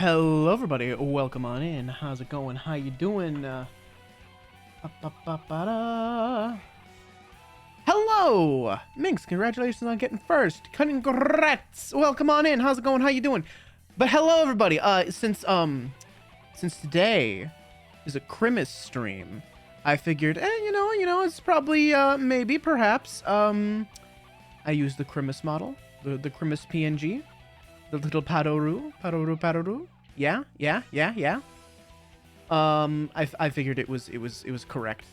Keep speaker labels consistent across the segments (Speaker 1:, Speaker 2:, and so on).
Speaker 1: Hello, everybody. Welcome on in. How's it going? How you doing? Ba-ba-ba-ba-da. Hello, Minx. Congratulations on getting first. Congrats. Welcome on in. How's it going? How you doing? But hello, everybody. Since today is a Christmas stream, I figured, it's probably, maybe, perhaps, I use the Christmas model, the Christmas PNG. The little Padoru. Yeah. I figured it was correct.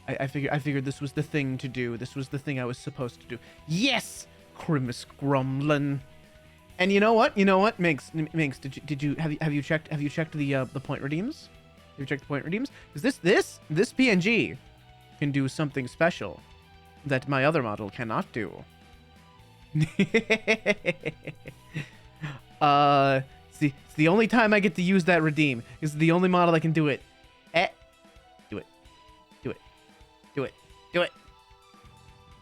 Speaker 1: I figured this was the thing to do. This was the thing I was supposed to do. Yes, Christmas Grumlin. And you know what? Minx, have you checked the point redeems? Have you checked the point redeems? Because this PNG can do something special that my other model cannot do. It's the only time I get to use that redeem. It's the only model that can do it. Do it. Why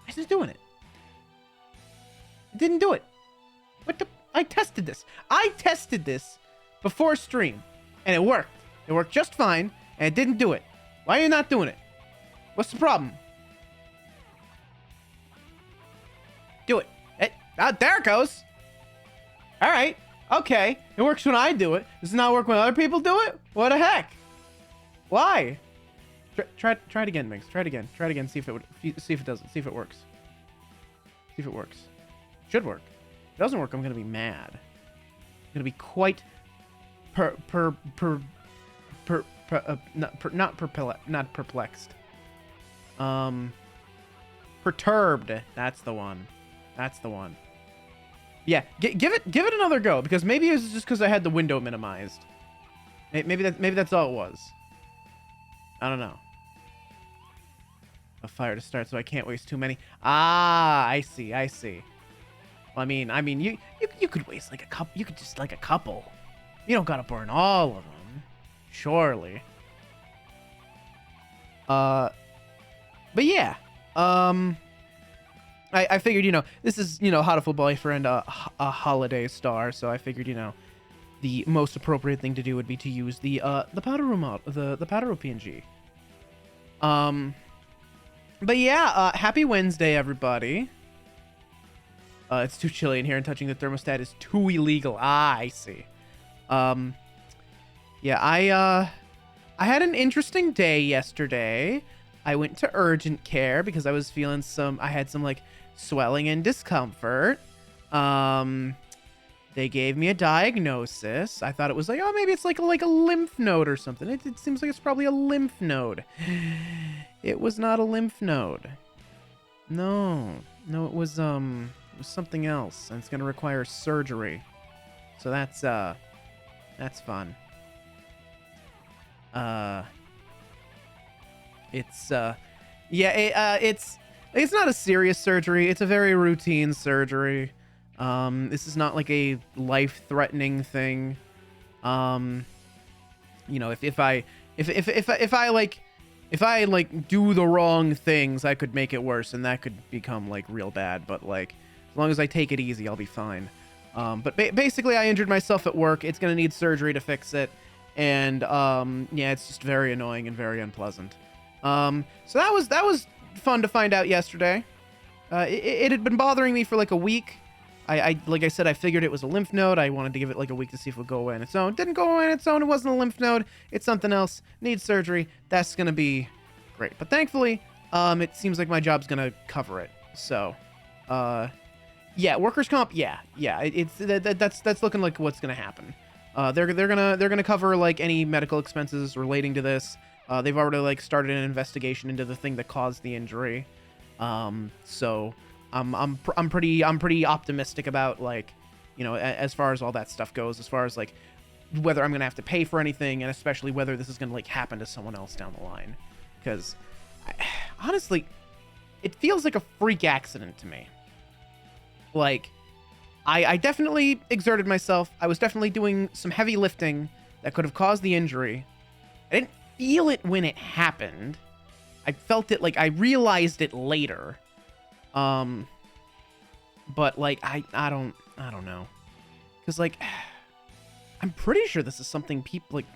Speaker 1: is it doing it? It didn't do it. What the? I tested this before stream, and it worked. It worked just fine, and it didn't do it. Why are you not doing it? What's the problem? Do it. There it goes. All right. Okay. It works when I do it. Does it not work when other people do it? What the heck? Why? Try it again, Minx. Try it again. See if it doesn't. See if it works. See if it works. Should work. If it doesn't work, I'm gonna be mad. I'm gonna be quite not perplexed. Perturbed. That's the one. Yeah, give it another go, because maybe it's just because I had the window minimized. Maybe that's all it was. I don't know. A fire to start, so I can't waste too many. Ah, I see. Well, I mean, you could waste like a couple. You could just like a couple. You don't gotta burn all of them, surely. But yeah. I figured, this is, Hatoful boyfriend, a holiday star, so I figured, the most appropriate thing to do would be to use the Padoru model, the Padoru PNG. But yeah, happy Wednesday, everybody. It's too chilly in here, and touching the thermostat is too illegal. Ah, I see. Yeah, I had an interesting day yesterday. I went to urgent care because I was feeling I had some like swelling and discomfort. They gave me a diagnosis. I thought it was like, oh, maybe it's like a lymph node or something. It seems like it's probably a lymph node. It was not a lymph node. No, it was something else, and it's gonna require surgery. So that's fun. It's not a serious surgery. It's a very routine surgery. This is not like a life-threatening thing. If I do the wrong things, I could make it worse, and that could become like real bad. But like, as long as I take it easy, I'll be fine. But basically, I injured myself at work. It's gonna need surgery to fix it, and yeah, it's just very annoying and very unpleasant. So that was fun to find out yesterday. It had been bothering me for like a week. Like I said, I figured it was a lymph node. I wanted to give it like a week to see if it would go away on its own. Didn't go away on its own. It wasn't a lymph node. It's something else. Needs surgery. That's gonna be great. But thankfully, it seems like my job's gonna cover it. So, yeah, workers' comp. Yeah. That's looking like what's gonna happen. They're gonna cover like any medical expenses relating to this. They've already like started an investigation into the thing that caused the injury. So I'm pretty optimistic about like, as far as all that stuff goes, as far as like whether I'm gonna have to pay for anything, and especially whether this is gonna like happen to someone else down the line. Because honestly, it feels like a freak accident to me. Like, I definitely exerted myself. I was definitely doing some heavy lifting that could have caused the injury. I didn't feel it when it happened. I felt it, like, I realized it later. But like, I don't know. Cause like, I'm pretty sure this is something people, like,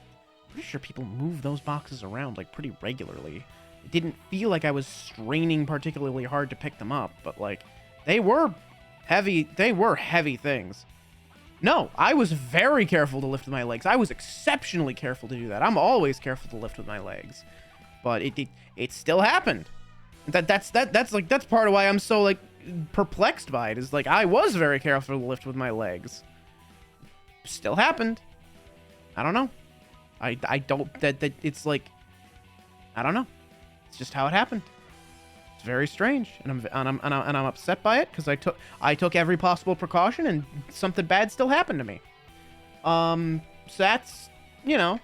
Speaker 1: pretty sure people move those boxes around, like, pretty regularly. It didn't feel like I was straining particularly hard to pick them up, but, like, they were heavy things. No, I was very careful to lift with my legs. I was exceptionally careful to do that. I'm always careful to lift with my legs. But it still happened. That's part of why I'm so, like, perplexed by it, is like I was very careful to lift with my legs. Still happened. I don't know. I don't that it's like, I don't know. It's just how it happened. It's very strange, and I'm upset by it because I took every possible precaution and something bad still happened to me. So that's, you know,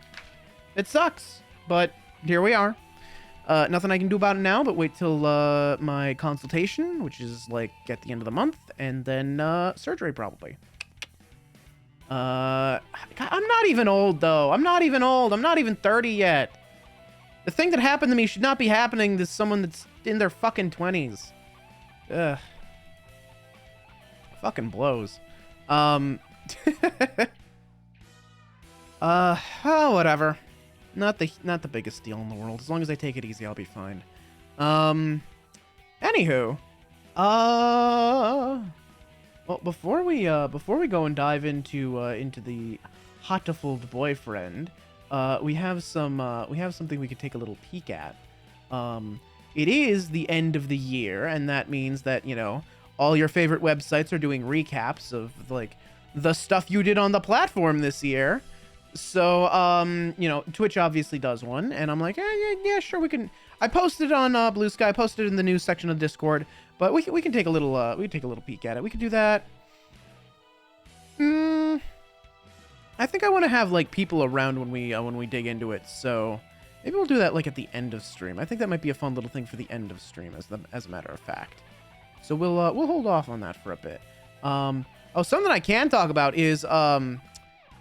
Speaker 1: it sucks, but here we are. Nothing I can do about it now, but wait till my consultation, which is like at the end of the month, and then surgery probably. God, I'm not even old though. I'm not even old. I'm not even 30 yet. The thing that happened to me should not be happening to someone that's in their fucking 20s. Ugh. Fucking blows. Oh, whatever. Not the biggest deal in the world. As long as I take it easy, I'll be fine. Anywho, well, before we go and dive into the Hatoful boyfriend, we have something we could take a little peek at. It is the end of the year, and that means that, you know, all your favorite websites are doing recaps of, like, the stuff you did on the platform this year. So, you know, Twitch obviously does one, and I'm like, yeah, sure, we can. I posted on Blue Sky, I posted it in the news section of Discord, but we can take a little peek at it. We could do that. I think I want to have, like, people around when we dig into it, so maybe we'll do that, like, at the end of stream. I think that might be a fun little thing for the end of stream, as a matter of fact. So we'll hold off on that for a bit. Oh, something I can talk about is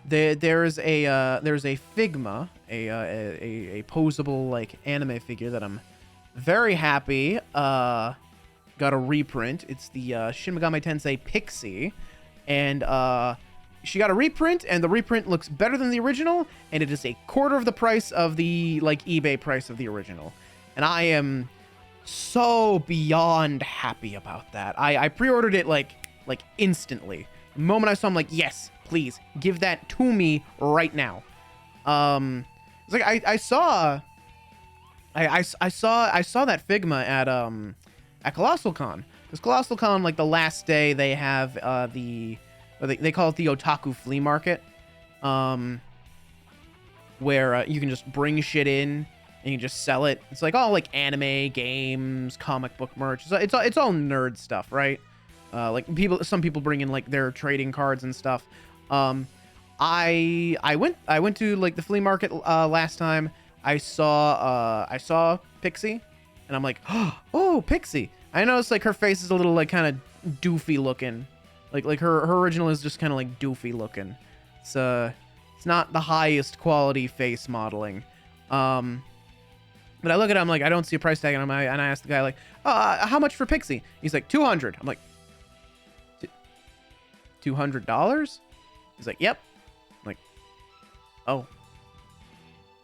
Speaker 1: there's a Figma, a posable, like, anime figure that I'm very happy got a reprint. It's the Shin Megami Tensei Pixie, and she got a reprint, and the reprint looks better than the original, and it is a quarter of the price of the, like, eBay price of the original. And I am so beyond happy about that. I pre-ordered it like instantly. The moment I saw, I'm like, yes, please give that to me right now. It's like I saw that Figma at Colossal Con, because Colossal Con, like, the last day they have they call it the Otaku Flea Market, where you can just bring shit in and you can just sell it. It's like all, like, anime, games, comic book merch. It's all nerd stuff, right? Like, some people bring in, like, their trading cards and stuff. I went to, like, the flea market last time. I saw Pixie, and I'm like, oh, Pixie. I noticed, like, her face is a little, like, kind of doofy looking. Like her original is just kind of, like, doofy looking. It's not the highest quality face modeling. But I look at it, I'm like, I don't see a price tag, and I ask the guy, like, how much for Pixie? He's like, $200. I'm like, $200? He's like, yep. I'm like, oh,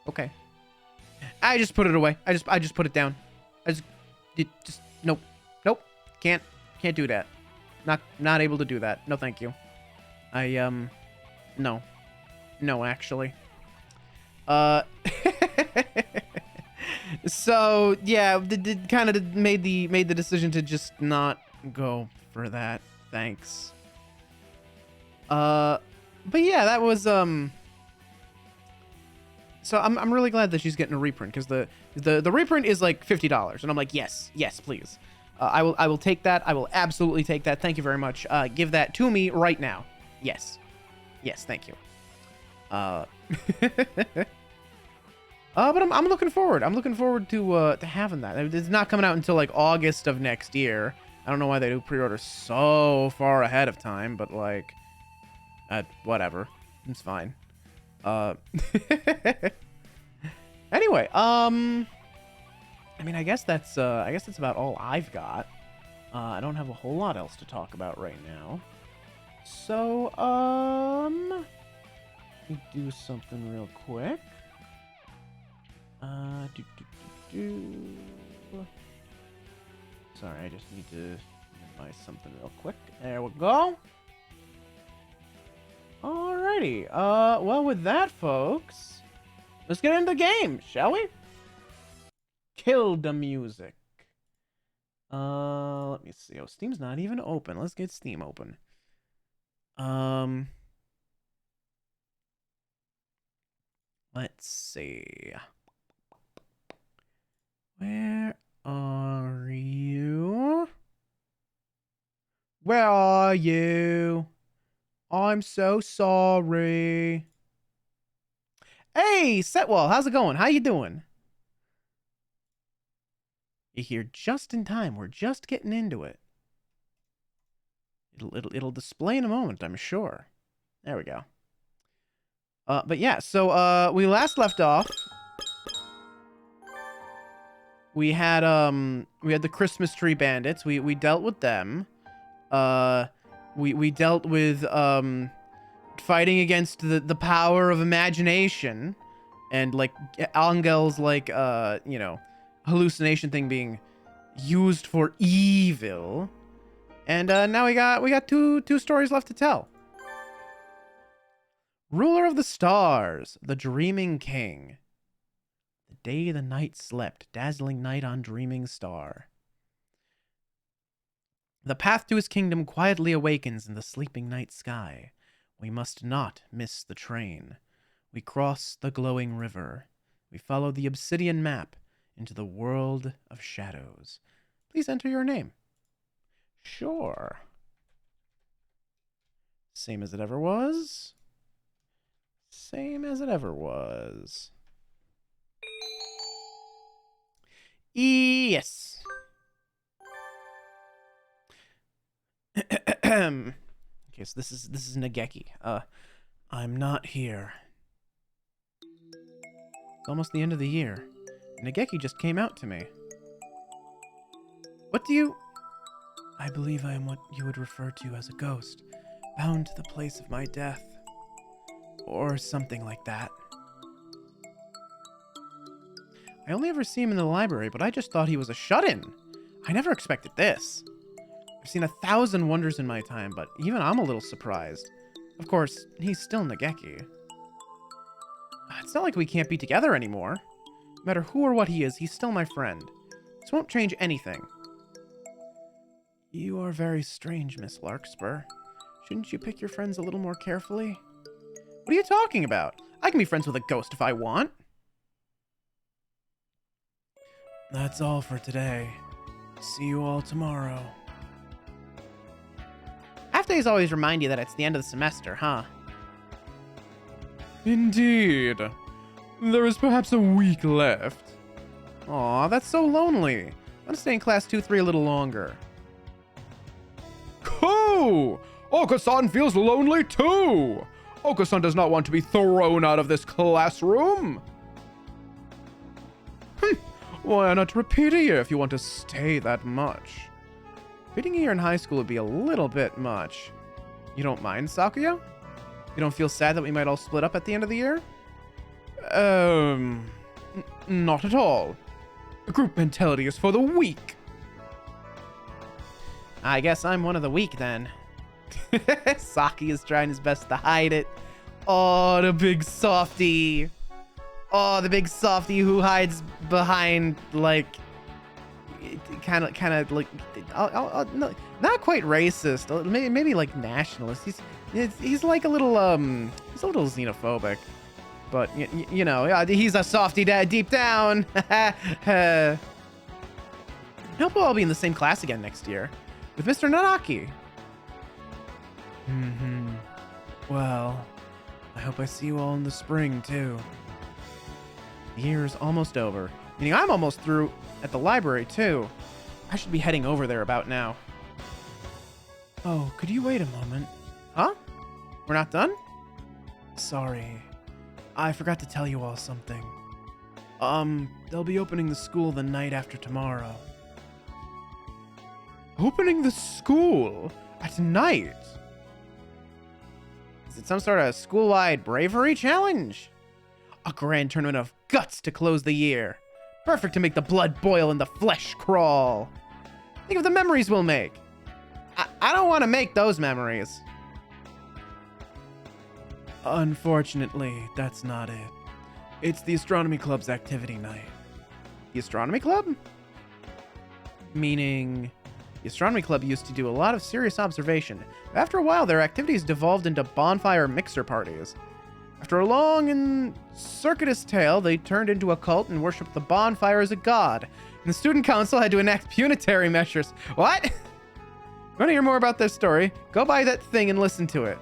Speaker 1: okay. I just put it away. I just put it down. Nope, can't do that. Not able to do that. No, thank you. No, actually. So yeah, kind of made the decision to just not go for that. Thanks. But yeah, that was So I'm really glad that she's getting a reprint, because the reprint is like $50, and I'm like, yes, please. I will take that. I will absolutely take that. Thank you very much. Give that to me right now. Yes, thank you. But I'm looking forward. I'm looking forward to having that. It's not coming out until, like, August of next year. I don't know why they do pre-order so far ahead of time, but, like, whatever. It's fine. Anyway, I mean, I guess that's about all I've got. I don't have a whole lot else to talk about right now. So, Let me do something real quick. Sorry, I just need to minimize something real quick. There we go. Alrighty. Well, with that, folks, let's get into the game, shall we? Kill the music. Let me see. Oh, Steam's not even open. Let's get Steam open. Let's see. Where are you? Where are you? I'm so sorry. Hey, Setwall, how's it going? How you doing? You're here just in time. We're just getting into it. It'll display in a moment, I'm sure. There we go. But yeah, so we last left off. We had the Christmas tree bandits. We dealt with them. We dealt with fighting against the power of imagination, and like Angel's like you know, hallucination thing being used for evil. And now we got two stories left to tell. Ruler of the stars, the dreaming king. The day the night slept, dazzling night on dreaming star. The path to his kingdom quietly awakens in the sleeping night sky. We must not miss the train. We cross the glowing river. We follow the obsidian map into the world of shadows. Please enter your name. Sure. Same as it ever was. Same as it ever was. Yes. Okay, so this is Nageki. I'm not here. It's almost the end of the year. Nageki just came out to me. What do you... I believe I am what you would refer to as a ghost, bound to the place of my death. Or something like that. I only ever see him in the library, but I just thought he was a shut-in. I never expected this. I've seen 1,000 wonders in my time, but even I'm a little surprised. Of course, he's still Nageki. It's not like we can't be together anymore. No matter who or what he is, he's still my friend. This won't change anything. You are very strange, Miss Larkspur. Shouldn't you pick your friends a little more carefully? What are you talking about? I can be friends with a ghost if I want. That's all for today. See you all tomorrow. Half days always remind you that it's the end of the semester, huh? Indeed. There is perhaps a week left. Aw, that's so lonely. I want to stay in class 2-3 a little longer. Cool! Oka-san feels lonely too! Oka-san does not want to be thrown out of this classroom. Why not repeat a year if you want to stay that much? Repeating a year in high school would be a little bit much. You don't mind, Sakuya? You don't feel sad that we might all split up at the end of the year? Not at all. Group mentality is for the weak. I guess I'm one of the weak then. Saki is trying his best to hide it. Oh, the big softy. Oh, the big softy who hides behind, like, kind of like, no, not quite racist. Maybe like nationalist. He's like a little he's a little xenophobic. But you know, he's a softy deep down. I hope we'll all be in the same class again next year with Mr. Nanaki. Well, I hope I see you all in the spring too. The year is almost over, meaning I'm almost through at the library too. I should be heading over there about now. Oh, could you wait a moment? Huh? We're not done? Sorry. I forgot to tell you all something. They'll be opening the school the night after tomorrow. Opening the school? At night? Is it some sort of school-wide bravery challenge? A grand tournament of guts to close the year. Perfect to make the blood boil and the flesh crawl. Think of the memories we'll make. I don't want to make those memories. Unfortunately, that's not it. It's the Astronomy Club's activity night. The Astronomy Club? Meaning, the Astronomy Club used to do a lot of serious observation. After a while, their activities devolved into bonfire mixer parties. After a long and circuitous tale, they turned into a cult and worshipped the bonfire as a god. And the student council had to enact punitary measures. What? You want to hear more about this story? Go buy that thing and listen to it.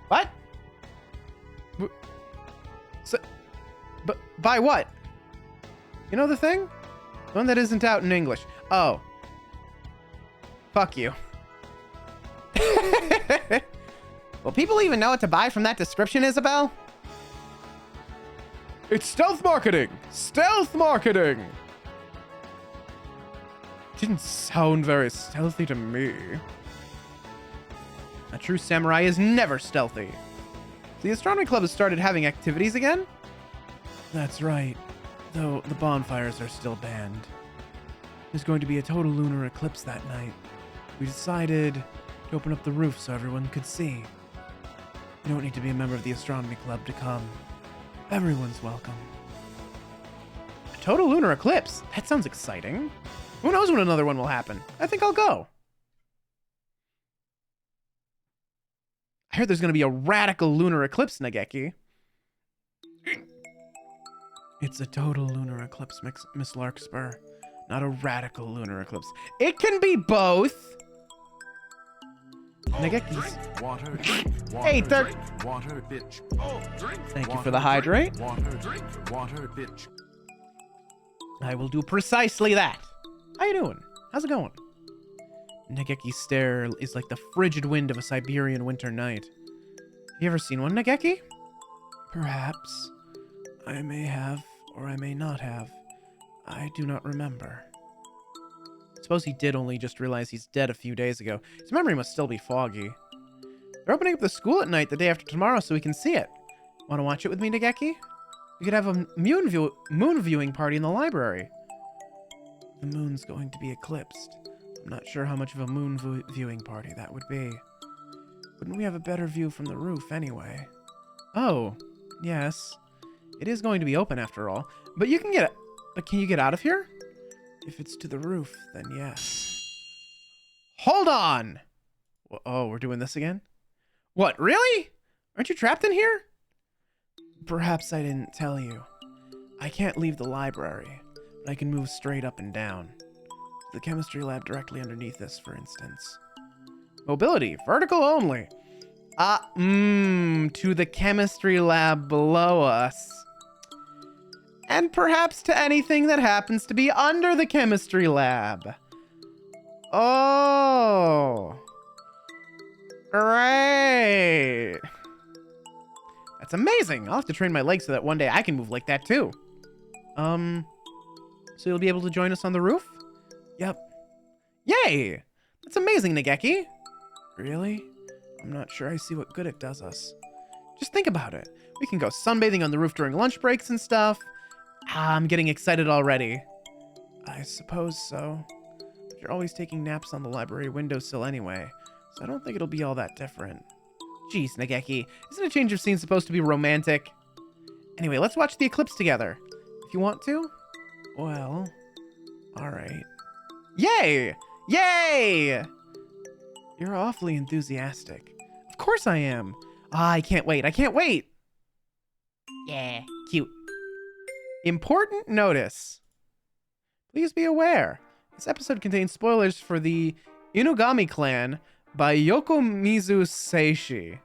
Speaker 1: What? So, but buy what? You know the thing? The one that isn't out in English. Oh. Fuck you. Will people even know what to buy from that description, Isabel? It's stealth marketing! Stealth marketing! Didn't sound very stealthy to me. A true samurai is never stealthy. So the Astronomy Club has started having activities again? That's right, though the bonfires are still banned. There's going to be a total lunar eclipse that night. We decided to open up the roof so everyone could see. You don't need to be a member of the Astronomy Club to come. Everyone's welcome. A total lunar eclipse? That sounds exciting. Who knows when another one will happen? I think I'll go. I heard there's going to be a radical lunar eclipse, Nageki. It's a total lunar eclipse, Miss Larkspur. Not a radical lunar eclipse. It can be both. Nageki's.
Speaker 2: Water,
Speaker 1: Hey, third.
Speaker 2: Water, bitch.
Speaker 1: Thank you for the hydrate.
Speaker 2: Water, bitch.
Speaker 1: I will do precisely that. How you doing? How's it going? Nageki's stare is like the frigid wind of a Siberian winter night. Have you ever seen one, Nageki? Perhaps. I may have, or I may not have. I do not remember. Suppose he did only just realize he's dead a few days ago. His memory must still be foggy. They're opening up the school at night the day after tomorrow so we can see it. Want to watch it with me, Nageki? We could have a moon viewing party in the library. The moon's going to be eclipsed. I'm not sure how much of a moon viewing party that would be. Wouldn't we have a better view from the roof anyway? Oh, yes. It is going to be open after all. But you can get... But can you get out of here? If it's to the roof, then yes. Hold on! Oh, we're doing this again? What, really? Aren't you trapped in here? Perhaps I didn't tell you. I can't leave the library, but I can move straight up and down. The chemistry lab directly underneath this, for instance. Mobility, vertical only. To the chemistry lab below us. And perhaps to anything that happens to be under the chemistry lab. Oh. Great. That's amazing. I'll have to train my legs so that one day I can move like that too. So you'll be able to join us on the roof? Yep. Yay! That's amazing, Nageki. Really? I'm not sure I see what good it does us. Just think about it. We can go sunbathing on the roof during lunch breaks and stuff. I'm getting excited already. I suppose so. But you're always taking naps on the library windowsill anyway, so I don't think it'll be all that different. Jeez, Nageki, isn't a change of scene supposed to be romantic? Anyway, let's watch the eclipse together. If you want to? Well, alright. Yay! Yay! You're awfully enthusiastic. Of course I am. I can't wait. I can't wait. Yeah, cute. Important notice. Please be aware. This episode contains spoilers for the Inugami clan by Yokomizu Seishi.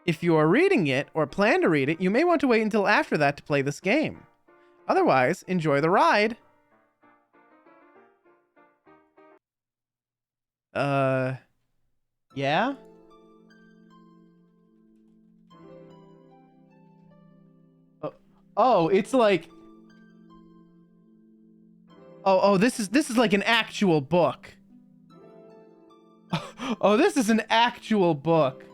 Speaker 1: If you are reading it or plan to read it, you may want to wait until after that to play this game. Otherwise, enjoy the ride. Yeah? Oh, it's like... Oh, this is like an actual book. Oh, this is an actual book.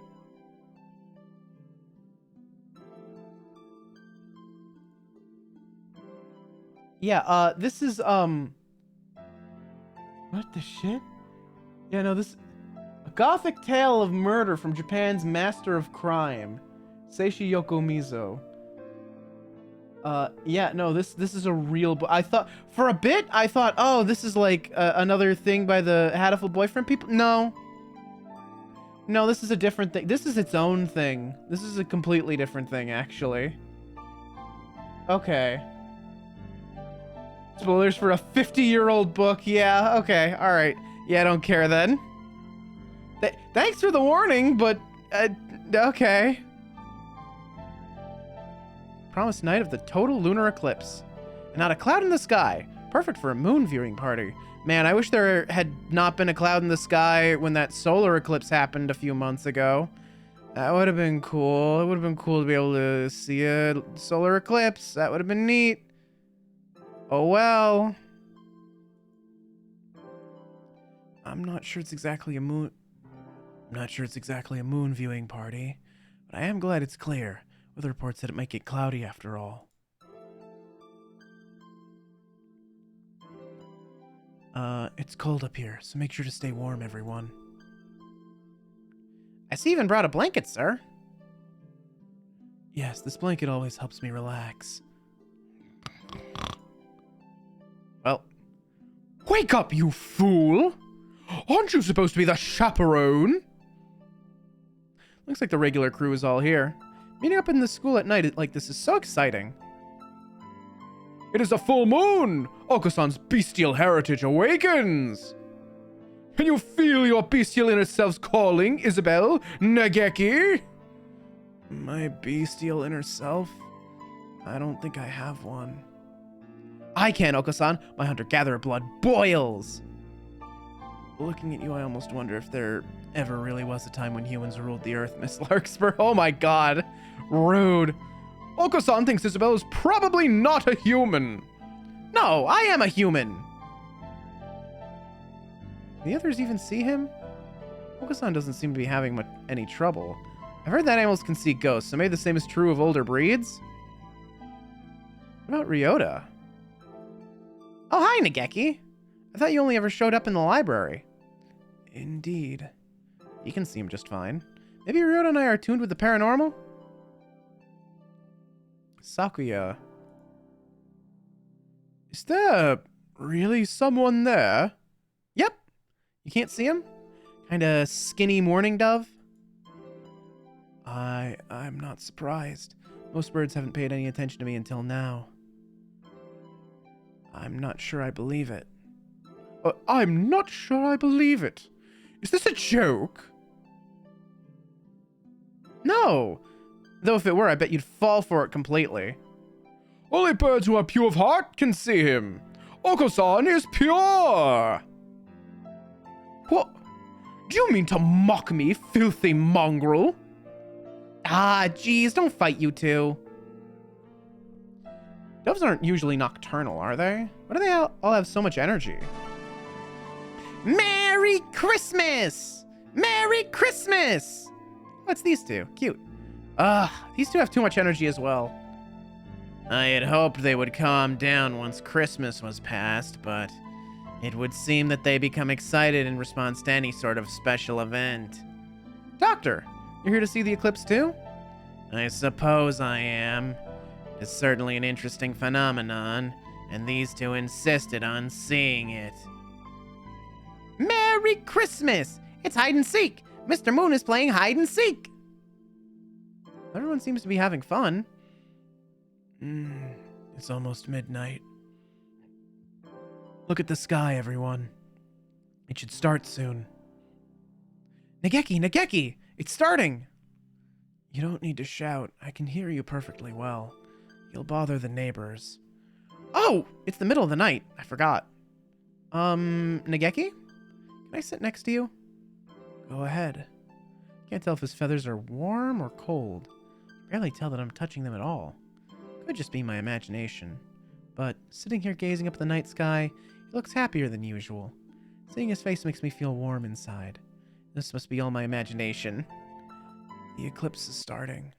Speaker 1: Yeah, this is, what the shit? Yeah, no, this... A gothic tale of murder from Japan's master of crime, Seishi Yokomizo. Yeah, no, this is a real book. I thought, for a bit, I thought, oh, this is like another thing by the Hatoful boyfriend people. No. No, this is a different thing. This is its own thing. This is a completely different thing, actually. Okay. Spoilers for a 50-year-old book. Yeah, okay, alright. Yeah, I don't care then. Thanks for the warning, but, okay. Promised night of the total lunar eclipse. And not a cloud in the sky. Perfect for a moon viewing party. Man, I wish there had not been a cloud in the sky when that solar eclipse happened a few months ago. That would have been cool. It would have been cool to be able to see a solar eclipse. That would have been neat. Oh well. I'm not sure it's exactly a moon viewing party, but I am glad it's clear. Weather reports said it might get cloudy after all. It's cold up here, so make sure to stay warm, everyone. I see you even brought a blanket, sir. Yes, this blanket always helps me relax. Well, wake up, you fool! Aren't you supposed to be the chaperone? Looks like the regular crew is all here. Meeting up in the school at night like this is so exciting. It is a full moon! Oko-san's bestial heritage awakens! Can you feel your bestial inner self's calling, Isabel Nageki? My bestial inner self? I don't think I have one. I can, Oko-san. My hunter-gatherer blood boils! Looking at you, I almost wonder if there ever really was a time when humans ruled the earth, Miss Larkspur. Oh my god. Rude. Oko-san thinks Isabel is probably not a human. No, I am a human. The others even see him? Oko-san doesn't seem to be having any trouble. I've heard that animals can see ghosts, so maybe the same is true of older breeds? What about Ryota? Oh, hi, Nageki. I thought you only ever showed up in the library. Indeed. You can see him just fine. Maybe Ryota and I are tuned with the paranormal? Sakuya. Is there really someone there? Yep. You can't see him? Kinda skinny mourning dove? I'm not surprised. Most birds haven't paid any attention to me until now. I'm not sure I believe it. I'm not sure I believe it. Is this a joke? No. Though if it were, I bet you'd fall for it completely. Only birds who are pure of heart can see him. Oko-san is pure. What? Do you mean to mock me, filthy mongrel? Ah, geez, don't fight, you two. Doves aren't usually nocturnal, are they? Why do they all have so much energy? Merry Christmas! Merry Christmas! What's these two? Cute. These two have too much energy as well. I had hoped they would calm down once Christmas was past, but it would seem that they become excited in response to any sort of special event. Doctor, you're here to see the eclipse too? I suppose I am. It's certainly an interesting phenomenon, and these two insisted on seeing it. Merry Christmas! It's hide and seek! Mr. Moon is playing hide and seek! Everyone seems to be having fun. It's almost midnight. Look at the sky, everyone. It should start soon. Nageki! It's starting! You don't need to shout. I can hear you perfectly well. You'll bother the neighbors. Oh! It's the middle of the night. I forgot. Nageki? Can I sit next to you? Go ahead. Can't tell if his feathers are warm or cold. Barely tell that I'm touching them at all. Could just be my imagination. But sitting here gazing up at the night sky, he looks happier than usual. Seeing his face makes me feel warm inside. This must be all my imagination. The eclipse is starting.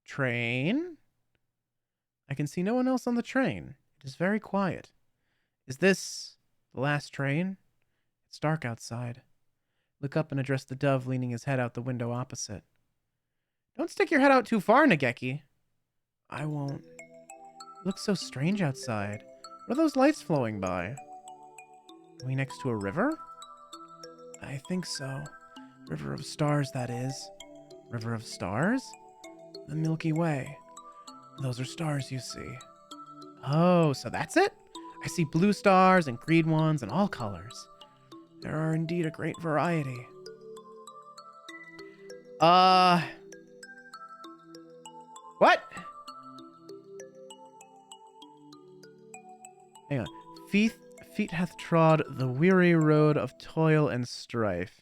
Speaker 1: Train? I can see no one else on the train. It is very quiet. Is this the last train? It's dark outside. Look up and address the dove leaning his head out the window opposite. Don't stick your head out too far, Nageki. I won't. It looks so strange outside. What are those lights flowing by? Are we next to a river? I think so. River of stars, that is. River of stars? The Milky Way. Those are stars you see. Oh, so that's it? I see blue stars and green ones and all colors. There are indeed a great variety. What? Hang on. Feet hath trod the weary road of toil and strife.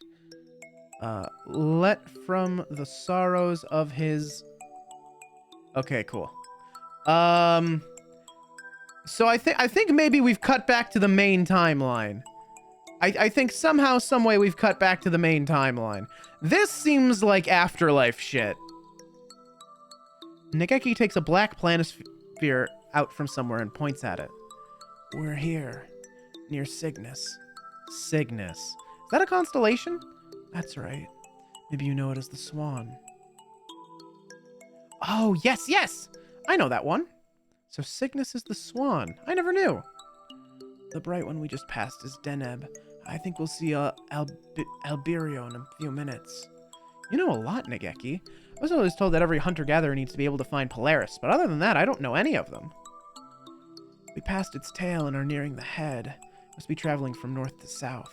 Speaker 1: Let from the sorrows of his... Okay, cool. So I think maybe we've cut back to the main timeline. I think somehow, some way we've cut back to the main timeline. This seems like afterlife shit. Nageki takes a black planisphere out from somewhere and points at it. We're here, near Cygnus. Cygnus. Is that a constellation? That's right. Maybe you know it as the Swan. Oh, yes, yes! I know that one. So Cygnus is the Swan. I never knew. The bright one we just passed is Deneb. I think we'll see Alberio in a few minutes. You know a lot, Nageki. I was always told that every hunter-gatherer needs to be able to find Polaris, but other than that, I don't know any of them. We passed its tail and are nearing the head. Must be traveling from north to south.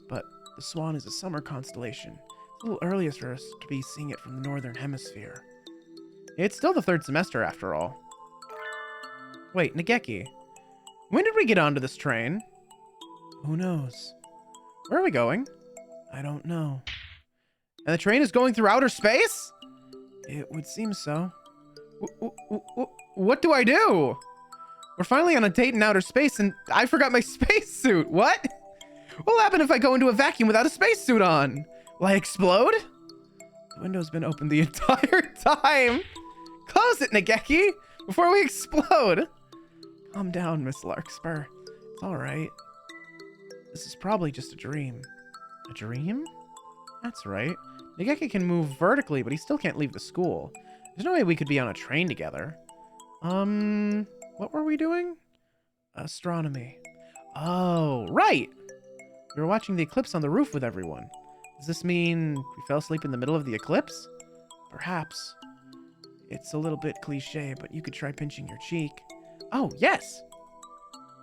Speaker 1: But the Swan is a summer constellation. It's a little earlier for us to be seeing it from the northern hemisphere. It's still the third semester, after all. Wait, Nageki. When did we get onto this train? Who knows? Where are we going? I don't know. And the train is going through outer space? It would seem so. What do I do? We're finally on a date in outer space and I forgot my spacesuit. What? What'll happen if I go into a vacuum without a spacesuit on? Will I explode? The window's been open the entire time. Close it, Nageki, before we explode. Calm down, Miss Larkspur. It's all right. This is probably just a dream. A dream? That's right. Nageki can move vertically, but he still can't leave the school. There's no way we could be on a train together. What were we doing? Astronomy. Oh, right! We were watching the eclipse on the roof with everyone. Does this mean we fell asleep in the middle of the eclipse? Perhaps. It's a little bit cliche, but you could try pinching your cheek. Oh, yes!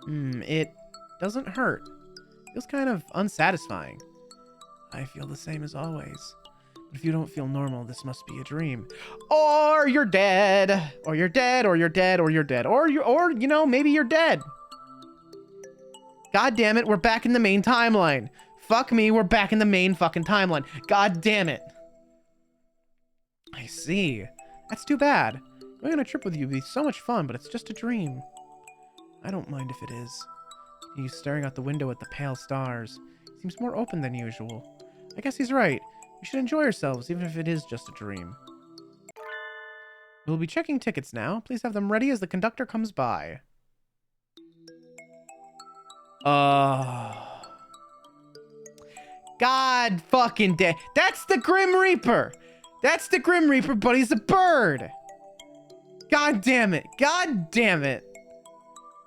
Speaker 1: It doesn't hurt. Feels kind of unsatisfying. I feel the same as always. But if you don't feel normal, this must be a dream. Or you're dead. Or you're dead, or you're dead, or you're dead. Or you know, maybe you're dead. God damn it, we're back in the main timeline. Fuck me, we're back in the main fucking timeline. God damn it. I see. That's too bad. Going on a trip with you would be so much fun, but it's just a dream. I don't mind if it is. He's staring out the window at the pale stars. Seems more open than usual. I guess he's right. We should enjoy ourselves, even if it is just a dream. We'll be checking tickets now. Please have them ready as the conductor comes by. God fucking damn. That's the Grim Reaper. That's the Grim Reaper, but he's a bird. God damn it. God damn it.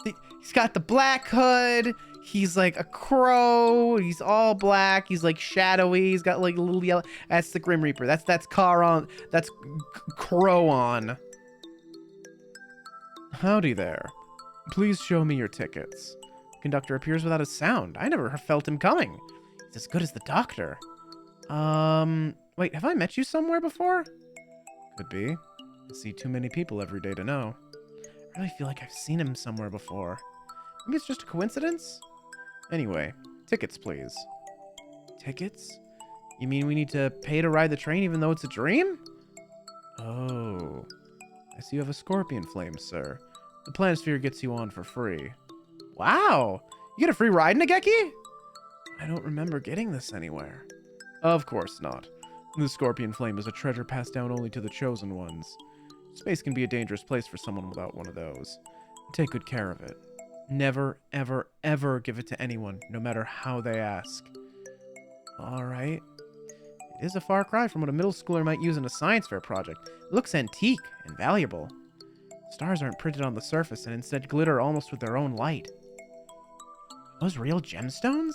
Speaker 1: He's got the black hood. He's like a crow. He's all black. He's like shadowy. He's got like a little yellow. That's the Grim Reaper. That's Caron. That's Crowon. Howdy there. Please show me your tickets. The conductor appears without a sound. I never felt him coming. He's as good as the doctor. Wait, have I met you somewhere before? Could be. I see too many people every day to know. I really feel like I've seen him somewhere before. Maybe it's just a coincidence? Anyway, tickets, please. Tickets? You mean we need to pay to ride the train even though it's a dream? Oh. I see you have a scorpion flame, sir. The planisphere gets you on for free. Wow! You get a free ride, Nageki? I don't remember getting this anywhere. Of course not. The Scorpion Flame is a treasure passed down only to the chosen ones. Space can be a dangerous place for someone without one of those. Take good care of it. Never, ever, ever give it to anyone, no matter how they ask. Alright. It is a far cry from what a middle schooler might use in a science fair project. It looks antique and valuable. Stars aren't printed on the surface and instead glitter almost with their own light. Are those real gemstones?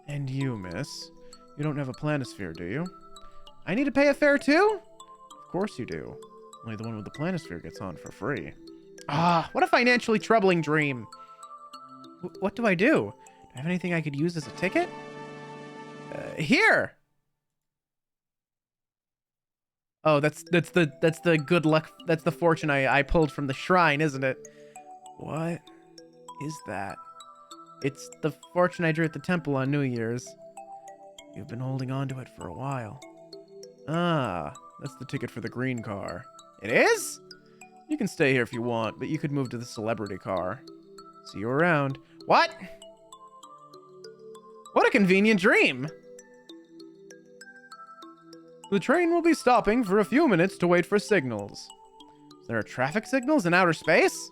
Speaker 1: And you, miss. You don't have a planisphere, do you? I need to pay a fare too? Of course you do. Only the one with the planisphere gets on for free. Ah, what a financially troubling dream. What do? Do I have anything I could use as a ticket? Here! Oh, that's the good luck, that's the fortune I pulled from the shrine, isn't it? What is that? It's the fortune I drew at the temple on New Year's. You've been holding on to it for a while. Ah, that's the ticket for the green car. It is? You can stay here if you want, but you could move to the celebrity car. See you around. What? What a convenient dream! The train will be stopping for a few minutes to wait for signals. There are traffic signals in outer space?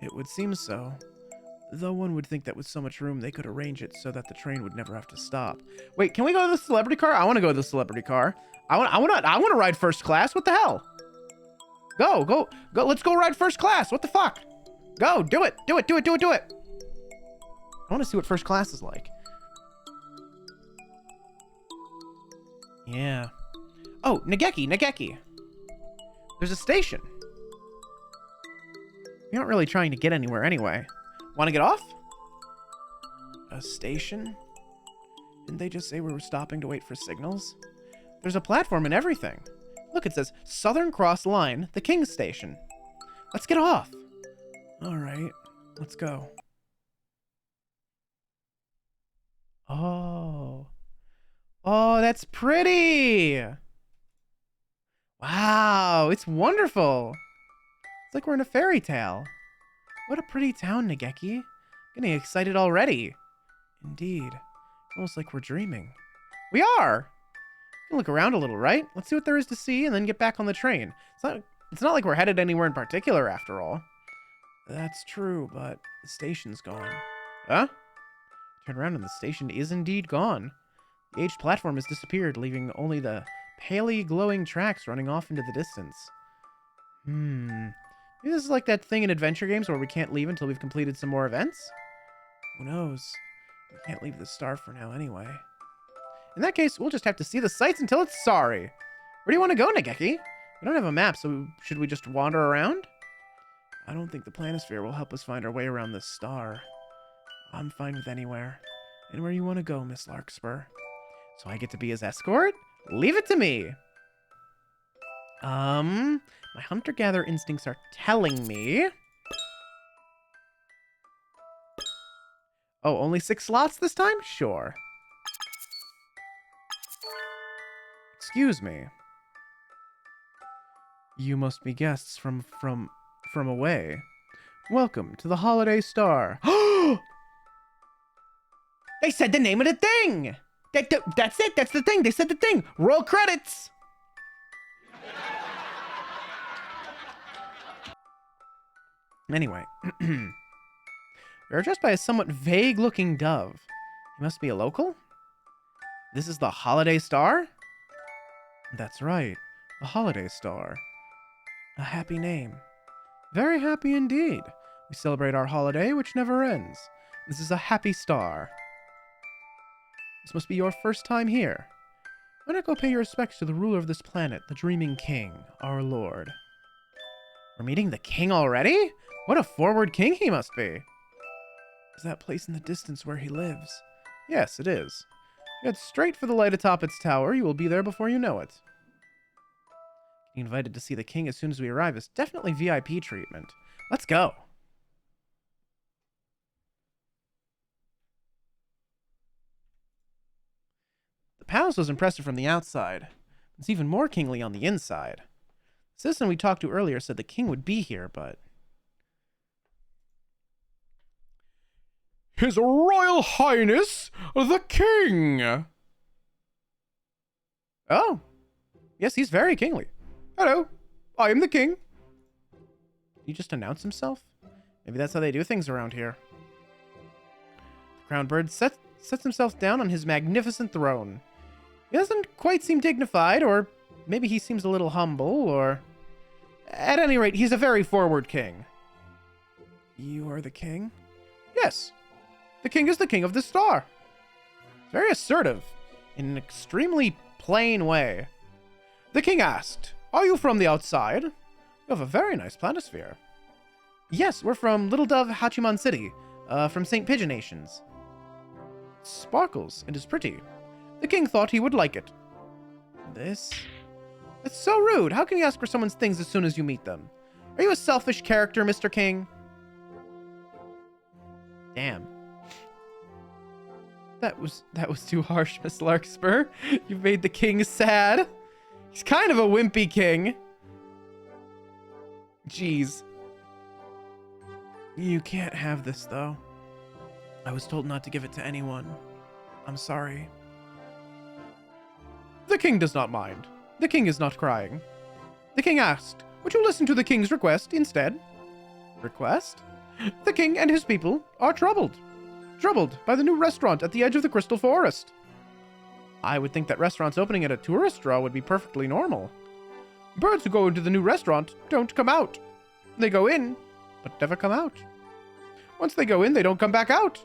Speaker 1: It would seem so. Though one would think that with so much room, they could arrange it so that the train would never have to stop. Wait, can we go to the celebrity car? I want to go to the celebrity car. I want to ride first class. What the hell? Go. Let's go ride first class. What the fuck? Go, do it. Do it. I want to see what first class is like. Yeah. Oh, Nageki. There's a station. We aren't really trying to get anywhere anyway. Want to get off? A station? Didn't they just say we were stopping to wait for signals? There's a platform and everything. Look, it says Southern Cross Line, the King's Station. Let's get off. All right, let's go. Oh, that's pretty. Wow, it's wonderful. It's like we're in a fairy tale. What a pretty town, Nageki. Getting excited already. Indeed. Almost like we're dreaming. We are! We can look around a little, right? Let's see what there is to see and then get back on the train. It's not like we're headed anywhere in particular, after all. That's true, but the station's gone. Huh? Turn around and the station is indeed gone. The aged platform has disappeared, leaving only the palely glowing tracks running off into the distance. Maybe this is like that thing in adventure games where we can't leave until we've completed some more events? Who knows? We can't leave the star for now anyway. In that case, we'll just have to see the sights until it's sorry. Where do you want to go, Nageki? We don't have a map, so should we just wander around? I don't think the planisphere will help us find our way around this star. I'm fine with anywhere. Anywhere you want to go, Miss Larkspur. So I get to be his escort? Leave it to me! My hunter-gatherer instincts are telling me... Oh, only 6 slots this time? Sure. Excuse me. You must be guests from away. Welcome to the Holiday Star. They said the name of the thing! That's it! That's the thing! They said the thing! Roll credits! Anyway. We are addressed by a somewhat vague-looking dove. He must be a local? This is the Holiday Star? That's right. The Holiday Star. A happy name. Very happy indeed. We celebrate our holiday, which never ends. This is a happy star. This must be your first time here. Why not go pay your respects to the ruler of this planet, the Dreaming King, our lord? We're meeting the king already? What a forward king he must be. Is that place in the distance where he lives? Yes, it is. Head straight for the light atop its tower. You will be there before you know it. Getting invited to see the king as soon as we arrive is definitely VIP treatment. Let's go. The palace was impressive from the outside. It's even more kingly on the inside. The citizen we talked to earlier said the king would be here, but... His Royal Highness, the King. Oh. Yes, he's very kingly. Hello, I am the king. He just announced himself? Maybe that's how they do things around here. The crowned bird sets himself down on his magnificent throne. He doesn't quite seem dignified, or maybe he seems a little humble, or... At any rate, he's a very forward king. You are the king? Yes. The king is the king of the star. Very assertive, in an extremely plain way. The king asked, are you from the outside? You have a very nice planisphere. Yes, we're from Little Dove Hachiman City, from St. Pigeonations. It sparkles and is pretty. The king thought he would like it. This? It's so rude. How can you ask for someone's things as soon as you meet them? Are you a selfish character, Mr. King? Damn. That was too harsh, Miss Larkspur. You've made the king sad. He's kind of a wimpy king. Jeez. You can't have this, though. I was told not to give it to anyone. I'm sorry. The king does not mind. The king is not crying. The king asked, would you listen to the king's request instead? Request? The king and his people are troubled. Troubled by the new restaurant at the edge of the Crystal Forest. I would think that restaurants opening at a tourist draw would be perfectly normal. Birds who go into the new restaurant don't come out. They go in, but never come out. Once they go in, they don't come back out.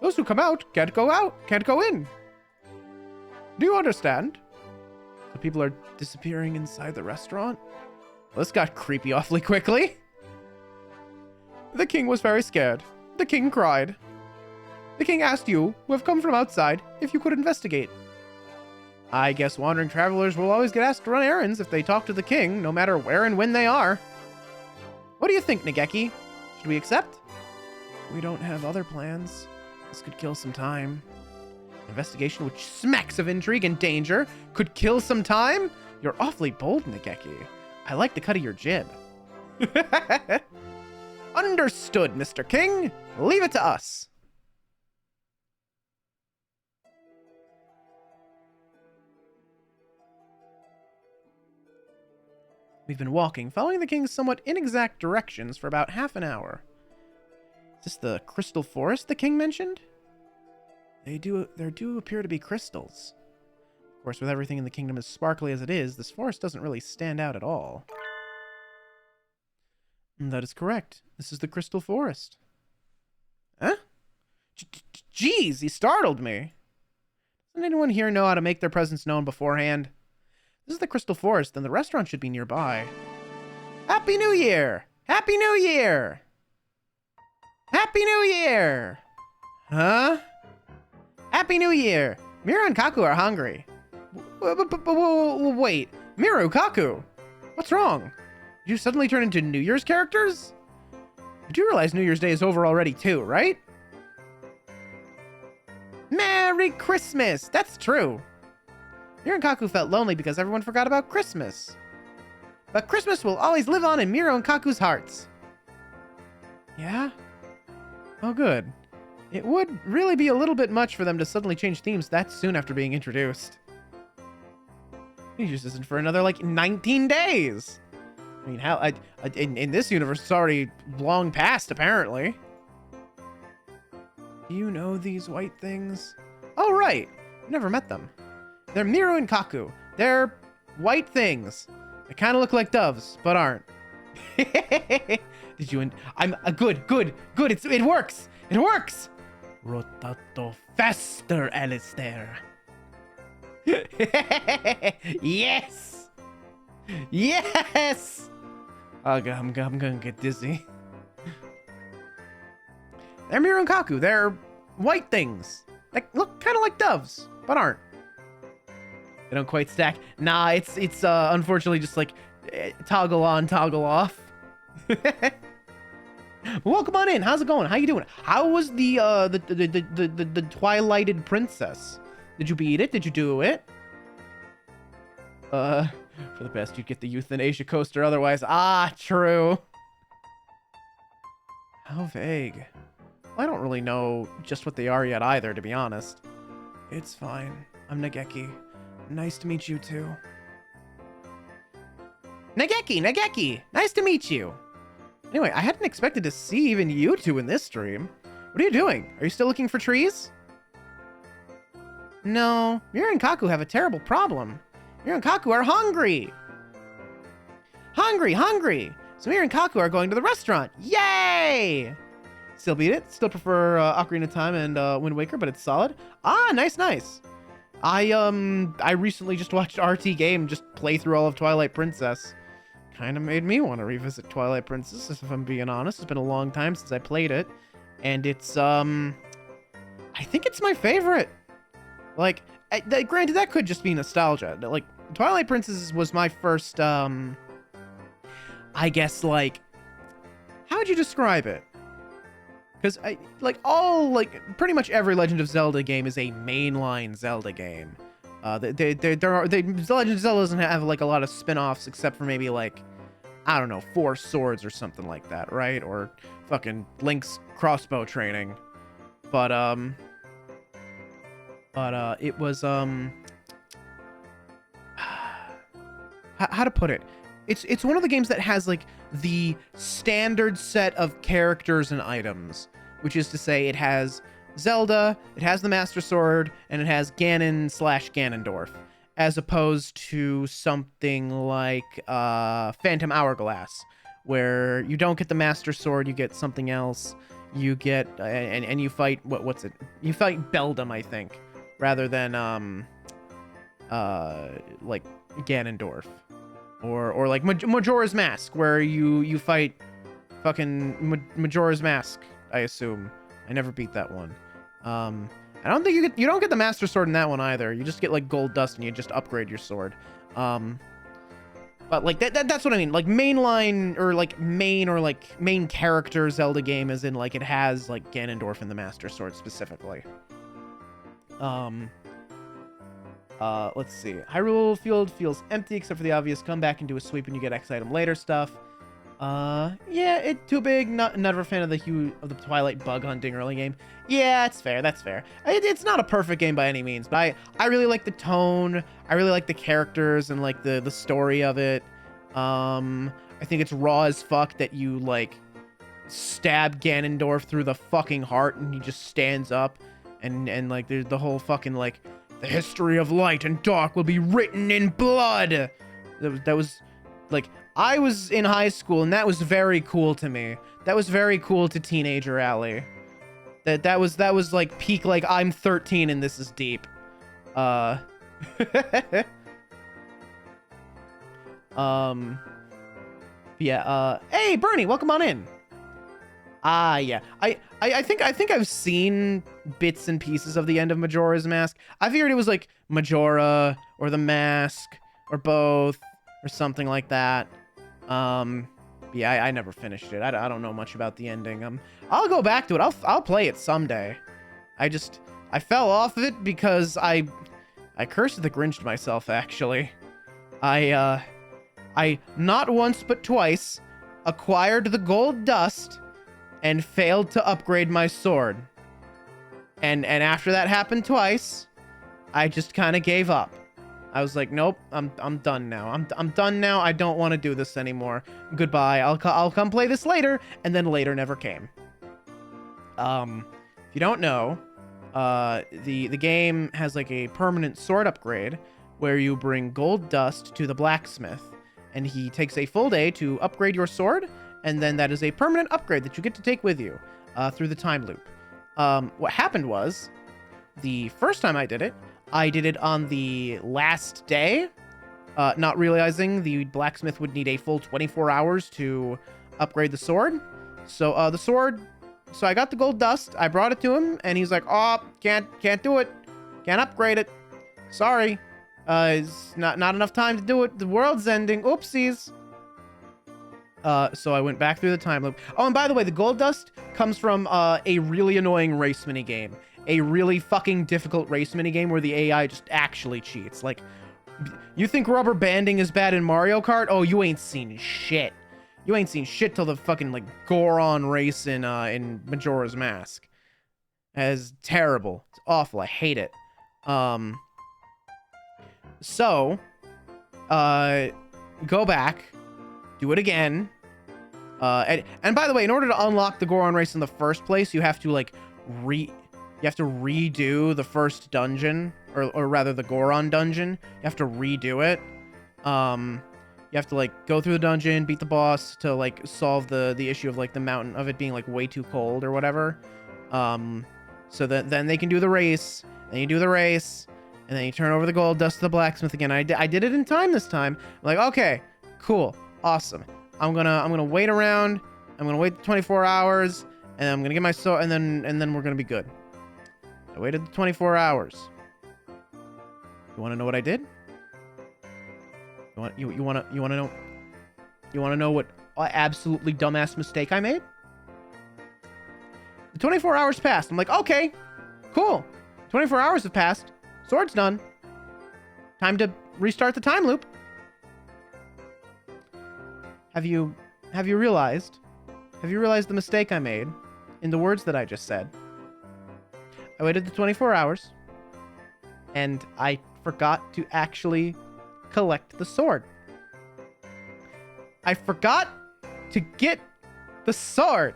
Speaker 1: Those who come out, can't go in. Do you understand? The people are disappearing inside the restaurant? Well, this got creepy awfully quickly. The king was very scared. The king cried. The king asked you, who have come from outside, if you could investigate. I guess wandering travelers will always get asked to run errands if they talk to the king, no matter where and when they are. What do you think, Nageki? Should we accept? We don't have other plans. This could kill some time. Investigation which smacks of intrigue and danger could kill some time? You're awfully bold, Nageki. I like the cut of your jib. Understood, Mr. King. Leave it to us. We've been walking, following the king's somewhat inexact directions for about half an hour. Is this the crystal forest the king mentioned? There do appear to be crystals. Of course, with everything in the kingdom as sparkly as it is, this forest doesn't really stand out at all. That is correct. This is the crystal forest. Huh? Jeez, he startled me. Doesn't anyone here know how to make their presence known beforehand? This is the crystal forest, and the restaurant should be nearby. Happy New Year! Happy New Year! Happy New Year! Huh? Happy New Year! Miru and Kaku are hungry. Wait, Miru, Kaku! What's wrong? Did you suddenly turn into New Year's characters? You do realize New Year's Day is over already too, right? Merry Christmas! That's true. Miru and Kaku felt lonely because everyone forgot about Christmas. But Christmas will always live on in Miru and Kaku's hearts. Yeah? Oh, good. It would really be a little bit much for them to suddenly change themes that soon after being introduced. New Year's isn't for another, 19 days! I mean, how... in this universe, it's already long past, apparently. Do you know these white things? Oh, right! I've never met them. They're Miru and Kaku. They're white things. They kind of look like doves, but aren't. Did you... I'm... good. It works! It works! Rotato faster, Alistair. Yes! Yes! Oh, God, I'm gonna get dizzy. They're Miru and Kaku. They're white things. They look kind of like doves, but aren't. They don't quite stack. Nah, it's unfortunately just toggle on, toggle off. Welcome on in. How's it going? How you doing? How was the Twilighted Princess? Did you beat it? Did you do it? For the best, you'd get the euthanasia coaster otherwise. Ah, true. How vague. I don't really know just what they are yet either, to be honest. It's fine. I'm Nageki. Nice to meet you too. Nageki! Nice to meet you! Anyway, I hadn't expected to see even you two in this stream. What are you doing? Are you still looking for trees? No, Mira and Kaku have a terrible problem. Mira and Kaku are hungry! Hungry! So Mira and Kaku are going to the restaurant. Yay! Still beat it. Still prefer Ocarina of Time and Wind Waker, but it's solid. Ah, nice. I recently just watched RT Game just play through all of Twilight Princess. Kind of made me want to revisit Twilight Princess, if I'm being honest. It's been a long time since I played it, and it's I think it's my favorite. Like, granted, that could just be nostalgia. Like, Twilight Princess was my first I guess, like, how would you describe it? Because pretty much every Legend of Zelda game is a mainline Zelda game. Legend of Zelda doesn't have like a lot of spin-offs except for maybe like, I don't know, 4 Swords or something like that, right? Or fucking Link's crossbow training. But it was how to put it? It's one of the games that has like the standard set of characters and items, which is to say it has Zelda, it has the Master Sword, and it has Ganon/Ganondorf, as opposed to something like Phantom Hourglass, where you don't get the Master Sword, you get something else. You get and you fight what's it? You fight Beldam, I think, rather than like Ganondorf, or like Majora's Mask, where you fight fucking Majora's Mask. I assume. I never beat that one. I don't think you don't get the Master Sword in that one either. You just get like gold dust and you just upgrade your sword. But like that's what I mean. Like mainline or like main character Zelda game, as in like it has like Ganondorf and the Master Sword specifically. Let's see. Hyrule Field feels empty except for the obvious comeback and do a sweep and you get X item later stuff. Yeah, it's too big. Never a fan of the Twilight bug hunting early game. Yeah, that's fair. It's not a perfect game by any means, but I really like the tone. I really like the characters and like the story of it. I think it's raw as fuck that you like stab Ganondorf through the fucking heart and he just stands up, and like there's the whole fucking like the history of light and dark will be written in blood. That was like, I was in high school and that was very cool to me. That was very cool to teenager Allie. That was like peak, like I'm 13 and this is deep. Yeah, hey Bernie, welcome on in. Yeah. I think I've seen bits and pieces of the end of Majora's Mask. I figured it was like Majora or the Mask or both or something like that. Yeah, I never finished it. I don't know much about the ending. I'll go back to it. I'll play it someday. I fell off of it because I cursed the Grinch myself, actually. I not once but twice acquired the gold dust and failed to upgrade my sword. And after that happened twice, I just kind of gave up. I was like, nope, I'm done now. I'm done now. I don't want to do this anymore. Goodbye. I'll come play this later, and then later never came. If you don't know, the game has like a permanent sword upgrade where you bring gold dust to the blacksmith, and he takes a full day to upgrade your sword, and then that is a permanent upgrade that you get to take with you through the time loop. What happened was, the first time I did it on the last day, not realizing the blacksmith would need a full 24 hours to upgrade the sword. So I got the gold dust, I brought it to him, and he's like, oh, can't do it. Can't upgrade it. Sorry. It's not enough time to do it. The world's ending. Oopsies. So I went back through the time loop. Oh, and by the way, the gold dust comes from a really annoying race minigame. A really fucking difficult race minigame where the AI just actually cheats. Like, you think rubber banding is bad in Mario Kart? Oh, you ain't seen shit. You ain't seen shit till the fucking like Goron race in Majora's Mask. That is terrible. It's awful. I hate it. So, go back, do it again. And by the way, in order to unlock the Goron race in the first place, you have to like you have to redo the first dungeon, or rather the Goron dungeon. You have to redo it. You have to like go through the dungeon, beat the boss to like solve the issue of like the mountain of it being like way too cold or whatever. So that then they can do the race, and you do the race, and then you turn over the gold dust to the blacksmith again. I did it in time this time. I'm like, okay, cool, awesome. I'm gonna wait around. I'm gonna wait 24 hours, and I'm gonna get my sword, and then we're gonna be good. I waited the 24 hours. You want to know what I did? You want to know what absolutely dumbass mistake I made? The 24 hours passed. I'm like, okay, cool. 24 hours have passed. Sword's done. Time to restart the time loop. Have you realized the mistake I made in the words that I just said? I waited the 24 hours, and I forgot to actually collect the sword. I forgot to get the sword.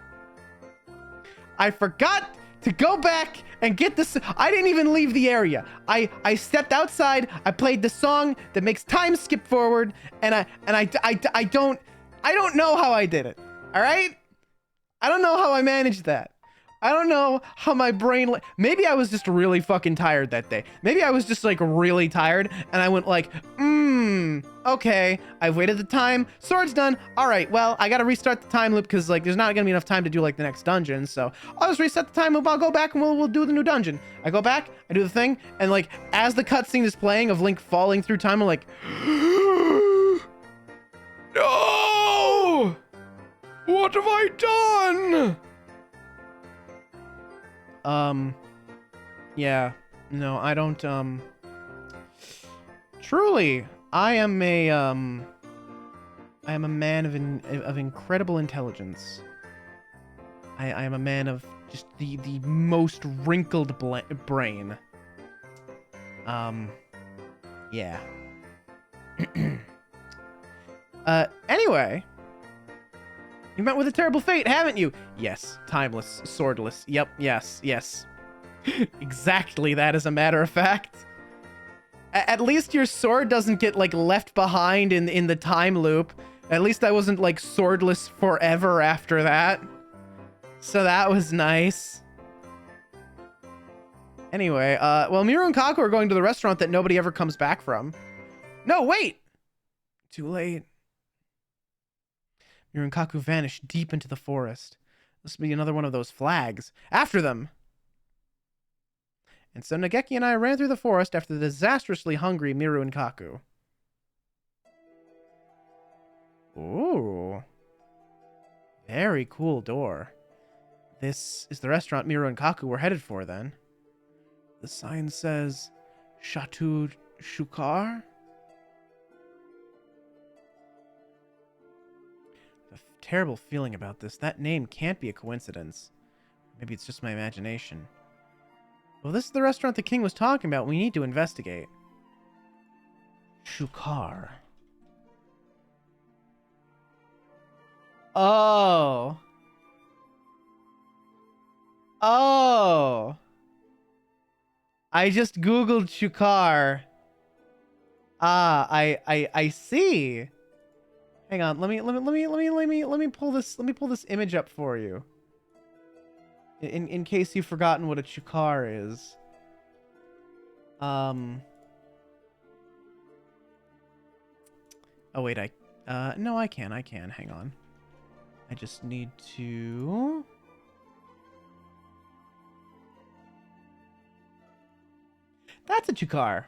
Speaker 1: I forgot to go back and get this. I didn't even leave the area. I stepped outside. I played the song that makes time skip forward, and I don't know how I did it. All right? I don't know how I managed that. I don't know how my brain... Maybe I was just really fucking tired that day. Maybe I was just like really tired, and I went like, okay, I've waited the time. Sword's done. All right, well, I gotta restart the time loop because like there's not gonna be enough time to do like the next dungeon. So I'll just reset the time loop. I'll go back and we'll do the new dungeon. I go back, I do the thing, and like as the cutscene is playing of Link falling through time, I'm like, no! What have I done? Yeah, no, I don't, truly, I am a man of incredible intelligence. I am a man of just the most wrinkled brain. Yeah. Anyway. You met with a terrible fate, haven't you? Yes. Timeless. Swordless. Yep. Yes. Yes. Exactly that, as a matter of fact. At least your sword doesn't get, like, left behind in the time loop. At least I wasn't, like, swordless forever after that. So that was nice. Anyway, well, Miru and Kaku are going to the restaurant that nobody ever comes back from. No, wait! Too late. Miru and Kaku vanished deep into the forest. This will be another one of those flags. After them! And so Nageki and I ran through the forest after the disastrously hungry Miru and Kaku. Ooh. Very cool door. This is the restaurant Miru and Kaku were headed for, then. The sign says, Chateau Shukar? A terrible feeling about this. That name can't be a coincidence. Maybe it's just my imagination. Well, this is the restaurant the king was talking about. We need to investigate. Shukar. Oh. Oh. I just Googled Shukar. Ah, I see. Hang on, let me pull this image up for you. In case you've forgotten what a Shukar is. Oh wait, no, I can. Hang on. I just need to... That's a Shukar.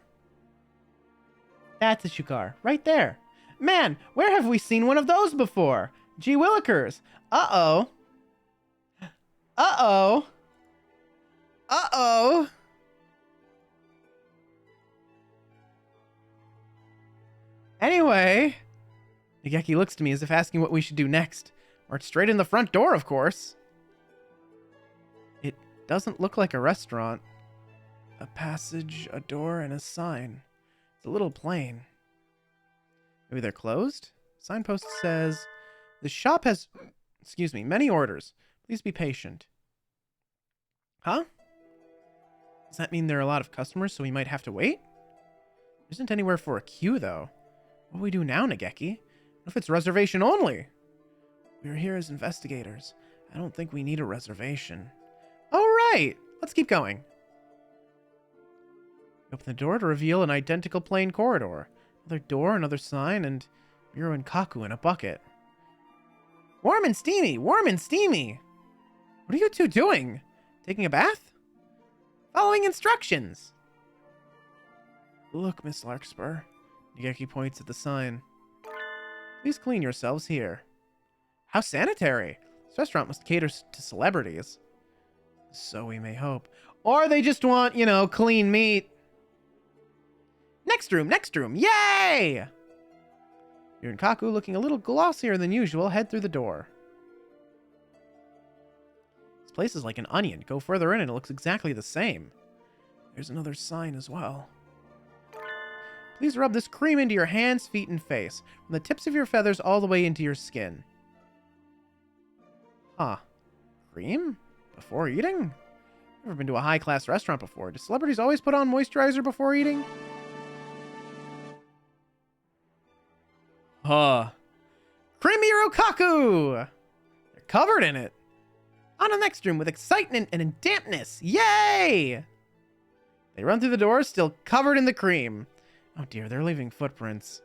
Speaker 1: That's a Shukar. Right there. Man, where have we seen one of those before? Gee willikers. Uh-oh. Uh-oh. Uh-oh. Anyway, Nageki looks to me as if asking what we should do next. March straight in the front door, of course. It doesn't look like a restaurant. A passage, a door, and a sign. It's a little plain. Maybe they're closed? Signpost says, the shop has, many orders. Please be patient. Huh? Does that mean there are a lot of customers, so we might have to wait? There isn't anywhere for a queue, though. What do we do now, Nageki? What if it's reservation only? We're here as investigators. I don't think we need a reservation. All right, let's keep going. Open the door to reveal an identical plain corridor. Another door, another sign, and Miro and Kaku in a bucket. Warm and steamy! Warm and steamy! What are you two doing? Taking a bath? Following instructions! Look, Miss Larkspur. Nageki points at the sign. Please clean yourselves here. How sanitary! This restaurant must cater to celebrities. So we may hope. Or they just want, you know, clean meat. Next room, next room. Yay! You and Kaku, looking a little glossier than usual, head through the door. This place is like an onion. Go further in and it looks exactly the same. There's another sign as well. Please rub this cream into your hands, feet, and face, from the tips of your feathers all the way into your skin. Huh. Cream? Before eating? Never been to a high-class restaurant before. Do celebrities always put on moisturizer before eating? Huh. Creamy Rokaku! They're covered in it. On to the next room with excitement and dampness. Yay! They run through the door, still covered in the cream. Oh dear, they're leaving footprints.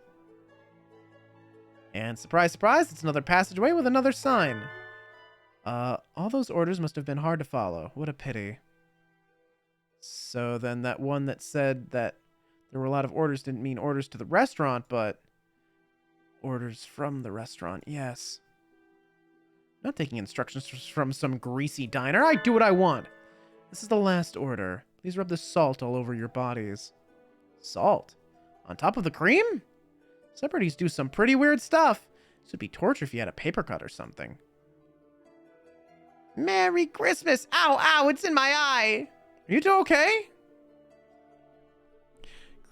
Speaker 1: And surprise, surprise, it's another passageway with another sign. All those orders must have been hard to follow. What a pity. So then that one that said that there were a lot of orders didn't mean orders to the restaurant, but orders from the restaurant, yes. Not taking instructions from some greasy diner. I do what I want. This is the last order. Please rub the salt all over your bodies. Salt? On top of the cream? Celebrities do some pretty weird stuff. This would be torture if you had a paper cut or something. Merry Christmas! Ow, ow, it's in my eye! Are you two okay?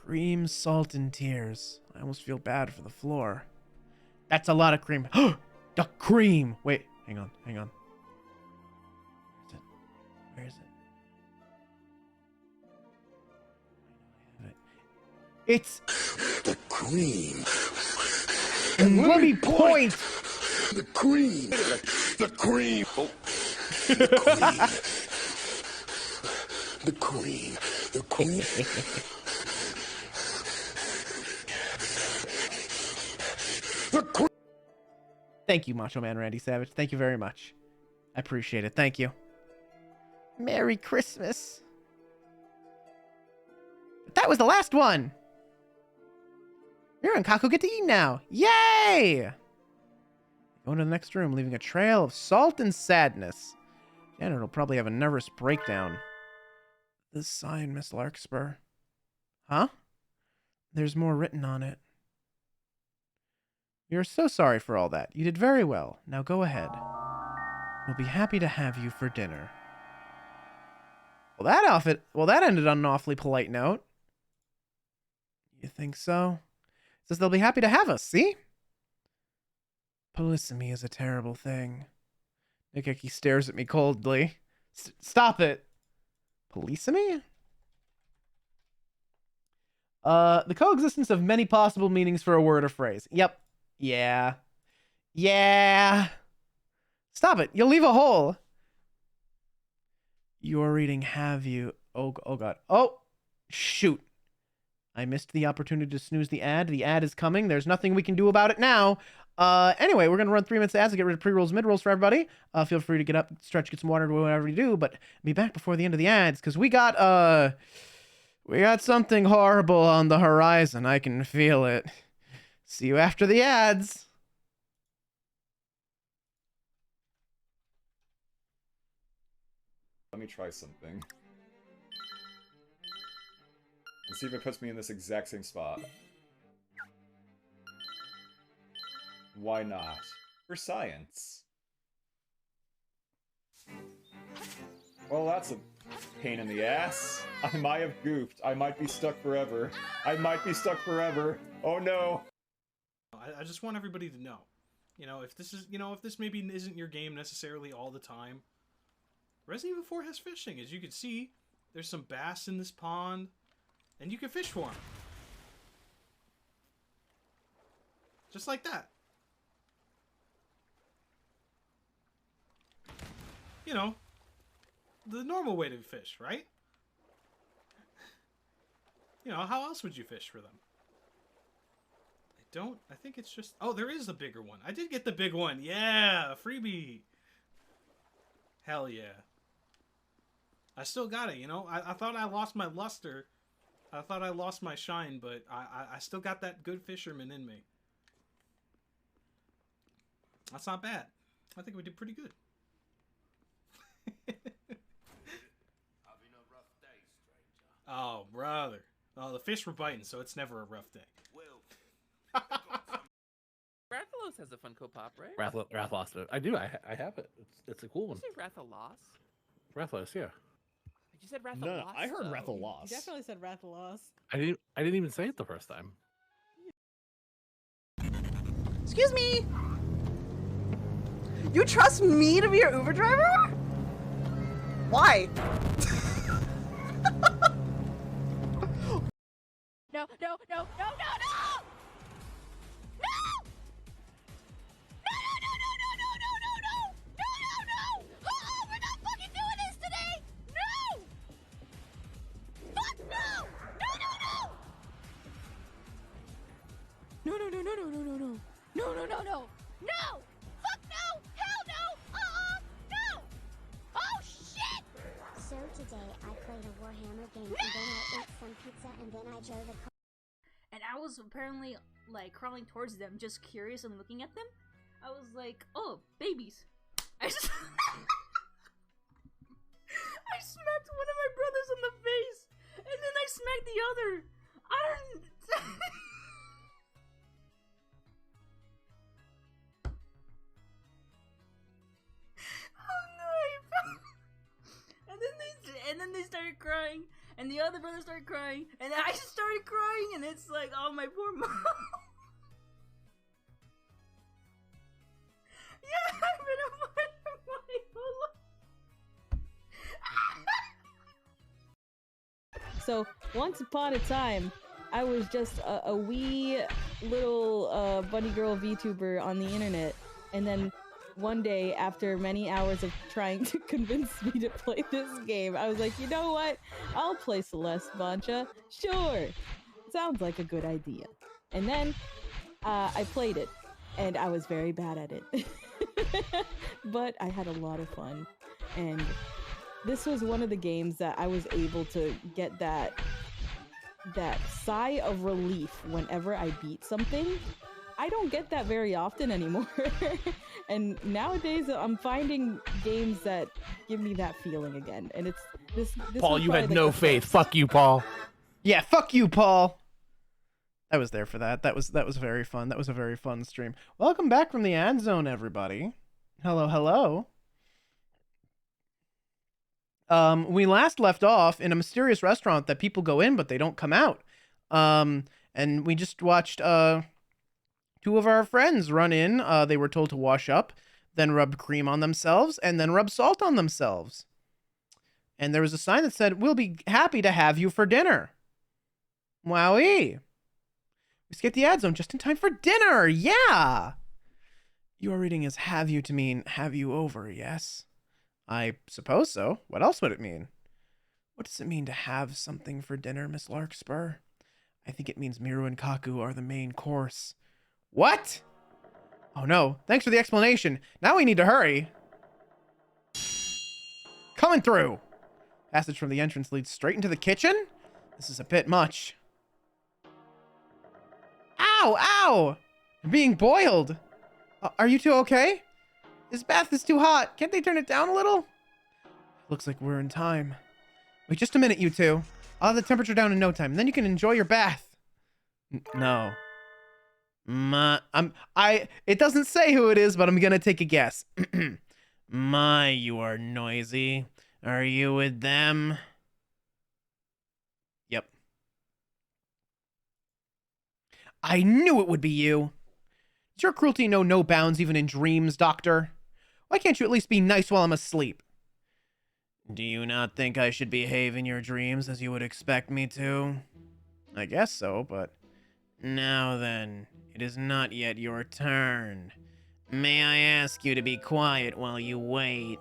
Speaker 1: Cream, salt, and tears. I almost feel bad for the floor. That's a lot of cream. The cream! Wait, hang on, hang on. Where is it? Where is it? It's
Speaker 3: the cream.
Speaker 1: And let me point.
Speaker 3: The cream. The cream. Oh. The cream. The cream. The cream. The cream.
Speaker 1: Thank you, Macho Man Randy Savage. Thank you very much. I appreciate it. Thank you. Merry Christmas. But that was the last one. Mira and Kaku get to eat now. Yay! Go into the next room, leaving a trail of salt and sadness. Janet will probably have a nervous breakdown. This sign, Miss Larkspur. Huh? There's more written on it. We are so sorry for all that. You did very well. Now go ahead. We'll be happy to have you for dinner. Well, that ended on an awfully polite note. You think so? It says they'll be happy to have us, see? Polysemy is a terrible thing. Nageki stares at me coldly. Stop it. Polysemy? The coexistence of many possible meanings for a word or phrase. Yep. Yeah. Yeah. Stop it. You'll leave a hole. You're reading have you. Oh God. Oh, shoot. I missed the opportunity to snooze the ad. The ad is coming. There's nothing we can do about it now. Anyway, we're going to run 3 minutes of ads to get rid of pre-rolls, mid-rolls for everybody. Feel free to get up, stretch, get some water, do whatever you do, but be back before the end of the ads, because we got something horrible on the horizon. I can feel it. See you after the ads.
Speaker 4: Let me try something. And see if it puts me in this exact same spot. Why not? For science. Well, that's a pain in the ass. I might have goofed. I might be stuck forever. I might be stuck forever. Oh no.
Speaker 5: I just want everybody to know, you know, if this is, you know, if this maybe isn't your game necessarily all the time, Resident Evil 4 has fishing. As you can see, there's some bass in this pond, and you can fish for them. Just like that. You know, the normal way to fish, right? You know, how else would you fish for them? I think it's just... Oh, there is a bigger one. I did get the big one. Yeah, a freebie. Hell yeah. I still got it, you know? I thought I lost my luster. I thought I lost my shine, but I still got that good fisherman in me. That's not bad. I think we did pretty good.
Speaker 2: Having a rough day, stranger.
Speaker 5: Oh, brother. Oh, the fish were biting, so it's never a rough day.
Speaker 2: Well,
Speaker 6: Rathalos has a Funko Pop, right?
Speaker 7: Rathalos. I do. I have it. It's a cool one.
Speaker 6: Did you say Rathalos?
Speaker 7: Rathalos, yeah.
Speaker 6: You said Rathalos.
Speaker 8: No, I heard
Speaker 6: though.
Speaker 8: Rathalos.
Speaker 9: You definitely said Rathalos.
Speaker 7: I didn't even say it the first time.
Speaker 9: Excuse me! You trust me to be your Uber driver? Why?
Speaker 10: No, no, no, no, no, no! No! No! Oh, we're not fucking doing this today! No! Fuck no! No! No! No! No! Fuck no! Hell no! No! Oh shit!
Speaker 11: So today I played a Warhammer game, and then I ate some pizza, and then I drove a car.
Speaker 10: And I was apparently like crawling towards them, just curious and looking at them. I was like, oh, babies. I just I smacked one of my brothers in the face, and then I smacked the other. I don't. Oh no! And then they started crying, and the other brother started crying, and I started crying, and it's like, oh my poor mom. Yeah, I've been a my whole life.
Speaker 9: So, once upon a time, I was just a wee little bunny girl VTuber on the internet, and then one day, after many hours of trying to convince me to play this game, I was like, you know what? I'll play Celeste Bancha. Sure. Sounds like a good idea. And then I played it, and I was very bad at it. But I had a lot of fun. And this was one of the games that I was able to get that sigh of relief whenever I beat something. I don't get that very often anymore. And nowadays I'm finding games that give me that feeling again. And it's this
Speaker 7: Paul,
Speaker 9: was
Speaker 7: you
Speaker 9: probably,
Speaker 7: had
Speaker 9: like,
Speaker 7: no
Speaker 9: the
Speaker 7: faith.
Speaker 9: first-
Speaker 7: Fuck you, Paul.
Speaker 1: Yeah, fuck you, Paul. I was there for that. That was very fun. That was a very fun stream. Welcome back from the ad zone, everybody. Hello, hello. We last left off in a mysterious restaurant that people go in but they don't come out. And we just watched two of our friends run in. They were told to wash up, then rub cream on themselves, and then rub salt on themselves. And there was a sign that said, "We'll be happy to have you for dinner." Wowee. We skipped the ad zone just in time for dinner. Yeah. You are reading as have you to mean have you over, yes? I suppose so. What else would it mean? What does it mean to have something for dinner, Miss Larkspur? I think it means Miru and Kaku are the main course. What? Oh no. Thanks for the explanation. Now we need to hurry. Coming through. Passage from the entrance leads straight into the kitchen? This is a bit much. Ow! Ow! I'm being boiled. Are you two okay? This bath is too hot. Can't they turn it down a little? Looks like we're in time. Wait just a minute, you two. I'll have the temperature down in no time, and then you can enjoy your bath. No. It doesn't say who it is, but I'm gonna take a guess. My, you are noisy. Are you with them? Yep. I knew it would be you. Does your cruelty know no bounds even in dreams, Doctor? Why can't you at least be nice while I'm asleep? Do you not think I should behave in your dreams as you would expect me to? I guess so, but... Now then, it is not yet your turn. May I ask you to be quiet while you wait?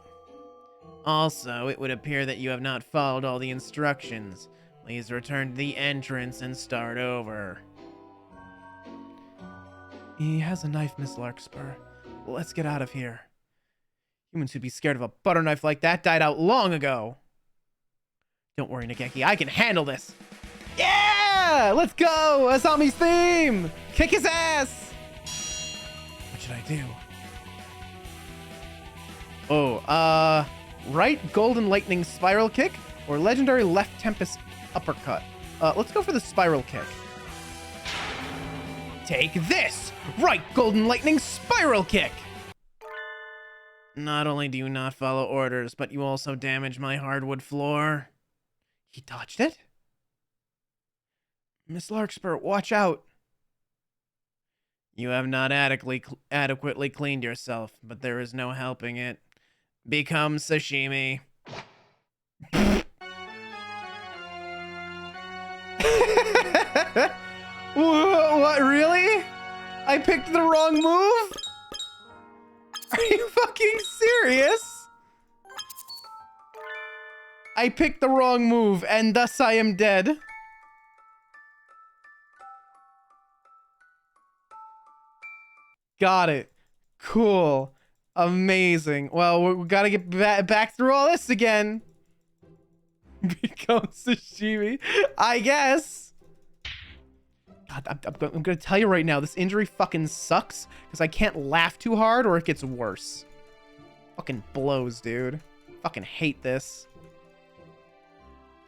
Speaker 1: Also, it would appear that you have not followed all the instructions. Please return to the entrance and start over. He has a knife, Miss Larkspur. Let's get out of here. Humans who'd be scared of a butter knife like that died out long ago. Don't worry, Nageki, I can handle this. Yeah! Let's go! Asami's theme! Kick his ass! What should I do? Oh, right golden lightning spiral kick or legendary left tempest uppercut? Let's go for the spiral kick. Take this! Right golden lightning spiral kick! Not only do you not follow orders, but you also damage my hardwood floor. He dodged it? Miss Larkspur, watch out! You have not adequately cleaned yourself, but there is no helping it. Become sashimi. What, really? I picked the wrong move? Are you fucking serious? I picked the wrong move, and thus I am dead. Got it. Cool. Amazing. Well, we gotta get back through all this again. Become sashimi, I guess. God, I'm gonna tell you right now, this injury fucking sucks because I can't laugh too hard or it gets worse. Fucking blows, dude. Fucking hate this.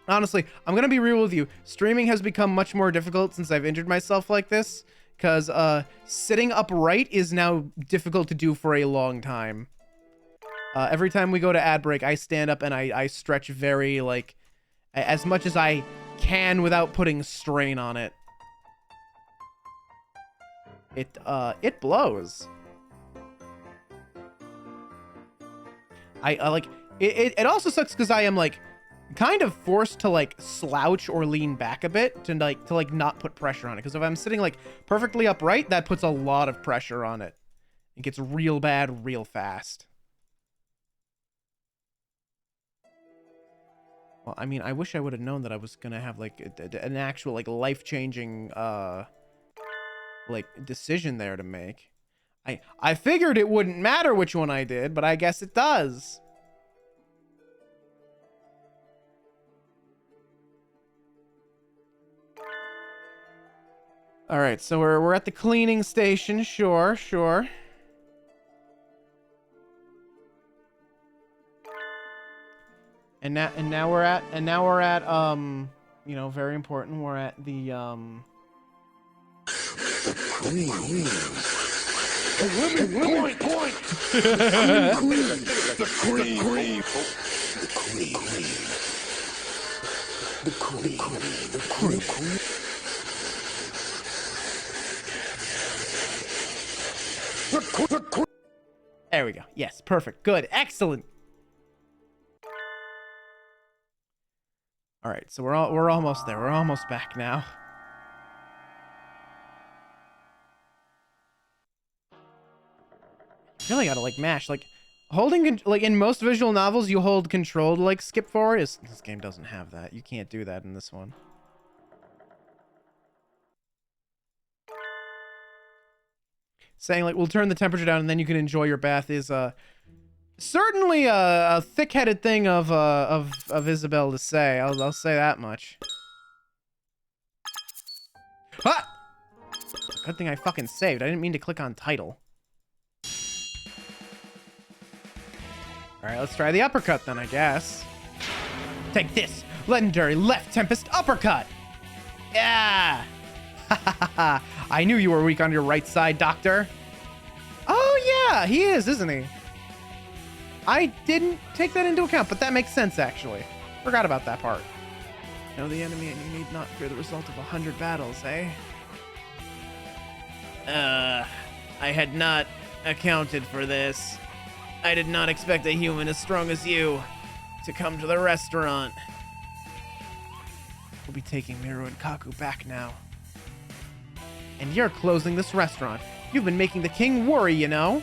Speaker 1: Honestly, I'm gonna be real with you. Streaming has become much more difficult since I've injured myself like this. Because sitting upright is now difficult to do for a long time. Every time we go to ad break, I stand up and I stretch very, like, as much as I can without putting strain on it. It blows. I like, it also sucks because I am, like, kind of forced to like slouch or lean back a bit to like not put pressure on it, because if I'm sitting like perfectly upright, that puts a lot of pressure on it. It gets real bad real fast. Well, I mean, I wish I would have known that I was gonna have like an actual like life-changing like decision there to make. I figured it wouldn't matter which one I did, but I guess it does. All right, so we're at the cleaning station. Sure. And now we're at you know, very important. We're at the
Speaker 3: Queen. Point. The queen.
Speaker 1: There we go. Yes, perfect. Good. Excellent. All right, so we're almost there. We're almost back now. Really gotta like mash, like holding, like in most visual novels you hold control to like skip forward. This game doesn't have that. You can't do that in this one. Saying like we'll turn the temperature down and then you can enjoy your bath is certainly a thick-headed thing of Isabelle to say. I'll say that much. Ah! Good thing I fucking saved. I didn't mean to click on title. Alright, let's try the uppercut then, I guess. Take this! Legendary left tempest uppercut! Yeah! Ha ha ha ha! I knew you were weak on your right side, Doctor. Oh, yeah, he is, isn't he? I didn't take that into account, but that makes sense, actually. Forgot about that part. Know the enemy and you need not fear the result of 100 battles, eh? I had not accounted for this. I did not expect a human as strong as you to come to the restaurant. We'll be taking Miru and Kaku back now. And you're closing this restaurant. You've been making the king worry, you know?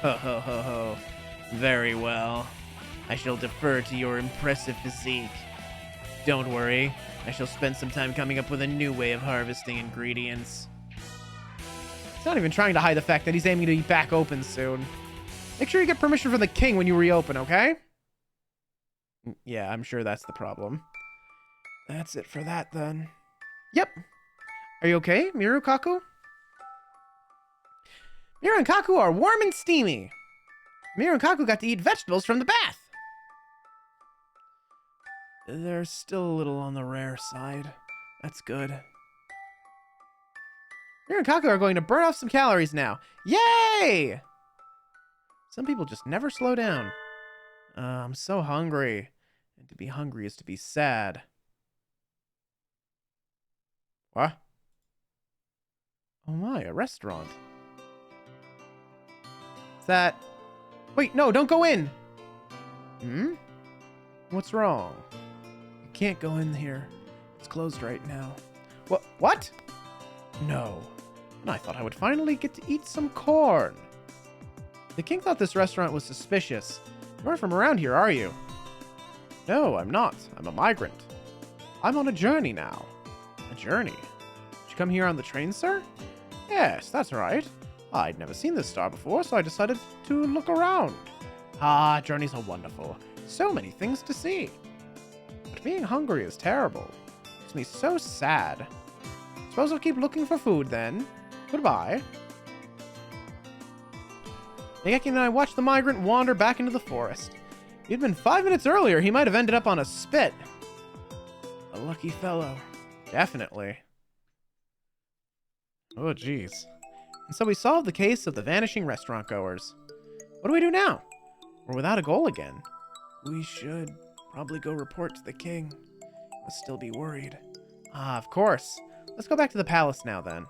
Speaker 1: Ho ho ho ho. Very well. I shall defer to your impressive physique. Don't worry. I shall spend some time coming up with a new way of harvesting ingredients. He's not even trying to hide the fact that he's aiming to be back open soon. Make sure you get permission from the king when you reopen, okay? Yeah, I'm sure that's the problem. That's it for that, then. Yep. Are you okay, Miru, Kaku? Miru and Kaku are warm and steamy. Miru and Kaku got to eat vegetables from the bath. They're still a little on the rare side. That's good. Miru and Kaku are going to burn off some calories now. Yay! Some people just never slow down. I'm so hungry. And to be hungry is to be sad. What? Oh my, a restaurant. Is that... Wait, no, don't go in! Hmm? What's wrong? You can't go in here. It's closed right now. What? No. And I thought I would finally get to eat some corn. The king thought this restaurant was suspicious. You aren't from around here, are you? No, I'm not. I'm a migrant. I'm on a journey now. A journey? Did you come here on the train, sir? Yes, that's right. I'd never seen this star before, so I decided to look around. Ah, journeys are wonderful. So many things to see. But being hungry is terrible. It makes me so sad. Suppose I'll keep looking for food then. Goodbye. Nageki and I watched the migrant wander back into the forest. If he'd been 5 minutes earlier, he might have ended up on a spit. A lucky fellow. Definitely. Oh, jeez. And so we solved the case of the vanishing restaurant goers. What do we do now? We're without a goal again. We should probably go report to the king. He must still be worried. Ah, of course. Let's go back to the palace now, then.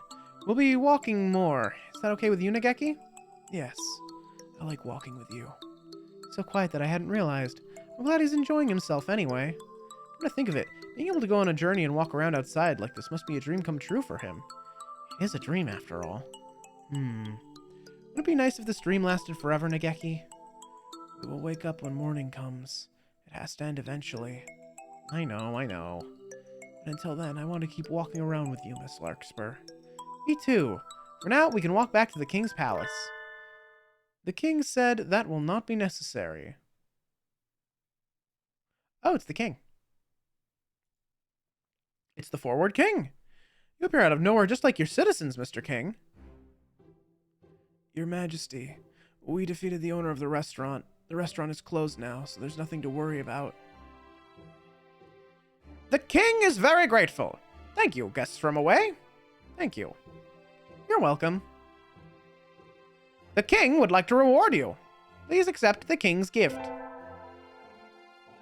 Speaker 1: We'll be walking more. Is that okay with you, Nageki? Yes. I like walking with you. So quiet that I hadn't realized. I'm glad he's enjoying himself anyway. Come to think of it, being able to go on a journey and walk around outside like this must be a dream come true for him. It is a dream, after all. Would it be nice if this dream lasted forever, Nageki? We will wake up when morning comes. It has to end eventually. I know. But until then, I want to keep walking around with you, Miss Larkspur. Me too. For now, we can walk back to the king's palace. The king said that will not be necessary. Oh, it's the king. It's the Forward King. You appear out of nowhere just like your citizens, Mr. King. Your Majesty, we defeated the owner of the restaurant. The restaurant is closed now, so there's nothing to worry about. The king is very grateful. Thank you, guests from away. Thank you. You're welcome. The king would like to reward you. Please accept the king's gift.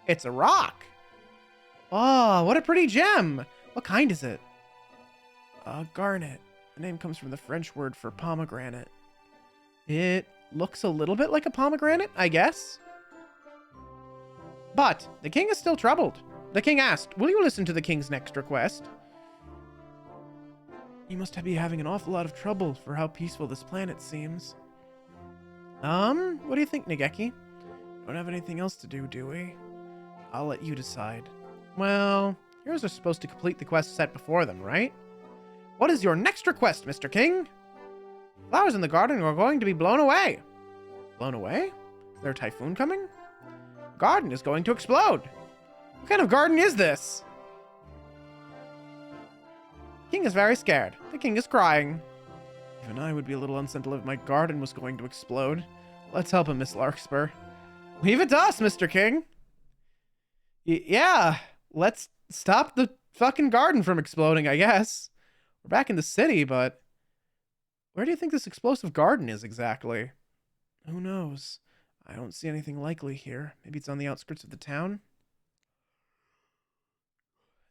Speaker 1: It's a rock. Oh, what a pretty gem. What kind is it? Garnet. The name comes from the French word for pomegranate. It looks a little bit like a pomegranate, I guess. But the king is still troubled. The king asked, will you listen to the king's next request? You must be having an awful lot of trouble for how peaceful this planet seems. What do you think, Nageki? Don't have anything else to do we? I'll let you decide. Well, heroes are supposed to complete the quest set before them, right? What is your next request, Mr. King? Flowers in the garden are going to be blown away. Blown away? Is there a typhoon coming? The garden is going to explode. What kind of garden is this? King is very scared. The king is crying. Even I would be a little unsettled if my garden was going to explode. Let's help him, Miss Larkspur. Leave it to us, Mr. King. Yeah, let's stop the fucking garden from exploding, I guess. We're back in the city, but where do you think this explosive garden is exactly? Who knows? I don't see anything likely here. Maybe it's on the outskirts of the town?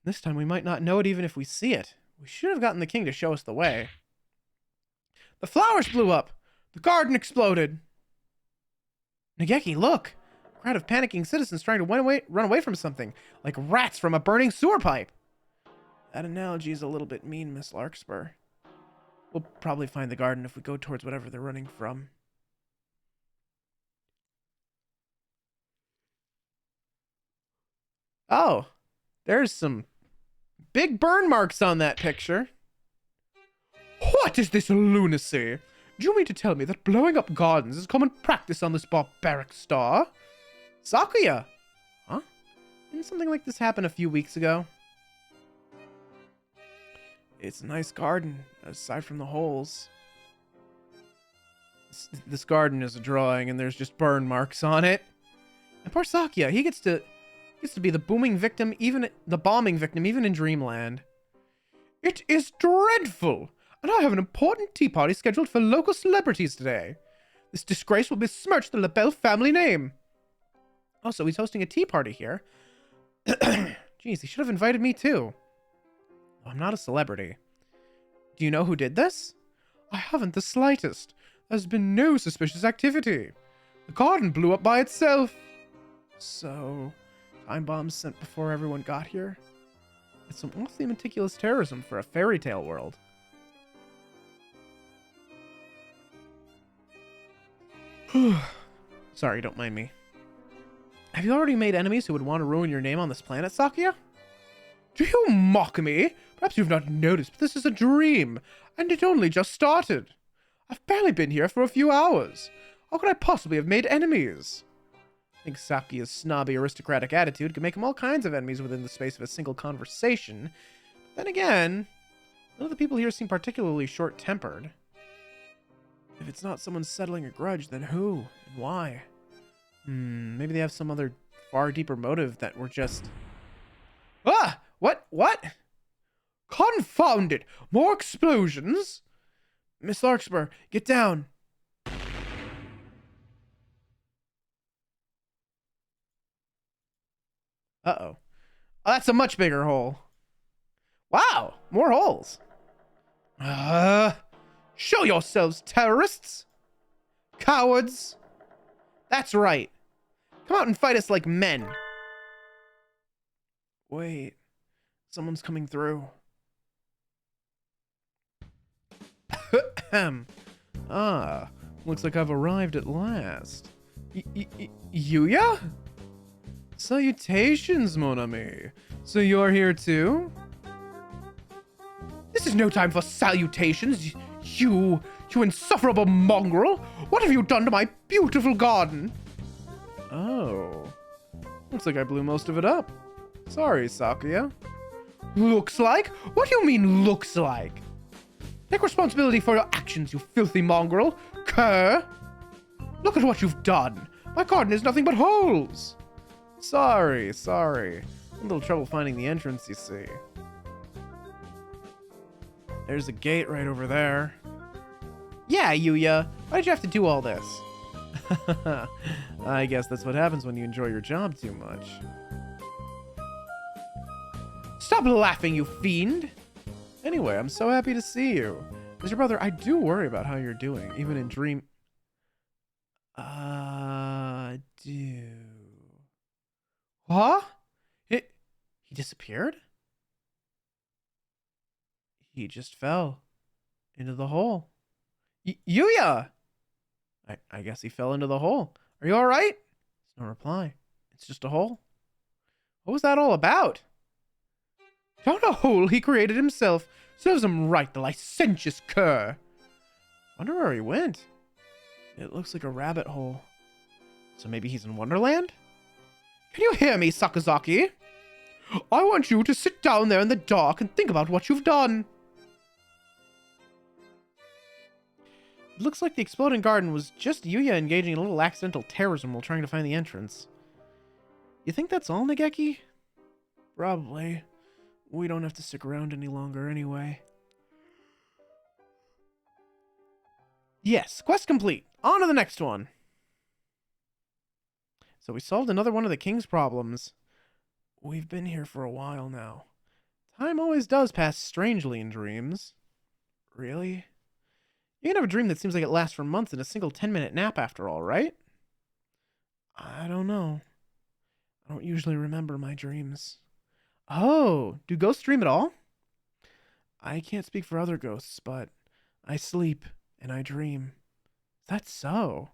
Speaker 1: This time we might not know it even if we see it. We should have gotten the king to show us the way. The flowers blew up! The garden exploded! Nageki, look! A crowd of panicking citizens trying to run away from something, like rats from a burning sewer pipe. That analogy is a little bit mean, Miss Larkspur. We'll probably find the garden if we go towards whatever they're running from. Oh, there's some big burn marks on that picture. What is this lunacy? Do you mean to tell me that blowing up gardens is common practice on this barbaric star? Sakuya! Huh? Didn't something like this happen a few weeks ago? It's a nice garden, aside from the holes. This garden is a drawing, and there's just burn marks on it. And poor Sakuya, he gets to be the bombing victim, even in Dreamland. It is dreadful, and I have an important tea party scheduled for local celebrities today. This disgrace will besmirch the LaBelle family name. Also, he's hosting a tea party here. Jeez, he should have invited me too. I'm not a celebrity. Do you know who did this? I haven't the slightest. There's been no suspicious activity. The garden blew up by itself. So, time bombs sent before everyone got here? It's some awfully meticulous terrorism for a fairy tale world. Sorry, don't mind me. Have you already made enemies who would want to ruin your name on this planet, Sakuya? Do you mock me? Perhaps you've not noticed, but this is a dream, and it only just started. I've barely been here for a few hours. How could I possibly have made enemies? I think Sakuya's snobby aristocratic attitude could make him all kinds of enemies within the space of a single conversation. Then again, none of the people here seem particularly short-tempered. If it's not someone settling a grudge, then who and why? Maybe they have some other far deeper motive that we're just... Ah! What? Confound it! More explosions? Miss Larkspur, get down. Uh-oh. Oh, that's a much bigger hole. Wow, more holes. Show yourselves, terrorists! Cowards! That's right. Come out and fight us like men. Wait. Someone's coming through. Looks like I've arrived at last. Yuya? Salutations, mon ami. So you're here too? This is no time for salutations, you insufferable mongrel! What have you done to my beautiful garden? Oh. Looks like I blew most of it up. Sorry, Sakuya. Looks like? What do you mean, looks like? Take responsibility for your actions, you filthy mongrel. Cur! Look at what you've done. My garden is nothing but holes. Sorry. A little trouble finding the entrance, you see. There's a gate right over there. Yeah, Yuya. Why did you have to do all this? I guess that's what happens when you enjoy your job too much. Stop laughing, you fiend! Anyway, I'm so happy to see you. Mr. Brother, I do worry about how you're doing, even in dream... Huh? He disappeared? He just fell into the hole. Yuya! I guess he fell into the hole. Are you alright? There's no reply. It's just a hole. What was that all about? Down a hole he created himself. Serves him right, the licentious cur. Wonder where he went. It looks like a rabbit hole. So maybe he's in Wonderland? Can you hear me, Sakazaki? I want you to sit down there in the dark and think about what you've done. It looks like the exploding garden was just Yuya engaging in a little accidental terrorism while trying to find the entrance. You think that's all, Nageki? Probably. We don't have to stick around any longer anyway. Yes, quest complete. On to the next one. So we solved another one of the king's problems. We've been here for a while now. Time always does pass strangely in dreams. Really? You can have a dream that seems like it lasts for months in a single 10-minute nap after all, right? I don't know. I don't usually remember my dreams. Oh, do ghosts dream at all? I can't speak for other ghosts, but I sleep and I dream. That's so.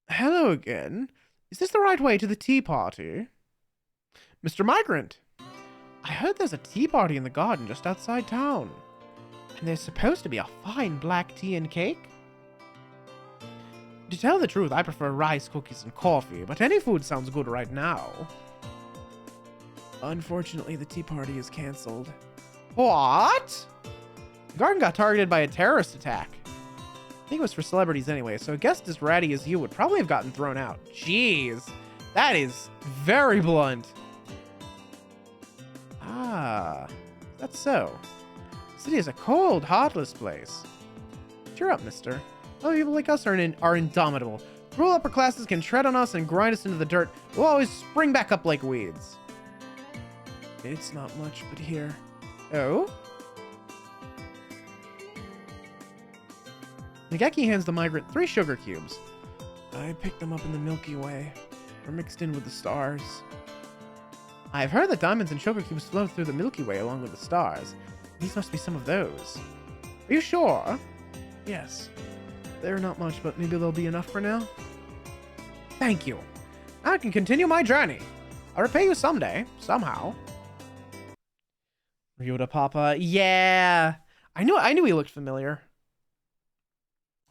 Speaker 1: Hello again. Is this the right way to the tea party? Mr. Migrant, I heard there's a tea party in the garden just outside town. And there's supposed to be a fine black tea and cake. To tell the truth, I prefer rice, cookies, and coffee, but any food sounds good right now. Unfortunately, the tea party is cancelled. What? The garden got targeted by a terrorist attack. I think it was for celebrities anyway, so a guest as ratty as you would probably have gotten thrown out. Jeez, that is very blunt. Ah, that's so. The city is a cold, heartless place. Cheer up, mister. Other people like us are indomitable. Cruel upper classes can tread on us and grind us into the dirt. We'll always spring back up like weeds. It's not much, but here. Oh? Nageki hands the migrant 3 sugar cubes. I picked them up in the Milky Way. They're mixed in with the stars. I've heard that diamonds and sugar cubes flow through the Milky Way along with the stars. These must be some of those. Are you sure? Yes. They're not much, but maybe they'll be enough for now. Thank you. Now I can continue my journey. I'll repay you someday, somehow. Ryota Papa. Yeah. I knew he looked familiar.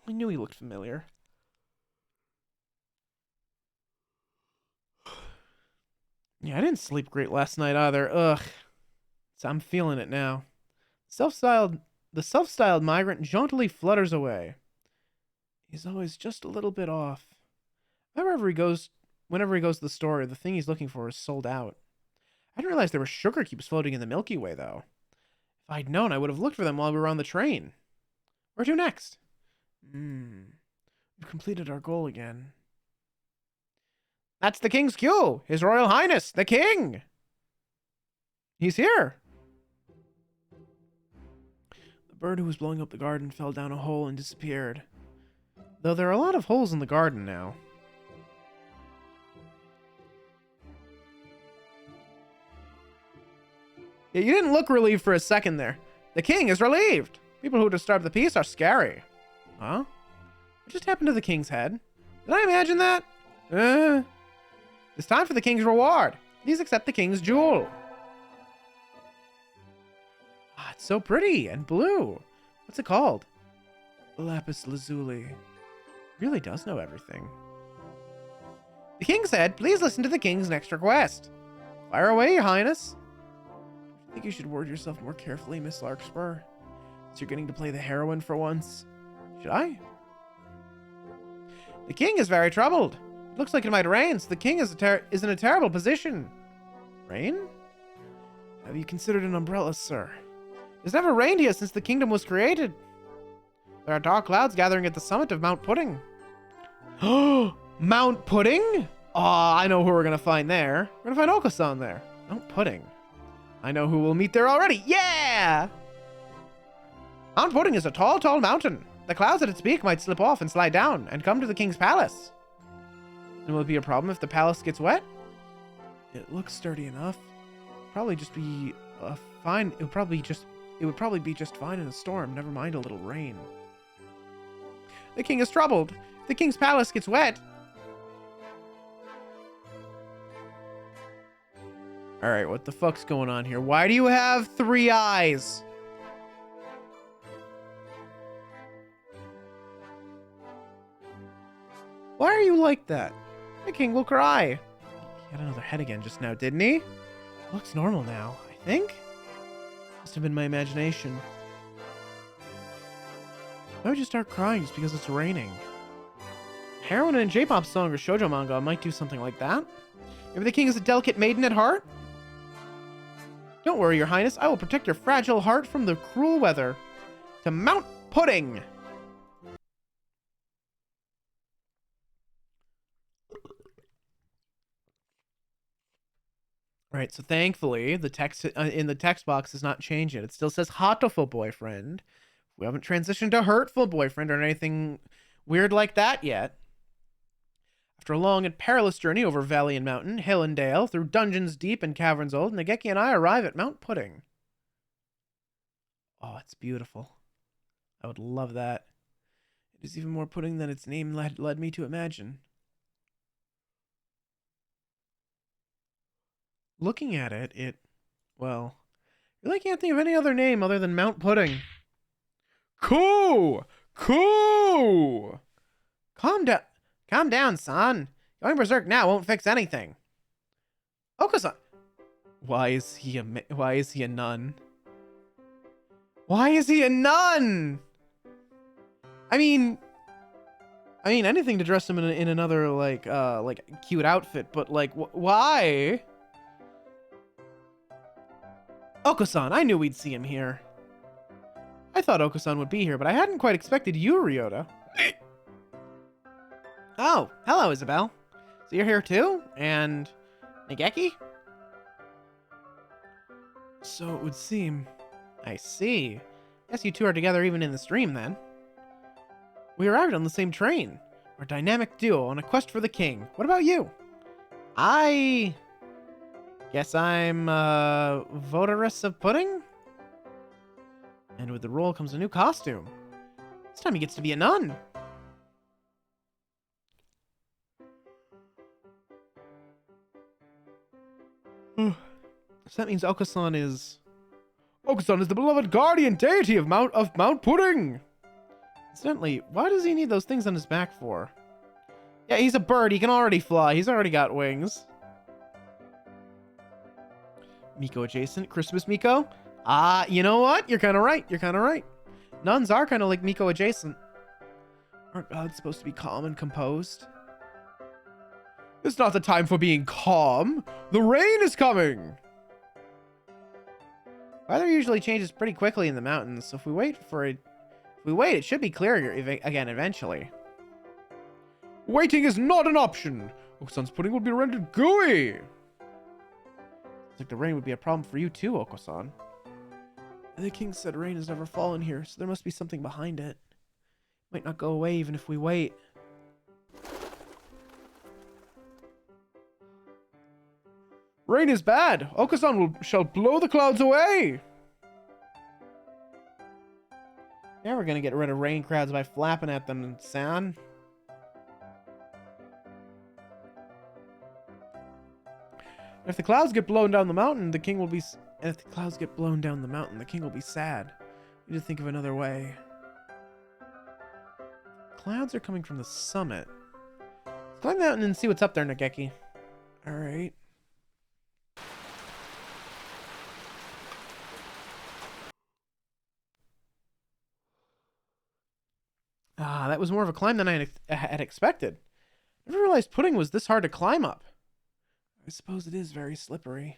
Speaker 1: I knew he looked familiar. Yeah, I didn't sleep great last night either. Ugh. So I'm feeling it now. The self-styled migrant jauntily flutters away. He's always just a little bit off. Whenever he goes to the store, the thing he's looking for is sold out. I didn't realize there were sugar cubes floating in the Milky Way, though. If I'd known, I would have looked for them while we were on the train. Where to next? We've completed our goal again. That's the King's queue! His Royal Highness, the King! He's here! The bird who was blowing up the garden fell down a hole and disappeared. Though there are a lot of holes in the garden now. Yeah, you didn't look relieved for a second there. The king is relieved. People who disturb the peace are scary. Huh? What just happened to the king's head? Did I imagine that? It's time for the king's reward. Please accept the king's jewel. Ah, it's so pretty and blue. What's it called? Lapis lazuli. Really does know everything. The king said, please listen to the king's next request. Fire away, your highness. I think you should word yourself more carefully, Miss Larkspur. Since you're getting to play the heroine for once. Should I? The king is very troubled. It looks like it might rain, so the king is in a terrible position. Rain? Have you considered an umbrella, sir? It's never rained here since the kingdom was created. There are dark clouds gathering at the summit of Mount Pudding. Oh, Mount Pudding? Aw, I know who we're gonna find there. We're gonna find Oko-san there. Mount Pudding. I know who we'll meet there already. Yeah! Mount Pudding is a tall, tall mountain. The clouds at its peak might slip off and slide down and come to the king's palace. And will it be a problem if the palace gets wet? It looks sturdy enough. Probably just be fine. It would probably be just fine in a storm. Never mind a little rain. The king is troubled. If the king's palace gets wet. All right, what the fuck's going on here? Why do you have 3 eyes? Why are you like that? The king will cry. He had another head again just now, didn't he? Looks normal now, I think. Must have been my imagination. Why would you start crying just because it's raining? Heroine in a J-pop song or shoujo manga might do something like that. Maybe the king is a delicate maiden at heart? Don't worry, your highness. I will protect your fragile heart from the cruel weather. To Mount pudding. Right, so thankfully, the text in the text box does not change it. It still says Hatoful boyfriend. We haven't transitioned to hurtful boyfriend or anything weird like that yet. After a long and perilous journey over valley and mountain, hill and dale, through dungeons deep and caverns old, Nageki and I arrive at Mount Pudding. Oh, it's beautiful. I would love that. It is even more pudding than its name led me to imagine. Looking at it, well, I really can't think of any other name other than Mount Pudding. Cool! Cool! Calm down, son. Going berserk now won't fix anything. Oko-san. Why is he a nun? Why is he a nun? I mean anything to dress him in another like cute outfit, but like why? Oko-san, I knew we'd see him here. I thought Oko-san would be here, but I hadn't quite expected you, Ryota. Oh, hello, Isabel. So you're here too? And Nageki? So it would seem. I see. Guess you two are together even in the stream, then. We arrived on the same train. We're a dynamic duo on a quest for the king. What about you? I guess I'm a votaress of pudding? And with the role comes a new costume. This time he gets to be a nun. So that means Oko-san is the beloved guardian deity of Mount Pudding. Incidentally, why does he need those things on his back for? Yeah, he's a bird. He can already fly. He's already got wings. Miko adjacent. Christmas Miko? Ah, you know what? You're kind of right. Nuns are kind of like Miko adjacent. Aren't gods supposed to be calm and composed? It's not the time for being calm. The rain is coming. Weather usually changes pretty quickly in the mountains, so if we wait, it should be clearer again eventually. Waiting is not an option. Oko-san's pudding will be rendered gooey. Looks like the rain would be a problem for you too, Oko-san. The king said rain has never fallen here, so there must be something behind it. Might not go away even if we wait. Rain is bad. Oko-san shall blow the clouds away. Yeah, we're gonna get rid of rain clouds by flapping at them, son. If the clouds get blown down the mountain, the king will be. And if the clouds get blown down the mountain, the king will be sad. We need to think of another way. Clouds are coming from the summit. Let's climb the mountain and see what's up there, Nageki. All right. Ah, that was more of a climb than I had expected. I never realized pudding was this hard to climb up. I suppose it is very slippery.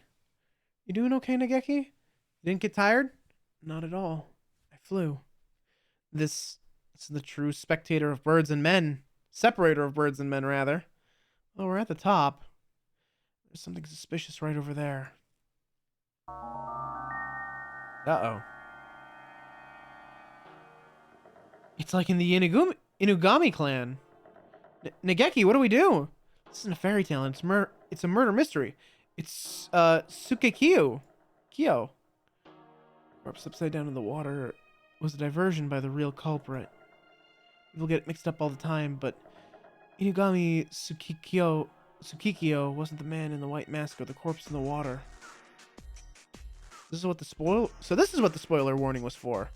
Speaker 1: You doing okay, Nageki? You didn't get tired? Not at all. I flew. This is the true spectator of birds and men. Separator of birds and men, rather. Oh, we're at the top. There's something suspicious right over there. Uh-oh. It's like in the Inugami clan. Nageki, what do we do? This isn't a fairy tale, and it's a murder mystery. It's, Sukekyo. Corpse upside down in the water was a diversion by the real culprit. People get it mixed up all the time, but Inugami Tsukikyo wasn't the man in the white mask or the corpse in the water. This is what the spoiler warning was for.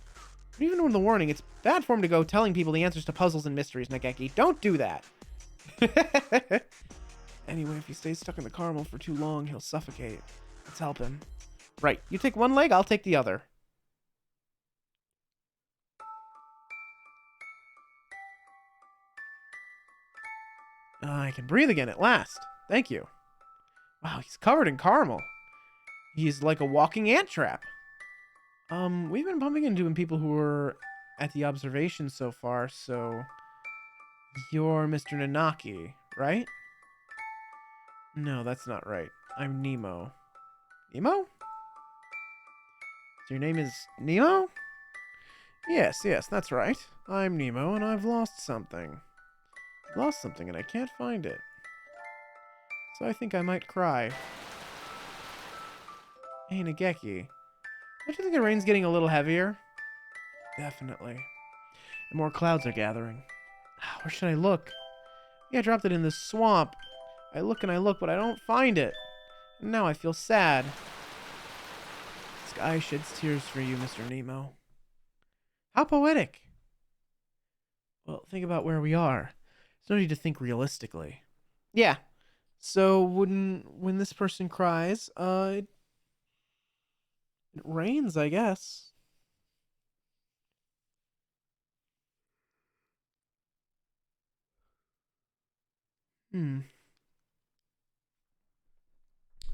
Speaker 1: But even with the warning, it's bad form to go telling people the answers to puzzles and mysteries, Nageki. Don't do that! Anyway, if he stays stuck in the caramel for too long, he'll suffocate. Let's help him. Right, you take one leg, I'll take the other. I can breathe again at last. Thank you. Wow, he's covered in caramel. He's like a walking ant trap. We've been bumping into people who were at the observation so far, so you're Mr. Nanaki, right? No, that's not right. I'm Nemo. Nemo? So your name is Nemo? Yes, that's right. I'm Nemo, and I've lost something. Lost something, and I can't find it. So I think I might cry. Hey, Nageki. Don't you think the rain's getting a little heavier? Definitely. And more clouds are gathering. Where should I look? Yeah, I dropped it in the swamp. I look and I look, but I don't find it. And now I feel sad. The sky sheds tears for you, Mr. Nemo. How poetic. Well, think about where we are. There's no need to think realistically. Yeah. So when this person cries, it rains, I guess.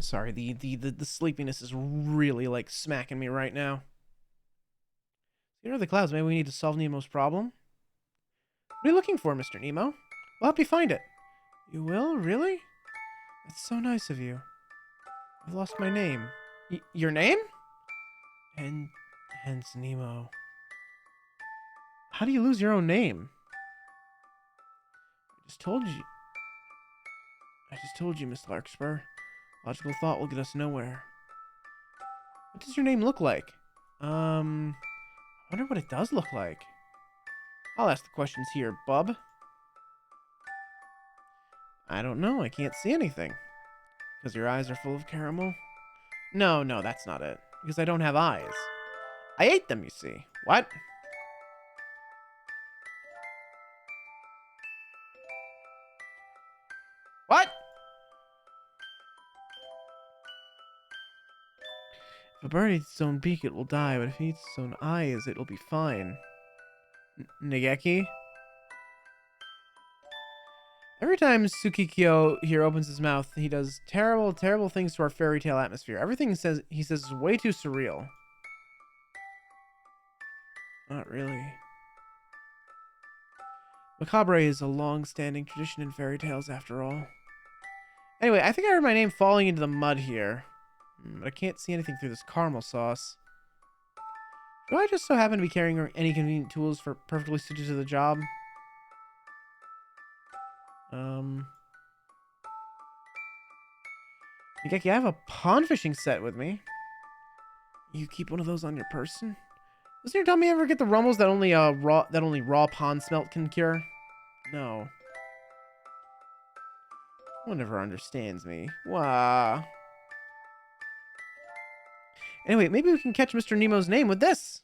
Speaker 1: Sorry, the sleepiness is really like smacking me right now. Here are the clouds. Maybe we need to solve Nemo's problem. What are you looking for, Mr. Nemo? We'll help you find it. You will? Really? That's so nice of you. I've lost my name. Your name? And hence Nemo. How do you lose your own name? I just told you, Miss Larkspur. Logical thought will get us nowhere. What does your name look like? I wonder what it does look like. I'll ask the questions here, bub. I don't know. I can't see anything. Because your eyes are full of caramel? No, that's not it. Because I don't have eyes. I ate them, you see. What? What? If a bird eats its own beak, it will die, but if it eats its own eyes, it will be fine. Nageki? Every time Tsukikyo here opens his mouth, he does terrible, terrible things to our fairy tale atmosphere. Everything he says is way too surreal. Not really. Macabre is a long-standing tradition in fairy tales, after all. Anyway, I think I heard my name falling into the mud here. But I can't see anything through this caramel sauce. Do I just so happen to be carrying any convenient tools for perfectly suited to the job? Nageki, I have a pond fishing set with me. You keep one of those on your person? Doesn't your tummy ever get the rumbles that only raw pond smelt can cure? No. One never understands me. Wah. Anyway, maybe we can catch Mr. Nemo's name with this.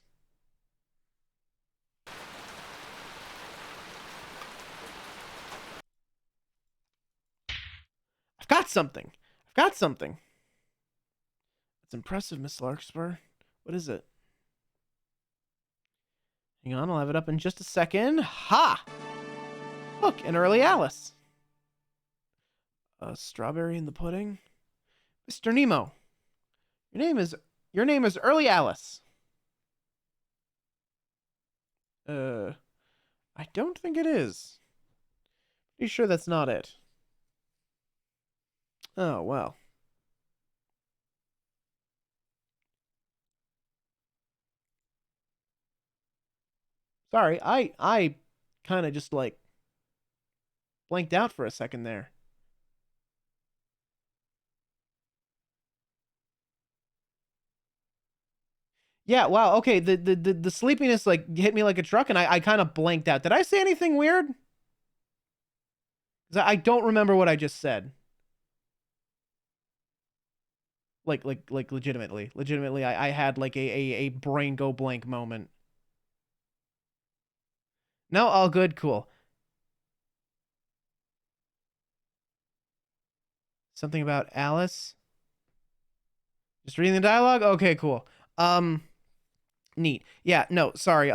Speaker 1: I've got something. It's impressive, Miss Larkspur. What is it? Hang on, I'll have it up in just a second. Ha! Look, an early Alice. A strawberry in the pudding? Mr. Nemo. Your name is Early Alice. I don't think it is. Pretty sure that's not it. Oh, well. Sorry, I kind of just like blanked out for a second there. Yeah, wow, okay, the sleepiness like hit me like a truck and I kind of blanked out. Did I say anything weird? 'Cause I don't remember what I just said. Like legitimately, I had like a brain go blank moment. No, all good, cool. Something about Alice. Just reading the dialogue? Okay, cool. Neat. Yeah, no, sorry.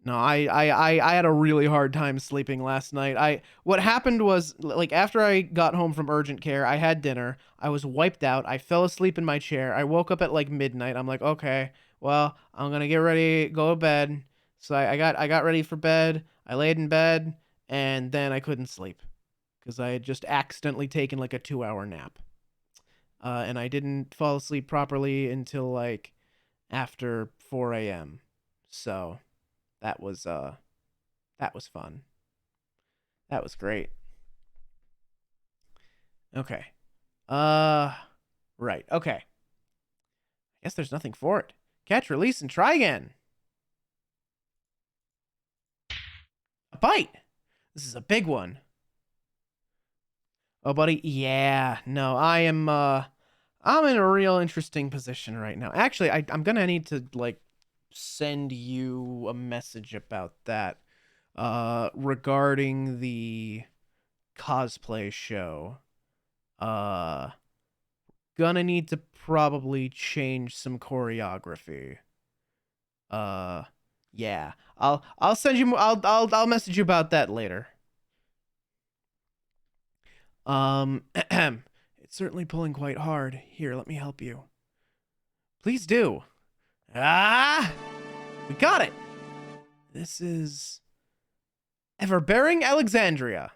Speaker 1: No, I had a really hard time sleeping last night. What happened was, like, after I got home from urgent care, I had dinner. I was wiped out. I fell asleep in my chair. I woke up at like midnight. I'm like, okay, well, I'm gonna get ready, go to bed. So I got ready for bed. I laid in bed, and then I couldn't sleep because I had just accidentally taken like a 2-hour nap. And I didn't fall asleep properly until like after 4 a.m. So that was fun. That was great. Okay. Right. Okay. Guess there's nothing for it. Catch, release, and try again. A bite. This is a big one. Oh, buddy. Yeah. No, I'm in a real interesting position right now. Actually, I'm gonna need to like send you a message about that. Regarding the cosplay show. Gonna need to probably change some choreography. Yeah. I'll send you I'll message you about that later. It's certainly pulling quite hard. Here, let me help you. Please do. Ah! We got it. This is Everbearing Alexandria.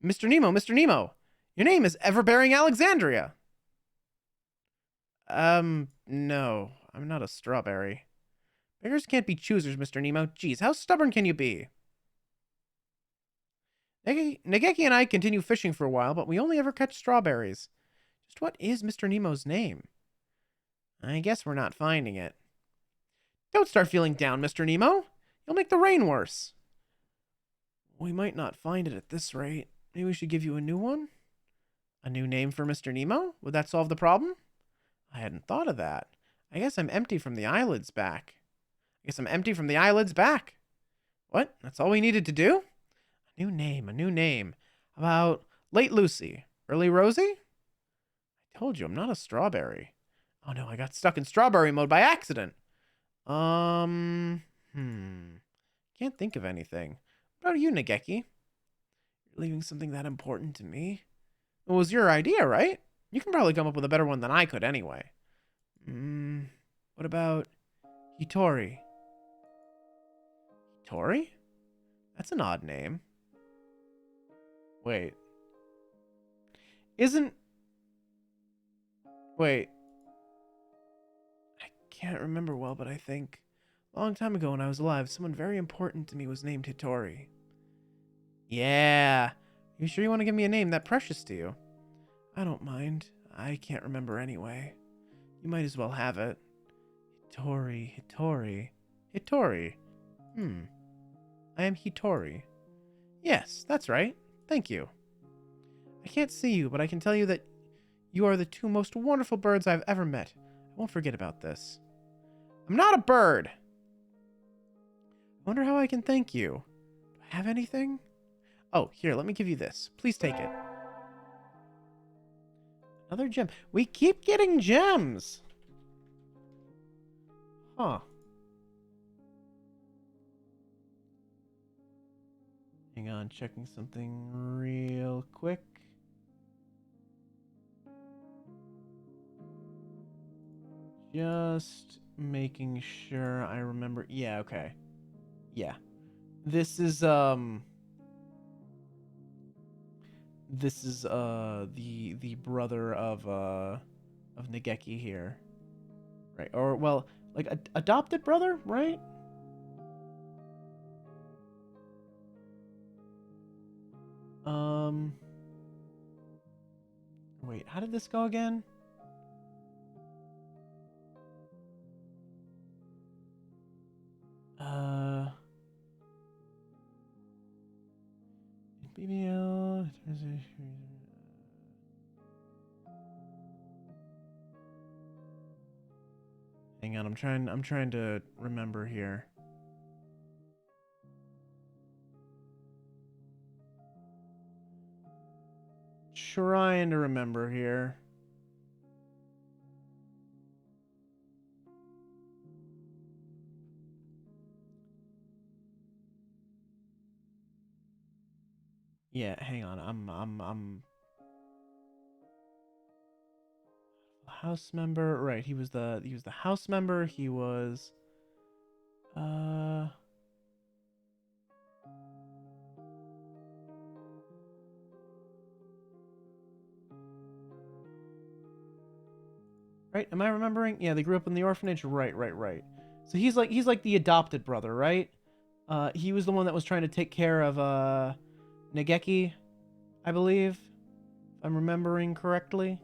Speaker 1: Mr. Nemo, Mr. Nemo. Your name is Everbearing Alexandria. No. I'm not a strawberry. Beggars can't be choosers, Mr. Nemo. Geez, how stubborn can you be? Nageki and I continue fishing for a while, but we only ever catch strawberries. Just what is Mr. Nemo's name? I guess we're not finding it. Don't start feeling down, Mr. Nemo. You'll make the rain worse. We might not find it at this rate. Maybe we should give you a new one? A new name for Mr. Nemo? Would that solve the problem? I hadn't thought of that. I guess I'm empty from the eyelids back. What? That's all we needed to do? A new name. How about Late Lucy? Early Rosie? I told you, I'm not a strawberry. Oh no, I got stuck in strawberry mode by accident. Can't think of anything. What about you, Nageki? You're leaving something that important to me? It was your idea, right? You can probably come up with a better one than I could anyway. What about Hitori? Hitori? That's an odd name. Wait. Wait. I can't remember well, but I think a long time ago when I was alive, someone very important to me was named Hitori. Yeah. You sure you want to give me a name that precious to you? I don't mind. I can't remember anyway. You might as well have it. Hitori. I am Hitori. Yes, that's right. Thank you. I can't see you, but I can tell you that you are the two most wonderful birds I've ever met. I won't forget about this. I'm not a bird. I wonder how I can thank you. Do I have anything? Oh, here, let me give you this. Please take it. Another gem. We keep getting gems. Huh. Hang on, checking something real quick. Just making sure I remember. Yeah, okay. Yeah. This is the brother of Nageki here. Right. Or well, like adopted brother, right? Wait, how did this go again? BBL. Hang on, I'm trying to remember here. Trying to remember here. Yeah, hang on. I'm house member. Right, he was the house member. He was right, am I remembering? Yeah, they grew up in the orphanage. Right. So he's like the adopted brother, right? He was the one that was trying to take care of Nageki, I believe, if I'm remembering correctly.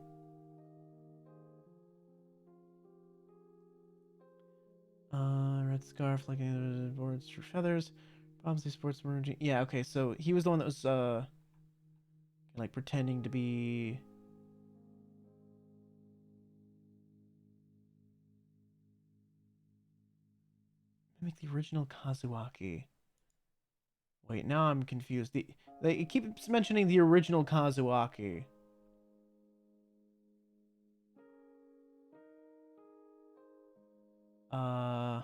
Speaker 1: Red scarf, like boards, true feathers, problems, these sports merging. Yeah, okay, so he was the one that was like pretending to be. Make the original Kazuaki. Wait, now I'm confused. They keep mentioning the original Kazuaki. Huh.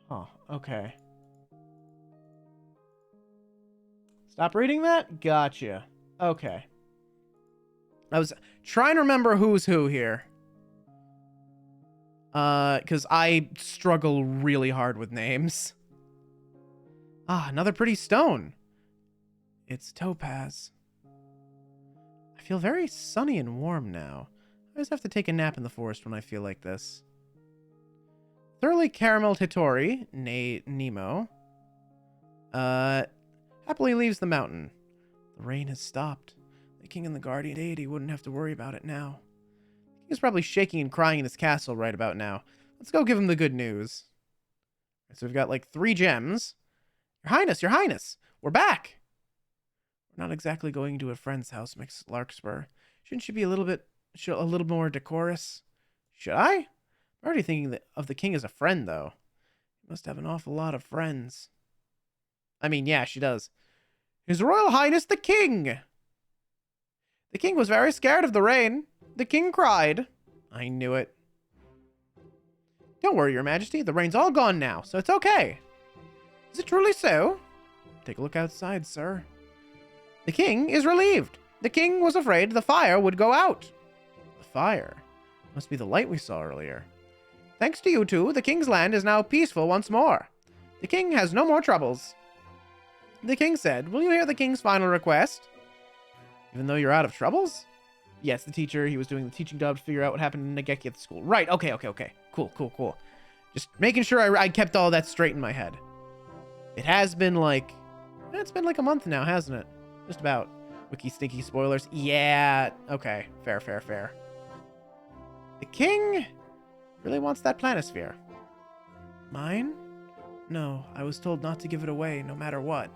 Speaker 1: Huh, okay. Stop reading that? Gotcha. Okay. I was trying to remember who's who here. Because I struggle really hard with names. Ah, another pretty stone. It's topaz. I feel very sunny and warm now. I always have to take a nap in the forest when I feel like this. Thoroughly carameled Hitori, Nemo, happily leaves the mountain. The rain has stopped. The king and the guardian deity wouldn't have to worry about it now. He's probably shaking and crying in his castle right about now. Let's go give him the good news. So we've got like 3 gems. Your Highness, we're back. We're not exactly going to a friend's house, Miss Larkspur. Shouldn't you be a little more decorous? Should I? I'm already thinking of the king as a friend, though. He must have an awful lot of friends. I mean, yeah, she does. His Royal Highness the King! The king was very scared of the rain. The king cried. I knew it. Don't worry, Your Majesty. The rain's all gone now, so it's okay. Is it truly so? Take a look outside, sir. The king is relieved. The king was afraid the fire would go out. The fire? Must be the light we saw earlier. Thanks to you two, the king's land is now peaceful once more. The king has no more troubles. The king said, will you hear the king's final request? Even though you're out of troubles? Yes, the teacher. He was doing the teaching job to figure out what happened to Nageki at the school. Right, okay. Cool. Just making sure I kept all that straight in my head. It has been like... It's been like a month now, hasn't it? Just about. Wiki stinky spoilers. Yeah, okay. Fair. The king really wants that planisphere. Mine? No, I was told not to give it away, no matter what.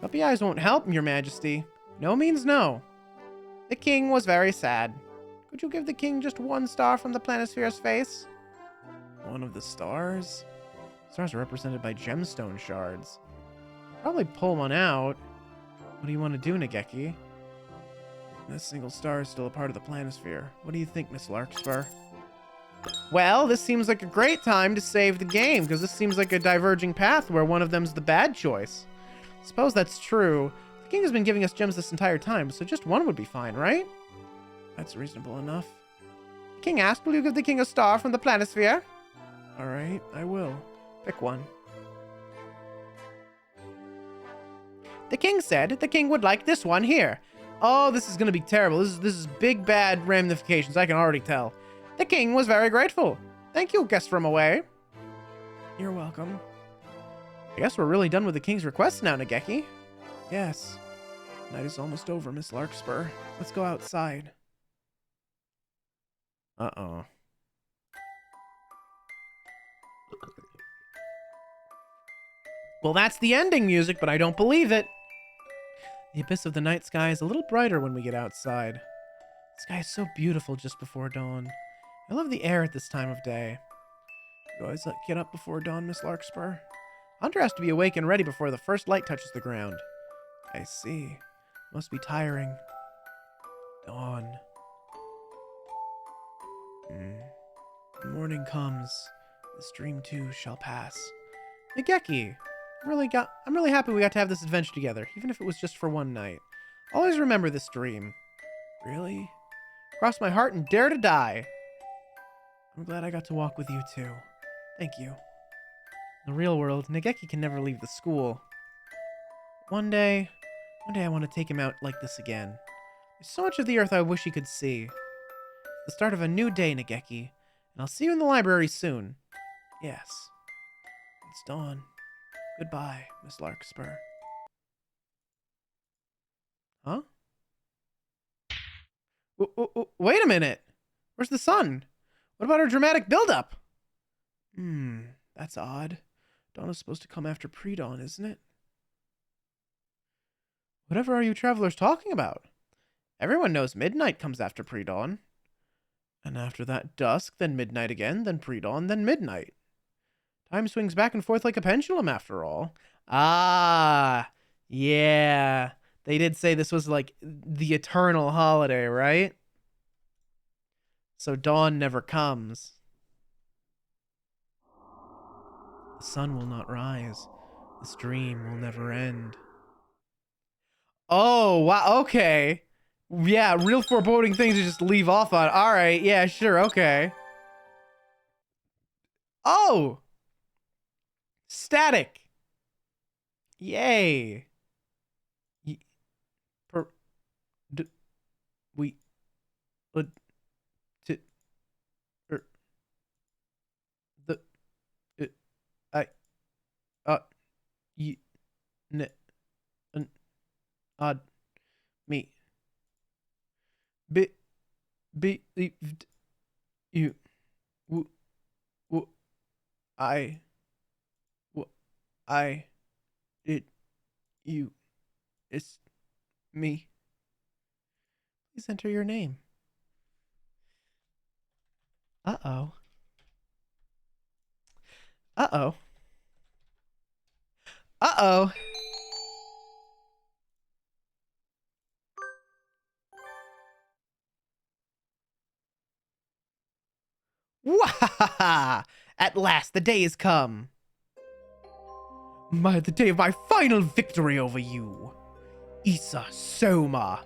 Speaker 1: Puppy eyes won't help, Your Majesty. No means no. The king was very sad. Could you give the king just 1 star from the planisphere's face? 1 of the stars? Stars are represented by gemstone shards. Probably pull 1 out. What do you want to do, Nageki? This single star is still a part of the planisphere. What do you think, Miss Larkspur? Well, this seems like a great time to save the game, because this seems like a diverging path where one of them's the bad choice. Suppose that's true. The king has been giving us gems this entire time, so just 1 would be fine, right? That's reasonable enough. The king asked, will you give the king a star from the planisphere? Alright, I will. Pick 1. The king said the king would like this one here. Oh, this is going to be terrible. This is big bad ramifications, I can already tell. The king was very grateful. Thank you, guest from away. You're welcome. I guess we're really done with the king's request now, Nageki. Yes. Night is almost over, Miss Larkspur. Let's go outside. Uh-oh. Well, that's the ending music, but I don't believe it. The abyss of the night sky is a little brighter when we get outside. The sky is so beautiful just before dawn. I love the air at this time of day. You always get up before dawn, Miss Larkspur? Hunter has to be awake and ready before the first light touches the ground. I see. Must be tiring. Dawn. When morning comes, this dream too shall pass. Nageki! I'm really happy we got to have this adventure together, even if it was just for one night. I'll always remember this dream. Really? Cross my heart and dare to die. I'm glad I got to walk with you too. Thank you. In the real world, Nageki can never leave the school. One day I want to take him out like this again. There's so much of the earth I wish he could see. The start of a new day, Nageki, and I'll see you in the library soon. Yes. It's dawn. Goodbye, Miss Larkspur. Huh? Wait a minute! Where's the sun? What about our dramatic build-up? That's odd. Dawn is supposed to come after pre-dawn, isn't it? Whatever are you travelers talking about? Everyone knows midnight comes after pre-dawn. And after that, dusk, then midnight again, then pre-dawn, then midnight. Time swings back and forth like a pendulum, after all. Ah, yeah. They did say this was like the eternal holiday, right? So dawn never comes. The sun will not rise. This dream will never end. Oh, wow, okay. Yeah, real foreboding things to just leave off on. All right, yeah, sure, okay. Oh! Static. Yay. Me. Believed you. I did you. It's me. Please enter your name. Uh-oh. Uh-oh. Uh-oh. Wahaha! At last, the day has come. The day of my final victory over you. Issa Soma.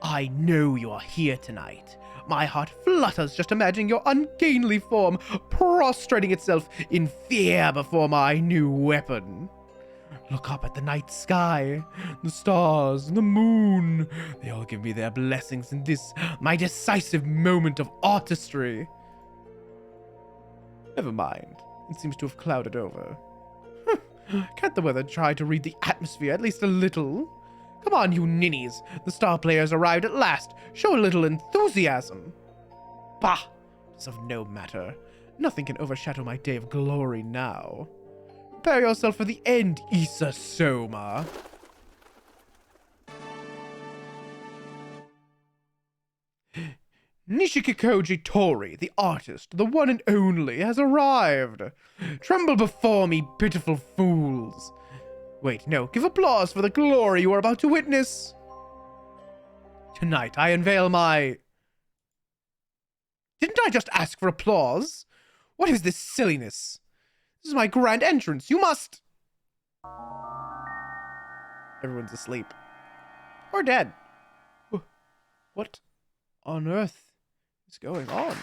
Speaker 1: I know you are here tonight. My heart flutters just imagining your ungainly form prostrating itself in fear before my new weapon. Look up at the night sky, the stars, the moon. They all give me their blessings in this, my decisive moment of artistry. Never mind. It seems to have clouded over. Can't the weather try to read the atmosphere at least a little? Come on, you ninnies. The star players arrived at last. Show a little enthusiasm. Bah! It's of no matter. Nothing can overshadow my day of glory now. Prepare yourself for the end, Issa Soma. Nishikikoji Tori, the artist, the one and only, has arrived. Tremble before me, pitiful fools. Wait, no, give applause for the glory you are about to witness. Tonight, I unveil my... Didn't I just ask for applause? What is this silliness? This is my grand entrance. You must... Everyone's asleep. Or dead. What on earth is going on?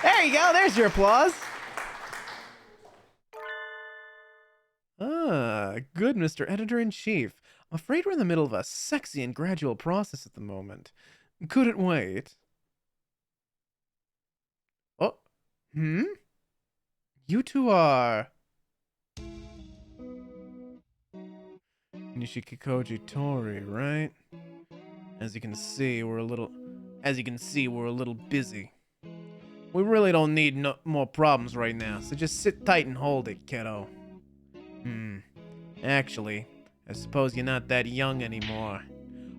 Speaker 1: There you go. There's your applause. Ah, good, Mr. Editor-in-Chief. I'm afraid we're in the middle of a sexy and gradual process at the moment. Could it wait? Oh, You two are... Nishikikoji Tori, right? As you can see, we're a little busy. We really don't need no more problems right now, so just sit tight and hold it, kiddo. Actually, I suppose you're not that young anymore.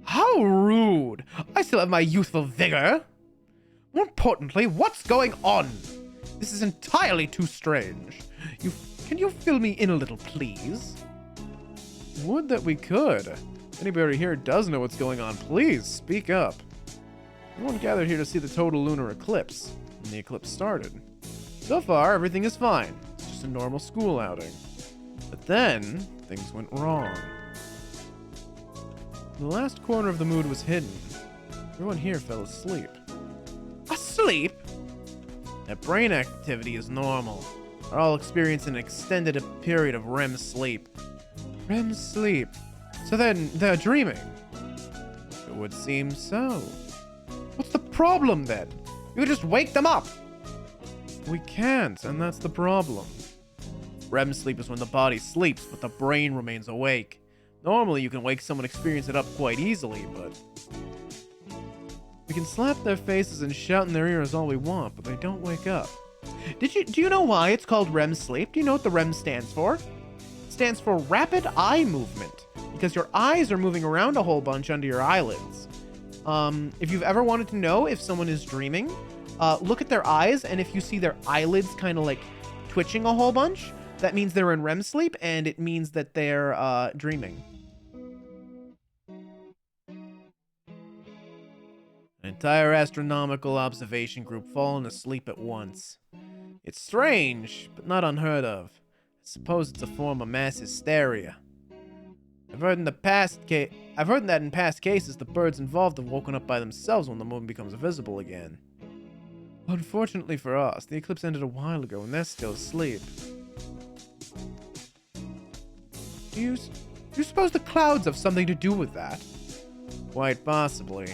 Speaker 1: How rude! I still have my youthful vigor! More importantly, what's going on? This is entirely too strange. Can you fill me in a little, please? Would that we could. If anybody here does know what's going on, please speak up. Everyone gathered here to see the total lunar eclipse, and the eclipse started. So far, everything is fine. It's just a normal school outing. But then, things went wrong. The last corner of the moon was hidden. Everyone here fell asleep. Asleep? That brain activity is normal. They're all experiencing an extended period of REM sleep. REM sleep. So then, they're dreaming. It would seem so. What's the problem then? You just wake them up. We can't, and that's the problem. REM sleep is when the body sleeps, but the brain remains awake. Normally, you can wake someone experiencing it up quite easily, but... we can slap their faces and shout in their ears all we want, but they don't wake up. Do you know why it's called REM sleep? Do you know what the REM stands for? It stands for rapid eye movement, because your eyes are moving around a whole bunch under your eyelids. If you've ever wanted to know if someone is dreaming, look at their eyes, and if you see their eyelids kind of like twitching a whole bunch, that means they're in REM sleep, and it means that they're dreaming. An entire astronomical observation group fallen asleep at once. It's strange, but not unheard of. I suppose it's a form of mass hysteria. I've heard that in past cases, the birds involved have woken up by themselves when the moon becomes visible again. Unfortunately for us, the eclipse ended a while ago and they're still asleep. Do you suppose the clouds have something to do with that? Quite possibly.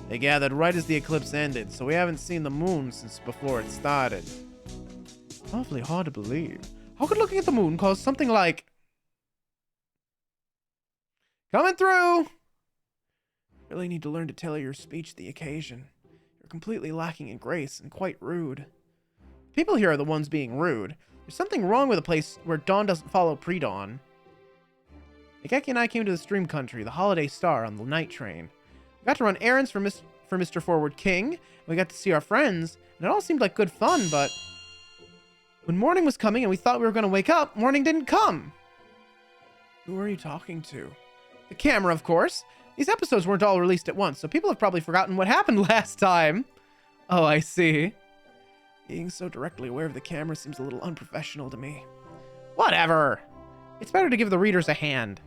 Speaker 1: They gathered right as the eclipse ended, so we haven't seen the moon since before it started. Awfully hard to believe. How could looking at the moon cause something like... coming through! Really need to learn to tailor your speech to the occasion. You're completely lacking in grace and quite rude. People here are the ones being rude. There's something wrong with a place where dawn doesn't follow pre-dawn. Ikeki and I came to the Stream Country, the Holiday Star, on the night train. We got to run errands for Mr. Forward King, and we got to see our friends, and it all seemed like good fun, but... when morning was coming and we thought we were going to wake up, morning didn't come. Who are you talking to? The camera, of course. These episodes weren't all released at once, so people have probably forgotten what happened last time. Oh, I see. Being so directly aware of the camera seems a little unprofessional to me. Whatever. It's better to give the readers a hand.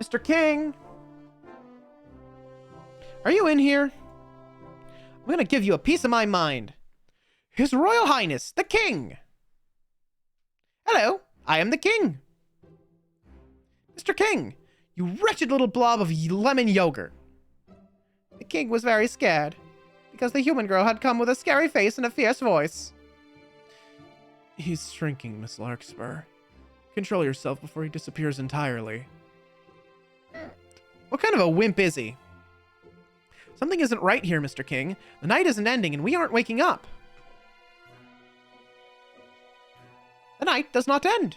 Speaker 1: Mr. King? Are you in here? I'm gonna give you a piece of my mind. His Royal Highness, the King! Hello, I am the King. Mr. King, you wretched little blob of lemon yogurt. The King was very scared, because the human girl had come with a scary face and a fierce voice. He's shrinking, Miss Larkspur. Control yourself before he disappears entirely. What kind of a wimp is he? Something isn't right here, Mr. King. The night isn't ending, and we aren't waking up. The night does not end.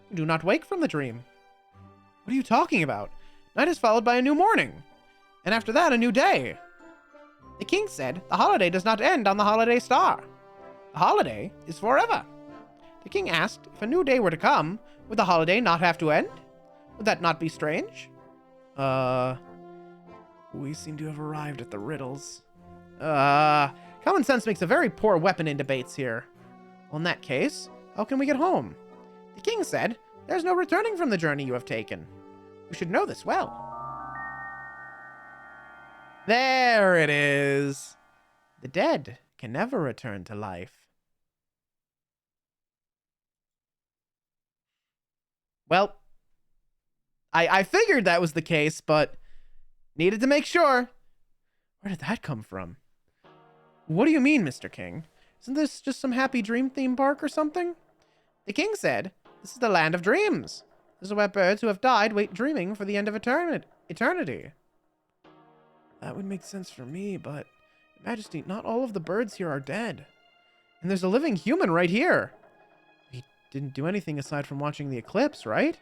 Speaker 1: You do not wake from the dream. What are you talking about? Night is followed by a new morning. And after that, a new day. The King said the holiday does not end on the Holiday Star. The holiday is forever. The King asked if a new day were to come, would the holiday not have to end? Would that not be strange? We seem to have arrived at the riddles. Common sense makes a very poor weapon in debates here. Well, in that case, how can we get home? The King said, there's no returning from the journey you have taken. You should know this well. There it is. The dead can never return to life. Well, I figured that was the case, but needed to make sure. Where did that come from? What do you mean, Mr. King? Isn't this just some happy dream theme park or something? The King said, this is the land of dreams. This is where birds who have died wait dreaming for the end of eternity. That would make sense for me, but, Majesty, not all of the birds here are dead. And there's a living human right here. We didn't do anything aside from watching the eclipse, right?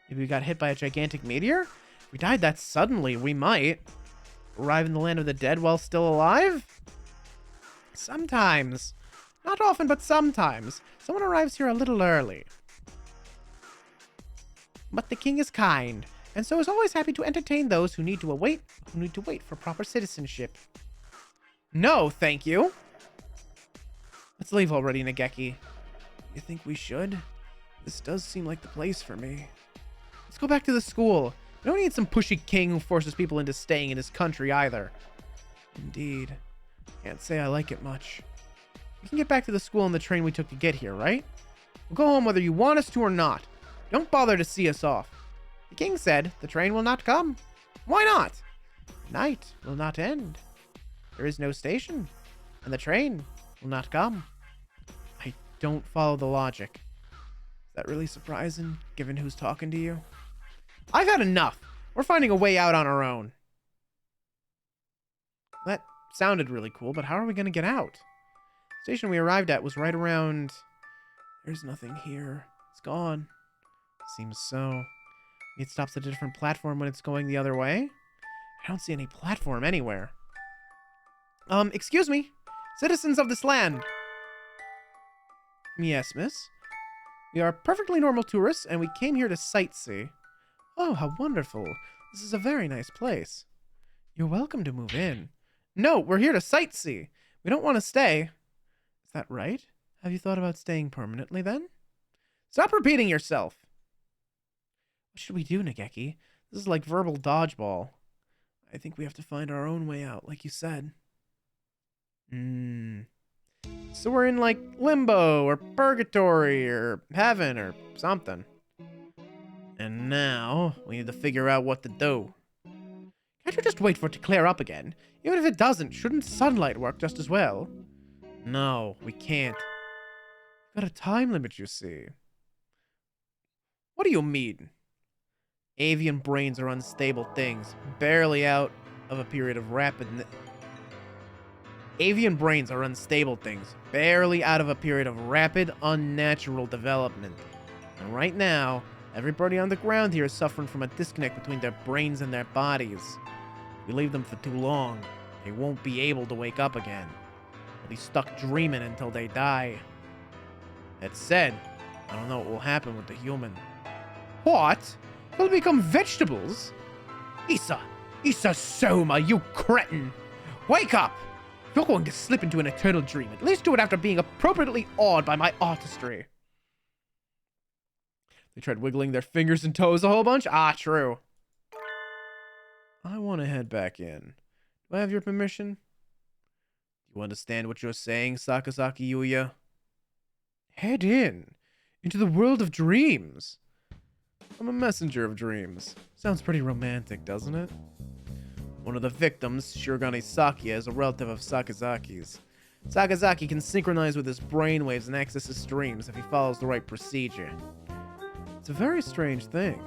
Speaker 1: Maybe we got hit by a gigantic meteor? If we died that suddenly, we might. Arrive in the land of the dead while still alive? Sometimes. Not often, but sometimes. Someone arrives here a little early. But the king is kind, and so is always happy to entertain those who need to wait for proper citizenship. No, thank you. Let's leave already, Nageki. You think we should? This does seem like the place for me. Let's go back to the school. We don't need some pushy king who forces people into staying in his country either. Indeed. Can't say I like it much. We can get back to the school on the train we took to get here, right? We'll go home whether you want us to or not. Don't bother to see us off. The king said the train will not come. Why not? Night will not end. There is no station, and the train will not come. I don't follow the logic. Is that really surprising, given who's talking to you? I've had enough. We're finding a way out on our own. That sounded really cool, but how are we going to get out? The station we arrived at was right around... There's nothing here. It's gone. Seems so. It stops at a different platform when it's going the other way. I don't see any platform anywhere. Excuse me. Citizens of this land. Yes, miss. We are perfectly normal tourists, and we came here to sightsee. Oh, how wonderful. This is a very nice place. You're welcome to move in. No, we're here to sightsee. We don't want to stay. Is that right? Have you thought about staying permanently then? Stop repeating yourself. What should we do, Nageki? This is like verbal dodgeball. I think we have to find our own way out, like you said. So we're in like limbo or purgatory or heaven or something. And now we need to figure out what to do. Can't you just wait for it to clear up again? Even if it doesn't, shouldn't sunlight work just as well? No, we can't. We've got a time limit, you see. What do you mean? Avian brains are unstable things, barely out of a period of rapid... Avian brains are unstable things, barely out of a period of rapid, unnatural development. And right now, everybody on the ground here is suffering from a disconnect between their brains and their bodies. If we leave them for too long, they won't be able to wake up again. They'll be stuck dreaming until they die. That said, I don't know what will happen with the human. What? They'll become vegetables? Issa Soma, you cretin! Wake up! If you're going to slip into an eternal dream, at least do it after being appropriately awed by my artistry. They tried wiggling their fingers and toes a whole bunch? Ah, true. I want to head back in. Do I have your permission? Do you understand what you're saying, Sakazaki Yuya? Head in. Into the world of dreams. I'm a messenger of dreams. Sounds pretty romantic, doesn't it? One of the victims, Shirogane Sakia, is a relative of Sakazaki's. Sakazaki can synchronize with his brainwaves and access his dreams if he follows the right procedure. It's a very strange thing.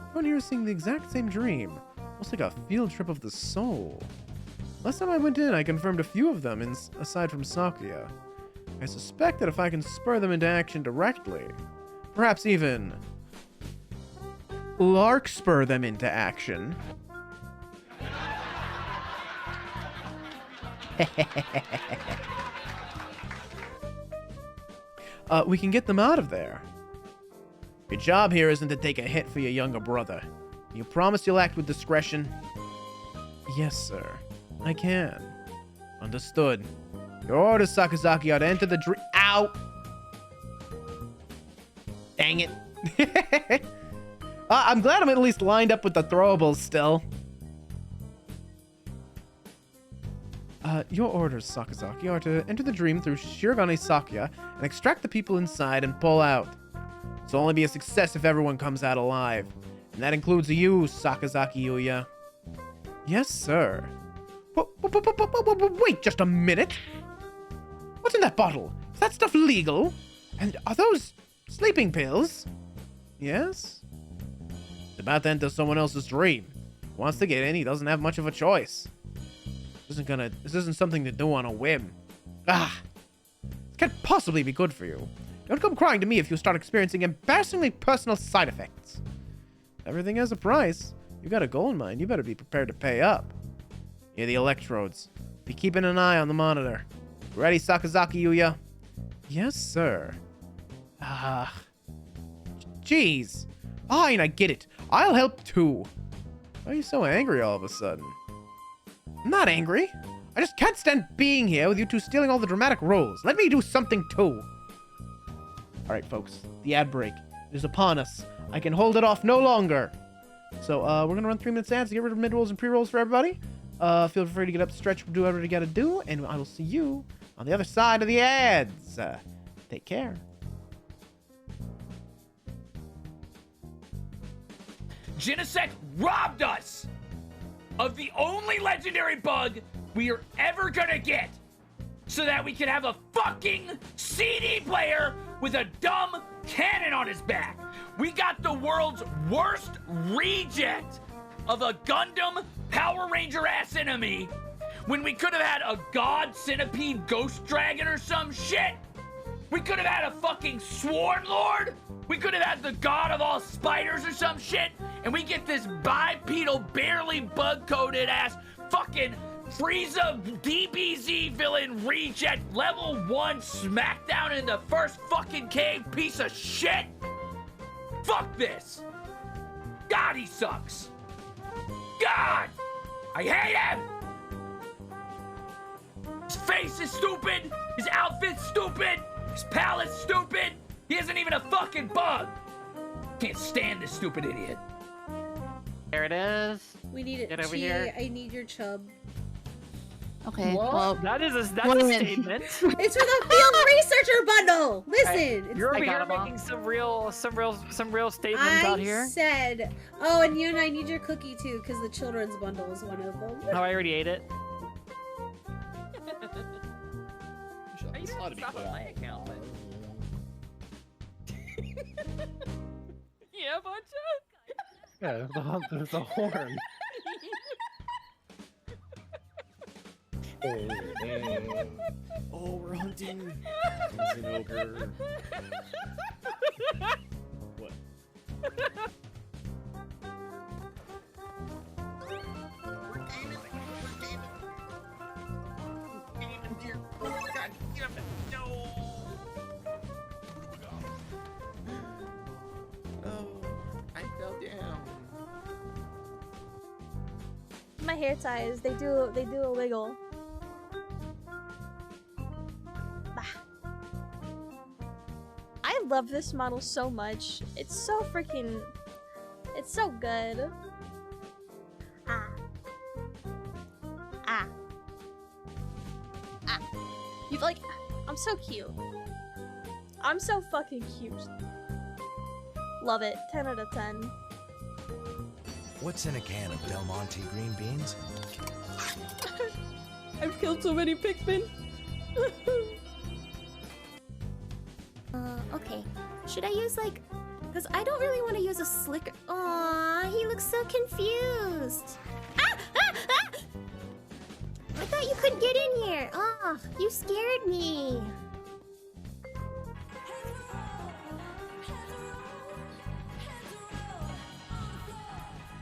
Speaker 1: Everyone here is seeing the exact same dream, almost like a field trip of the soul. Last time I went in, I confirmed a few of them, aside from Sakuya. I suspect that if I can spur them into action directly, perhaps even larkspur them into action. We can get them out of there. Your job here isn't to take a hit for your younger brother. Do you promise you'll act with discretion? Yes, sir. I can. Understood. Your orders, Sakazaki, are to enter the dream. Ow! Dang it. I'm glad I'm at least lined up with the throwables still. Your orders, Sakazaki, are to enter the dream through Shirogane Sakuya and extract the people inside and pull out. It'll only be a success if everyone comes out alive. And that includes you, Sakazaki Yuya. Yes, sir. Wait just a minute. What's in that bottle? Is that stuff legal? And are those sleeping pills? Yes? It's about to enter someone else's dream. If he wants to get in, he doesn't have much of a choice. This isn't something to do on a whim. Ah! This can't possibly be good for you. Don't come crying to me if you start experiencing embarrassingly personal side effects. Everything has a price. You got a goal in mind, you better be prepared to pay up. Here are the electrodes. Be keeping an eye on the monitor. Ready, Sakazaki Yuya? Yes, sir. Jeez. Fine, I get it. I'll help too. Why are you so angry all of a sudden? I'm not angry. I just can't stand being here with you two stealing all the dramatic roles. Let me do something too. All right, folks. The ad break is upon us. I can hold it off no longer. So we're gonna run 3 minutes ads to get rid of mid rolls and pre rolls for everybody. Feel free to get up, stretch, do whatever you gotta do, and I will see you on the other side of the ads. Take care.
Speaker 8: Genesect robbed us of the only legendary bug we are ever gonna get so that we can have a fucking CD player with a dumb cannon on his back. We got the world's worst reject of a Gundam Power Ranger ass enemy when we could have had a God Centipede Ghost Dragon or some shit. We could have had a fucking Sworn Lord. We could have had the God of all spiders or some shit. And we get this bipedal, barely bug-coated ass fucking Frieza DBZ villain reject level 1 smackdown in the first fucking cave piece of shit. Fuck this. God, he sucks. God, I hate him. His face is stupid. His outfit's stupid. His palette's stupid. He isn't even a fucking bug. Can't stand this stupid idiot.
Speaker 12: There it is.
Speaker 13: We need it.
Speaker 12: Get over
Speaker 13: Chi,
Speaker 12: here.
Speaker 13: I need your chub.
Speaker 12: Okay.
Speaker 13: What?
Speaker 12: Well, that's a statement.
Speaker 13: It's for the field researcher bundle. Listen,
Speaker 12: You're over
Speaker 13: I
Speaker 12: here making some real statements out here.
Speaker 13: I said, oh, and you and I need your cookie too, because the children's bundle is one of them.
Speaker 12: Oh, I already ate it.
Speaker 6: Are you gonna stop on my account? But... yeah, Buncha?
Speaker 7: Yeah, there's a horn.
Speaker 4: Oh, we're hunting. There's an ogre. What?
Speaker 6: I fell down.
Speaker 14: My hair ties, they do a wiggle. I love this model so much. It's so freaking... It's so good. Ah. Ah. Ah. You like... I'm so cute. I'm so fucking cute. Love it. 10 out of 10.
Speaker 2: What's in a can of Del Monte green beans?
Speaker 9: I've killed so many Pikmin.
Speaker 11: Okay. Should I use like... Because I don't really want to use a slicker... Aww, he looks so confused. Ah! Ah! Ah! I thought you couldn't get in here. Oh, you scared me.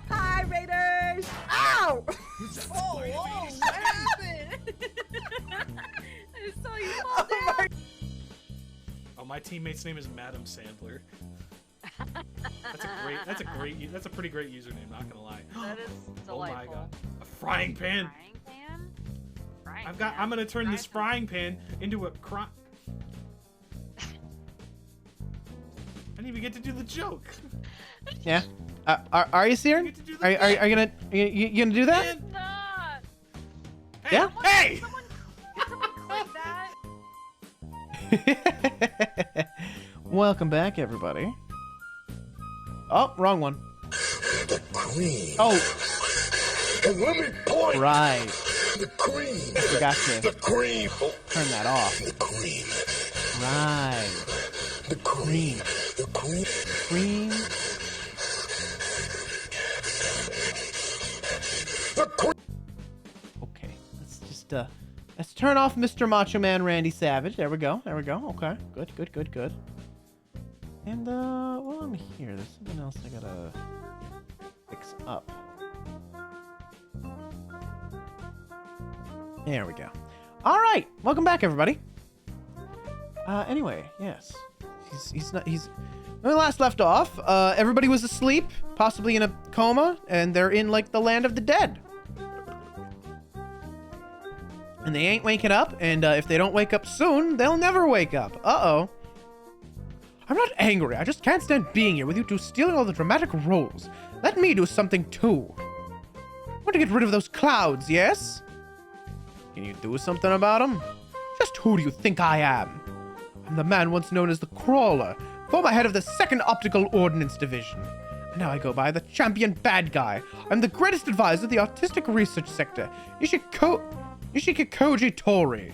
Speaker 10: Hi, Raiders! Ow! Oh, whoa, what happened? I just saw you fall down.
Speaker 5: Oh, my teammate's name is Madam Sandler. That's a pretty great username, not gonna lie.
Speaker 15: That is delightful.
Speaker 5: Oh my god. A frying pan!
Speaker 15: Frying
Speaker 5: I'm
Speaker 15: pan?
Speaker 5: gonna turn this frying pan into a I didn't even get to do the joke.
Speaker 1: Yeah. Are you serious? Are you gonna do that? Yeah.
Speaker 5: Hey!
Speaker 1: Welcome back, everybody. Oh, wrong one.
Speaker 3: The cream.
Speaker 1: Oh.
Speaker 3: And let me point.
Speaker 1: Right.
Speaker 3: The cream.
Speaker 1: I forgot to
Speaker 3: The cream.
Speaker 1: turn that off.
Speaker 3: The cream.
Speaker 1: Right.
Speaker 3: The cream. The cream.
Speaker 1: Cream.
Speaker 3: The cream.
Speaker 1: Okay. Let's turn off Mr. Macho Man Randy Savage. There we go. Okay. Good. And while I'm here, there's something else I gotta fix up. There we go. All right, welcome back, everybody. Anyway, yes. he's when we last left off, everybody was asleep, possibly in a coma, and they're in like the land of the dead. And they ain't waking up, and if they don't wake up soon, they'll never wake up. Uh-oh. I'm not angry, I just can't stand being here with you two stealing all the dramatic roles. Let me do something too. I want to get rid of those clouds, yes? Can you do something about them? Just who do you think I am? I'm the man once known as the Crawler, former head of the 2nd Optical Ordnance Division. And now I go by the champion bad guy. I'm the greatest advisor of the artistic research sector, Yoshikikoji Tori.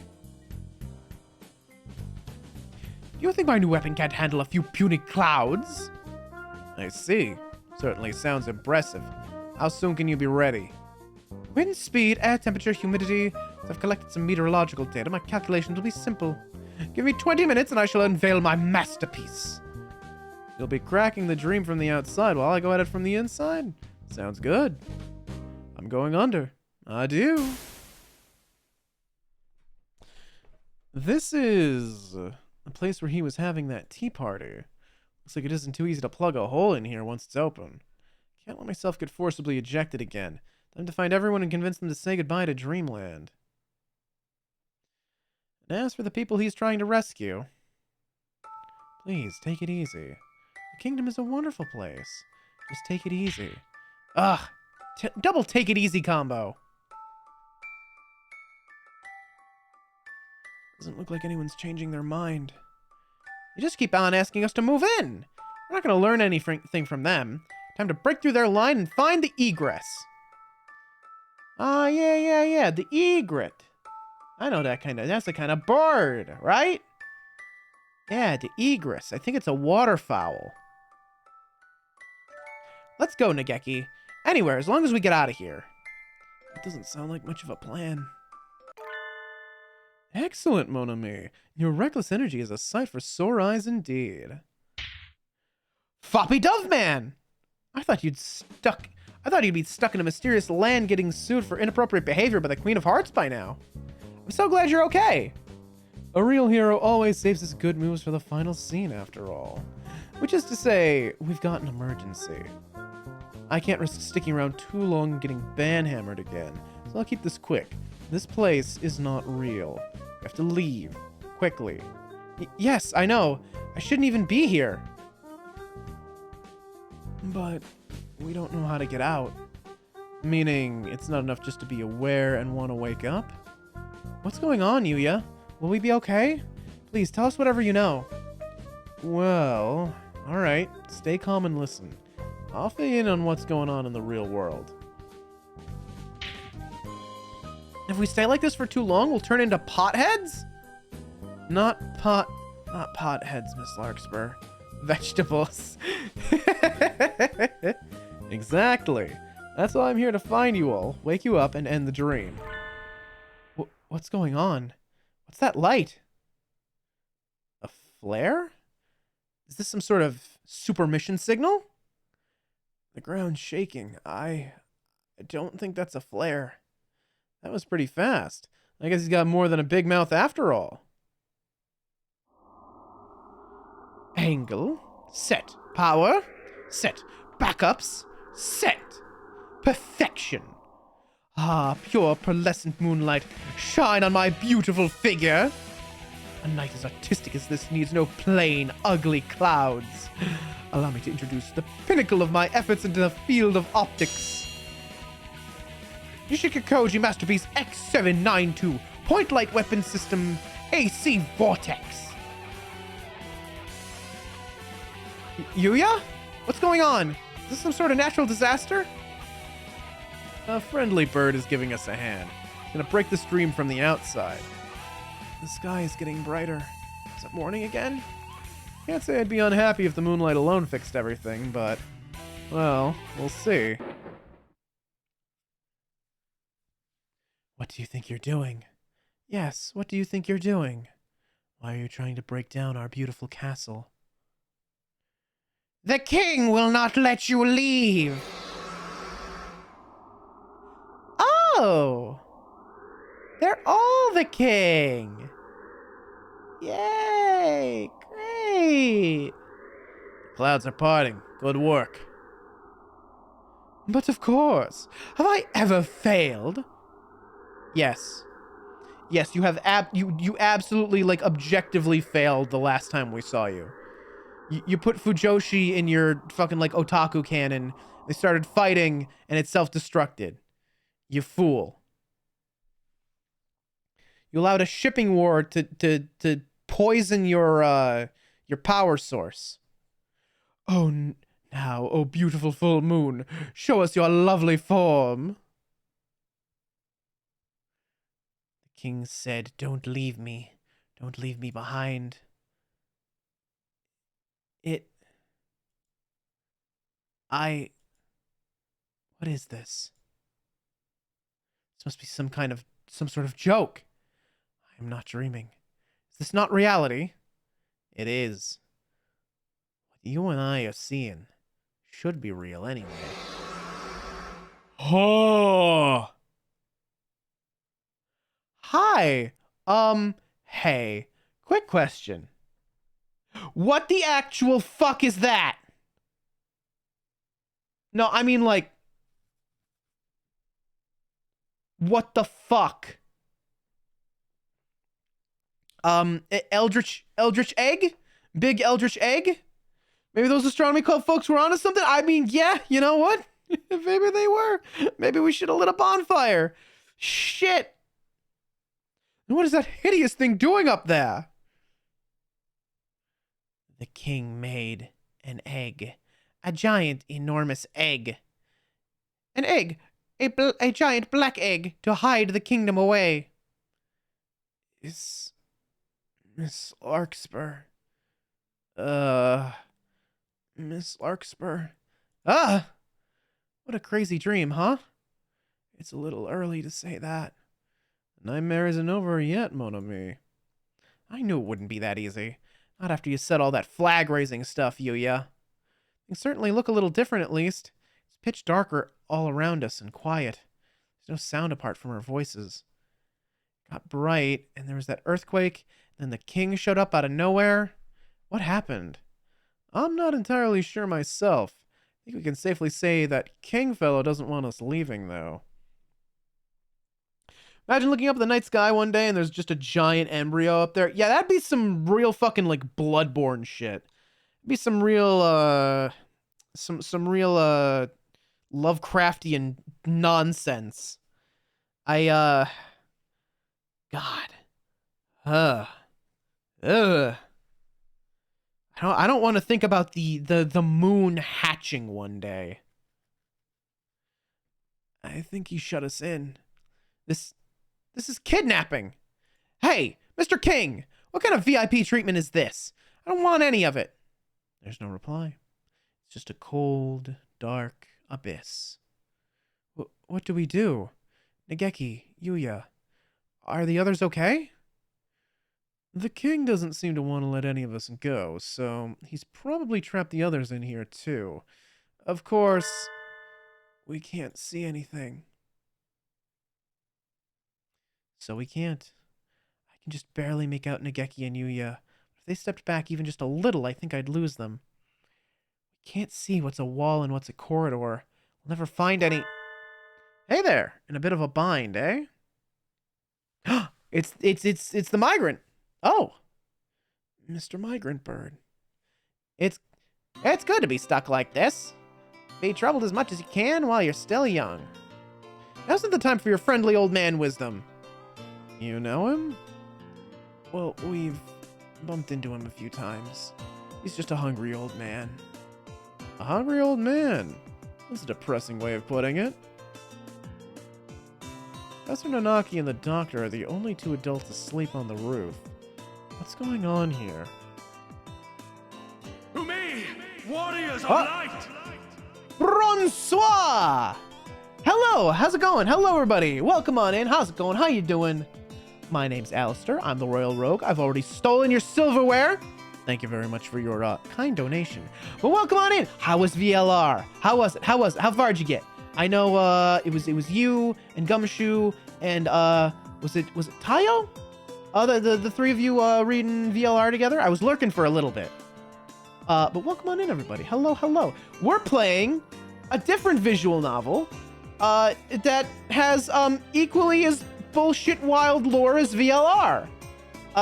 Speaker 1: Do you think my new weapon can't handle a few puny clouds? I see. Certainly sounds impressive. How soon can you be ready? Wind speed, air temperature, humidity. As I've collected some meteorological data, my calculations will be simple. Give me 20 minutes and I shall unveil my masterpiece. You'll be cracking the dream from the outside while I go at it from the inside? Sounds good. I'm going under. Adieu. This is a place where he was having that tea party. Looks like it isn't too easy to plug a hole in here once it's open. Can't let myself get forcibly ejected again. Time to find everyone and convince them to say goodbye to Dreamland. And as for the people he's trying to rescue, please take it easy. The kingdom is a wonderful place. Just take it easy. Ugh! Double take it easy combo. Doesn't look like anyone's changing their mind. They just keep on asking us to move in. We're not going to learn anything from them. Time to break through their line and find the egress. Ah, yeah. The egret. I know that's the kind of bird, right? Yeah, the egress. I think it's a waterfowl. Let's go, Nageki. Anywhere, as long as we get out of here. That doesn't sound like much of a plan. Excellent, Mon ami. Your reckless energy is a sight for sore eyes indeed. Floppy Dove Man! I thought you'd be stuck in a mysterious land getting sued for inappropriate behavior by the Queen of Hearts by now. I'm so glad you're okay. A real hero always saves his good moves for the final scene, after all. Which is to say, we've got an emergency. I can't risk sticking around too long and getting banhammered again, so I'll keep this quick. This place is not real. We have to leave. Quickly. Yes, I know. I shouldn't even be here. But we don't know how to get out. Meaning, it's not enough just to be aware and want to wake up. What's going on, Yuya? Will we be okay? Please, tell us whatever you know. Well, alright. Stay calm and listen. I'll fill you in on what's going on in the real world. If we stay like this for too long, we'll turn into potheads? Not potheads, Miss Larkspur. Vegetables. Exactly. That's why I'm here to find you all, wake you up, and end the dream. What's going on? What's that light? A flare? Is this some sort of super mission signal? The ground's shaking. I don't think that's a flare. That was pretty fast. I guess he's got more than a big mouth after all. Angle. Set. Power. Set. Backups. Set. Perfection. Ah, pure pearlescent moonlight. Shine on my beautiful figure. A night as artistic as this needs no plain, ugly clouds. Allow me to introduce the pinnacle of my efforts into the field of optics. Yoshikikoji Masterpiece X792 Point Light Weapon System AC Vortex. Yuya? What's going on? Is this some sort of natural disaster? A friendly bird is giving us a hand. It's gonna break the stream from the outside. The sky is getting brighter. Is it morning again? Can't say I'd be unhappy if the moonlight alone fixed everything, but... well, we'll see. What do you think you're doing? Yes, what do you think you're doing? Why are you trying to break down our beautiful castle? The king will not let you leave! Oh! They're all the king! Yay! Great! Hey! Clouds are parting. Good work. But of course. Have I ever failed? Yes. Yes, you have you absolutely, like, objectively failed the last time we saw you. You put Fujoshi in your fucking, like, otaku cannon. They started fighting, and it self-destructed. You fool. You allowed a shipping war to poison your power source. Oh, now, oh beautiful full moon, show us your lovely form. The king said, don't leave me. Don't leave me behind. What is this? This must be some sort of joke. I am not dreaming. Is this not reality? It is. What you and I are seeing should be real anyway. Oh! Hi. Hey. Quick question. What the actual fuck is that? No, I mean, like, what the fuck? Eldritch egg? Big eldritch egg? Maybe those astronomy club folks were onto something? I mean, yeah, you know what? Maybe they were. Maybe we should have lit a bonfire. Shit. What is that hideous thing doing up there? The king made an egg. A giant, enormous egg. An egg. A giant black egg to hide the kingdom away. Is Miss Larkspur. Miss Larkspur. Ah! What a crazy dream, huh? It's a little early to say that. The nightmare isn't over yet, mon ami. I knew it wouldn't be that easy. Not after you said all that flag-raising stuff, Yuya. Things certainly look a little different, at least. It's pitch darker all around us and quiet. There's no sound apart from our voices. It got bright, and there was that earthquake, and then the king showed up out of nowhere. What happened? I'm not entirely sure myself. I think we can safely say that King Fellow doesn't want us leaving, though. Imagine looking up at the night sky one day and there's just a giant embryo up there. Yeah, that'd be some real fucking, like, Bloodborne shit. It'd be some real, some real, Lovecraftian nonsense. God. I don't want to think about the moon hatching one day. I think he shut us in. This is kidnapping. Hey, Mr. King, what kind of VIP treatment is this? I don't want any of it. There's no reply. It's just a cold, dark abyss. What do we do? Nageki, Yuya, are the others okay? The king doesn't seem to want to let any of us go, so he's probably trapped the others in here too. Of course, we can't see anything. So we can't. I can just barely make out Nageki and Yuya. If they stepped back even just a little, I think I'd lose them. We can't see what's a wall and what's a corridor. We'll never find any... Hey there! In a bit of a bind, eh? It's the migrant! Oh! Mr. Migrant Bird. It's good to be stuck like this. Be troubled as much as you can while you're still young. Now's not the time for your friendly old man wisdom. You know him? Well, we've bumped into him a few times. He's just a hungry old man. A hungry old man? That's a depressing way of putting it. Professor Nanaki and the doctor are the only two adults asleep on the roof. What's going on here?
Speaker 16: To me, warriors of light!
Speaker 1: Bonsoir! Hello, how's it going? Hello, everybody. Welcome on in. How's it going? How you doing? My name's Alistair. I'm the Royal Rogue. I've already stolen your silverware. Thank you very much for your kind donation. But welcome on in. How was VLR? How was it? How far'd you get? I know it was you and Gumshoe and was it Tayo? The three of you reading VLR together? I was lurking for a little bit. But welcome on in, everybody. Hello, hello. We're playing a different visual novel that has equally as bullshit wild lore as VLR.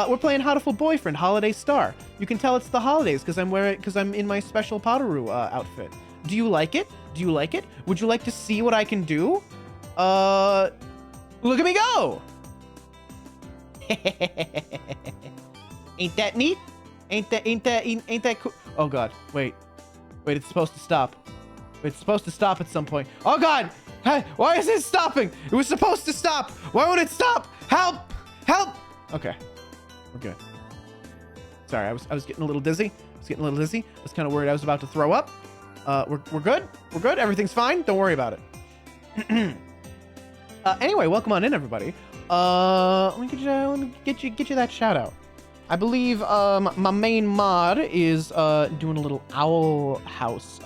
Speaker 1: We're playing Hatoful Boyfriend, Holiday Star. You can tell it's the holidays because I'm in my special Padaru outfit. Do you like it? Do you like it? Would you like to see what I can do? Look at me go! Ain't that neat? Ain't that cool? Oh god, wait, it's supposed to stop. It's supposed to stop at some point. Oh god! Hey, why is it stopping? It was supposed to stop. Why would it stop? Help! Help! Okay, we're good. Sorry, I was getting a little dizzy. I was kind of worried I was about to throw up. We're good. We're good. Everything's fine. Don't worry about it. Anyway, welcome on in, everybody. Let me get you that shout out. I believe my main mod is doing a little Owl House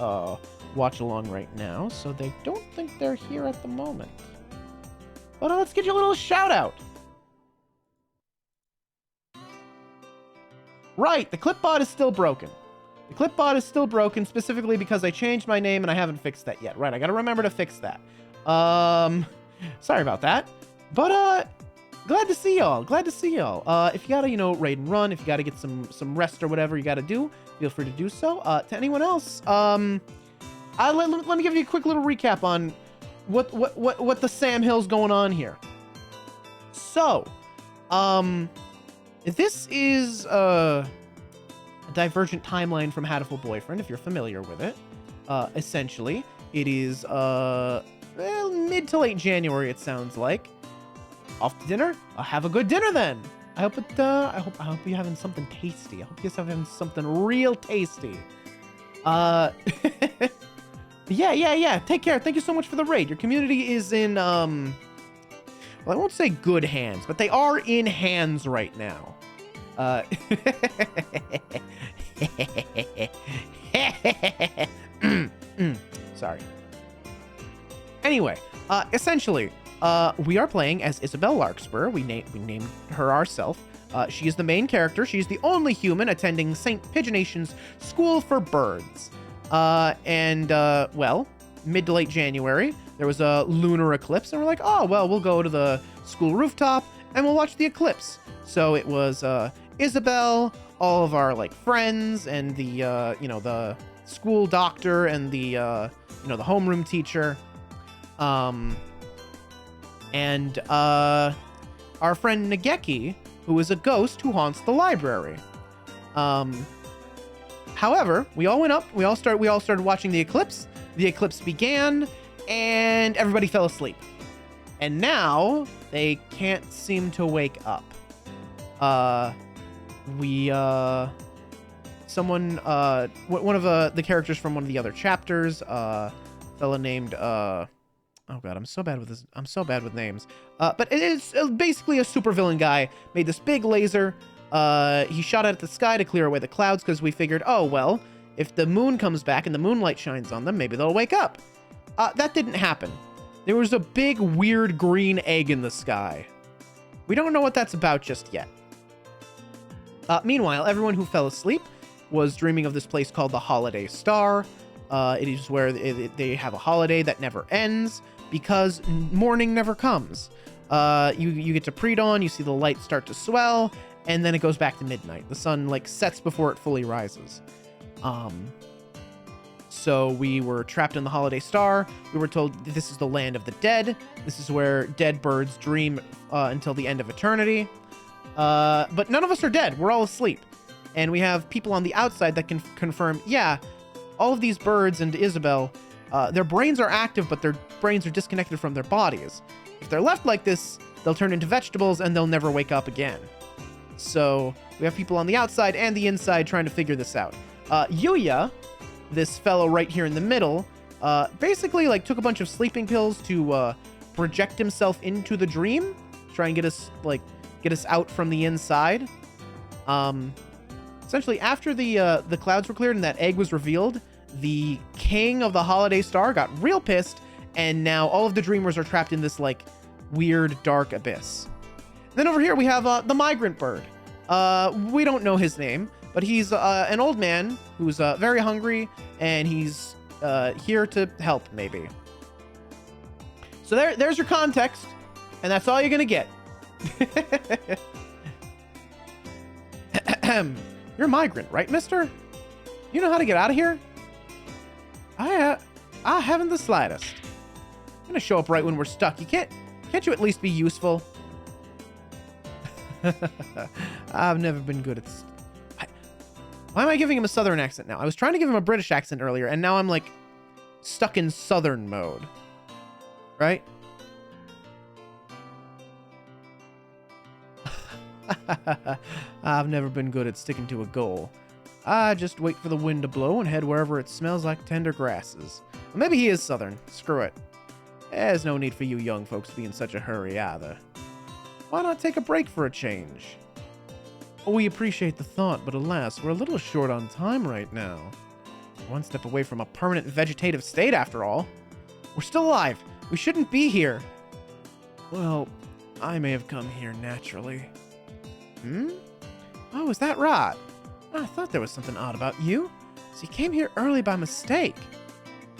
Speaker 1: watch along right now, so they don't think they're here at the moment. But let's get you a little shout out. Right, the clipbot is still broken. The clipbot is still broken specifically because I changed my name and I haven't fixed that yet. Right, I gotta remember to fix that. Sorry about that. But glad to see y'all. If you gotta, raid and run, if you gotta get some rest or whatever you gotta do, feel free to do so. To anyone else, let me give you a quick little recap on what the Sam Hill's going on here. So, this is a divergent timeline from Hatoful Boyfriend, if you're familiar with it. Essentially, it is mid to late January, it sounds like. Off to dinner? Have a good dinner then. I hope you're having something tasty. I hope you're having something real tasty. Yeah. Take care. Thank you so much for the raid. Your community is in well, I won't say good hands, but they are in hands right now. Sorry. Anyway, essentially, we are playing as Isabel Larkspur. We named her ourselves. She is the main character. She's the only human attending St. Pigeonation's School for Birds. Well, mid to late January, there was a lunar eclipse, and we're like, oh, well, we'll go to the school rooftop, and we'll watch the eclipse. So it was Isabel, all of our, friends, and the, the school doctor, and the, the homeroom teacher. And our friend Nageki, who is a ghost who haunts the library. However, we all went up, we all started watching the eclipse. The eclipse began, and everybody fell asleep. And now they can't seem to wake up. One of the characters from one of the other chapters, fella named oh god, I'm so bad with names. But it is basically a supervillain guy made this big laser. He shot it at the sky to clear away the clouds because we figured, oh well, if the moon comes back and the moonlight shines on them, maybe they'll wake up. That didn't happen. There was a big weird green egg in the sky. We don't know what that's about just yet. Meanwhile, everyone who fell asleep was dreaming of this place called the Holiday Star. It is where they have a holiday that never ends because morning never comes. You get to pre-dawn, you see the light start to swell, and then it goes back to midnight. The sun sets before it fully rises. So we were trapped in the Holiday Star. We were told this is the land of the dead. This is where dead birds dream until the end of eternity. But none of us are dead. We're all asleep. And we have people on the outside that can confirm, yeah, all of these birds and Isabel, their brains are active, but their brains are disconnected from their bodies. If they're left like this, they'll turn into vegetables and they'll never wake up again. So we have people on the outside and the inside trying to figure this out. Yuya, this fellow right here in the middle, basically took a bunch of sleeping pills to project himself into the dream, try and get us out from the inside. Essentially, after the clouds were cleared and that egg was revealed, the king of the Holiday Star got real pissed, and now all of the dreamers are trapped in this weird dark abyss. Then over here we have the migrant bird. We don't know his name, but he's an old man who's very hungry, and he's here to help, maybe. So there's your context, and that's all you're gonna get. You're a migrant, right, mister? You know how to get out of here? I haven't the slightest. I'm gonna show up right when we're stuck. Can't you at least be useful? I've never been good at why am I giving him a southern accent now? I was trying to give him a British accent earlier, and now I'm like stuck in southern mode. Right? I've never been good at sticking to a goal. I just wait for the wind to blow and head wherever it smells like tender grasses. Well, maybe he is southern. Screw it. There's no need for you young folks to be in such a hurry either. Why not take a break for a change? We appreciate the thought, but alas, we're a little short on time right now. One step away from a permanent vegetative state, after all. We're still alive. We shouldn't be here. Well, I may have come here naturally. Oh, is that right? I thought there was something odd about you. So you came here early by mistake.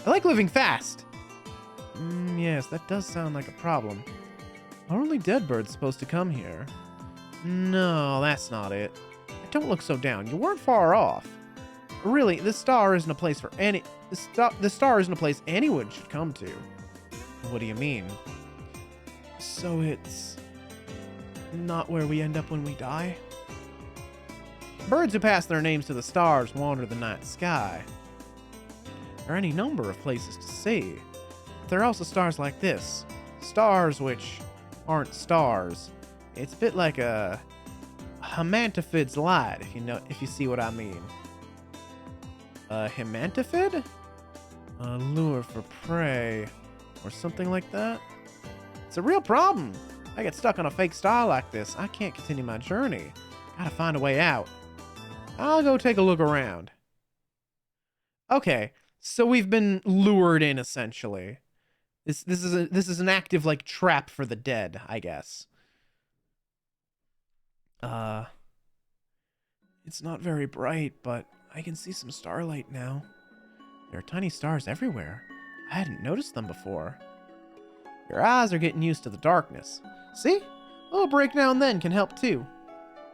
Speaker 1: I like living fast. Yes, that does sound like a problem. Are only dead birds supposed to come here? No, that's not it. Don't look so down. You weren't far off. Really, this star isn't a place for any... This star isn't a place anyone should come to. What do you mean? So it's... not where we end up when we die? Birds who pass their names to the stars wander the night sky. There are any number of places to see. But there are also stars like this. Stars which aren't stars. It's a bit like a himanthophid's light, if you see what I mean. A himantophid? A lure for prey. Or something like that? It's a real problem. I get stuck on a fake star like this. I can't continue my journey. Gotta find a way out. I'll go take a look around. Okay, so we've been lured in, essentially. This is an active, like, trap for the dead, I guess. It's not very bright, but I can see some starlight now. There are tiny stars everywhere. I hadn't noticed them before. Your eyes are getting used to the darkness. See? A little break now and then can help too.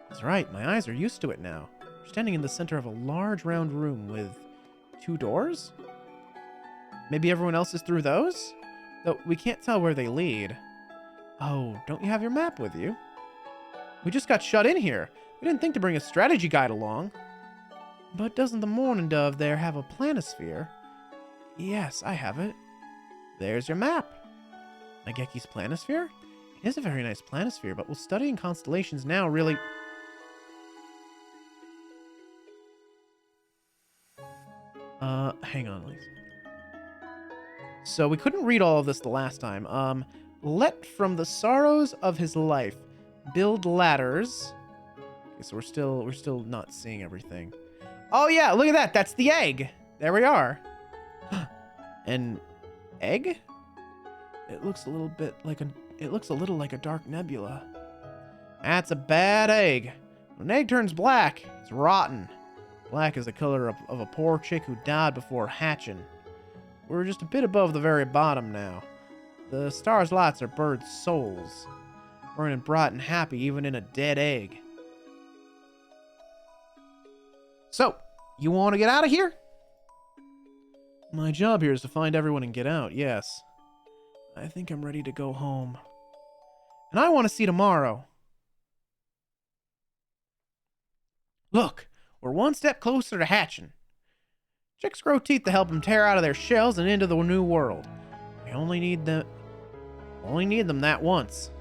Speaker 1: That's right, my eyes are used to it now. We're standing in the center of a large round room with 2 doors? Maybe everyone else is through those? Though we can't tell where they lead. Oh, don't you have your map with you? We just got shut in here. We didn't think to bring a strategy guide along. But doesn't the Morning Dove there have a planisphere? Yes, I have it. There's your map. Nageki's planisphere? It is a very nice planisphere, but will studying constellations now really... hang on, please. So we couldn't read all of this the last time. Let from the sorrows of his life build ladders. Okay, so we're still not seeing everything. Oh yeah, look at that. That's the egg. There we are. An egg? It looks a little like a dark nebula. That's a bad egg. When an egg turns black, it's rotten. Black is the color of a poor chick who died before hatching. We're just a bit above the very bottom now. The star's lights are birds' souls, burning bright and happy even in a dead egg. So, you want to get out of here? My job here is to find everyone and get out, yes. I think I'm ready to go home. And I want to see tomorrow. Look, we're one step closer to hatching. Chicks grow teeth to help them tear out of their shells and into the new world. We only need them that once.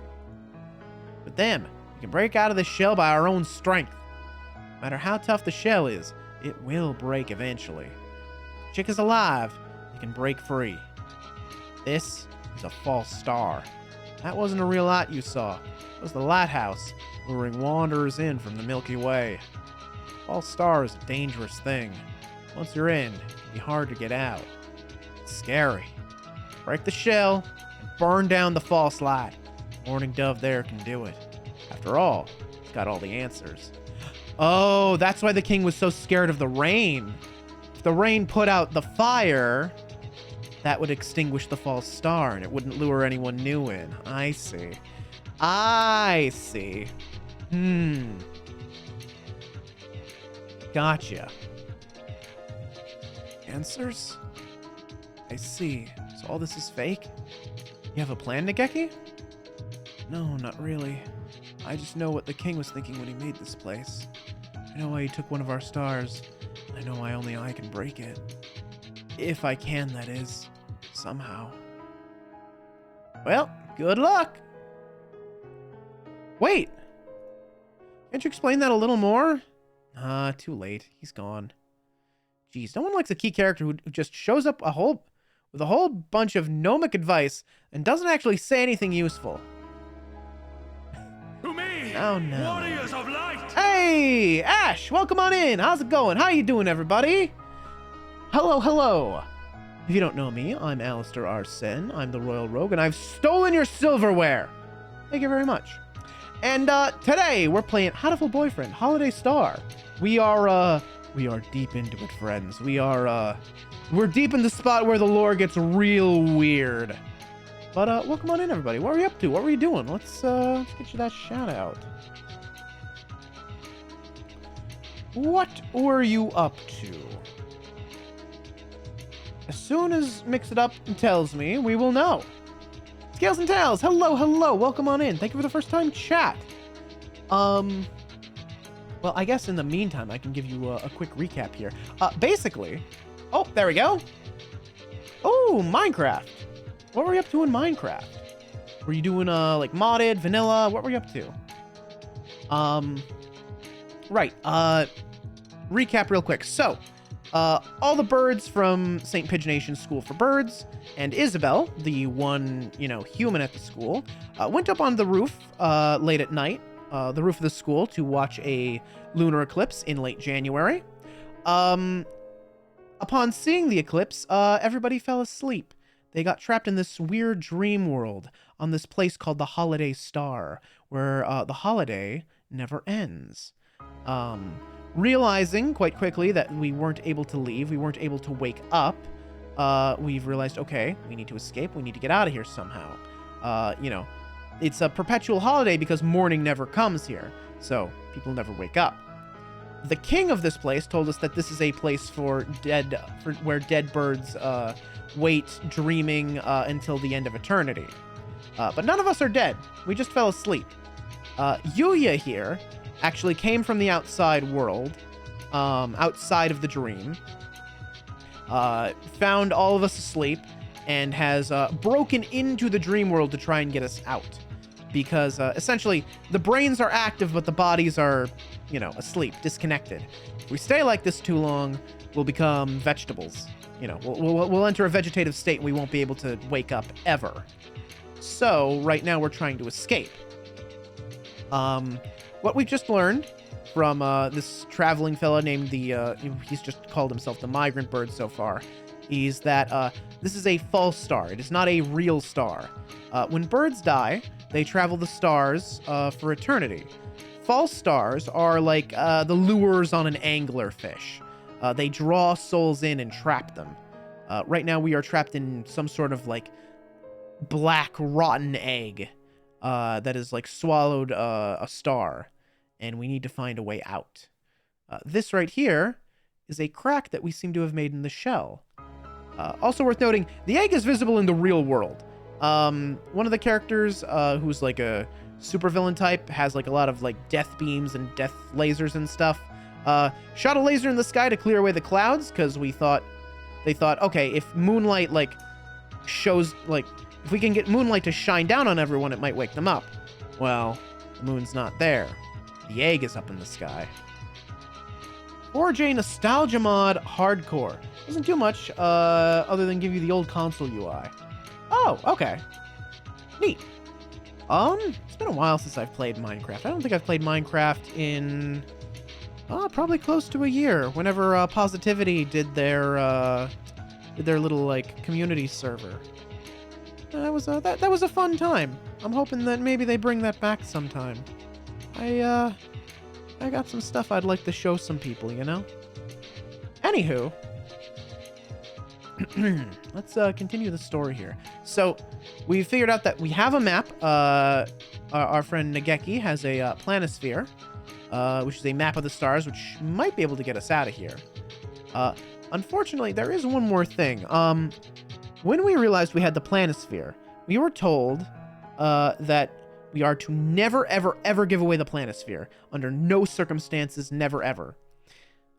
Speaker 1: With them, we can break out of this shell by our own strength. No matter how tough the shell is, it will break eventually. If the chick is alive, it can break free. This is a false star. That wasn't a real light you saw. It was the lighthouse, luring wanderers in from the Milky Way. False star is a dangerous thing. Once you're in, it'll be hard to get out. It's scary. Break the shell and burn down the false light. Morning Dove there can do it. After all, it's got all the answers. Oh, that's why the king was so scared of the rain. If the rain put out the fire, that would extinguish the false star and it wouldn't lure anyone new in. I see. I see. Gotcha. Answers? I see. So all this is fake? You have a plan, Nageki? No, not really. I just know what the king was thinking when he made this place. I know why he took one of our stars. I know why only I can break it. If I can, that is. Somehow. Well, good luck! Wait! Can't you explain that a little more? Too late. He's gone. Jeez, no one likes a key character who just shows up with a whole bunch of gnomic advice and doesn't actually say anything useful.
Speaker 16: To me,
Speaker 1: Oh no.
Speaker 16: warriors of light.
Speaker 1: Hey, Ash, welcome on in. How's it going? How you doing, everybody? Hello, hello. If you don't know me, I'm Alistair Arsene. I'm the Royal Rogue, and I've stolen your silverware. Thank you very much. And today we're playing Hatoful Boyfriend, Holiday Star. We are deep into it, friends. We're deep in the spot where the lore gets real weird. But welcome on in, everybody. What are you up to? What were you doing? Let's get you that shout out. What were you up to? As soon as Mix It Up tells me, we will know. Scales and Tails, hello, hello. Welcome on in. Thank you for the first time chat. Well, I guess in the meantime, I can give you a quick recap here. Basically, oh, there we go. Oh, Minecraft. What were you up to in Minecraft? Were you doing like modded, vanilla? What were you up to? Right. Recap real quick. So, all the birds from St. Pigeonation School for Birds and Isabel, the one, human at the school, went up on the roof late at night, the roof of the school, to watch a lunar eclipse in late January. Upon seeing the eclipse, everybody fell asleep. They got trapped in this weird dream world on this place called the Holiday Star, where the holiday never ends. Realizing quite quickly that we weren't able to leave, we weren't able to wake up, we've realized, okay, we need to escape, we need to get out of here somehow. It's a perpetual holiday because morning never comes here, so people never wake up. The king of this place told us that this is a place where dead birds wait dreaming until the end of eternity. But none of us are dead. We just fell asleep. Yuya here actually came from the outside world, outside of the dream, found all of us asleep, and has broken into the dream world to try and get us out. Because essentially, the brains are active, but the bodies are, asleep, disconnected. If we stay like this too long, we'll become vegetables. We'll enter a vegetative state and we won't be able to wake up ever. So, right now we're trying to escape. What we've just learned from this traveling fella named he's just called himself the Migrant Bird so far, is that this is a false star. It is not a real star. When birds die, they travel the stars for eternity. False stars are like the lures on an anglerfish. They draw souls in and trap them. Right now we are trapped in some sort of like black rotten egg that has like swallowed a star, and we need to find a way out. This right here is a crack that we seem to have made in the shell. Also worth noting, the egg is visible in the real world. One of the characters, who's like a supervillain type, has like a lot of like death beams and death lasers and stuff. Shot a laser in the sky to clear away the clouds, because they thought, okay, if moonlight like shows, like if we can get moonlight to shine down on everyone, it might wake them up. Well, the moon's not there. The egg is up in the sky. 4J Nostalgia Mod Hardcore. Doesn't do much, other than give you the old console UI. Oh, okay. Neat. It's been a while since I've played Minecraft. I don't think I've played Minecraft in probably close to a year. Whenever Positivity did their little like community server. That was a fun time. I'm hoping that maybe they bring that back sometime. I I got some stuff I'd like to show some people, you know? Anywho, let's continue the story here. So, we figured out that we have a map. Our friend Nageki has a planisphere, which is a map of the stars, which might be able to get us out of here. Unfortunately, there is one more thing. When we realized we had the planisphere, we were told that we are to never, ever, ever give away the planisphere. Under no circumstances, never, ever.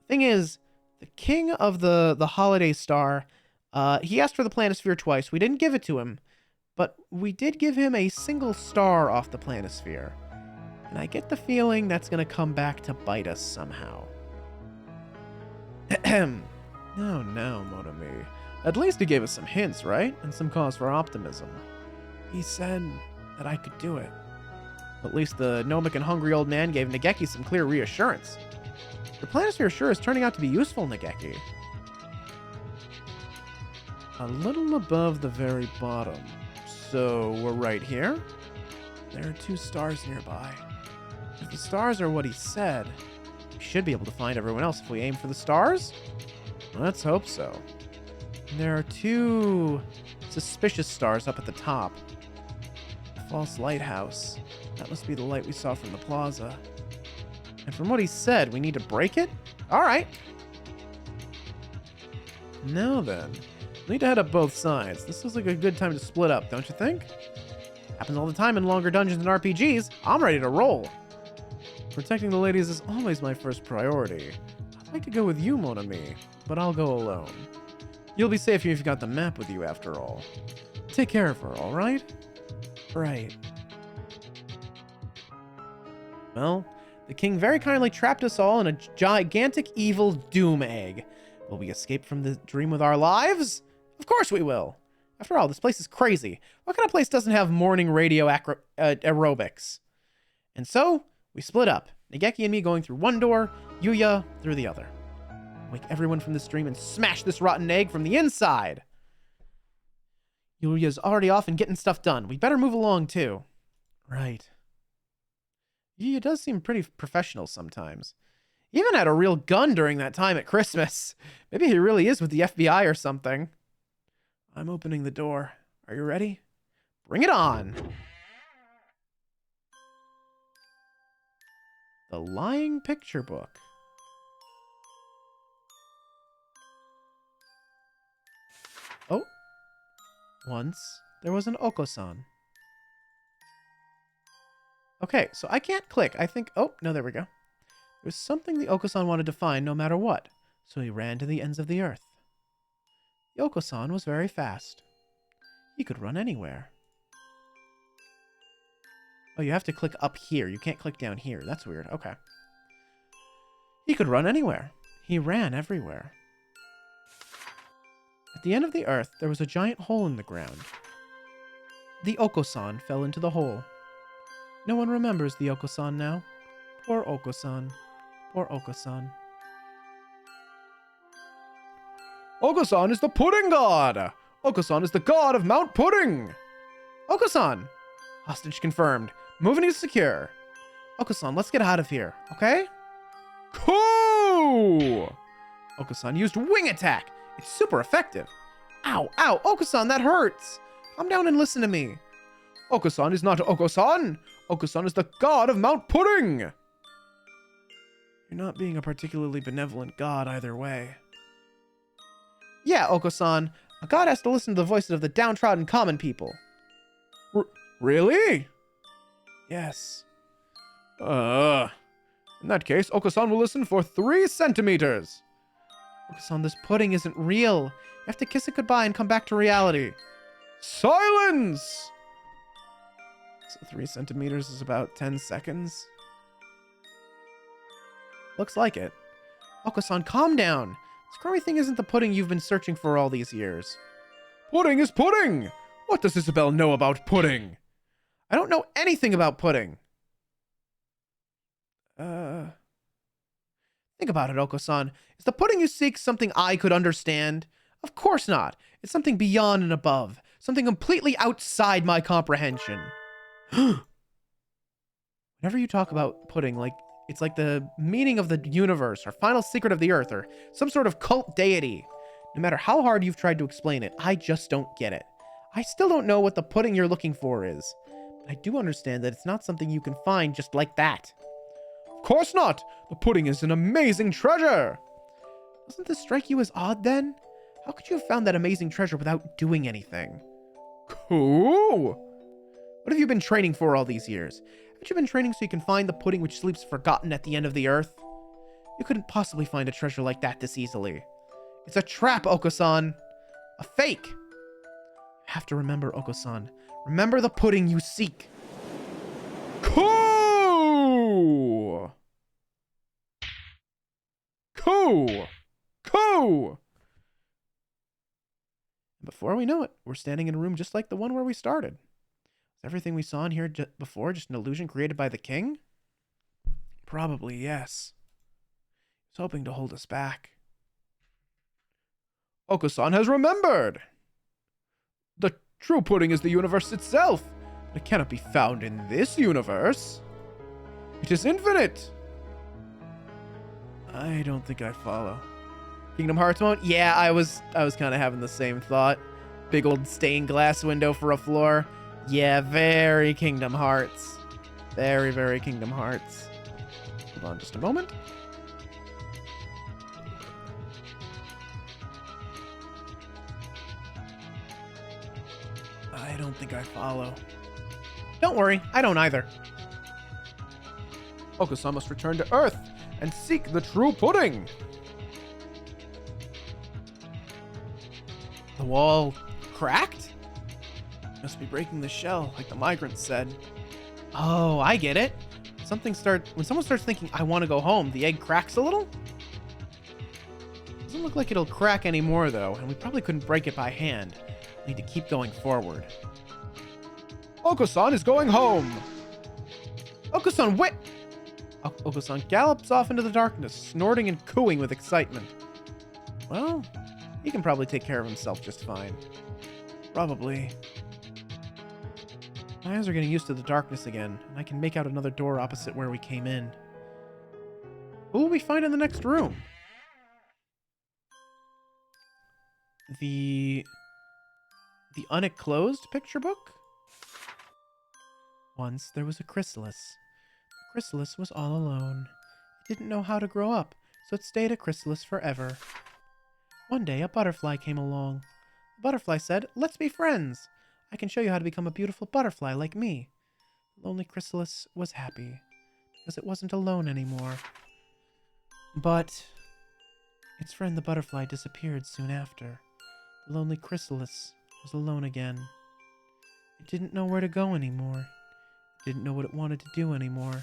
Speaker 1: Thing is, the king of the holiday star, he asked for the planisphere twice. We didn't give it to him, but we did give him a single star off the planisphere. And I get the feeling that's going to come back to bite us somehow. Oh no, mon ami. At least he gave us some hints, right? And some cause for optimism. He said that I could do it. At least the gnomic and hungry old man gave Nageki some clear reassurance. The planisphere sure is turning out to be useful, Nageki. A little above the very bottom. So we're right here. There are 2 stars nearby. If the stars are what he said, we should be able to find everyone else if we aim for the stars? Let's hope so. And there are 2 suspicious stars up at the top. False lighthouse. That must be the light we saw from the plaza. And from what he said, we need to break it? Alright. Now then, we need to head up both sides. This looks like a good time to split up, don't you think? Happens all the time in longer dungeons and RPGs. I'm ready to roll. Protecting the ladies is always my first priority. I'd like to go with you, mon ami, but I'll go alone. You'll be safe if you've got the map with you after all. Take care of her, alright? Right. Well, the king very kindly trapped us all in a gigantic evil doom egg. Will we escape from the dream with our lives? Of course we will. After all, this place is crazy. What kind of place doesn't have morning radio aerobics? And so, we split up. Nageki and me going through one door, Yuya through the other. Wake everyone from this dream and smash this rotten egg from the inside. Yuya's already off and getting stuff done. We better move along too. Right. Yuya does seem pretty professional sometimes. He even had a real gun during that time at Christmas. Maybe he really is with the FBI or something. I'm opening the door. Are you ready? Bring it on! The Lying Picture Book. Oh. Once, there was an Oko-san. Okay, so I can't click. I think... Oh, no, there we go. There was something the Oko-san wanted to find no matter what, so he ran to the ends of the earth. The Oko-san was very fast. He could run anywhere. Oh, you have to click up here. You can't click down here. That's weird. Okay. He could run anywhere. He ran everywhere. At the end of the earth, there was a giant hole in the ground. The Oko-san fell into the hole. No one remembers the Oko-san now. Poor Oko-san. Poor Oko-san. Oko-san is the pudding god! Oko-san is the god of Mount Pudding! Oko-san! Hostage confirmed. Moving is secure. Oko-san, let's get out of here, okay? Cool! Oko-san used wing attack. It's super effective. Ow, ow, Oko-san, that hurts. Calm down and listen to me. Oko-san is not Oko-san. Oko-san is the god of Mount Pudding. You're not being a particularly benevolent god either way. Yeah, Oko-san. A god has to listen to the voices of the downtrodden common people. Really? Yes. In that case, Oko-san will listen for 3 centimeters. Oko-san, this pudding isn't real. You have to kiss it goodbye and come back to reality. Silence! So 3 centimeters is about 10 seconds. Looks like it. Oko-san, calm down. This crummy thing isn't the pudding you've been searching for all these years. Pudding is pudding! What does Isabelle know about pudding? I don't know anything about pudding. Think about it, Oko-san. Is the pudding you seek something I could understand? Of course not. It's something beyond and above. Something completely outside my comprehension. Whenever you talk about pudding, like, It's like the meaning of the universe, or final secret of the earth, or some sort of cult deity. No matter how hard you've tried to explain it, I just don't get it. I still don't know what the pudding you're looking for is. But I do understand that it's not something you can find just like that. Of course not! The pudding is an amazing treasure! Doesn't this strike you as odd then? How could you have found that amazing treasure without doing anything? Cool! What have you been training for all these years? Haven't you been training so you can find the pudding which sleeps forgotten at the end of the earth? You couldn't possibly find a treasure like that this easily. It's a trap, Oko-san. A fake. You have to remember, Oko-san. Remember the pudding you seek. Cool! Cool! Cool! Before we know it, we're standing in a room just like the one where we started. Is everything we saw in here before just an illusion created by the king? Probably, yes. He's hoping to hold us back. Oko-san has remembered! The true pudding is the universe itself, but it cannot be found in this universe. It is infinite! I don't think I follow. Kingdom Hearts mode? Yeah, I was kind of having the same thought. Big old stained glass window for a floor. Yeah, very Kingdom Hearts. Very, very Kingdom Hearts. Hold on just a moment. I don't think I follow. Don't worry, I don't either. Oko-san must return to Earth and seek the true pudding. The wall cracked? Must be breaking the shell, like the migrants said. Oh, I get it. When someone starts thinking, I want to go home, the egg cracks a little? Doesn't look like it'll crack anymore, though, and we probably couldn't break it by hand. We need to keep going forward. Oko-san is going home! Oko-san, wait! Oko-san gallops off into the darkness, snorting and cooing with excitement. Well, he can probably take care of himself just fine. Probably. My eyes are getting used to the darkness again, and I can make out another door opposite where we came in. Who will we find in the next room? The unclosed picture book? Once there was a chrysalis. The chrysalis was all alone. It didn't know how to grow up, so it stayed a chrysalis forever. One day, a butterfly came along. The butterfly said, "Let's be friends. I can show you how to become a beautiful butterfly like me." The lonely chrysalis was happy, because it wasn't alone anymore. But its friend the butterfly disappeared soon after. The lonely chrysalis was alone again. It didn't know where to go anymore. It didn't know what it wanted to do anymore.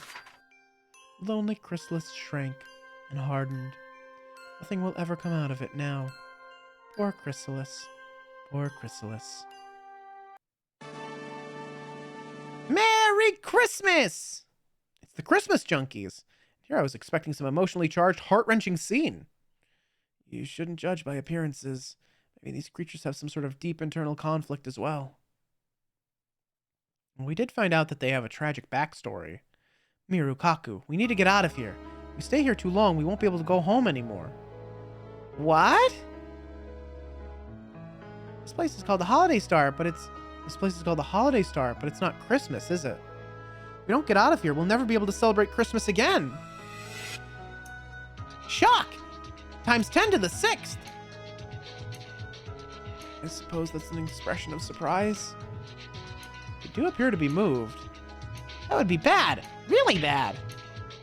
Speaker 1: The lonely chrysalis shrank and hardened. Nothing will ever come out of it now. Poor chrysalis. Poor chrysalis. Merry Christmas! It's the Christmas Junkies. Here I was expecting some emotionally charged, heart-wrenching scene. You shouldn't judge by appearances. Maybe these creatures have some sort of deep internal conflict as well. We did find out that they have a tragic backstory. Mirukaku, we need to get out of here. If we stay here too long, we won't be able to go home anymore. What? This place is called the Holiday Star, but it's not Christmas, is it? If we don't get out of here, we'll never be able to celebrate Christmas again. Shock! Times 10 to the 6th! I suppose that's an expression of surprise. They do appear to be moved. That would be bad. Really bad.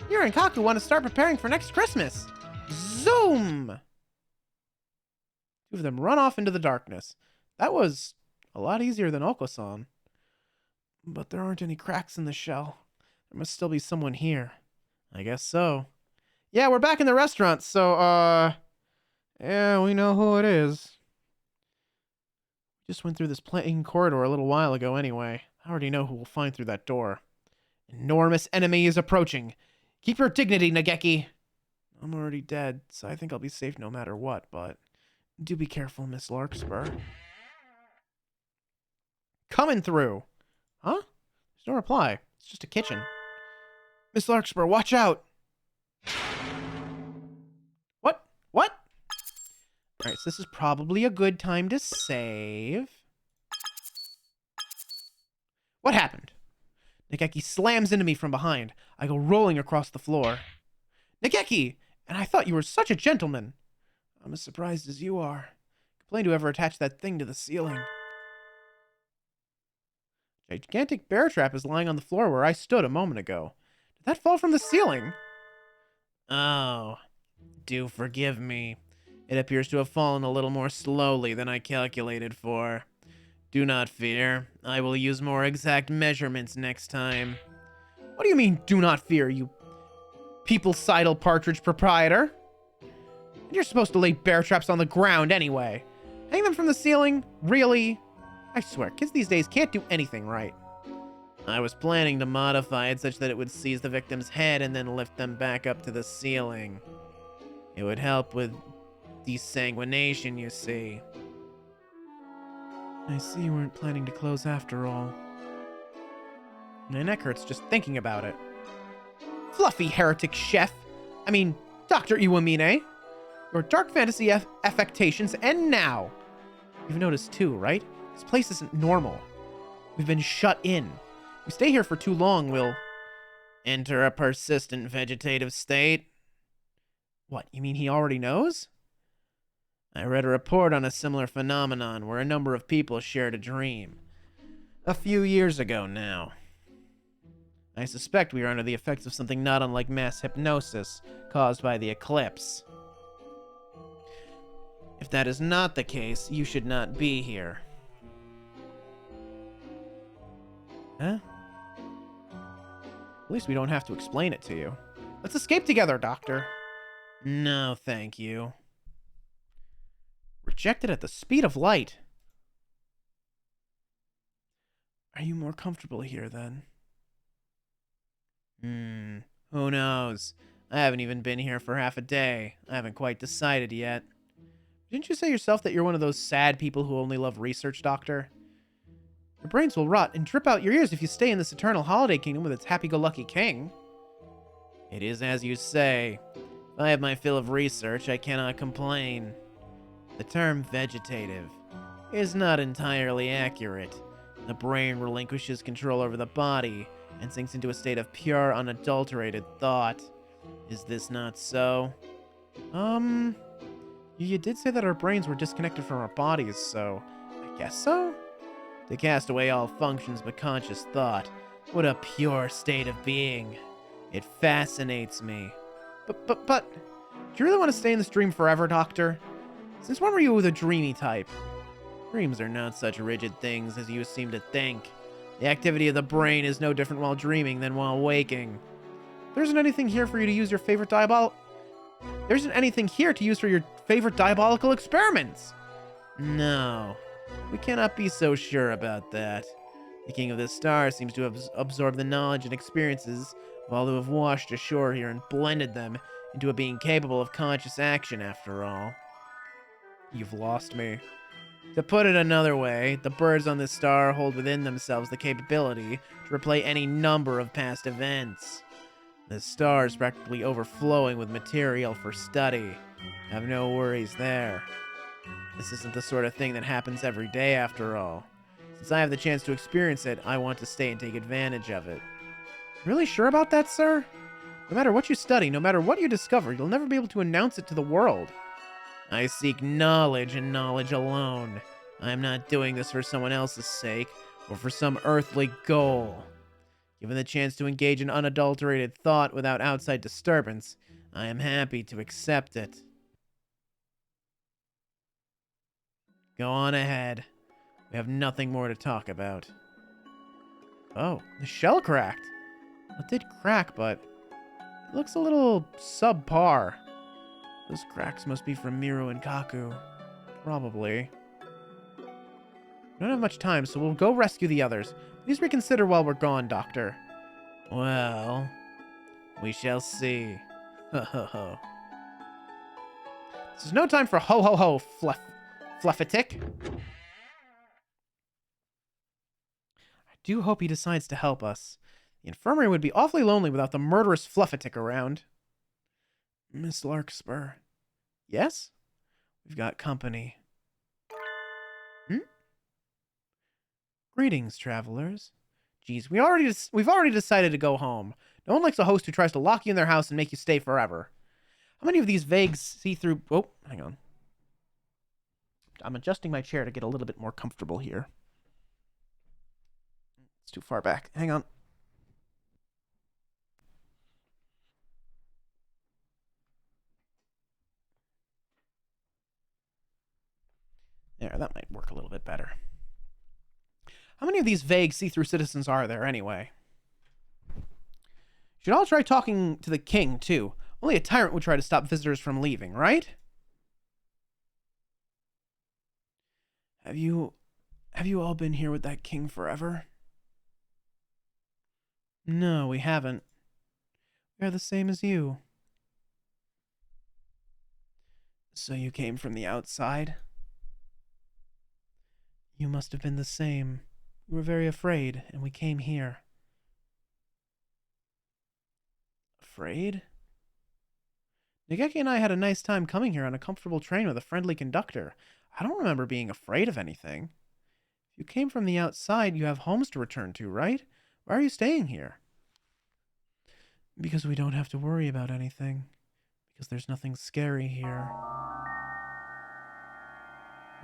Speaker 1: Mira and Kaku want to start preparing for next Christmas. Zoom! Two of them run off into the darkness. That was a lot easier than Oko-san. But there aren't any cracks in the shell. There must still be someone here. I guess so. Yeah, we're back in the restaurant, so, yeah, we know who it is. Just went through this plain corridor a little while ago anyway. I already know who we'll find through that door. Enormous enemy is approaching. Keep your dignity, Nageki. I'm already dead, so I think I'll be safe no matter what, but do be careful, Miss Larkspur. Coming through. Huh? There's no reply. It's just a kitchen. Miss Larkspur, watch out! guess this is probably a good time to save. What happened? Nageki slams into me from behind. I go rolling across the floor. Nageki! And I thought you were such a gentleman. I'm as surprised as you are. Complained whoever attached that thing to the ceiling. A gigantic bear trap is lying on the floor where I stood a moment ago. Did that fall from the ceiling? Oh, do forgive me. It appears to have fallen a little more slowly than I calculated for. Do not fear. I will use more exact measurements next time. What do you mean, do not fear, you people-sidle partridge proprietor? You're supposed to lay bear traps on the ground anyway. Hang them from the ceiling? Really? I swear, kids these days can't do anything right. I was planning to modify it such that it would seize the victim's head and then lift them back up to the ceiling. It would help with desanguination, you see. I see you weren't planning to close after all. My neck hurts just thinking about it. Fluffy heretic chef. I mean, Dr. Iwamine. Your dark fantasy affectations end now. You've noticed too, right? This place isn't normal. We've been shut in. If we stay here for too long, we'll enter a persistent vegetative state. What, you mean he already knows? I read a report on a similar phenomenon where a number of people shared a dream. A few years ago now. I suspect we are under the effects of something not unlike mass hypnosis caused by the eclipse. If that is not the case, you should not be here. Huh? At least we don't have to explain it to you. Let's escape together, Doctor. No, thank you. Rejected at the speed of light. Are you more comfortable here, then? Who knows? I haven't even been here for half a day. I haven't quite decided yet. Didn't you say yourself that you're one of those sad people who only love research, Doctor? Your brains will rot and drip out your ears if you stay in this eternal holiday kingdom with its happy-go-lucky king. It is as you say. If I have my fill of research, I cannot complain. The term vegetative is not entirely accurate. The brain relinquishes control over the body and sinks into a state of pure, unadulterated thought. Is this not so? You did say that our brains were disconnected from our bodies, so I guess so? To cast away all functions but conscious thought. What a pure state of being. It fascinates me. But, do you really want to stay in this dream forever, Doctor? Since when were you the dreamy type? Dreams are not such rigid things as you seem to think. The activity of the brain is no different while dreaming than while waking. There isn't anything here for you to use your favorite There isn't anything here to use for your favorite diabolical experiments. No, we cannot be so sure about that. The King of the Stars seems to have absorbed the knowledge and experiences of all who have washed ashore here and blended them into a being capable of conscious action after all. You've lost me. To put it another way, the birds on this star hold within themselves the capability to replay any number of past events. The star is practically overflowing with material for study. Have no worries there. This isn't the sort of thing that happens every day after all. Since I have the chance to experience it, I want to stay and take advantage of it. Really sure about that, sir? No matter what you study, no matter what you discover, you'll never be able to announce it to the world. I seek knowledge and knowledge alone. I am not doing this for someone else's sake or for some earthly goal. Given the chance to engage in unadulterated thought without outside disturbance, I am happy to accept it. Go on ahead. We have nothing more to talk about. Oh, the shell cracked. It did crack, but it looks a little subpar. Those cracks must be from Miru and Kaku. Probably. We don't have much time, so we'll go rescue the others. Please reconsider while we're gone, Doctor. Well, we shall see. Ho ho ho. This is no time for ho ho ho, Fluffatic. I do hope he decides to help us. The infirmary would be awfully lonely without the murderous Fluffatic around. Miss Larkspur. Yes? We've got company. Greetings, travelers. Geez, we've already decided to go home. No one likes a host who tries to lock you in their house and make you stay forever. How many of these vague see-through... Oh, hang on. I'm adjusting my chair to get a little bit more comfortable here. It's too far back. Hang on. There, that might work a little bit better. How many of these vague see-through citizens are there, anyway? Should all try talking to the king, too. Only a tyrant would try to stop visitors from leaving, right? Have you all been here with that king forever? No, we haven't. We are the same as you. So you came from the outside? You must have been the same. We were very afraid, and we came here. Afraid? Nageki and I had a nice time coming here on a comfortable train with a friendly conductor. I don't remember being afraid of anything. If you came from the outside, you have homes to return to, right? Why are you staying here? Because we don't have to worry about anything. Because there's nothing scary here.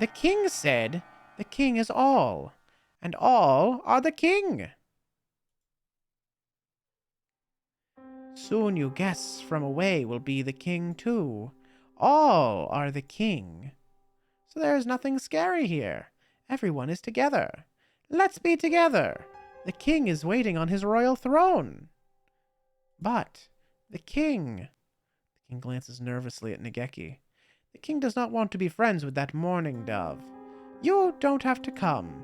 Speaker 1: The king said, the king is all, and all are the king. Soon you guests from away will be the king too. All are the king. So there is nothing scary here. Everyone is together. Let's be together. The king is waiting on his royal throne. But the king glances nervously at Nageki. The king does not want to be friends with that mourning dove. You don't have to come.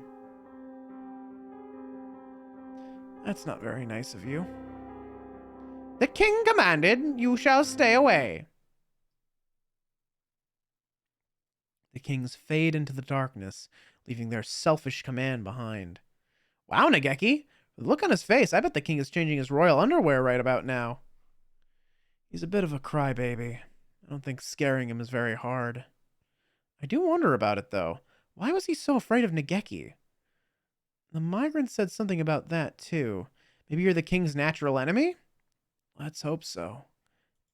Speaker 1: That's not very nice of you. The king commanded, you shall stay away. The kings fade into the darkness, leaving their selfish command behind. Wow, Nageki! With the look on his face, I bet the king is changing his royal underwear right about now. He's a bit of a crybaby. I don't think scaring him is very hard. I do wonder about it, though. Why was he so afraid of Nageki? The migrant said something about that, too. Maybe you're the king's natural enemy? Let's hope so.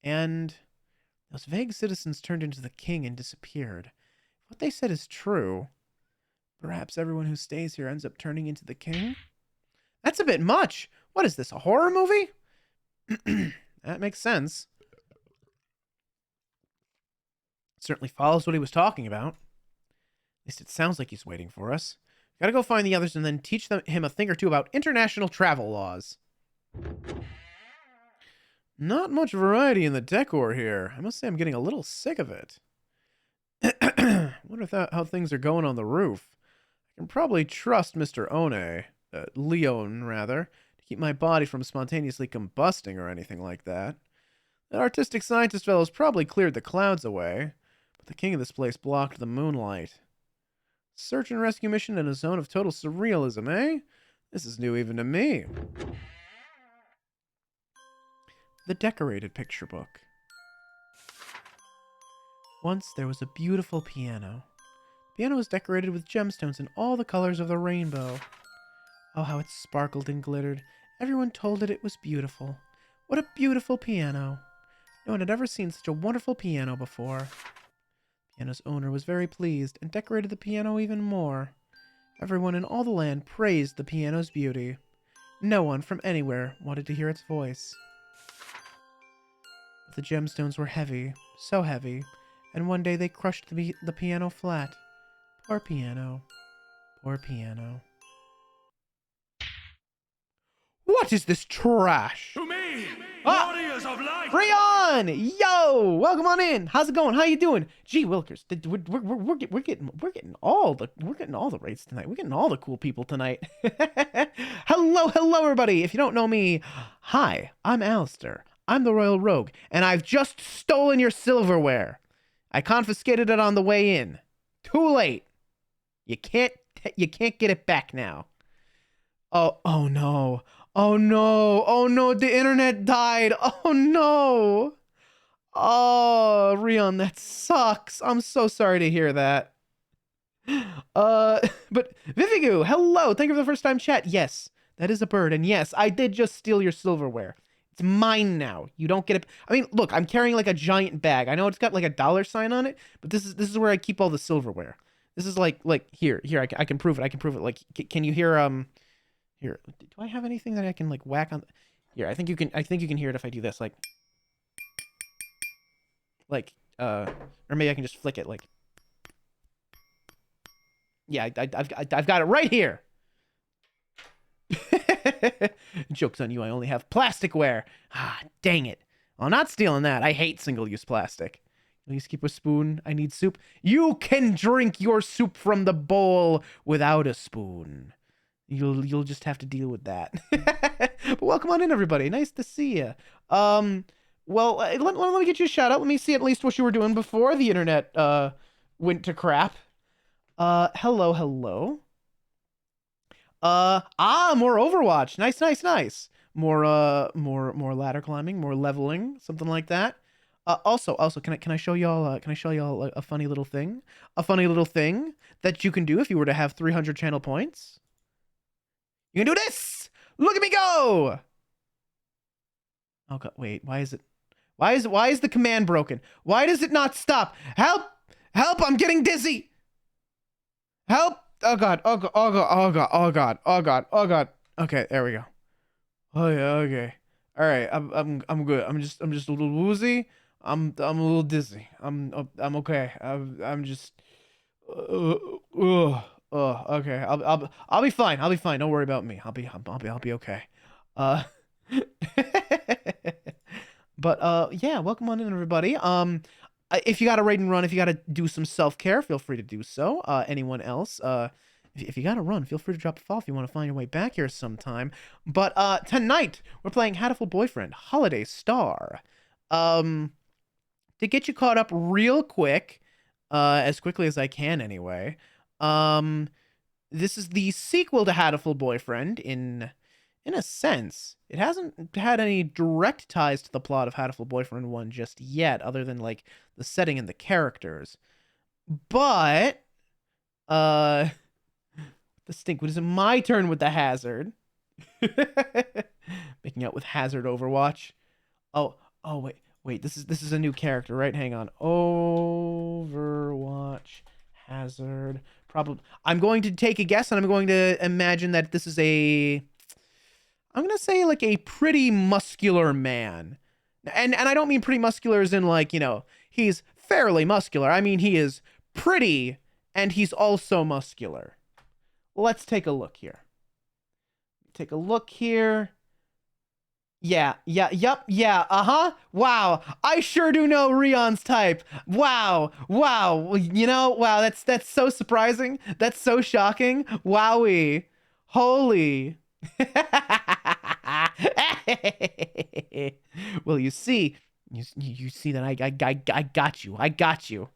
Speaker 1: And those vague citizens turned into the king and disappeared. If what they said is true, perhaps everyone who stays here ends up turning into the king? That's a bit much. What is this, a horror movie? That makes sense. Certainly follows what he was talking about. At least it sounds like he's waiting for us. Gotta go find the others and then teach him a thing or two about international travel laws. Not much variety in the decor here. I must say I'm getting a little sick of it. Wonder how things are going on the roof. I can probably trust Mr. Leon, rather, to keep my body from spontaneously combusting or anything like that. That artistic scientist fellow's probably cleared the clouds away, but the king of this place blocked the moonlight. Search and rescue mission in a zone of total surrealism, eh? This is new even to me. The decorated picture book. Once there was a beautiful piano. The piano was decorated with gemstones in all the colors of the rainbow. Oh, how it sparkled and glittered. Everyone told it was beautiful. What a beautiful piano. No one had ever seen such a wonderful piano before. The piano's owner was very pleased and decorated the piano even more. Everyone in all the land praised the piano's beauty. No one from anywhere wanted to hear its voice. But the gemstones were heavy, so heavy, and one day they crushed the piano flat. Poor piano. Poor piano. What is this trash?
Speaker 16: To me, warriors of light.
Speaker 1: Freon! Yo! Welcome on in. How's it going? How you doing? Gee Wilkers, we're getting all the rates tonight. We're getting all the cool people tonight. Hello everybody. If you don't know me, hi, I'm Alistair. I'm the Royal Rogue, and I've just stolen your silverware. I confiscated it on the way in. Too late. You can't get it back now. Oh no. Oh no, the internet died. Oh no. Oh Rion, that sucks. I'm so sorry to hear that. But Vivigu, hello. Thank you for the first time chat. Yes, that is a bird. And yes, I did just steal your silverware. It's mine now. You don't get it. I mean, look, I'm carrying like a giant bag. I know it's got like a $sign on it, but this is where I keep all the silverware. This is like here. I can prove it. I can prove it. Like, can you hear here? Do I have anything that I can like whack on? Here, I think you can hear it if I do this. Like, or maybe I can just flick it. Like, yeah, I've got it right here. Joke's on you. I only have plasticware. Ah, dang it. I'm not stealing that. I hate single-use plastic. Please keep a spoon. I need soup. You can drink your soup from the bowl without a spoon. You'll just have to deal with that. But welcome on in, everybody. Nice to see you. Well, let me get you a shout out. Let me see at least what you were doing before the internet went to crap. Hello. More Overwatch. Nice. More ladder climbing, more leveling, something like that. Also, can I show y'all a funny little thing? A funny little thing that you can do if you were to have 300 channel points. You can do this. Look at me go. Oh god, wait. Why is the command broken? Why does it not stop? Help! I'm getting dizzy. Help! Oh god. Okay, there we go. Oh yeah, okay. All right, I'm good. I'm just a little woozy. I'm a little dizzy. I'm okay. I'm just okay. I'll be fine. Don't worry about me. I'll be okay. But yeah, welcome on in, everybody. If you got to raid and run, if you got to do some self-care, feel free to do so. Anyone else, if you got to run, feel free to drop a fall if you want to find your way back here sometime. But tonight, we're playing Hatoful Boyfriend, Holiday Star. To get you caught up real quick, as quickly as I can anyway, this is the sequel to Hatoful Boyfriend in a sense. It hasn't had any direct ties to the plot of Hatoful Boyfriend 1 just yet, other than like the setting and the characters. But the stink. Is it my turn with the hazard? Making out with Hazard Overwatch. Oh wait. This is a new character, right? Hang on. Overwatch Hazard. Probably. I'm going to take a guess, and I'm going to imagine that this is I'm going to say like a pretty muscular man. And I don't mean pretty muscular as in like, he's fairly muscular. I mean, he is pretty and he's also muscular. Let's take a look here. Yeah. Wow. I sure do know Rion's type. Wow. Wow, that's so surprising. That's so shocking. Wowie. Holy. Well, you see that I got you.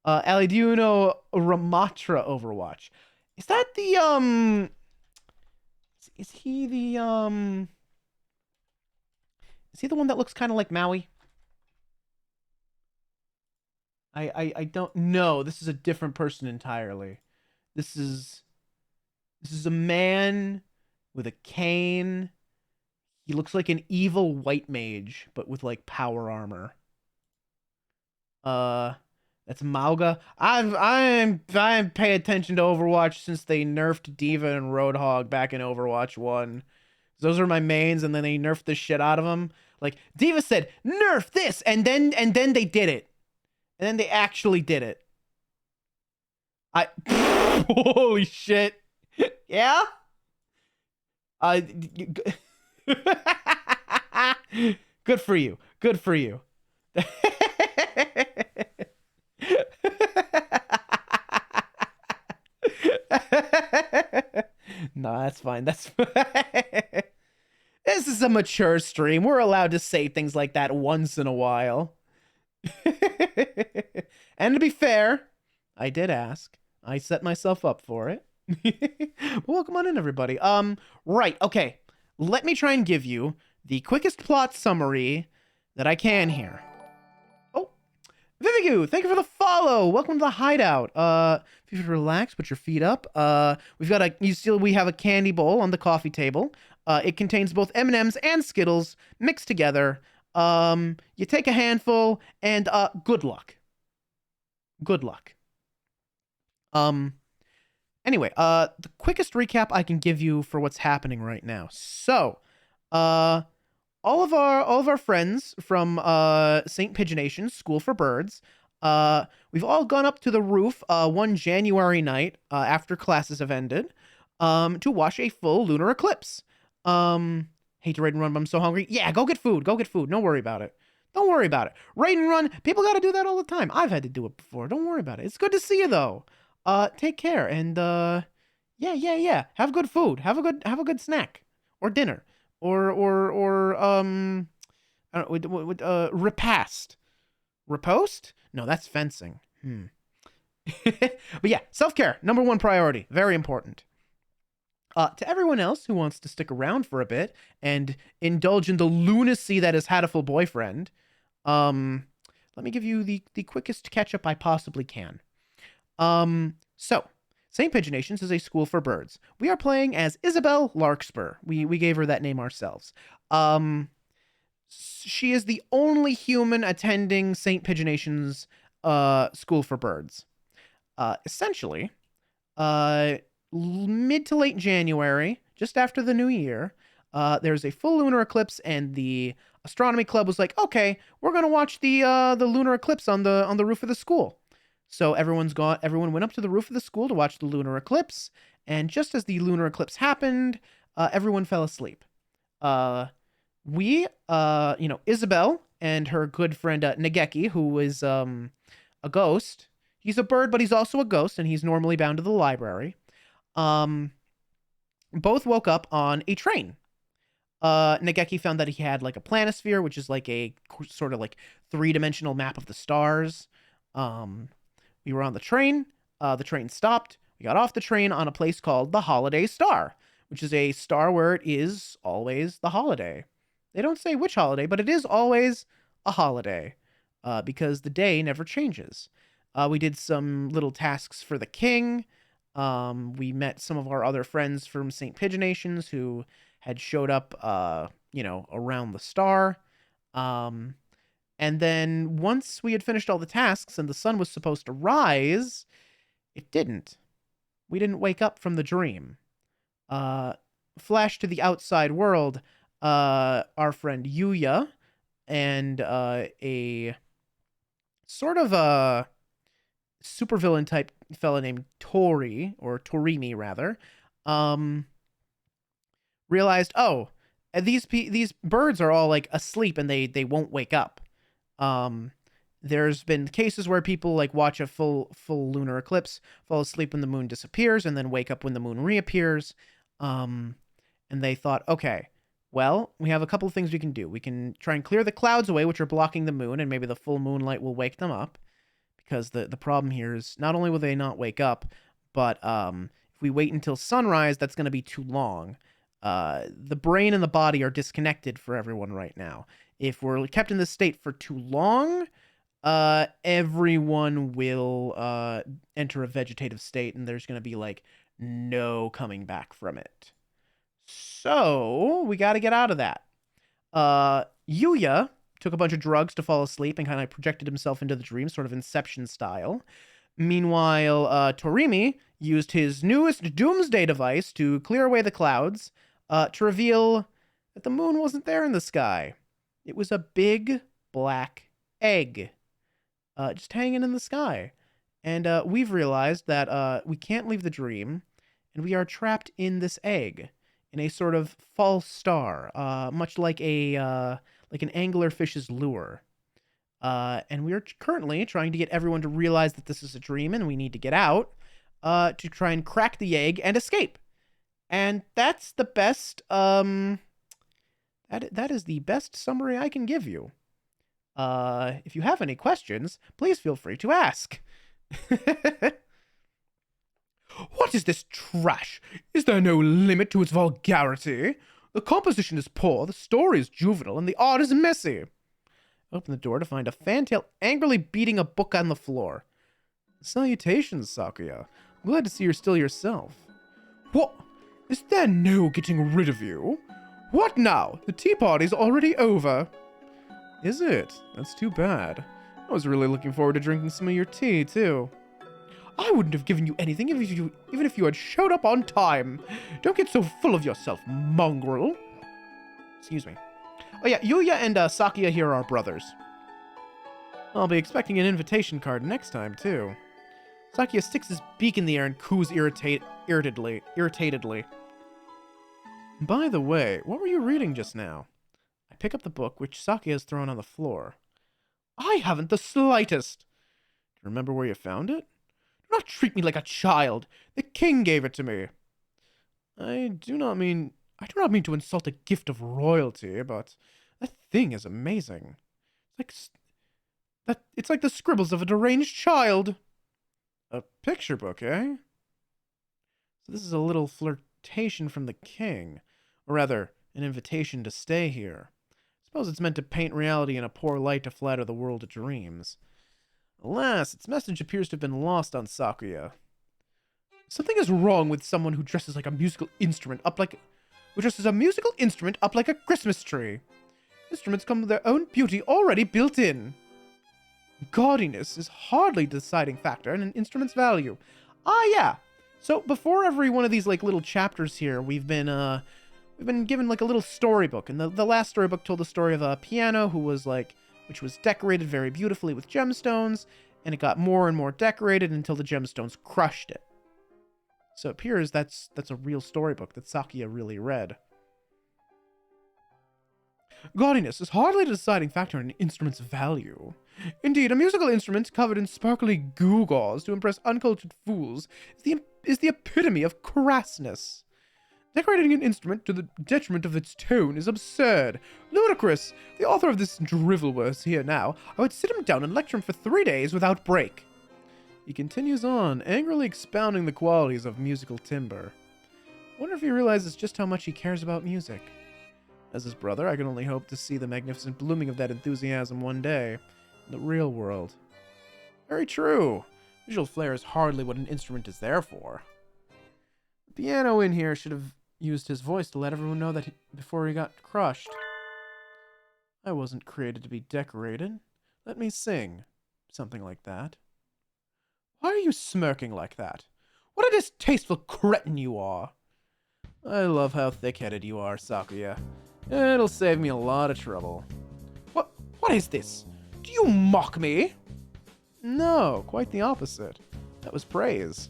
Speaker 1: Allie, do you know Ramatra Overwatch? Is that the is he the one that looks kind of like Maui? I don't know. This is a different person entirely. This is a man with a cane. He looks like an evil white mage, but with like power armor. That's Mauga. I'm pay attention to Overwatch since they nerfed D.Va and Roadhog back in Overwatch 1. Those are my mains, and then they nerfed the shit out of them. Like D.Va said, nerf this, and then they did it. And then they actually did it. Holy shit. Yeah? Good for you. No, that's fine. This is a mature stream. We're allowed to say things like that once in a while. And to be fair, I did ask. I set myself up for it. Welcome on in, everybody. Right, okay. Let me try and give you the quickest plot summary that I can here. Oh, Thank you for the follow. Welcome to the hideout. If you relax, put your feet up. We have a candy bowl on the coffee table. It contains both M&Ms and Skittles mixed together. You take a handful and good luck. Good luck. Anyway, the quickest recap I can give you for what's happening right now. So, all of our friends from St. Pigeonation's School for Birds, we've all gone up to the roof one January night after classes have ended to watch a full lunar eclipse. Hate to raid and run, but I'm so hungry. Yeah, go get food. Go get food. Don't worry about it. Don't worry about it. Raid and run. People got to do that all the time. I've had to do it before. Don't worry about it. It's good to see you though. Take care and yeah. Have good food. Have a good snack or dinner or I don't know, repast. Repost? No, that's fencing. But yeah, self-care, number one priority. Very important. To everyone else who wants to stick around for a bit and indulge in the lunacy that is Hatoful boyfriend, let me give you the quickest catch-up I possibly can. So, St. Pigeonations is a school for birds. We are playing as Isabel Larkspur. We gave her that name ourselves. She is the only human attending St. Pigeonations school for birds. Essentially, mid to late January, just after the new year, there's a full lunar eclipse, and the astronomy club was like, okay, we're gonna watch the lunar eclipse on the roof of the school. So everyone went up to the roof of the school to watch the lunar eclipse, and just as the lunar eclipse happened, everyone fell asleep. Isabel and her good friend Nageki, who is a ghost. He's a bird, but he's also a ghost, and he's normally bound to the library. Both woke up on a train. Nageki found that he had like a planisphere, which is like a sort of like three-dimensional map of the stars. We were on the train. The train stopped. We got off the train on a place called the Holiday Star, which is a star where it is always the holiday. They don't say which holiday, but it is always a holiday because the day never changes. We did some little tasks for the king. We met some of our other friends from St. Pigeonations who had showed up, around the star. And then once we had finished all the tasks and the sun was supposed to rise, it didn't. We didn't wake up from the dream. Flash to the outside world, our friend Yuya and a sort of a supervillain type fella named Torimi rather, realized, oh, these birds are all like asleep and they won't wake up. There's been cases where people like watch a full lunar eclipse, fall asleep when the moon disappears, and then wake up when the moon reappears. And they thought, okay, well, we have a couple of things we can do. We can try and clear the clouds away, which are blocking the moon, and maybe the full moonlight will wake them up. Because the problem here is not only will they not wake up, but if we wait until sunrise, that's going to be too long. The brain and the body are disconnected for everyone right now. If we're kept in this state for too long, everyone will enter a vegetative state, and there's going to be like no coming back from it. So we got to get out of that. Yuya took a bunch of drugs to fall asleep and kind of projected himself into the dream, sort of Inception style. Meanwhile, Torimi used his newest doomsday device to clear away the clouds, to reveal that the moon wasn't there in the sky. It was a big black egg, just hanging in the sky. And we've realized that we can't leave the dream, and we are trapped in this egg, in a sort of false star, much like an anglerfish's lure. And we are currently trying to get everyone to realize that this is a dream and we need to get out to try and crack the egg and escape. And that's the best, that is the best summary I can give you. If you have any questions, please feel free to ask. What is this trash? Is there no limit to its vulgarity? The composition is poor, the story is juvenile, and the art is messy. Open the door to find a fantail angrily beating a book on the floor. Salutations, Sakuya. I'm glad to see you're still yourself. What? Is there no getting rid of you? What now? The tea party's already over. Is it? That's too bad. I was really looking forward to drinking some of your tea, too. I wouldn't have given you anything even if you had showed up on time. Don't get so full of yourself, mongrel. Excuse me. Oh yeah, Yuya and Sakuya here are brothers. I'll be expecting an invitation card next time, too. Sakuya sticks his beak in the air and coos irritatedly. By the way, what were you reading just now? I pick up the book, which Sakuya has thrown on the floor. I haven't the slightest. Do you remember where you found it? Do not treat me like a child. The king gave it to me. I do not mean to insult a gift of royalty, but that thing is amazing. It's like the scribbles of a deranged child. A picture book, eh? So this is a little flirtation from the king. Or rather, an invitation to stay here. Suppose it's meant to paint reality in a poor light to flatter the world of dreams. Alas, its message appears to have been lost on Sakuya. Something is wrong with someone who dresses like a musical instrument up like a Christmas tree. Instruments come with their own beauty already built in. Gaudiness is hardly the deciding factor in an instrument's value. Ah, yeah. So before every one of these like little chapters here, we've been given like a little storybook, and the last storybook told the story of a piano which was decorated very beautifully with gemstones, and it got more and more decorated until the gemstones crushed it. So it appears that's a real storybook that Sakuya really read. Gaudiness is hardly the deciding factor in an instrument's value. Indeed, a musical instrument covered in sparkly gewgaws to impress uncultured fools is the epitome of crassness. Decorating an instrument to the detriment of its tone is absurd, ludicrous. The author of this drivel was here now. I would sit him down and lecture him for 3 days without break. He continues on, angrily expounding the qualities of musical timbre. I wonder if he realizes just how much he cares about music. As his brother, I can only hope to see the magnificent blooming of that enthusiasm one day in the real world. Very true. Visual flair is hardly what an instrument is there for. The piano in here should have used his voice to let everyone know that before he got crushed. I wasn't created to be decorated. Let me sing. Something like that. Why are you smirking like that? What a distasteful cretin you are. I love how thick-headed you are, Sakuya. It'll save me a lot of trouble. What is this? Do you mock me? No, quite the opposite. That was praise.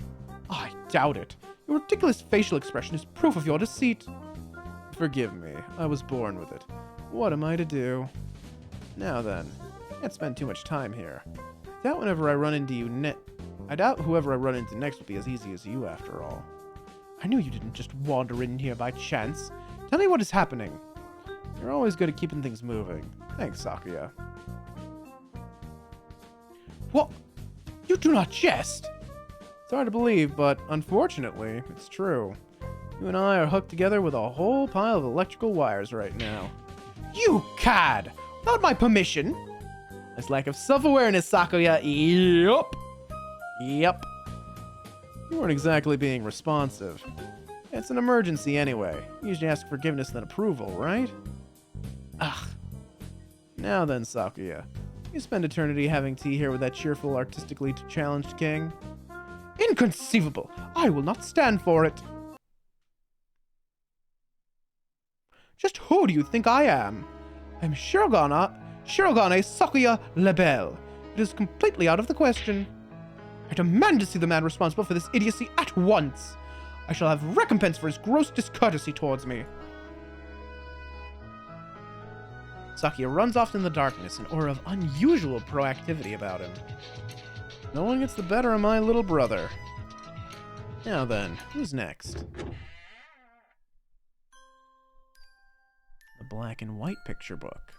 Speaker 1: I doubt it. Your ridiculous facial expression is proof of your deceit. Forgive me, I was born with it. What am I to do? Now then, can't spend too much time here. I doubt whoever I run into next will be as easy as you, after all. I knew you didn't just wander in here by chance. Tell me what is happening. You're always good at keeping things moving. Thanks, Sakuya. What? You do not jest! It's hard to believe, but unfortunately, it's true. You and I are hooked together with a whole pile of electrical wires right now. You cad! Without my permission! This lack of self-awareness, Sakuya. Yep. You weren't exactly being responsive. It's an emergency anyway. You usually ask forgiveness then approval, right? Ugh. Now then, Sakuya. You spend eternity having tea here with that cheerful, artistically challenged king? Inconceivable! I will not stand for it! Just who do you think I am? I'm Shirogane Sakuya Lebel. It is completely out of the question. I demand to see the man responsible for this idiocy at once. I shall have recompense for his gross discourtesy towards me. Sakuya runs off in the darkness, an aura of unusual proactivity about him. No one gets the better of my little brother. Now then, who's next? The black and white picture book.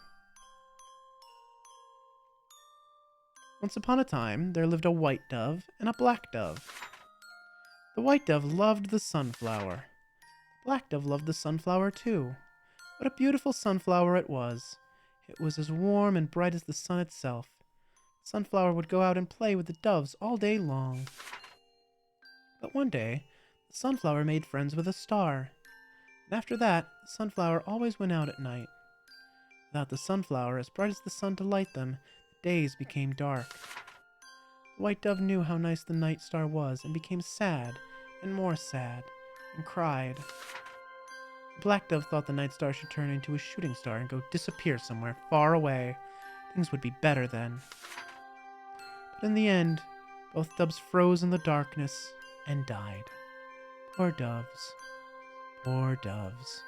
Speaker 1: Once upon a time, there lived a white dove and a black dove. The white dove loved the sunflower. The black dove loved the sunflower too. What a beautiful sunflower it was. It was as warm and bright as the sun itself. Sunflower would go out and play with the doves all day long. But one day, the sunflower made friends with a star. And after that, the sunflower always went out at night. Without the sunflower, as bright as the sun to light them, the days became dark. The white dove knew how nice the night star was and became sad and more sad and cried. The black dove thought the night star should turn into a shooting star and go disappear somewhere far away. Things would be better then. But in the end, both doves froze in the darkness and died. Poor doves. Poor doves.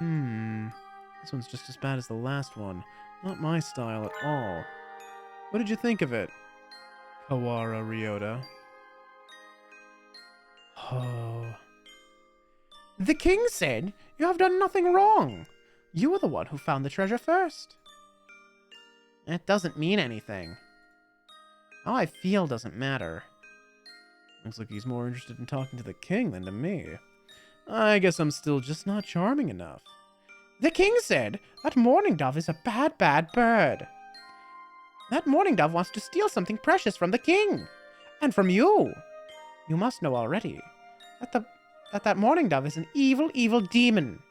Speaker 1: This one's just as bad as the last one. Not my style at all. What did you think of it, Kawara Ryota? Oh. The king said, "You have done nothing wrong. You were the one who found the treasure first." It doesn't mean anything. How I feel doesn't matter. Looks like he's more interested in talking to the king than to me. I guess I'm still just not charming enough. The king said that mourning dove is a bad, bad bird. That mourning dove wants to steal something precious from the king. And from you. You must know already that mourning dove is an evil, evil demon.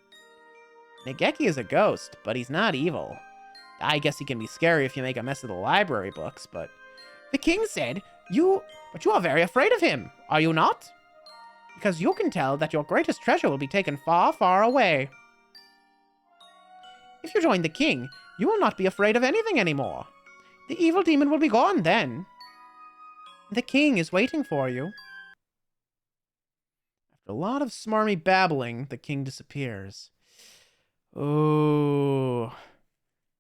Speaker 1: Nageki is a ghost, but he's not evil. I guess he can be scary if you make a mess of the library books, but... The king said, But you are very afraid of him, are you not? Because you can tell that your greatest treasure will be taken far, far away. If you join the king, you will not be afraid of anything anymore. The evil demon will be gone then. The king is waiting for you. After a lot of smarmy babbling, the king disappears. Oh...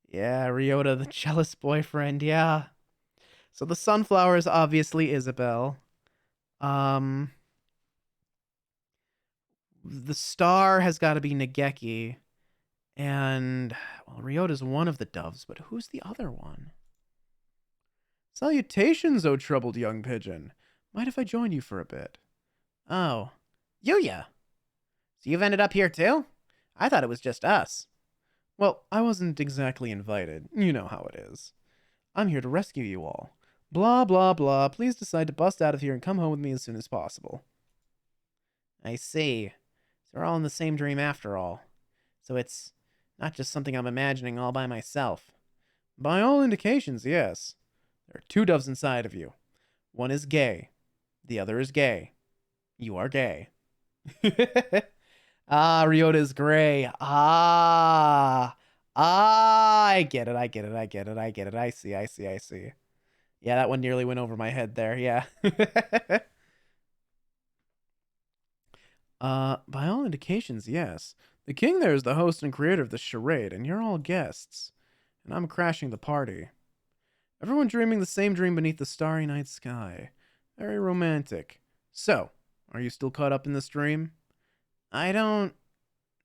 Speaker 1: Yeah, Ryota, the jealous boyfriend, yeah. So the sunflower is obviously Isabelle. The star has got to be Nageki. And, well, Ryota's one of the doves, but who's the other one? Salutations, O troubled young pigeon. Mind if I join you for a bit? Oh. Yuya! So you've ended up here too? I thought it was just us. Well, I wasn't exactly invited. You know how it is. I'm here to rescue you all. Blah, blah, blah. Please decide to bust out of here and come home with me as soon as possible. I see. So we're all in the same dream after all. So it's not just something I'm imagining all by myself. By all indications, yes. There are two doves inside of you. One is gay. The other is gay. You are gay. Ah, Ryota is gray. I get it, I get it, I get it, I get it. I see, I see, I see. Yeah, that one nearly went over my head there, yeah. By all indications, yes. The king there is the host and creator of the charade, and you're all guests. And I'm crashing the party. Everyone dreaming the same dream beneath the starry night sky. Very romantic. So, are you still caught up in this dream? I don't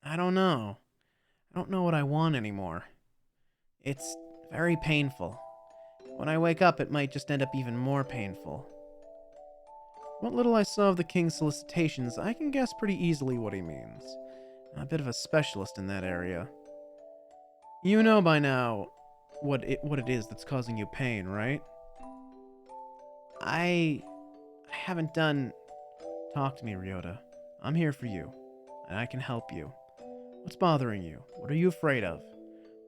Speaker 1: know. I don't know what I want anymore. It's very painful. When I wake up, it might just end up even more painful. What little I saw of the king's solicitations, I can guess pretty easily what he means. I'm a bit of a specialist in that area. You know by now what it is that's causing you pain, right? I haven't done... Talk to me, Ryota. I'm here for you, and I can help you. What's bothering you? What are you afraid of?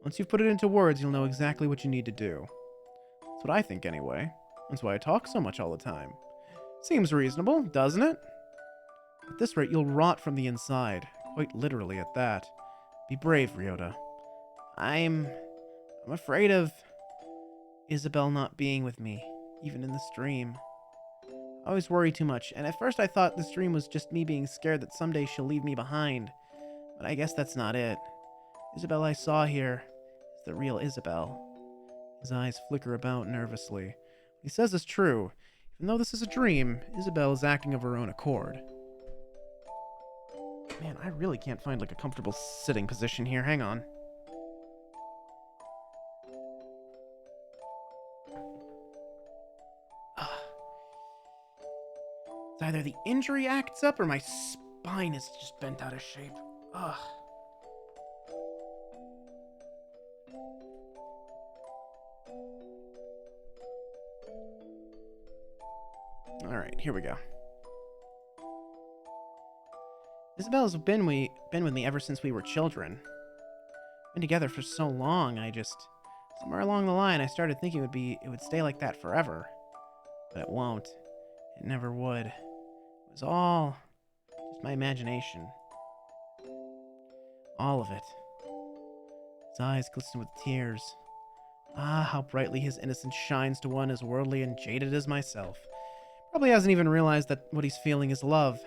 Speaker 1: Once you've put it into words, you'll know exactly what you need to do. That's what I think, anyway. That's why I talk so much all the time. Seems reasonable, doesn't it? At this rate, you'll rot from the inside. Quite literally at that. Be brave, Ryota. I'm afraid of Isabelle not being with me, even in this dream. I always worry too much, and at first I thought this dream was just me being scared that someday she'll leave me behind. But I guess that's not it. Isabelle I saw here is the real Isabelle. His eyes flicker about nervously. What he says is true. Even though this is a dream, Isabelle is acting of her own accord. Man, I really can't find like a comfortable sitting position here. Hang on. It's either the injury acts up or my spine is just bent out of shape. Ugh. Alright, here we go. Isabel's been with me ever since we were children. Been together for so long, somewhere along the line I started thinking it would stay like that forever. But it won't. It never would. It was all just my imagination. All of it. His eyes glisten with tears. Ah, how brightly his innocence shines to one as worldly and jaded as myself. Probably hasn't even realized that what he's feeling is love.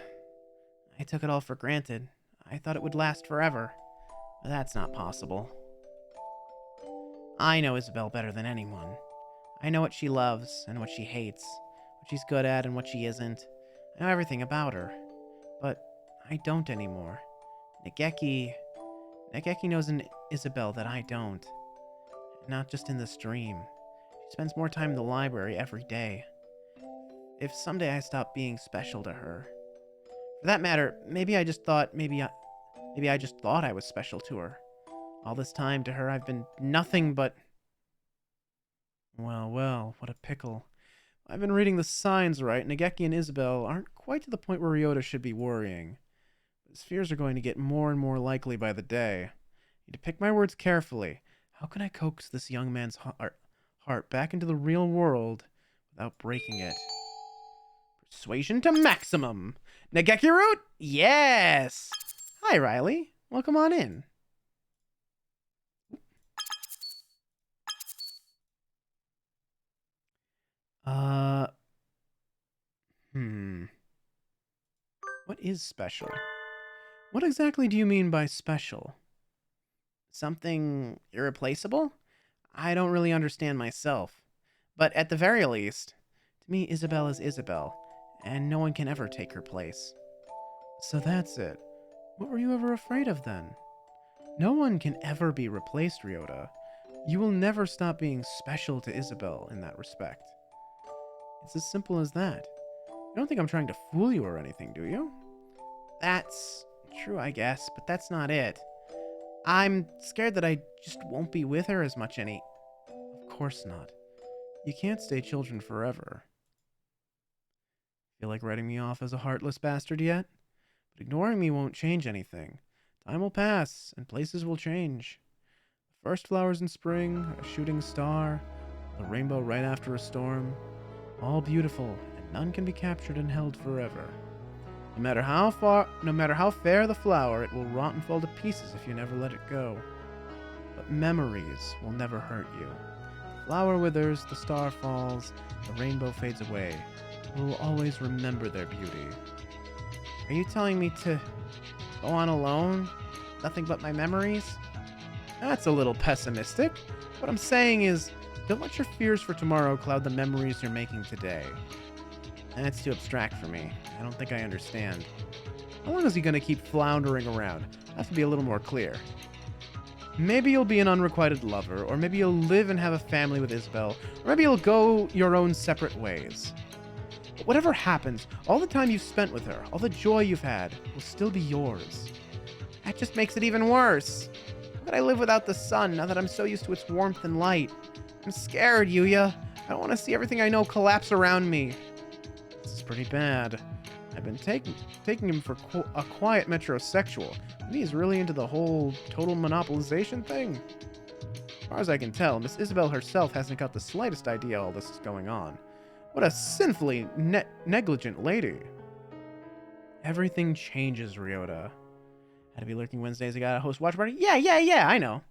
Speaker 1: I took it all for granted. I thought it would last forever. But that's not possible. I know Isabel better than anyone. I know what she loves and what she hates, what she's good at and what she isn't. I know everything about her. But I don't anymore. Nageki knows an Isabel that I don't. Not just in this dream. She spends more time in the library every day. If someday I stop being special to her. For that matter, maybe I just thought I was special to her. All this time to her I've been nothing but... Well, what a pickle. I've been reading the signs right. Nageki and Isabel aren't quite to the point where Ryota should be worrying. His fears are going to get more and more likely by the day. I need to pick my words carefully. How can I coax this young man's heart back into the real world without breaking it? Persuasion to maximum! Nageki route? Yes! Hi, Riley. Welcome on in. What is special? What exactly do you mean by special? Something irreplaceable? I don't really understand myself. But at the very least, to me, Isabel is Isabel, and no one can ever take her place. So that's it. What were you ever afraid of then? No one can ever be replaced, Ryota. You will never stop being special to Isabel in that respect. It's as simple as that. You don't think I'm trying to fool you or anything, do you? That's true, I guess, but that's not it. I'm scared that I just won't be with her as much any... Of course not. You can't stay children forever. Feel like writing me off as a heartless bastard yet? But ignoring me won't change anything. Time will pass, and places will change. The first flowers in spring, a shooting star, the rainbow right after a storm. All beautiful, and none can be captured and held forever. No matter how fair the flower, it will rot and fall to pieces if you never let it go. But memories will never hurt you. The flower withers, the star falls, the rainbow fades away. We will always remember their beauty. Are you telling me to go on alone? Nothing but my memories? That's a little pessimistic. What I'm saying is, don't let your fears for tomorrow cloud the memories you're making today. That's too abstract for me. I don't think I understand. How long is he going to keep floundering around? I have to be a little more clear. Maybe you'll be an unrequited lover, or maybe you'll live and have a family with Isabel, or maybe you'll go your own separate ways. But whatever happens, all the time you've spent with her, all the joy you've had, will still be yours. That just makes it even worse. How could I live without the sun now that I'm so used to its warmth and light? I'm scared, Yuya. I don't want to see everything I know collapse around me. This is pretty bad. I've been taking him for a quiet metrosexual. Maybe he's really into the whole total monopolization thing. As far as I can tell, Miss Isabel herself hasn't got the slightest idea all this is going on. What a sinfully negligent lady. Everything changes, Ryota. Had to be lurking Wednesdays. I got a host watch party. Yeah, I know.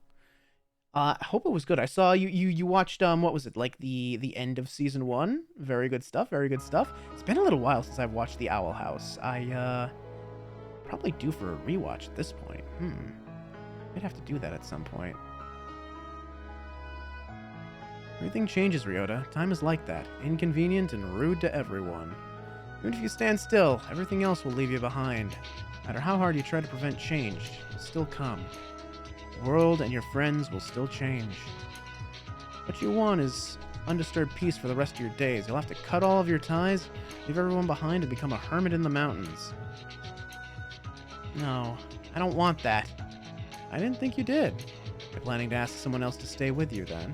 Speaker 1: I hope it was good. I saw you watched what was it, like the end of season 1? Very good stuff. It's been a little while since I've watched The Owl House. I probably due for a rewatch at this point. Might have to do that at some point. Everything changes, Ryota. Time is like that. Inconvenient and rude to everyone. Even if you stand still, everything else will leave you behind. No matter how hard you try to prevent change, it will still come. The world and your friends will still change. What you want is undisturbed peace for the rest of your days. You'll have to cut all of your ties, leave everyone behind, and become a hermit in the mountains. No, I don't want that. I didn't think you did. You're planning to ask someone else to stay with you, then.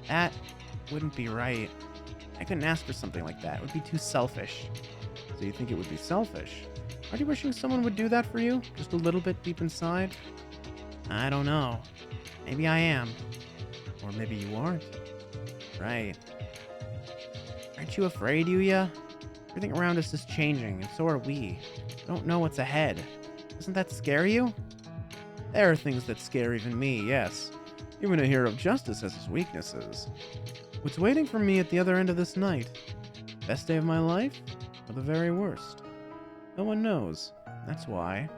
Speaker 1: That wouldn't be right. I couldn't ask for something like that. It would be too selfish. So you think it would be selfish? Aren't you wishing someone would do that for you? Just a little bit deep inside? I don't know. Maybe I am. Or maybe you aren't. Right. Aren't you afraid, Yuya? Everything around us is changing, and so are we. We don't know what's ahead. Doesn't that scare you? There are things that scare even me, yes. Even a hero of justice has his weaknesses. What's waiting for me at the other end of this night? Best day of my life? Or the very worst? No one knows. That's why.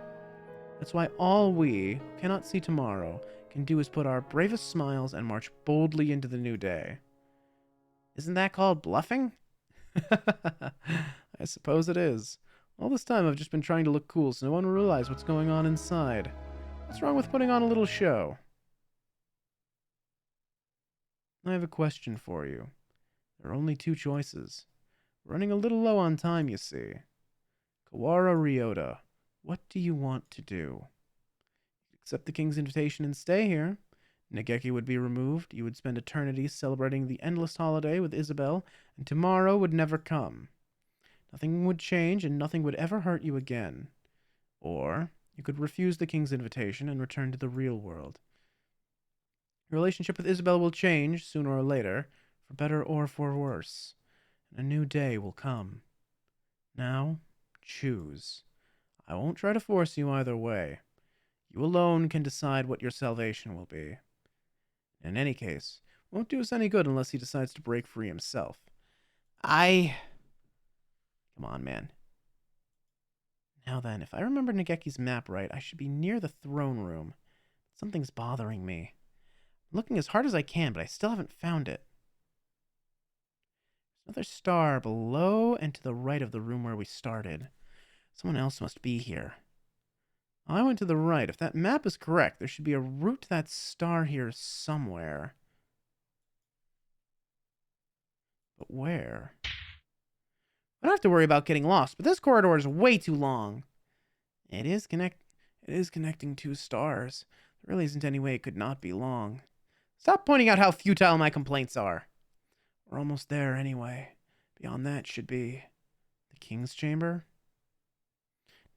Speaker 1: That's why all we, who cannot see tomorrow, can do is put our bravest smiles and march boldly into the new day. Isn't that called bluffing? I suppose it is. All this time I've just been trying to look cool so no one will realize what's going on inside. What's wrong with putting on a little show? I have a question for you. There are only two choices. We're running a little low on time, you see. Kawara Ryota, what do you want to do? Accept the king's invitation and stay here. Nageki would be removed. You would spend eternity celebrating the endless holiday with Isabel, and tomorrow would never come. Nothing would change, and nothing would ever hurt you again. Or you could refuse the king's invitation and return to the real world. Your relationship with Isabel will change, sooner or later, for better or for worse. And a new day will come. Now, choose. I won't try to force you either way. You alone can decide what your salvation will be. In any case, it won't do us any good unless he decides to break free himself. Come on, man. Now then, if I remember Nageki's map right, I should be near the throne room. Something's bothering me. I'm looking as hard as I can, but I still haven't found it. There's another star below and to the right of the room where we started. Someone else must be here. I went to the right. If that map is correct, there should be a route to that star here somewhere. But where? I don't have to worry about getting lost, but this corridor is way too long. It is connecting two stars. There really isn't any way it could not be long. Stop pointing out how futile my complaints are. We're almost there anyway. Beyond that should be the king's chamber.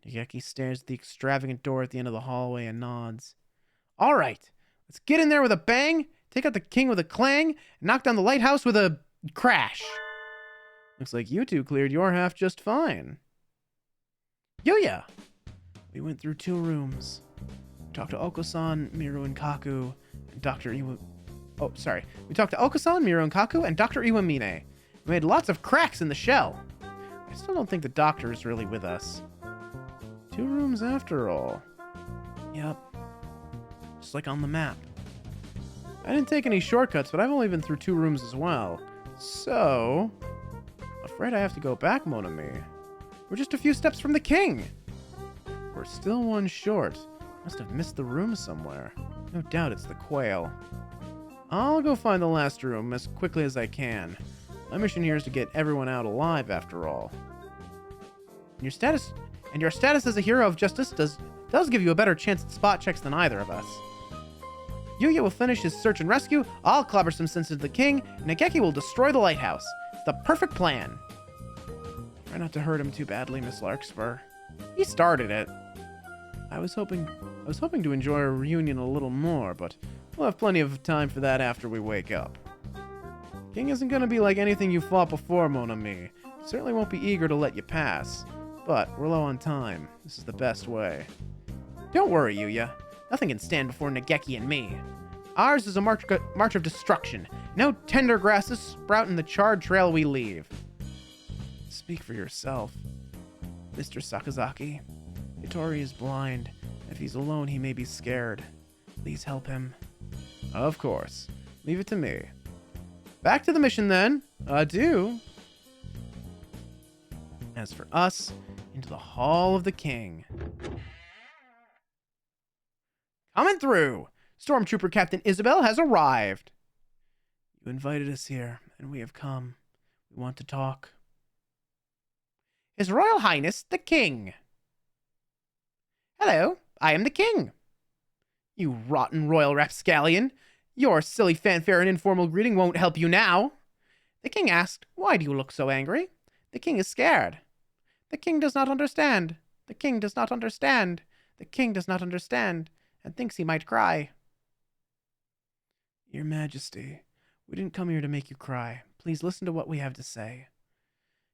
Speaker 1: Nageki stares at the extravagant door at the end of the hallway and nods. All right, let's get in there with a bang, take out the king with a clang, and knock down the lighthouse with a crash. Looks like you two cleared your half just fine. Yuya! We went through 2 rooms. We talked to Oko-san, Miru, and Kaku, and Dr. Iwa... Oh, sorry. We talked to Oko-san, Miru, and Kaku, and Dr. Iwamine. We made lots of cracks in the shell. I still don't think the doctor is really with us. 2 rooms after all. Yep. Just like on the map. I didn't take any shortcuts, but I've only been through 2 rooms as well. So... afraid I have to go back, Mon ami. We're just a few steps from the king. We're still 1 short. Must have missed the room somewhere. No doubt it's the quail. I'll go find the last room as quickly as I can. My mission here is to get everyone out alive, after all. And your status as a hero of justice does give you a better chance at spot checks than either of us. Yuya will finish his search and rescue, I'll clobber some sense into the king, and Nageki will destroy the lighthouse. It's the perfect plan. Try not to hurt him too badly, Miss Larkspur. He started it. I was hoping to enjoy our reunion a little more, but we'll have plenty of time for that after we wake up. King isn't going to be like anything you fought before, Mon ami. He certainly won't be eager to let you pass. But we're low on time. This is the best way. Don't worry, Yuya. Nothing can stand before Nageki and me. Ours is a march of destruction. No tender grasses sprout in the charred trail we leave. Speak for yourself, Mr. Sakazaki. Hitori is blind. If he's alone, he may be scared. Please help him. Of course. Leave it to me. Back to the mission, then. Adieu. As for us, into the Hall of the King. Coming through! Stormtrooper Captain Isabel has arrived. You invited us here, and we have come. We want to talk. His Royal Highness, the King. Hello, I am the King. You rotten royal rapscallion. Your silly fanfare and informal greeting won't help you now. The king asked, "Why do you look so angry?" The king is scared. The king does not understand. The king does not understand. The king does not understand, and thinks he might cry. Your Majesty, we didn't come here to make you cry. Please listen to what we have to say.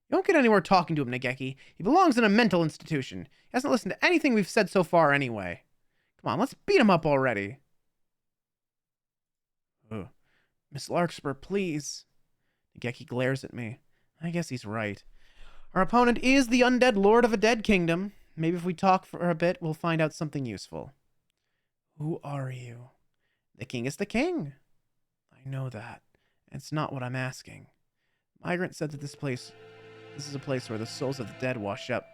Speaker 1: You don't get anywhere talking to him, Nageki. He belongs in a mental institution. He hasn't listened to anything we've said so far anyway. Come on, let's beat him up already. Miss Larkspur, please. Nageki glares at me. I guess he's right. Our opponent is the undead lord of a dead kingdom. Maybe if we talk for a bit, we'll find out something useful. Who are you? The king is the king. I know that. It's not what I'm asking. Migrant said that this is a place where the souls of the dead wash up.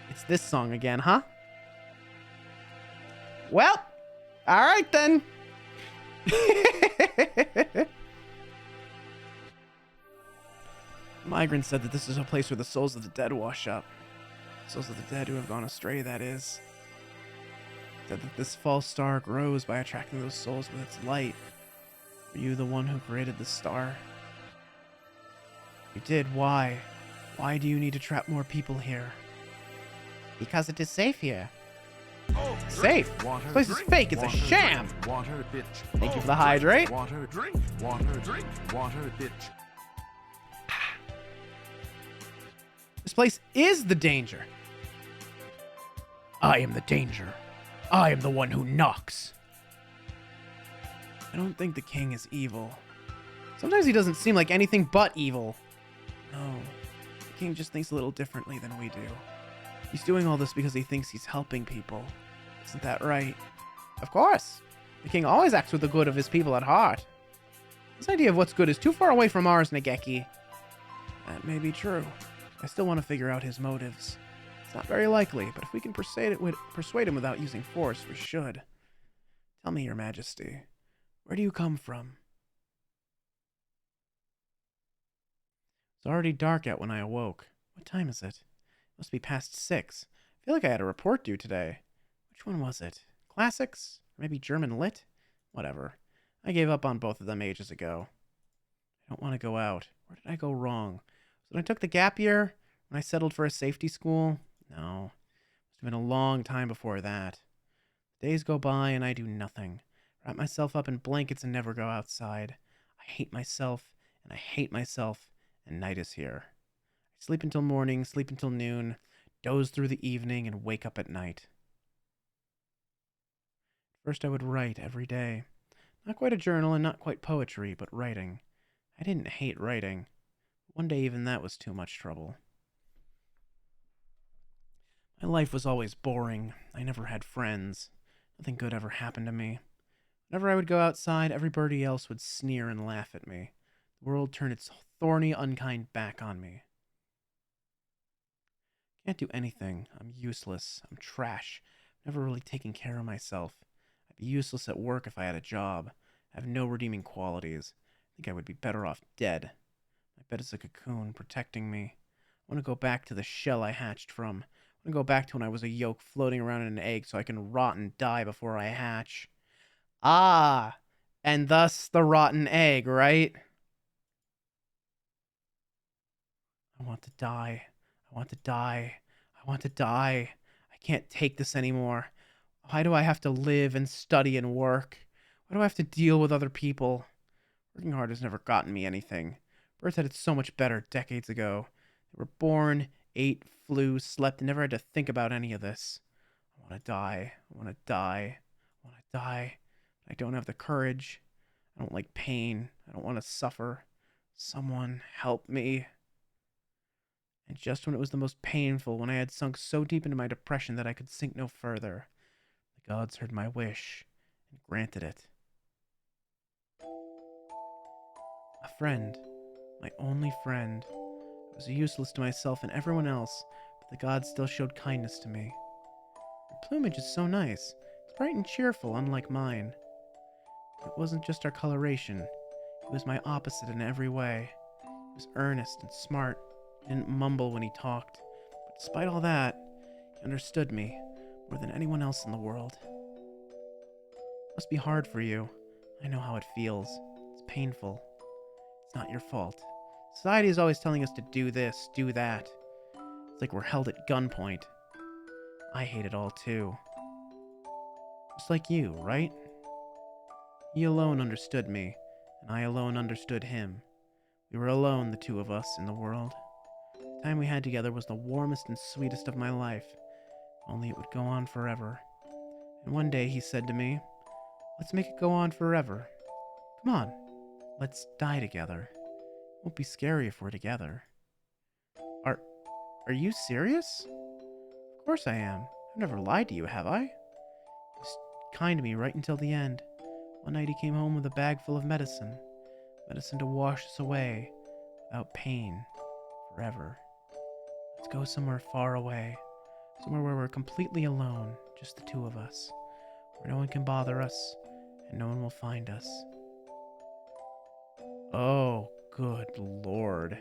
Speaker 1: It's this song again, huh? Well, all right then. Migrant said that this is a place where the souls of the dead wash up. Souls of the dead who have gone astray, that is. Said that this false star grows by attracting those souls with its light. Were you the one who created the star? You did. Why? Why do you need to trap more people here? Because it is safe here. Safe? This place is fake. It's a sham.
Speaker 16: Water, bitch.
Speaker 1: Thank you for the hydrate.
Speaker 16: Water, drink. Water, drink. Water, bitch.
Speaker 1: This place is the danger. I am the danger. I am the one who knocks. I don't think the king is evil. Sometimes he doesn't seem like anything but evil. No, the king just thinks a little differently than we do. He's doing all this because he thinks he's helping people. Isn't that right? Of course. The king always acts with the good of his people at heart. This idea of what's good is too far away from ours, Nageki. That may be true. I still want to figure out his motives. It's not very likely, but if we can persuade him without using force, we should. Tell me, Your Majesty, where do you come from? It's already dark out when I awoke. What time is it? It must be past 6. I feel like I had a report due today. Which one was it? Classics? Or maybe German Lit? Whatever. I gave up on both of them ages ago. I don't want to go out. Where did I go wrong? So when I took the gap year? When I settled for a safety school? No. Must have been a long time before that. Days go by and I do nothing. Wrap myself up in blankets and never go outside. I hate myself, and I hate myself, and night is here. I sleep until morning, sleep until noon, doze through the evening, and wake up at night. First I would write every day. Not quite a journal and not quite poetry, but writing. I didn't hate writing. One day even that was too much trouble. My life was always boring. I never had friends. Nothing good ever happened to me. Whenever I would go outside, everybody else would sneer and laugh at me. The world turned its thorny, unkind back on me. Can't do anything. I'm useless. I'm trash. I've never really taken care of myself. I'd be useless at work if I had a job. I have no redeeming qualities. I think I would be better off dead. My bed is a cocoon protecting me. I want to go back to the shell I hatched from. I want to go back to when I was a yolk floating around in an egg so I can rot and die before I hatch. Ah, and thus the rotten egg, right? I want to die. I want to die. I want to die. I can't take this anymore. Why do I have to live and study and work? Why do I have to deal with other people? Working hard has never gotten me anything. Birds had it so much better decades ago. They were born, ate, flew, slept, and never had to think about any of this. I want to die. I want to die. I want to die. I don't have the courage. I don't like pain. I don't want to suffer. Someone help me. And just when it was the most painful, when I had sunk so deep into my depression that I could sink no further, the gods heard my wish and granted it. A friend. My only friend. I was useless to myself and everyone else, but the gods still showed kindness to me. Your plumage is so nice. It's bright and cheerful, unlike mine. It wasn't just our coloration. He was my opposite in every way. He was earnest and smart. He didn't mumble when he talked. But despite all that, He understood me more than anyone else in the world. Must be hard for you. I know how it feels. It's painful. It's not your fault. Society is always telling us to do this, do that. It's like we're held at gunpoint. I hate it all too. Just like you, right? He alone understood me, and I alone understood him. We were alone, the two of us, in the world. The time we had together was the warmest and sweetest of my life. Only it would go on forever. And one day he said to me, "Let's make it go on forever. Come on, let's die together. It won't be scary if we're together." Are you serious? Of course I am. I've never lied to you, have I? He was kind to me right until the end. One night he came home with a bag full of medicine. Medicine to wash us away, without pain, forever. Let's go somewhere far away. Somewhere where we're completely alone, just the two of us. Where no one can bother us, and no one will find us. Oh, good Lord.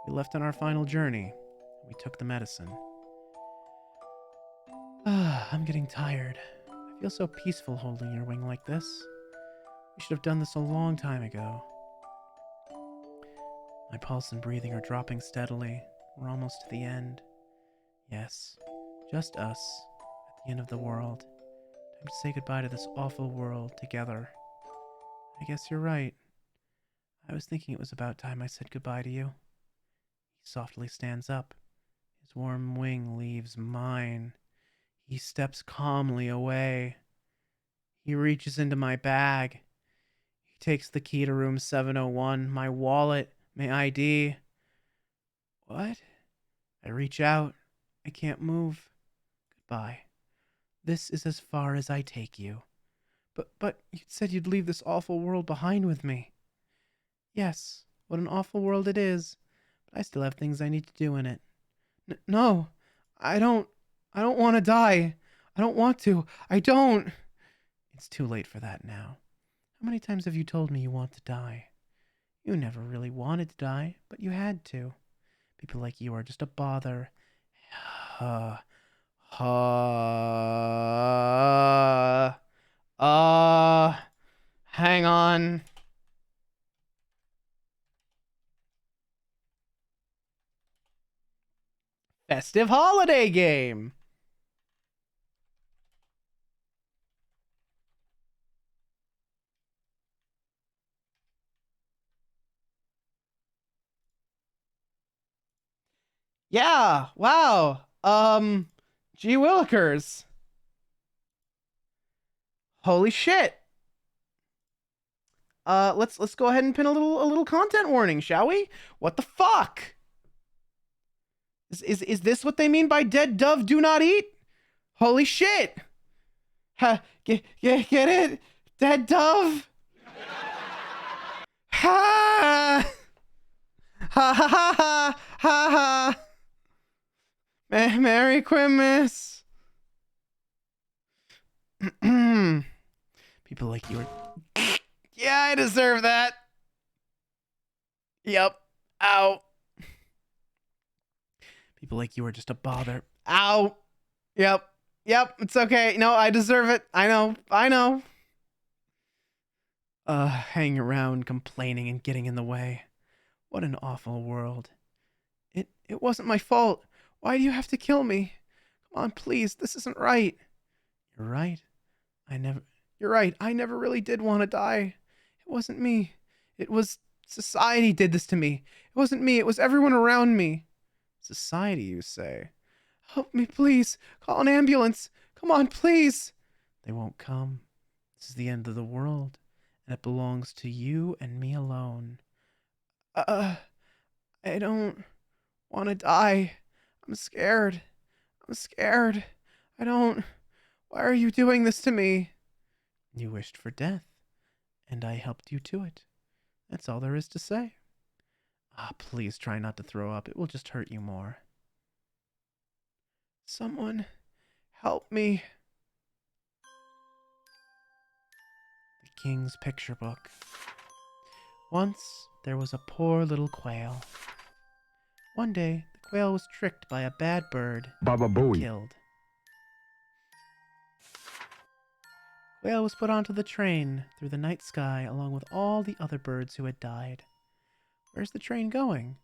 Speaker 1: We left on our final journey. We took the medicine. I'm getting tired. I feel so peaceful holding your wing like this. We should have done this a long time ago. My pulse and breathing are dropping steadily. We're almost to the end. Yes, just us, at the end of the world. Time to say goodbye to this awful world together. I guess you're right. I was thinking it was about time I said goodbye to you. He softly stands up. His warm wing leaves mine. He steps calmly away. He reaches into my bag. He takes the key to room 701, my wallet, my ID. What? I reach out. I can't move. Goodbye. This is as far as I take you. But you said you'd leave this awful world behind with me. Yes, what an awful world it is. But I still have things I need to do in it. No, I don't want to die. I don't want to. I don't. It's too late for that now. How many times have you told me you want to die? You never really wanted to die, but you had to. People like you are just a bother. Hang on. Festive holiday game. Yeah, wow. Gee Willikers. Holy shit. Let's go ahead and pin a little content warning, shall we? What the fuck? Is this what they mean by dead dove do not eat? Holy shit. Get it? Dead dove? Ha! Ha ha ha ha ha ha! Merry Christmas! People like you are... Yeah, I deserve that! Yep. Ow. People like you are just a bother. Ow! Yep. Yep, it's okay. No, I deserve it. I know. Hanging around, complaining, and getting in the way. What an awful world. It wasn't my fault. Why do you have to kill me? Come on, please. This isn't right. You're right. You're right. I never really did want to die. It wasn't me. It was society did this to me. It wasn't me. It was everyone around me. Society, you say? Help me, please. Call an ambulance. Come on, please. They won't come. This is the end of the world, and it belongs to you and me alone. I don't want to die. I'm scared. I don't... Why are you doing this to me? You wished for death, and I helped you to it. That's all there is to say. Please try not to throw up. It will just hurt you more. Someone help me. The King's Picture Book. Once there was a poor little quail. One day, the quail was tricked by a bad bird
Speaker 3: Baba
Speaker 1: and
Speaker 3: Booey.
Speaker 1: killed. Quail was put onto the train through the night sky along with all the other birds who had died. Where's the train going?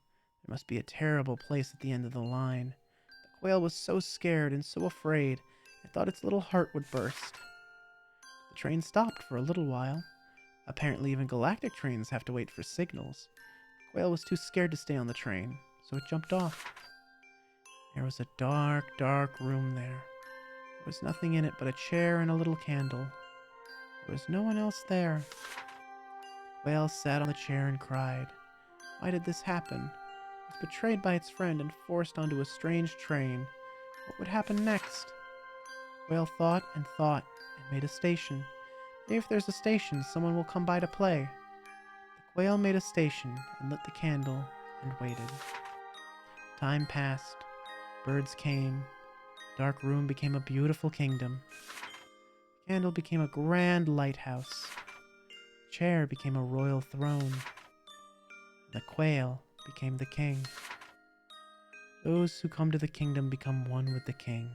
Speaker 1: There must be a terrible place at the end of the line. The quail was so scared and so afraid, it thought its little heart would burst. The train stopped for a little while. Apparently even galactic trains have to wait for signals. The quail was too scared to stay on the train, so it jumped off. There was a dark, dark room there. There was nothing in it but a chair and a little candle. There was no one else there. The quail sat on the chair and cried. Why did this happen? It was betrayed by its friend and forced onto a strange train. What would happen next? The quail thought and made a station. Maybe if there's a station, someone will come by to play. The quail made a station and lit the candle and waited. Time passed. Birds came. The dark room became a beautiful kingdom. The candle became a grand lighthouse. The chair became a royal throne. The quail became the king. Those who come to the kingdom become one with the king.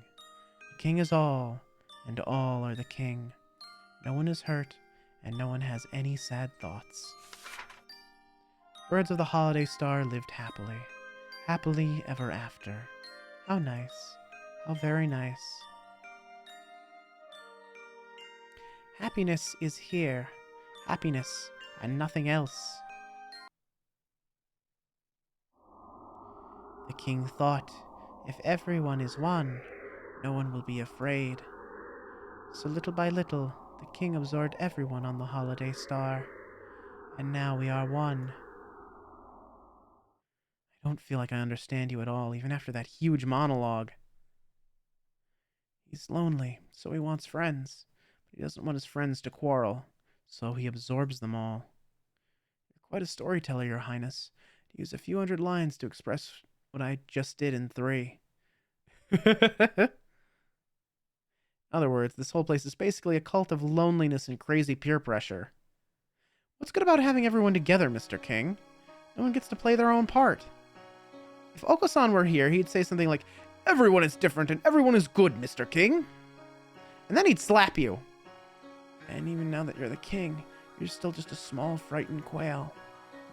Speaker 1: The king is all, and all are the king. No one is hurt, and no one has any sad thoughts. Birds of the holiday star lived happily. Happily ever after. How nice. How very nice. Happiness is here. Happiness and nothing else. The king thought, if everyone is one, no one will be afraid. So little by little, the king absorbed everyone on the holiday star. And now we are one. I don't feel like I understand you at all, even after that huge monologue. He's lonely, so he wants friends. But he doesn't want his friends to quarrel, so he absorbs them all. You're quite a storyteller, Your Highness. To use a few hundred lines to express what I just did in 3. In other words, this whole place is basically a cult of loneliness and crazy peer pressure. What's good about having everyone together, Mr. King? No one gets to play their own part. If Oko-san were here, he'd say something like, everyone is different and everyone is good, Mr. King. And then he'd slap you. And even now that you're the king, you're still just a small, frightened quail.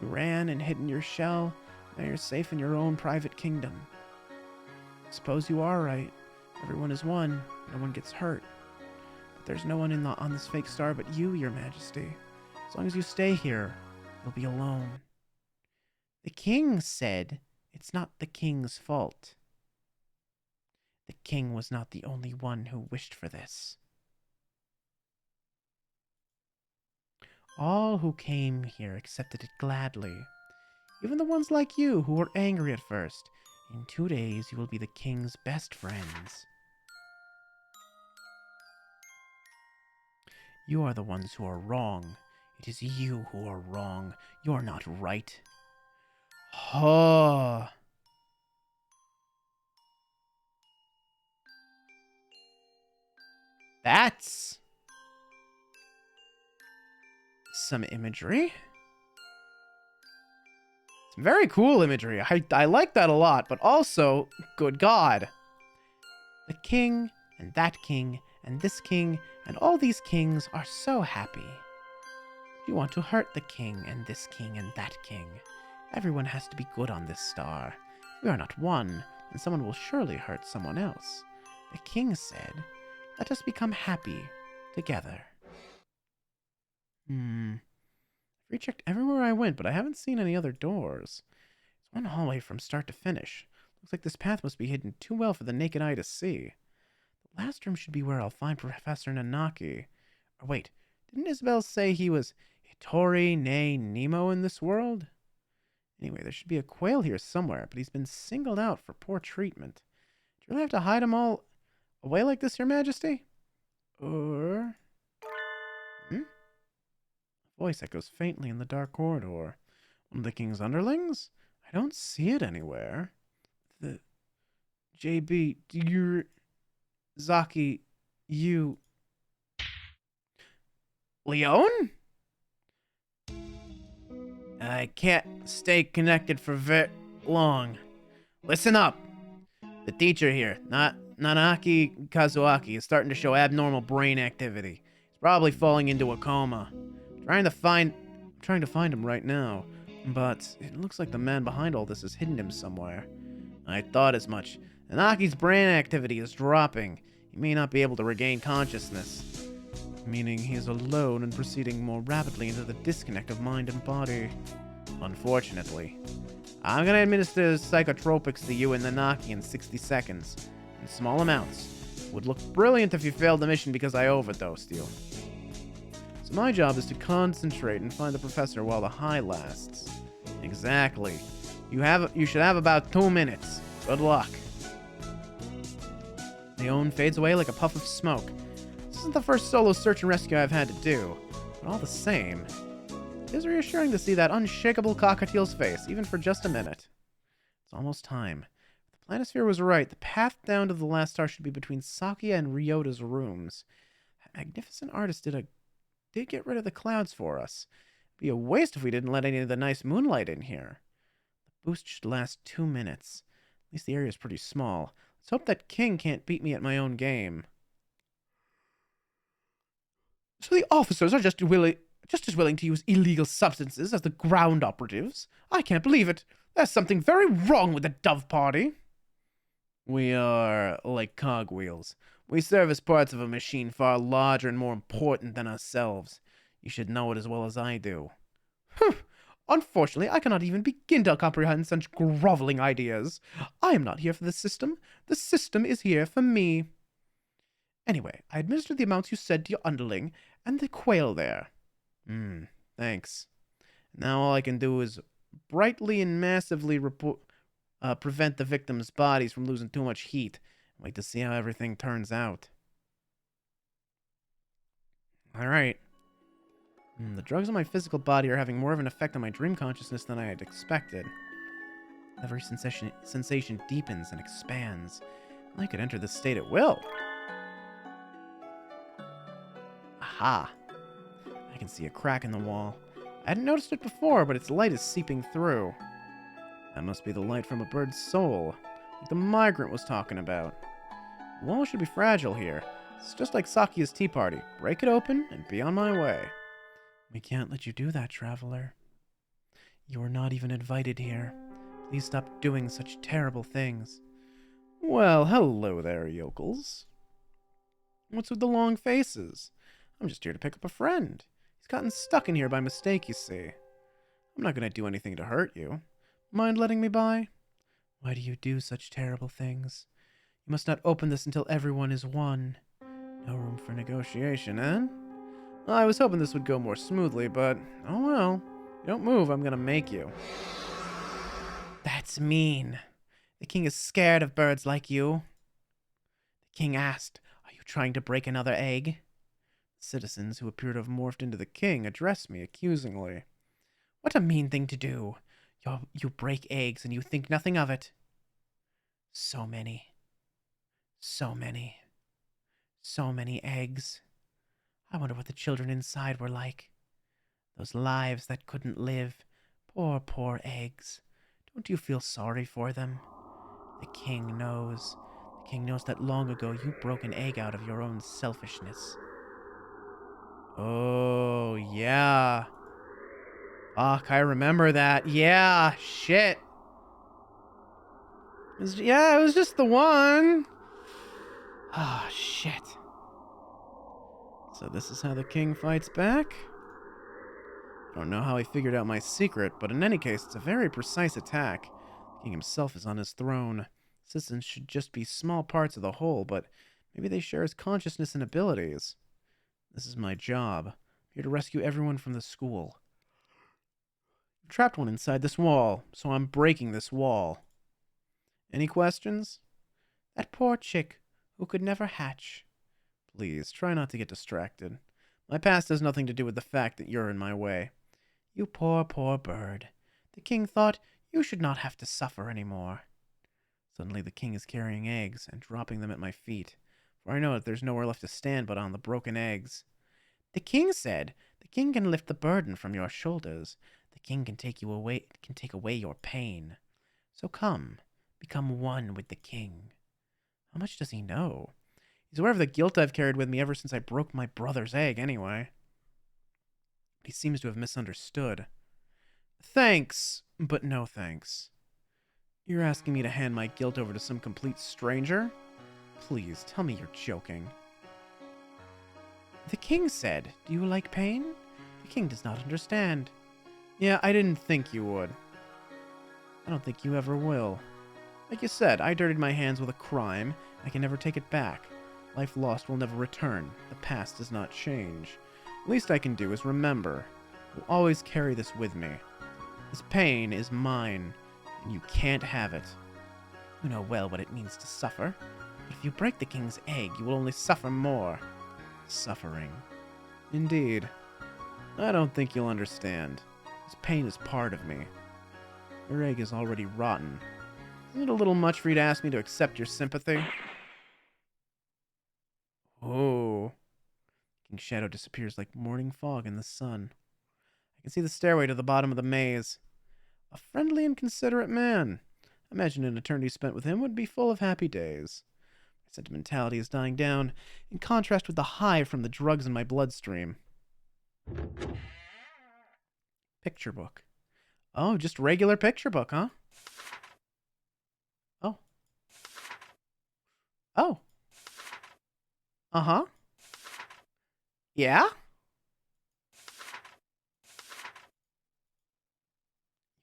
Speaker 1: You ran and hid in your shell. Now you're safe in your own private kingdom. Suppose you are right. Everyone is one. No one gets hurt. But there's no one on this fake star but you, Your Majesty. As long as you stay here, you'll be alone. The king said it's not the king's fault. The king was not the only one who wished for this. All who came here accepted it gladly. Even the ones like you who were angry at first. In 2 days, you will be the king's best friends. You are the ones who are wrong. It is you who are wrong. You are not right. Oh. That's some imagery. Some very cool imagery. I like that a lot, but also, good God. The king, and that king, and this king, and all these kings are so happy. You want to hurt the king, and this king, and that king. Everyone has to be good on this star. If we are not one, then someone will surely hurt someone else. The king said, let us become happy together. I've rechecked everywhere I went, but I haven't seen any other doors. It's one hallway from start to finish. Looks like this path must be hidden too well for the naked eye to see. The last room should be where I'll find Professor Nanaki. Or wait, didn't Isabelle say he was Hitori ne Nemo in this world? Anyway, there should be a quail here somewhere, but he's been singled out for poor treatment. Do you really have to hide him all away like this, Your Majesty? Or... voice echoes faintly in the dark corridor. One of the king's underlings? I don't see it anywhere. The... JB, you're... Zaki, you... Leon? I can't stay connected for very long. Listen up. The teacher here, Nanaki Kazuaki, is starting to show abnormal brain activity. He's probably falling into a coma. I'm trying to find him right now, but it looks like the man behind all this has hidden him somewhere. I thought as much. Nanaki's brain activity is dropping. He may not be able to regain consciousness, meaning he is alone and proceeding more rapidly into the disconnect of mind and body. Unfortunately, I'm gonna administer psychotropics to you and Nanaki in 60 seconds, in small amounts. It would look brilliant if you failed the mission because I overdosed you. So my job is to concentrate and find the professor while the high lasts. Exactly. You should have about 2 minutes. Good luck. Leon fades away like a puff of smoke. This isn't the first solo search and rescue I've had to do, but all the same, it is reassuring to see that unshakable cockatiel's face, even for just a minute. It's almost time. If the planisphere was right, the path down to the last star should be between Sakia and Ryota's rooms. That magnificent artist did get rid of the clouds for us. It'd be a waste if we didn't let any of the nice moonlight in here. The boost should last 2 minutes. At least the area is pretty small. Let's hope that King can't beat me at my own game. So the officers are just as willing to use illegal substances as the ground operatives. I can't believe it. There's something very wrong with the Dove Party. We are like cogwheels. We serve as parts of a machine far larger and more important than ourselves. You should know it as well as I do. Unfortunately, I cannot even begin to comprehend such groveling ideas. I am not here for the system. The system is here for me. Anyway, I administered the amounts you said to your underling and the quail there. Thanks. Now all I can do is brightly and massively prevent the victims' bodies from losing too much heat. Wait to see how everything turns out. Alright. The drugs in my physical body are having more of an effect on my dream consciousness than I had expected. Every sensation deepens and expands. I could enter this state at will. Aha! I can see a crack in the wall. I hadn't noticed it before, but its light is seeping through. That must be the light from a bird's soul, like the migrant was talking about. The wall should be fragile here. It's just like Sakia's tea party. Break it open and be on my way. We can't let you do that, traveler. You are not even invited here. Please stop doing such terrible things. Well, hello there, yokels. What's with the long faces? I'm just here to pick up a friend. He's gotten stuck in here by mistake, you see. I'm not going to do anything to hurt you. Mind letting me by? Why do you do such terrible things? You must not open this until everyone is one. No room for negotiation, eh? Well, I was hoping this would go more smoothly, but oh well. You don't move, I'm going to make you. That's mean. The king is scared of birds like you. The king asked, "Are you trying to break another egg?" Citizens who appear to have morphed into the king address me accusingly. What a mean thing to do. You break eggs and you think nothing of it. So many. So many. So many eggs. I wonder what the children inside were like. Those lives that couldn't live. Poor, poor eggs. Don't you feel sorry for them? The king knows. The king knows that long ago you broke an egg out of your own selfishness. Oh, yeah. Fuck, I remember that. Yeah, shit. It was just the one. Ah, shit. So this is how the king fights back? I don't know how he figured out my secret, but in any case, it's a very precise attack. The king himself is on his throne. Citizens should just be small parts of the whole, but maybe they share his consciousness and abilities. This is my job. I'm here to rescue everyone from the school. I've trapped one inside this wall, so I'm breaking this wall. Any questions? That poor chick who could never hatch. Please, try not to get distracted. My past has nothing to do with the fact that you're in my way. You poor, poor bird. The king thought you should not have to suffer anymore. Suddenly the king is carrying eggs and dropping them at my feet, for I know that there's nowhere left to stand but on the broken eggs. The king said, the king can lift the burden from your shoulders. The king can take away your pain. So come, Become one with the king. How much does he know? He's aware of the guilt I've carried with me ever since I broke my brother's egg, anyway. He seems to have misunderstood. Thanks, but no thanks. You're asking me to hand my guilt over to some complete stranger? Please, tell me you're joking. The king said, "Do you like pain?" The king does not understand. Yeah, I didn't think you would. I don't think you ever will. Like you said, I dirtied my hands with a crime. I can never take it back. Life lost will never return. The past does not change. The least I can do is remember. I will always carry this with me. This pain is mine, and you can't have it. You know well what it means to suffer. But if you break the king's egg, you will only suffer more. Suffering. Indeed. I don't think you'll understand. This pain is part of me. Your egg is already rotten. Isn't it a little much for you to ask me to accept your sympathy? Oh. King's shadow disappears like morning fog in the sun. I can see the stairway to the bottom of the maze. A friendly and considerate man. I imagine an eternity spent with him would be full of happy days. My sentimentality is dying down, in contrast with the high from the drugs in my bloodstream. Picture book. Oh, just regular picture book, huh? Oh. Oh. Uh-huh. Yeah?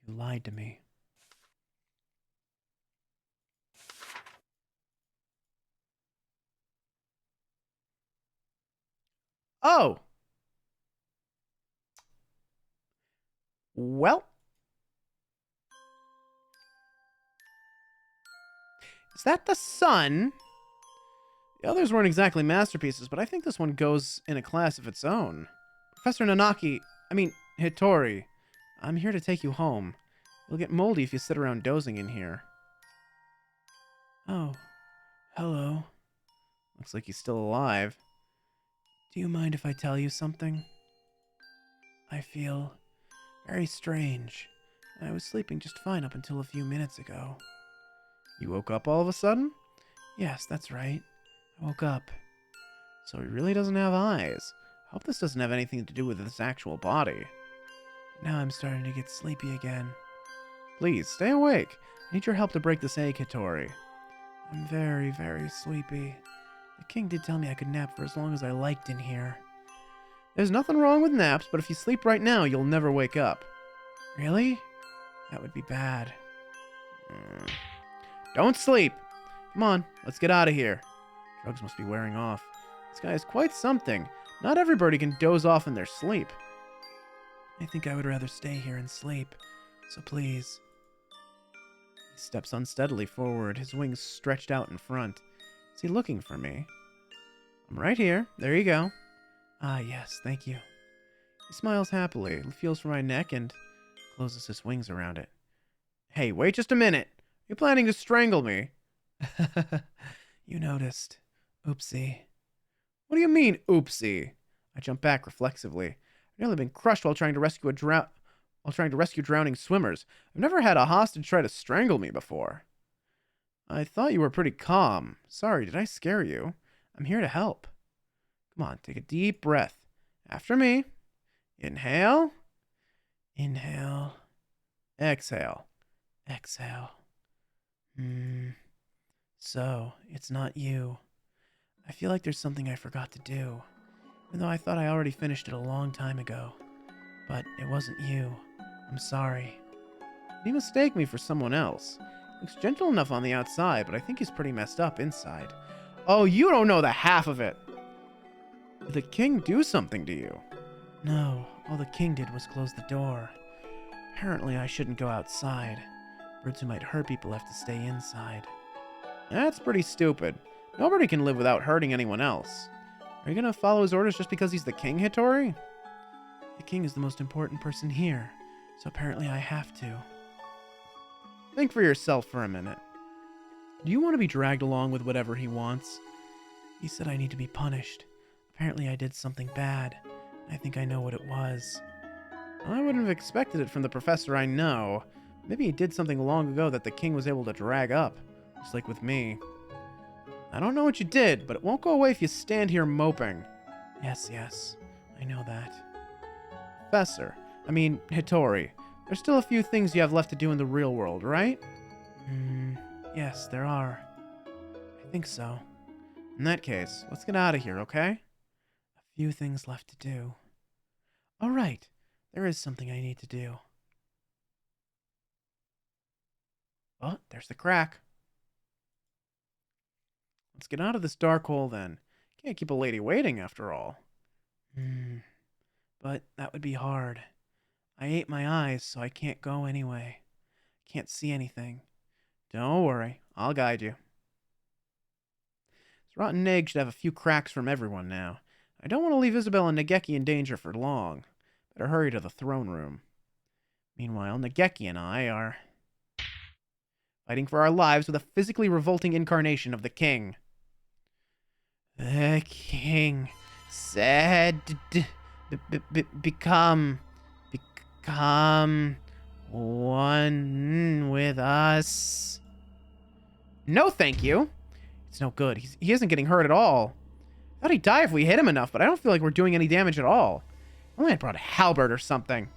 Speaker 1: You lied to me. Oh. Well. Is that the sun? The others weren't exactly masterpieces, but I think this one goes in a class of its own. Professor Hitori, I'm here to take you home. You'll get moldy if you sit around dozing in here. Oh, hello. Looks like he's still alive. Do you mind if I tell you something? I feel very strange. I was sleeping just fine up until a few minutes ago. You woke up all of a sudden? Yes, that's right. I woke up. So he really doesn't have eyes. I hope this doesn't have anything to do with his actual body. Now I'm starting to get sleepy again. Please, stay awake. I need your help to break this egg, Hitori. I'm very, very sleepy. The king did tell me I could nap for as long as I liked in here. There's nothing wrong with naps, but if you sleep right now, you'll never wake up. Really? That would be bad. Don't sleep! Come on, let's get out of here. Drugs must be wearing off. This guy is quite something. Not everybody can doze off in their sleep. I think I would rather stay here and sleep, so please. He steps unsteadily forward, his wings stretched out in front. Is he looking for me? I'm right here. There you go. Ah, yes, thank you. He smiles happily, feels for my neck, and closes his wings around it. Hey, wait just a minute. You're planning to strangle me. You noticed. Oopsie. What do you mean, oopsie? I jump back reflexively. I've nearly been crushed while trying to rescue drowning swimmers. I've never had a hostage try to strangle me before. I thought you were pretty calm. Sorry, did I scare you? I'm here to help. Come on, take a deep breath. After me. Inhale. Inhale. Exhale. Exhale. So, it's not you. I feel like there's something I forgot to do, even though I thought I already finished it a long time ago. But it wasn't you. I'm sorry. You mistake me for someone else. Looks gentle enough on the outside, but I think he's pretty messed up inside. Oh, you don't know the half of it! Did the king do something to you? No, all the king did was close the door. Apparently I shouldn't go outside. Birds who might hurt people have to stay inside. That's pretty stupid. Nobody can live without hurting anyone else. Are you gonna follow his orders just because he's the king, Hitori? The king is the most important person here, so apparently I have to. Think for yourself for a minute. Do you want to be dragged along with whatever he wants? He said I need to be punished. Apparently I did something bad. I think I know what it was. I wouldn't have expected it from the professor I know. Maybe he did something long ago that the king was able to drag up, just like with me. I don't know what you did, but it won't go away if you stand here moping. Yes, yes, I know that. Professor, Hitori, there's still a few things you have left to do in the real world, right? Yes, there are. I think so. In that case, let's get out of here, okay? A few things left to do. All right, there is something I need to do. Oh, there's the crack. Let's get out of this dark hole then. Can't keep a lady waiting after all. But that would be hard. I ate my eyes, so I can't go anyway. Can't see anything. Don't worry, I'll guide you. This rotten egg should have a few cracks from everyone now. I don't want to leave Isabel and Nageki in danger for long. Better hurry to the throne room. Meanwhile, Nageki and I are fighting for our lives with a physically revolting incarnation of the king. The king said become one with us. No, thank you. It's no good. He isn't getting hurt at all. I thought he'd die if we hit him enough, but I don't feel like we're doing any damage at all. Only I brought a halberd or something.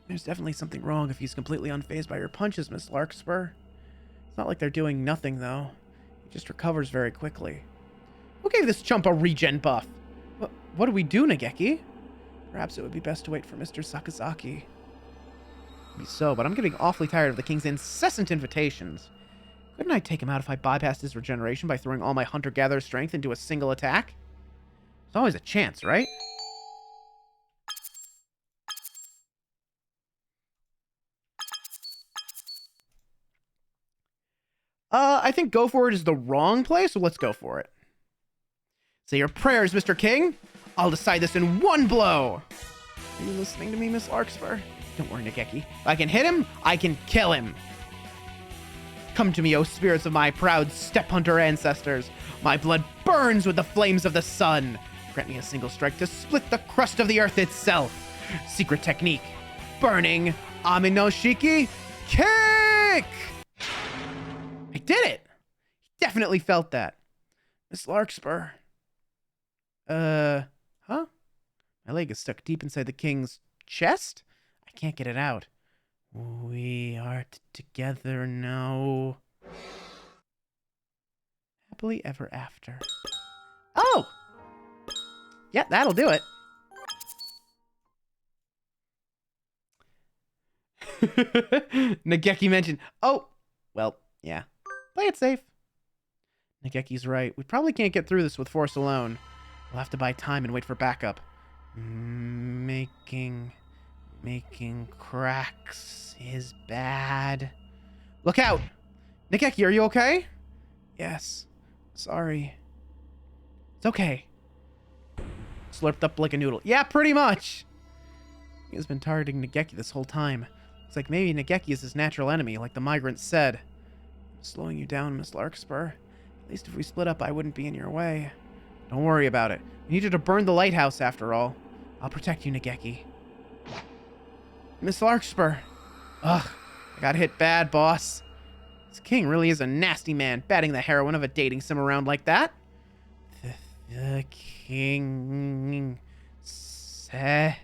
Speaker 1: There's definitely something wrong if he's completely unfazed by your punches, Miss Larkspur. It's not like they're doing nothing, though. He just recovers very quickly. Who gave this chump a regen buff? What do we do, Nageki? Perhaps it would be best to wait for Mr. Sakazaki. Maybe so, but I'm getting awfully tired of the king's incessant invitations. Couldn't I take him out if I bypassed his regeneration by throwing all my hunter-gatherer strength into a single attack? There's always a chance, right? I think go for it is the wrong place, so let's go for it. Say your prayers, Mr. King. I'll decide this in one blow. Are you listening to me, Miss Larkspur? Don't worry, Nageki. If I can hit him, I can kill him. Come to me, O spirits of my proud step-hunter ancestors. My blood burns with the flames of the sun. Grant me a single strike to split the crust of the earth itself. Secret technique. Burning Aminoshiki Kick! I did it! He definitely felt that. Miss Larkspur. Huh? My leg is stuck deep inside the king's chest? I can't get it out. We are together now. Happily ever after. Oh! Yeah, that'll do it. Nageki mentioned, oh, well, yeah. Play it safe. Nageki's right. We probably can't get through this with force alone. We'll have to buy time and wait for backup. Making cracks is bad. Look out! Nageki, are you okay? Yes. Sorry. It's okay. Slurped up like a noodle. Yeah, pretty much. He has been targeting Nageki this whole time. Looks like maybe Nageki is his natural enemy, like the migrant said. I'm slowing you down, Miss Larkspur. At least if we split up, I wouldn't be in your way. Don't worry about it. We need you to burn the lighthouse, after all. I'll protect you, Nageki. Miss Larkspur. Ugh, I got hit bad, boss. This king really is a nasty man, batting the heroine of a dating sim around like that. The king said...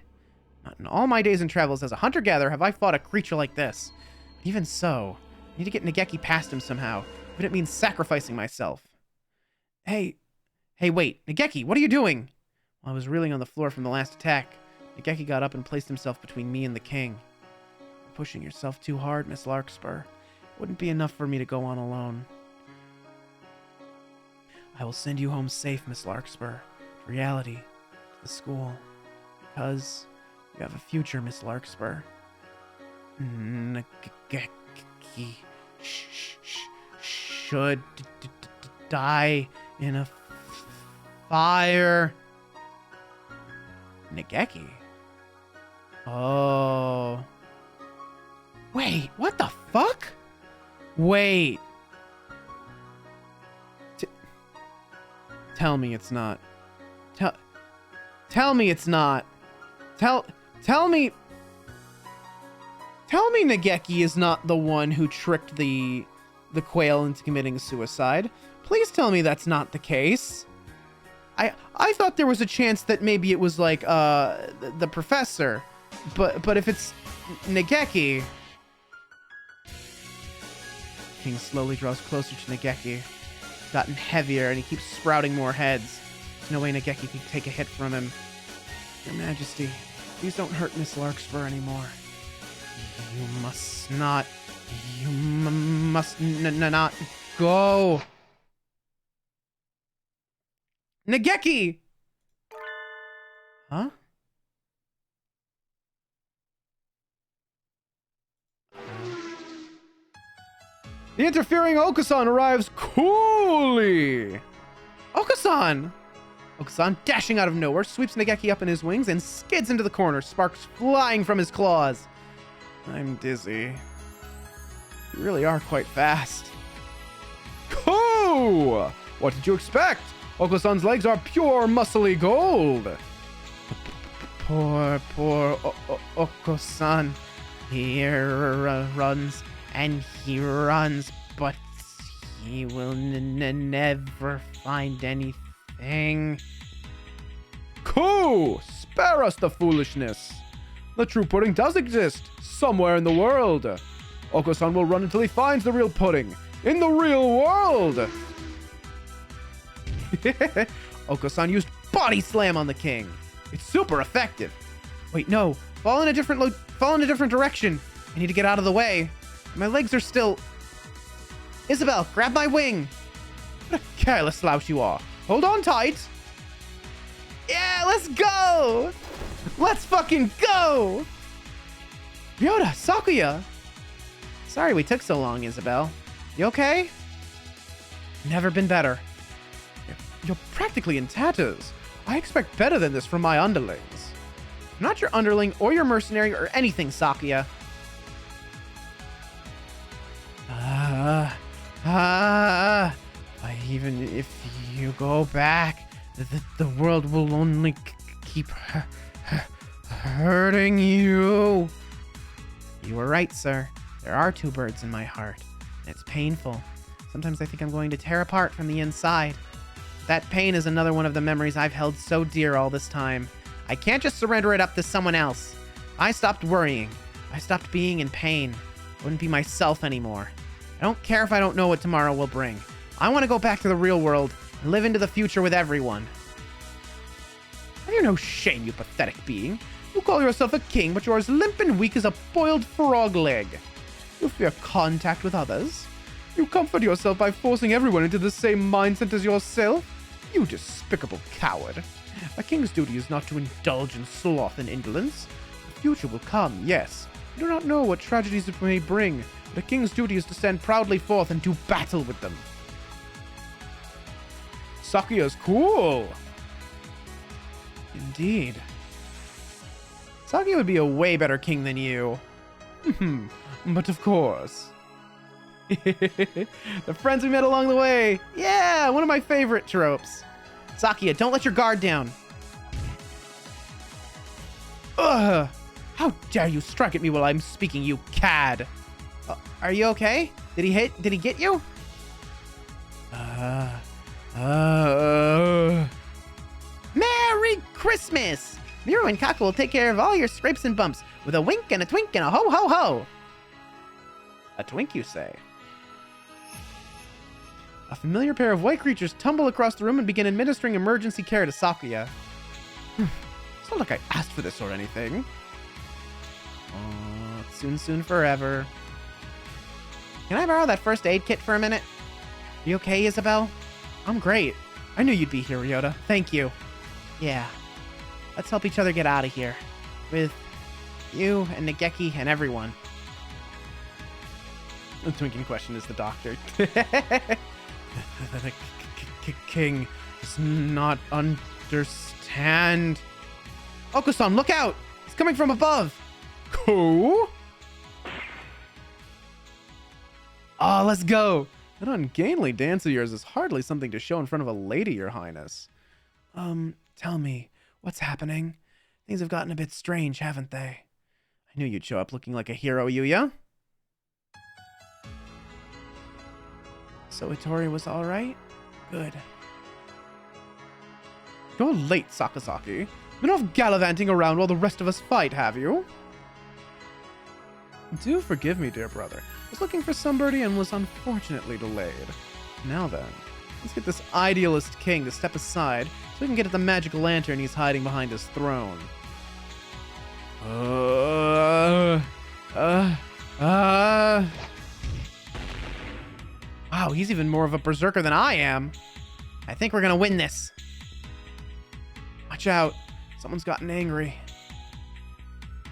Speaker 1: Not in all my days in travels as a hunter-gatherer have I fought a creature like this. But even so, I need to get Nageki past him somehow, but it means sacrificing myself. Hey, wait, Nageki, what are you doing? While I was reeling on the floor from the last attack, Nageki got up and placed himself between me and the king. You're pushing yourself too hard, Miss Larkspur. It wouldn't be enough for me to go on alone. I will send you home safe, Miss Larkspur, to reality, to the school, because you have a future, Miss Larkspur. Nageki should die in a fire. Nageki? Oh. Wait, what the fuck? Wait. Tell me it's not. Tell me it's not. Tell me. Tell me Nageki is not the one who tricked the quail into committing suicide. Please tell me that's not the case. I thought there was a chance that maybe it was like the professor, but if it's Nageki. King slowly draws closer to Nageki. He's gotten heavier and he keeps sprouting more heads. There's no way Nageki can take a hit from him. Your Majesty, please don't hurt Miss Larkspur anymore. You must not. You must not go. Nageki! Huh? The interfering Okasan arrives coolly. Okasan! Okasan, dashing out of nowhere, sweeps Nageki up in his wings and skids into the corner, sparks flying from his claws. I'm dizzy. You really are quite fast. Cool! What did you expect? Okasan's legs are pure muscly gold. Poor Okasan. He runs and he runs, but he will never find anything. Cool! Spare us the foolishness. The true pudding does exist somewhere in the world. Okasan will run until he finds the real pudding in the real world. Okasan used body slam on the king. It's super effective. Wait, no. Fall in a different direction. I need to get out of the way. My legs are still... Isabel, grab my wing. What a careless slouch you are. Hold on tight. Yeah, let's go. Let's fucking go. Ryota, Sakuya. Sorry we took so long, Isabel. You okay? Never been better. You're practically in tatters. I expect better than this from my underlings. I'm not your underling or your mercenary or anything, Sakuya. Even if you go back, the world will only keep hurting you. You were right, sir. There are two birds in my heart, and it's painful. Sometimes I think I'm going to tear apart from the inside. That pain is another one of the memories I've held so dear all this time. I can't just surrender it up to someone else. I stopped worrying. I stopped being in pain. I wouldn't be myself anymore. I don't care if I don't know what tomorrow will bring. I want to go back to the real world and live into the future with everyone. Have you no shame, you pathetic being? You call yourself a king, but you're as limp and weak as a boiled frog leg. You fear contact with others. You comfort yourself by forcing everyone into the same mindset as yourself. You despicable coward. A king's duty is not to indulge in sloth and indolence. The future will come, yes. You do not know what tragedies it may bring, but a king's duty is to stand proudly forth and do battle with them. Sakuya's cool. Indeed. Sakuya would be a way better king than you. But of course. The friends we met along the way. Yeah, one of my favorite tropes. Sakuya, don't let your guard down. Ugh! How dare you strike at me while I'm speaking, you cad! Are you okay? Did he get you? Merry Christmas! Miru and Kaku will take care of all your scrapes and bumps with a wink and a twink and a ho ho ho! A twink, you say? A familiar pair of white creatures tumble across the room and begin administering emergency care to Sakuya. It's not like I asked for this or anything. Oh, soon forever. Can I borrow that first aid kit for a minute? You okay, Isabel? I'm great. I knew you'd be here, Ryota. Thank you. Yeah. Let's help each other get out of here. With you and Nageki and everyone. The twinking question is the doctor. The king does not understand. Okusan, look out! He's coming from above! Cool? Oh, let's go! That ungainly dance of yours is hardly something to show in front of a lady, your highness. Tell me, what's happening? Things have gotten a bit strange, haven't they? I knew you'd show up looking like a hero, Yuya. So Ittori was alright? Good. You're late, Sakazaki. Been off gallivanting around while the rest of us fight, have you? Do forgive me, dear brother. I was looking for somebody and was unfortunately delayed. Now then, let's get this idealist king to step aside so we can get at the magic lantern he's hiding behind his throne. Wow, he's even more of a berserker than I am. I think we're gonna win this. Watch out. Someone's gotten angry.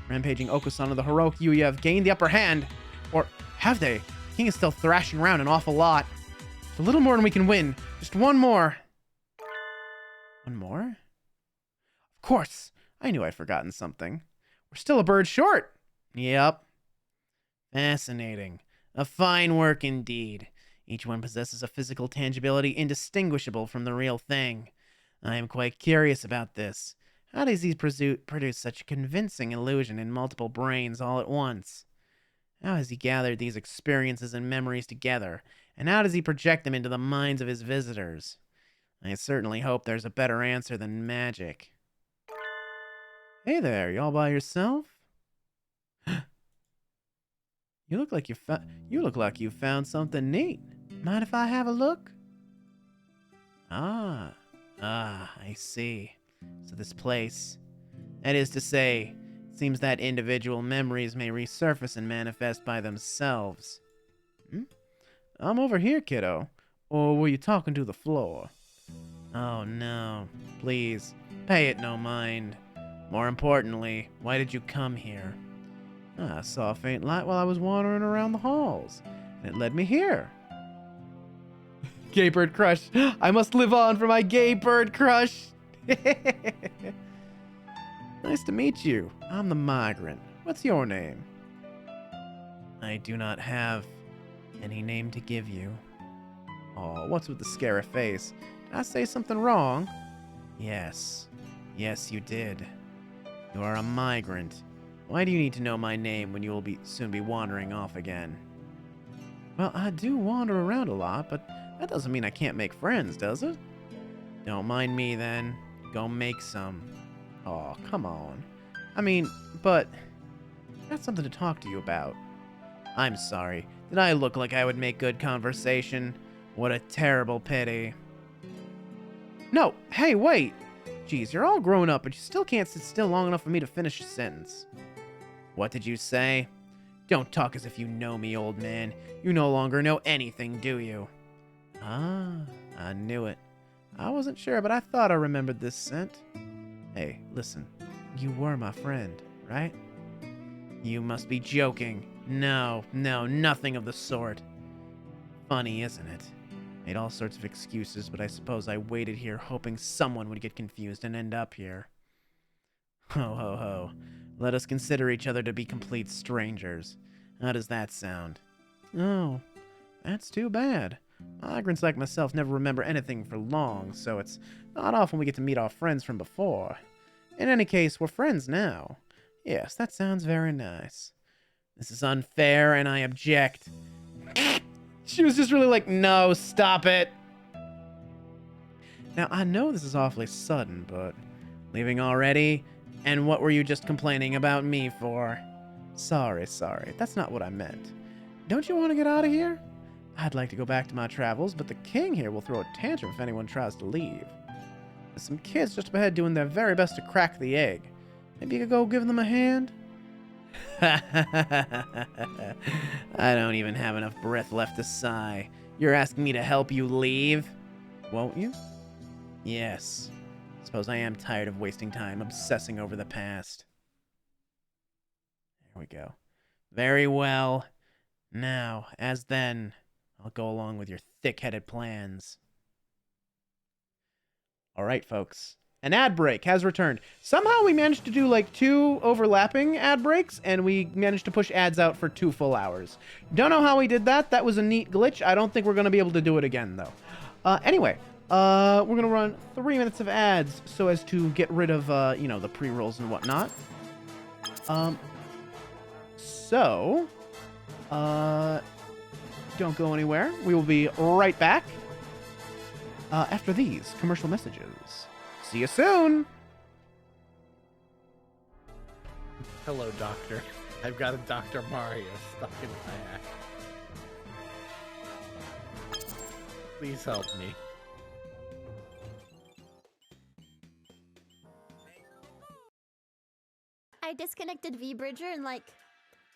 Speaker 1: Rampaging Okusan and the heroic Yuya have gained the upper hand. Or have they? The king is still thrashing around an awful lot. It's a little more than we can win. Just one more. One more? Of course. I knew I'd forgotten something. We're still a bird short. Yep. Fascinating. A fine work indeed. Each one possesses a physical tangibility indistinguishable from the real thing. I am quite curious about this. How does he produce such a convincing illusion in multiple brains all at once? How has he gathered these experiences and memories together, and how does he project them into the minds of his visitors? I certainly hope there's a better answer than magic. Hey there, you all by yourself? You look like you found something neat. Mind if I have a look? Ah, I see. So this place, that is to say, it seems that individual memories may resurface and manifest by themselves. I'm over here, kiddo. Or were you talking to the floor? Oh no, please, pay it no mind. More importantly, why did you come here? I saw a faint light while I was wandering around the halls, and it led me here. Gay bird crush. I must live on for my gay bird crush. Nice to meet you. I'm the migrant. What's your name? I do not have any name to give you. Oh, what's with the scary face? Did I say something wrong? Yes. Yes, you did. You are a migrant. Why do you need to know my name when you will soon be wandering off again? Well, I do wander around a lot, but that doesn't mean I can't make friends, does it? Don't mind me then. Go make some. Oh, come on. I mean, but I got something to talk to you about. I'm sorry. Did I look like I would make good conversation? What a terrible pity. No, hey, wait. Geez, you're all grown up, but you still can't sit still long enough for me to finish a sentence. What did you say? Don't talk as if you know me, old man. You no longer know anything, do you? Ah, I knew it. I wasn't sure, but I thought I remembered this scent. Hey, listen. You were my friend, right? You must be joking. No, nothing of the sort. Funny, isn't it? Made all sorts of excuses, but I suppose I waited here hoping someone would get confused and end up here. Ho, ho, ho. Let us consider each other to be complete strangers. How does that sound? Oh, that's too bad. Migrants like myself never remember anything for long, so it's not often we get to meet our friends from before. In any case, we're friends now. Yes, that sounds very nice. This is unfair, and I object. She was just really like, no, stop it. Now, I know this is awfully sudden, but leaving already? And what were you just complaining about me for? Sorry. That's not what I meant. Don't you want to get out of here? I'd like to go back to my travels, but the king here will throw a tantrum if anyone tries to leave. There's some kids just up ahead doing their very best to crack the egg. Maybe you could go give them a hand? I don't even have enough breath left to sigh. You're asking me to help you leave? Won't you? Yes. Suppose I am tired of wasting time obsessing over the past. There we go. Very well. Now, as then, I'll go along with your thick-headed plans. All right, folks. An ad break has returned. Somehow we managed to do like 2 overlapping ad breaks, and we managed to push ads out for 2 full hours. Don't know how we did that. That was a neat glitch. I don't think we're going to be able to do it again, though. Anyway, we're going to run 3 minutes of ads so as to get rid of, the pre-rolls and whatnot. So, don't go anywhere. We will be right back after these commercial messages. See you soon.
Speaker 7: Hello, Doctor. I've got a Dr. Mario stuck in my act. Please help me.
Speaker 11: I disconnected V-Bridger and like,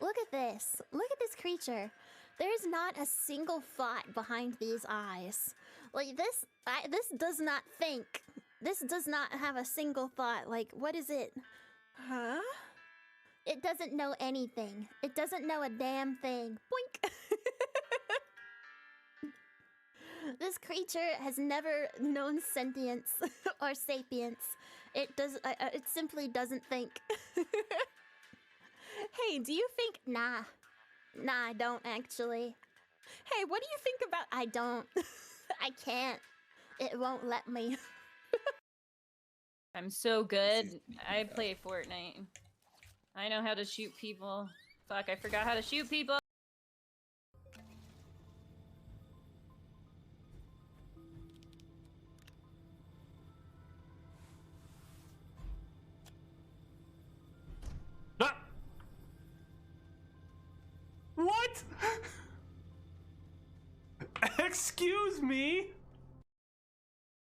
Speaker 11: look at this. Look at this creature. There's not a single thought behind these eyes. Like this does not think. This does not have a single thought. Like, what is it? Huh? It doesn't know anything. It doesn't know a damn thing. Boink! This creature has never known sentience or sapience. It simply doesn't think. Hey, do you think? Nah, I don't actually. Hey, what do you think about? I don't. I can't. It won't let me.
Speaker 17: I'm so good. I play Fortnite. I know how to shoot people. Fuck, I forgot how to shoot people.
Speaker 18: What? Excuse me?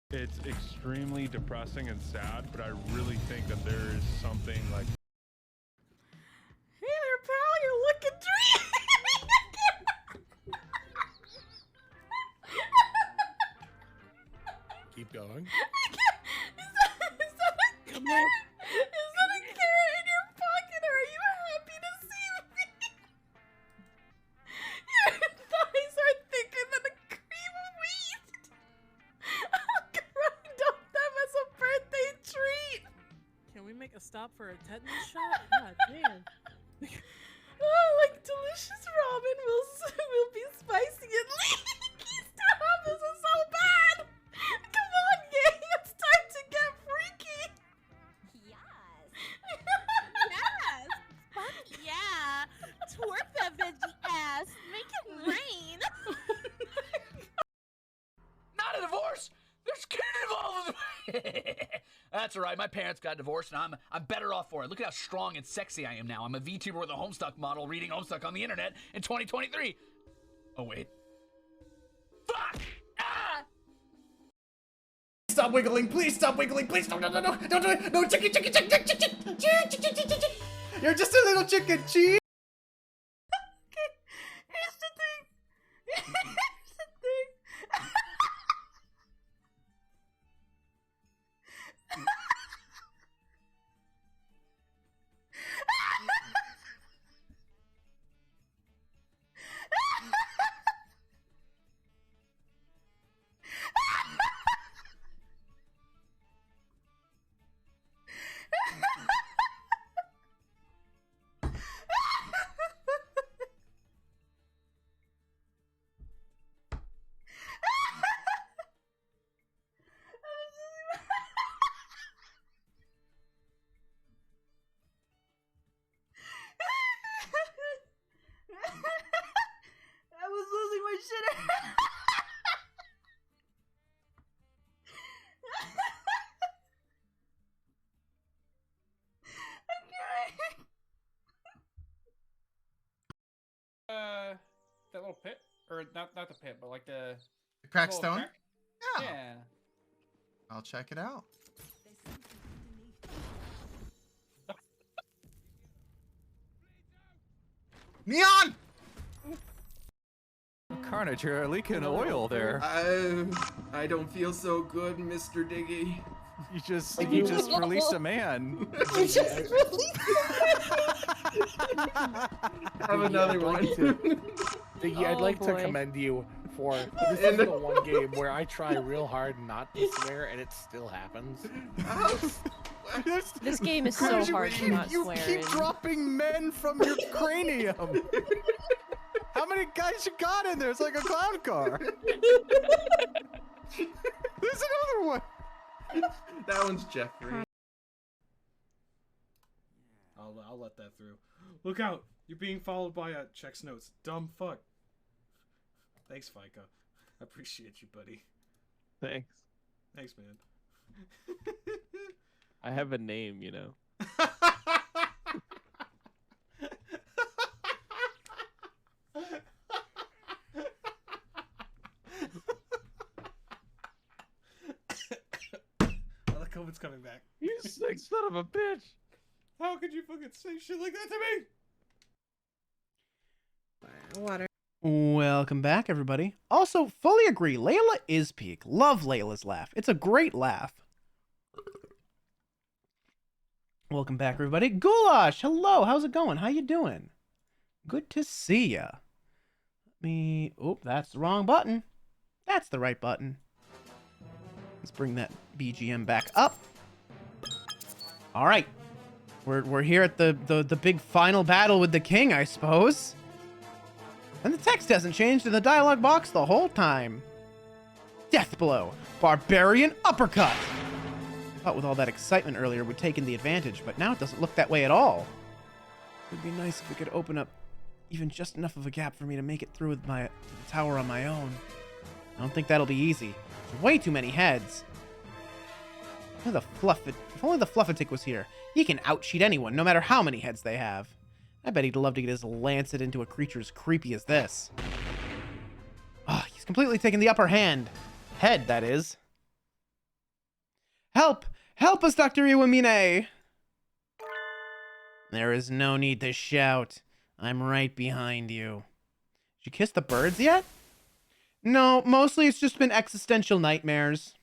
Speaker 19: It's extremely depressing and sad, but I really think that there is something like...
Speaker 10: Hey there, pal, you're looking dreamy.
Speaker 7: Keep going.
Speaker 10: Is that a carrot in your pocket, or are you happy to see me? Your thighs are thicker than a cream of wheat. I'll grind up them as a birthday treat.
Speaker 20: Can we make a stop for a tetanus shot? God damn.
Speaker 10: Oh, like delicious ramen will be spicy and leaky. Stop, this is so bad. Come on, gang, it's time to get freaky.
Speaker 11: Yes. Fuck yeah. Twerk that veggie ass. Make it rain.
Speaker 8: Not a divorce! There's kid involved! That's alright, my parents got divorced and I'm better off for it. Look at how strong and sexy I am now. I'm a VTuber with a Homestuck model reading Homestuck on the internet in 2023. Oh wait. Fuck! Ah!
Speaker 1: Stop wiggling, please stop wiggling, please no, don't do it, no, chicken, you're just a little chicken, cheese.
Speaker 10: Here's the thing. Here's the thing. I was losing my shit.
Speaker 18: That little pit? Or not the pit, but like the
Speaker 21: crack
Speaker 18: little
Speaker 21: stone?
Speaker 18: crack?
Speaker 21: Yeah.
Speaker 18: Yeah.
Speaker 21: I'll check it out. Neon!
Speaker 22: Carnage, you're leaking oil there.
Speaker 23: I don't feel so good, Mr. Diggy.
Speaker 22: You just released a man.
Speaker 23: You just released Have another one.
Speaker 7: Diggy, I'd like to commend you for this is the one game where I try real hard not to swear and it still happens.
Speaker 22: This
Speaker 20: game is so hard to not
Speaker 22: you
Speaker 20: swear
Speaker 22: keep
Speaker 20: in.
Speaker 22: dropping men from your cranium. How many guys you got in there? It's like a clown car. There's another one.
Speaker 23: That one's Jeffrey.
Speaker 5: I'll let that through. Look out! You're being followed by a checks notes. Dumb fuck. Thanks, FICA. I appreciate you, buddy.
Speaker 4: Thanks.
Speaker 5: Thanks, man.
Speaker 4: I have a name, you know.
Speaker 5: COVID's coming back.
Speaker 4: You sick son of a bitch.
Speaker 5: How could you fucking say shit like that to me?
Speaker 10: Water.
Speaker 1: Welcome back, everybody. Also, fully agree, Layla is peak. Love Layla's laugh. It's a great laugh. Welcome back, everybody. Goulash, hello. How's it going? How you doing? Good to see ya. Oh, that's the wrong button. That's the right button. Let's bring that BGM back up. All right. We're here at the big final battle with the king, I suppose. And the text hasn't changed in the dialogue box the whole time. Death blow. Barbarian uppercut. I thought with all that excitement earlier we'd taken the advantage, but now it doesn't look that way at all. It would be nice if we could open up even just enough of a gap for me to make it through to the tower on my own. I don't think that'll be easy. There's way too many heads. If only the Fluffatic was here. He can out-cheat anyone, no matter how many heads they have. I bet he'd love to get his lancet into a creature as creepy as this. Ah, he's completely taken the upper hand. Head, that is. Help! Help us, Dr. Iwamine! There is no need to shout. I'm right behind you. Did you kiss the birds yet? No, mostly it's just been existential nightmares.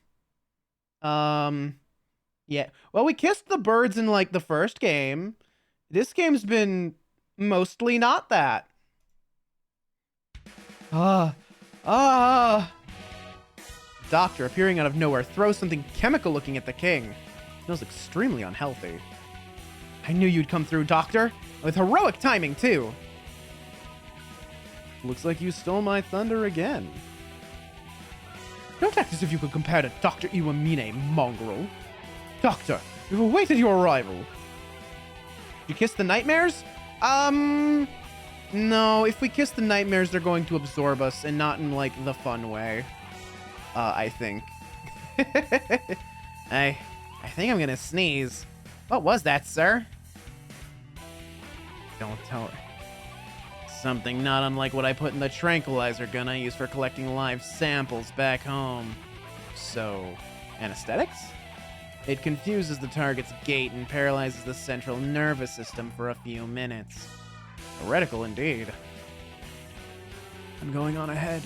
Speaker 1: Yeah. Well, we kissed the birds in, like, the first game. This game's been mostly not that. Doctor, appearing out of nowhere, throws something chemical looking at the king. Smells extremely unhealthy. I knew you'd come through, Doctor. With heroic timing, too. Looks like you stole my thunder again. Don't act as if you could compare to Dr. Iwamine, mongrel. Doctor, we've awaited your arrival. Did you kiss the nightmares? No, if we kiss the nightmares, they're going to absorb us, and not in, like, the fun way. I think. I think I'm gonna sneeze. What was that, sir? Don't tell her. Something not unlike what I put in the tranquilizer gun I use for collecting live samples back home. So, anesthetics? It confuses the target's gait and paralyzes the central nervous system for a few minutes. Heretical indeed. I'm going on ahead.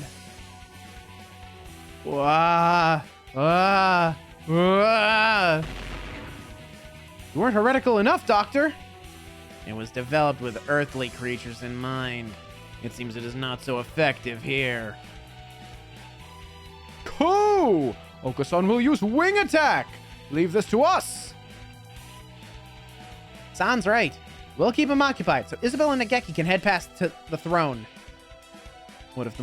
Speaker 1: Wah! Ah! Ah! You weren't heretical enough, Doctor! It was developed with earthly creatures in mind. It seems it is not so effective here. Cool! Okasan will use wing attack! Leave this to us! Sounds right. We'll keep him occupied, so Isabel and Nageki can head past to the throne. What if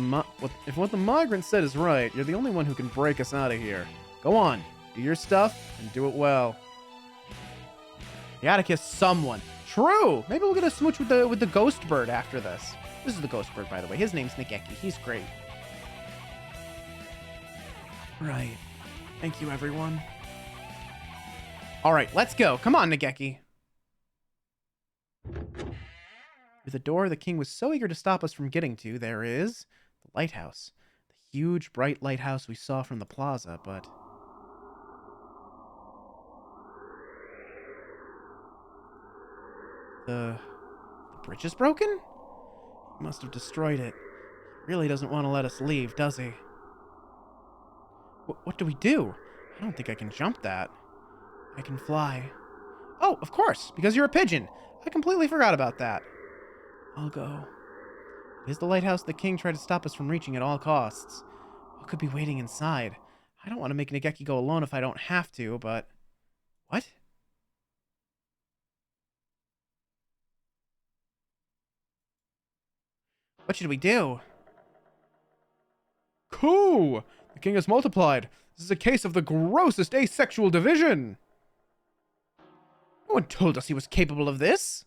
Speaker 1: what the migrant said is right? You're the only one who can break us out of here. Go on, do your stuff, and do it well. You gotta kiss someone. True! Maybe we'll get a smooch with the ghost bird after this. This is the ghost bird, by the way. His name's Nageki. He's great. Right. Thank you, everyone. All right, let's go. Come on, Nageki. With the door the king was so eager to stop us from getting to, there is the lighthouse. The huge, bright lighthouse we saw from the plaza, but... The bridge is broken? He must have destroyed it. He really doesn't want to let us leave, does he? What do we do? I don't think I can jump that. I can fly. Oh, of course, because you're a pigeon. I completely forgot about that. I'll go. It is the lighthouse the king tried to stop us from reaching at all costs. What could be waiting inside? I don't want to make Nageki go alone if I don't have to, but... What? What should we do? Cool! The king has multiplied. This is a case of the grossest asexual division. No one told us he was capable of this.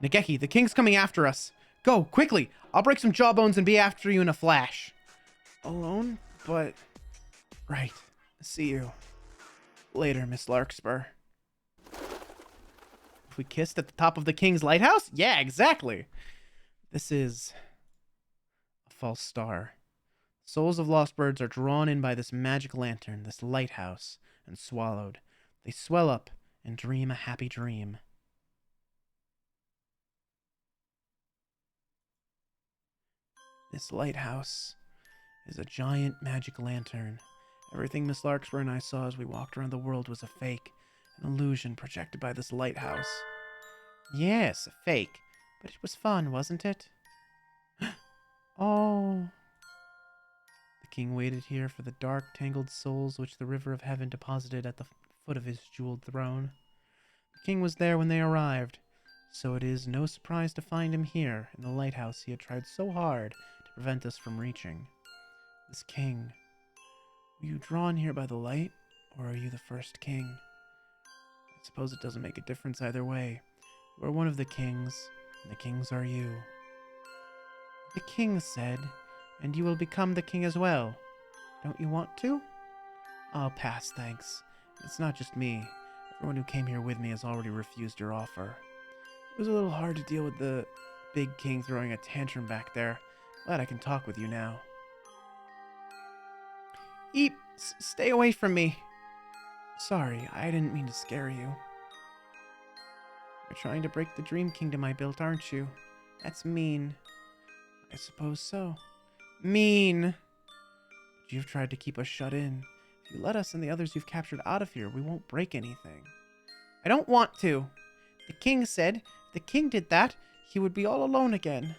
Speaker 1: Nageki, the king's coming after us. Go, quickly. I'll break some jawbones and be after you in a flash. Alone? But... Right. See you. Later, Miss Larkspur. If we kissed at the top of the king's lighthouse? Yeah, exactly. This is... a false star. Souls of lost birds are drawn in by this magic lantern, this lighthouse, and swallowed. They swell up and dream a happy dream. This lighthouse is a giant magic lantern. Everything Miss Larkspur and I saw as we walked around the world was a fake, an illusion projected by this lighthouse. Yes, a fake, but it was fun, wasn't it? Oh. The king waited here for the dark, tangled souls which the river of heaven deposited at the foot of his jeweled throne. The king was there when they arrived, so it is no surprise to find him here in the lighthouse he had tried so hard to prevent us from reaching. This king, were you drawn here by the light, or are you the first king? I suppose it doesn't make a difference either way. You are one of the kings, and the kings are you. The king said, and you will become the king as well. Don't you want to? I'll pass, thanks. It's not just me. Everyone who came here with me has already refused your offer. It was a little hard to deal with the big king throwing a tantrum back there. Glad I can talk with you now. Eep! Stay away from me. Sorry, I didn't mean to scare you. You're trying to break the dream kingdom I built, aren't you? That's mean. I suppose so. Mean! But you've tried to keep us shut in. If you let us and the others you've captured out of here, we won't break anything. I don't want to. The king said if the king did that, he would be all alone again.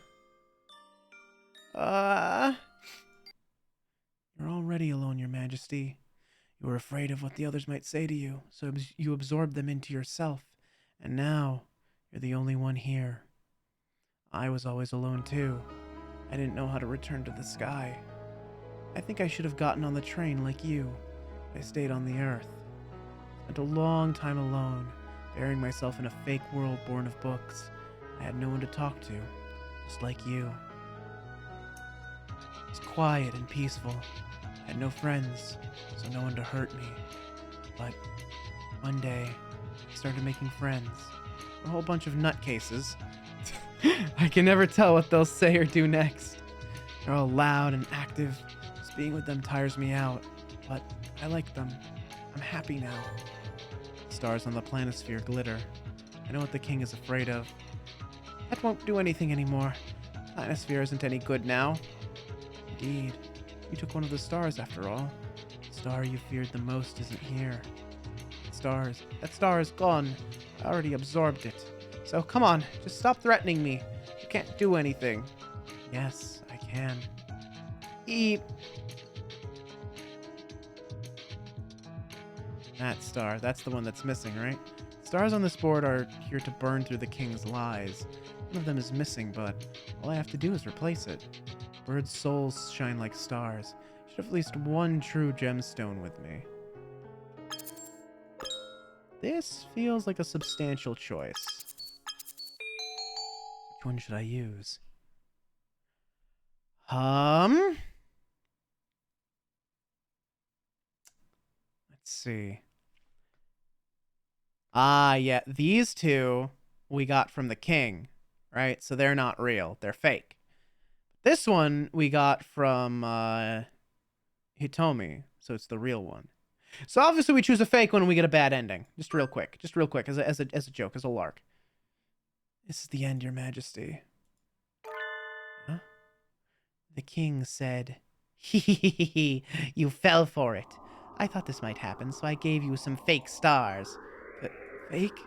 Speaker 1: You're already alone, Your Majesty. You were afraid of what the others might say to you, so you absorbed them into yourself. And now, you're the only one here. I was always alone too. I didn't know how to return to the sky. I think I should have gotten on the train like you. I stayed on the earth. Spent a long time alone, burying myself in a fake world born of books. I had no one to talk to, just like you. It was quiet and peaceful. I had no friends, so no one to hurt me. But one day, I started making friends. A whole bunch of nutcases. I can never tell what they'll say or do next. They're all loud and active. Just being with them tires me out. But I like them. I'm happy now. Stars on the planisphere glitter. I know what the king is afraid of. That won't do anything anymore. The planisphere isn't any good now. Indeed. You took one of the stars after all. The star you feared the most isn't here. That star is gone. I already absorbed it. So come on, just stop threatening me. You can't do anything. Yes, I can. Eep. That star, that's the one that's missing, right? Stars on this board are here to burn through the king's lies. One of them is missing, but all I have to do is replace it. Birds' souls shine like stars. I should have at least one true gemstone with me. This feels like a substantial choice. Which one should I use? Let's see. Yeah, these two we got from the king, right? So they're not real. They're fake. This one we got from Hitomi, so it's the real one. So obviously we choose a fake one when we get a bad ending. Just real quick, as a joke, as a lark. This is the end, Your Majesty. Huh? The king said, "Hee, you fell for it. I thought this might happen, so I gave you some fake stars." Fake?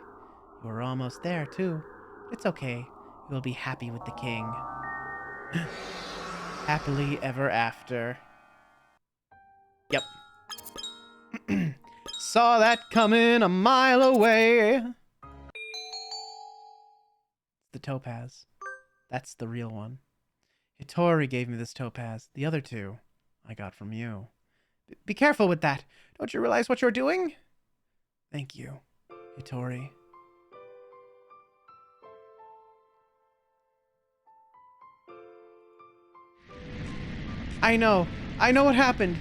Speaker 1: You were almost there, too. It's okay. You will be happy with the king. Happily ever after. Yep. Saw that coming a mile away. The topaz. That's the real one. Hitori gave me this topaz. The other two I got from you. Be careful with that. Don't you realize what you're doing? Thank you, Hitori. I know what happened.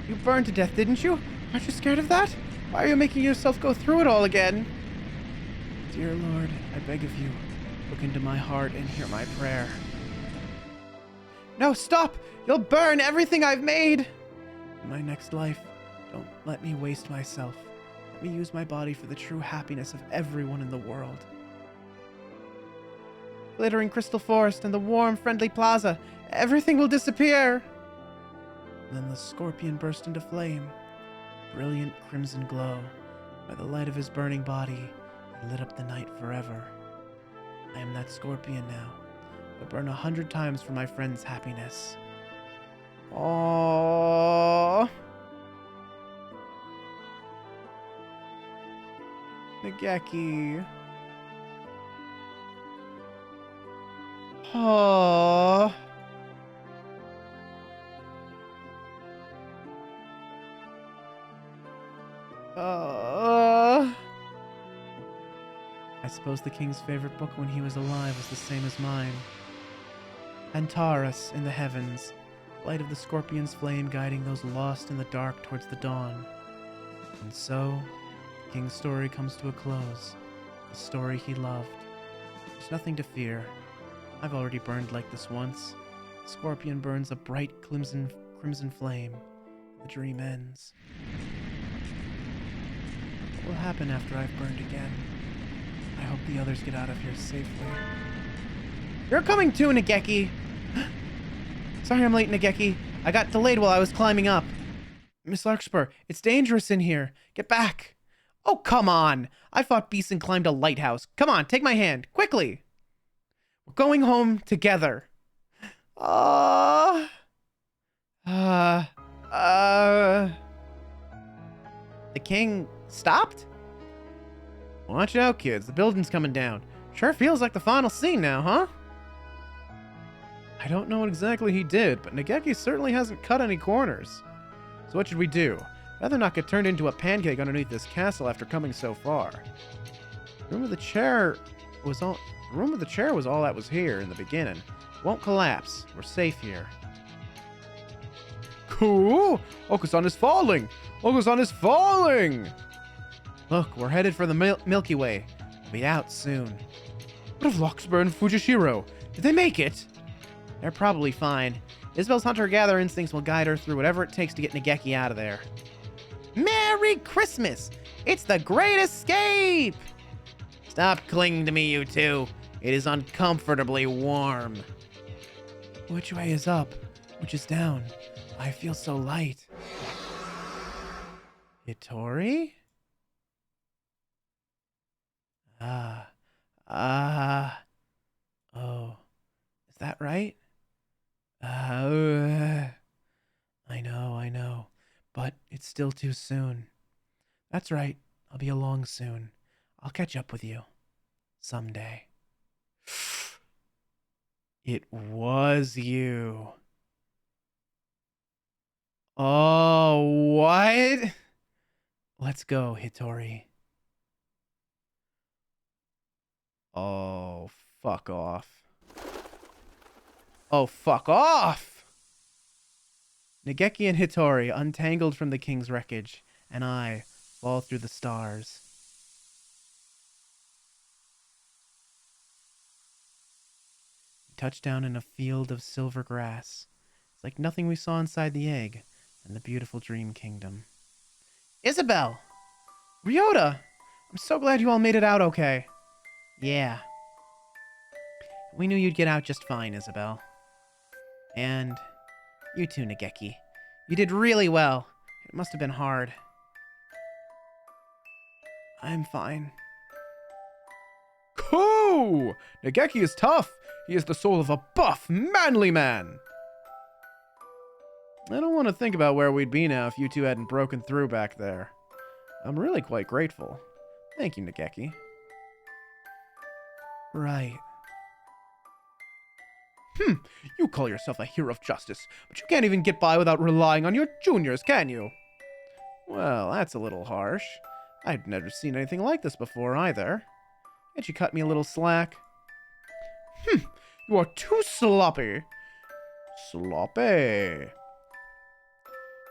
Speaker 1: You burned to death, didn't you? Aren't you scared of that? Why are you making yourself go through it all again? Dear Lord, I beg of you, look into my heart and hear my prayer. No, stop! You'll burn everything I've made! In my next life, don't let me waste myself. Let me use my body for the true happiness of everyone in the world. Glittering crystal forest and the warm, friendly plaza. Everything will disappear! And then the scorpion burst into flame. Brilliant crimson glow. By the light of his burning body, he lit up the night forever. I am that scorpion now. I'll burn 100 times for my friend's happiness. Aww. Nageki. Aww. I suppose the king's favorite book when he was alive was the same as mine. Antares in the heavens, light of the scorpion's flame guiding those lost in the dark towards the dawn. And so, the king's story comes to a close, the story he loved. There's nothing to fear. I've already burned like this once. The scorpion burns a bright crimson flame. The dream ends. What will happen after I've burned again? I hope the others get out of here safely. You're coming too, Nageki! Sorry I'm late, Nageki. I got delayed while I was climbing up. Miss Larkspur, it's dangerous in here. Get back. Oh, come on. I fought beasts and climbed a lighthouse. Come on, take my hand. Quickly. We're going home together. The king stopped? Watch out, kids. The building's coming down. Sure feels like the final scene now, huh? I don't know what exactly he did, but Nageki certainly hasn't cut any corners. So what should we do? Rather not get turned into a pancake underneath this castle after coming so far. The room of the chair was all that was here in the beginning. It won't collapse. We're safe here. Cool! Okusan is falling! Okusan is falling! Look, we're headed for the Milky Way. We'll be out soon. What of Larkspur and Fujishiro? Did they make it? They're probably fine. Isabel's hunter-gatherer instincts will guide her through whatever it takes to get Nageki out of there. Merry Christmas! It's the great escape! Stop clinging to me, you two. It is uncomfortably warm. Which way is up? Which is down? I feel so light. Hitori? Oh. Is that right? I know. But it's still too soon. That's right. I'll be along soon. I'll catch up with you. Someday. It was you. Oh, what? Let's go, Hitori. Oh, fuck off. Oh, fuck off! Nageki and Hitori untangled from the king's wreckage, and I fall through the stars. We touch down in a field of silver grass. It's like nothing we saw inside the egg and the beautiful dream kingdom. Isabel! Ryota! I'm so glad you all made it out okay. Yeah. We knew you'd get out just fine, Isabel. And you too, Nageki. You did really well. It must have been hard. I'm fine. Cool! Nageki is tough. He is the soul of a buff, manly man. I don't want to think about where we'd be now if you two hadn't broken through back there. I'm really quite grateful. Thank you, Nageki. Right. You call yourself a hero of justice, but you can't even get by without relying on your juniors, can you? Well, that's a little harsh. I've never seen anything like this before, either. Can't you cut me a little slack? You are too sloppy. Sloppy.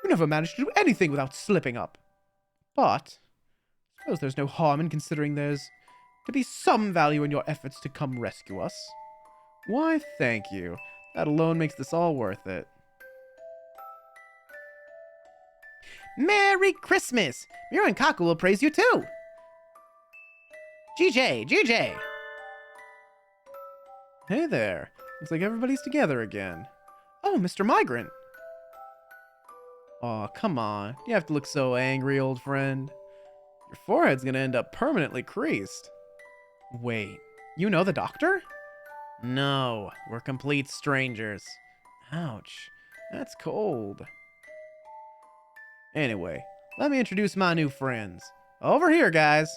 Speaker 1: You never managed to do anything without slipping up. But, I suppose there's no harm in considering there's to be some value in your efforts to come rescue us. Why, thank you. That alone makes this all worth it. Merry Christmas! Mira and Kaku will praise you too! GJ! Hey there. Looks like everybody's together again. Oh, Mr. Migrant! Aw, come on. You have to look so angry, old friend. Your forehead's gonna end up permanently creased. Wait, you know the doctor? No, we're complete strangers. Ouch, that's cold. Anyway, let me introduce my new friends. Over here, guys.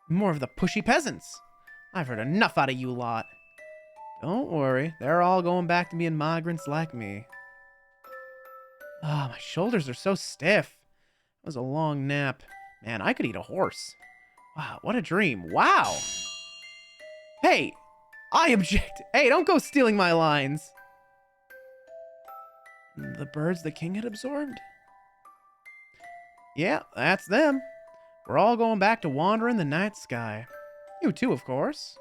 Speaker 1: More of the pushy peasants. I've heard enough out of you lot. Don't worry, they're all going back to being migrants like me. Ah, my shoulders are so stiff. It was a long nap. Man, I could eat a horse. Wow, what a dream. Wow! Hey! I object! Hey, don't go stealing my lines! The birds the king had absorbed? Yeah, that's them. We're all going back to wander in the night sky. You too, of course.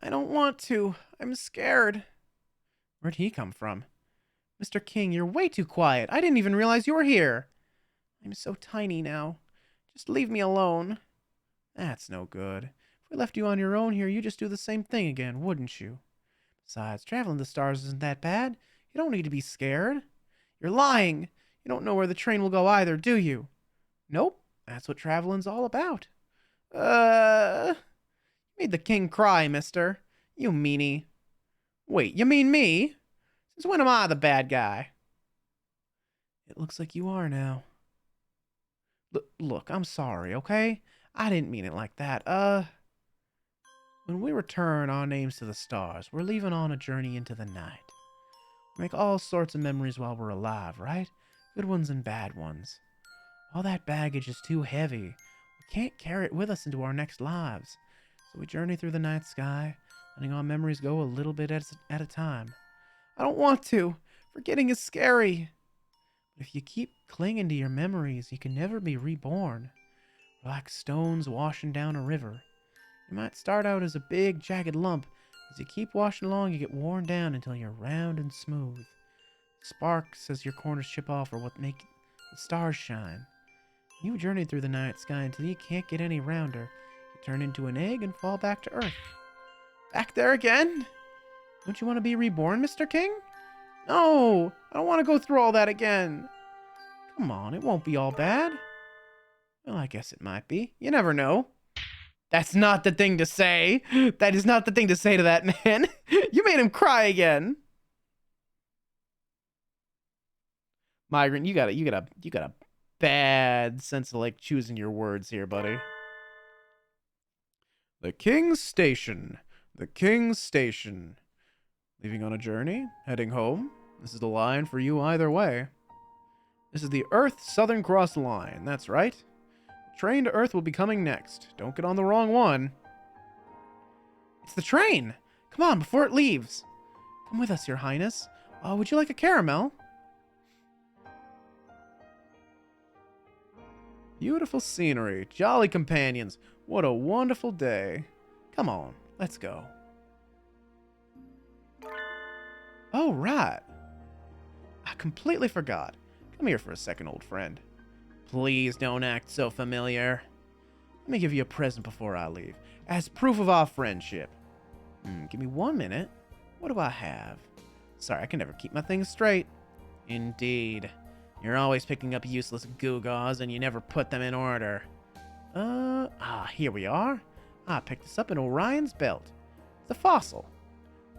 Speaker 1: I don't want to. I'm scared. Where'd he come from? Mr. King, you're way too quiet. I didn't even realize you were here. I'm so tiny now. Just leave me alone. That's no good. If we left you on your own here, you'd just do the same thing again, wouldn't you? Besides, traveling the stars isn't that bad. You don't need to be scared. You're lying. You don't know where the train will go either, do you? Nope. That's what traveling's all about. You made the king cry, mister. You meanie. Wait, you mean me? Since when am I the bad guy? It looks like you are now. Look, I'm sorry, okay? I didn't mean it like that. When we return our names to the stars, we're leaving on a journey into the night. We make all sorts of memories while we're alive, right? Good ones and bad ones. All that baggage is too heavy. We can't carry it with us into our next lives. So we journey through the night sky, letting our memories go a little bit at a time. I don't want to. Forgetting is scary. But if you keep clinging to your memories, you can never be reborn. We're like stones washing down a river. You might start out as a big, jagged lump. As you keep washing along, you get worn down until you're round and smooth. Sparks as your corners chip off are what make the stars shine. You journey through the night sky until you can't get any rounder. You turn into an egg and fall back to Earth. Back there again? Don't you want to be reborn, Mr. King? No, I don't want to go through all that again. Come on, it won't be all bad. Well, I guess it might be. You never know. That's not the thing to say. That is not the thing to say to that man. You made him cry again. Migrant, you got a bad sense of like choosing your words here, buddy. The King's Station. The King's Station. Leaving on a journey, heading home. This is the line for you either way. This is the Earth Southern Cross line. That's right. Train to Earth will be coming next. Don't get on the wrong one. It's the train. Come on, before it leaves. Come with us, Your Highness. Would you like a caramel? Beautiful scenery, jolly companions. What a wonderful day. Come on, let's go. Oh, right. I completely forgot. Come here for a second, old friend. Please don't act so familiar. Let me give you a present before I leave, as proof of our friendship. Give me 1 minute. What do I have? Sorry, I can never keep my things straight. Indeed. You're always picking up useless gewgaws and you never put them in order. Here we are. I picked this up in Orion's belt. It's a fossil.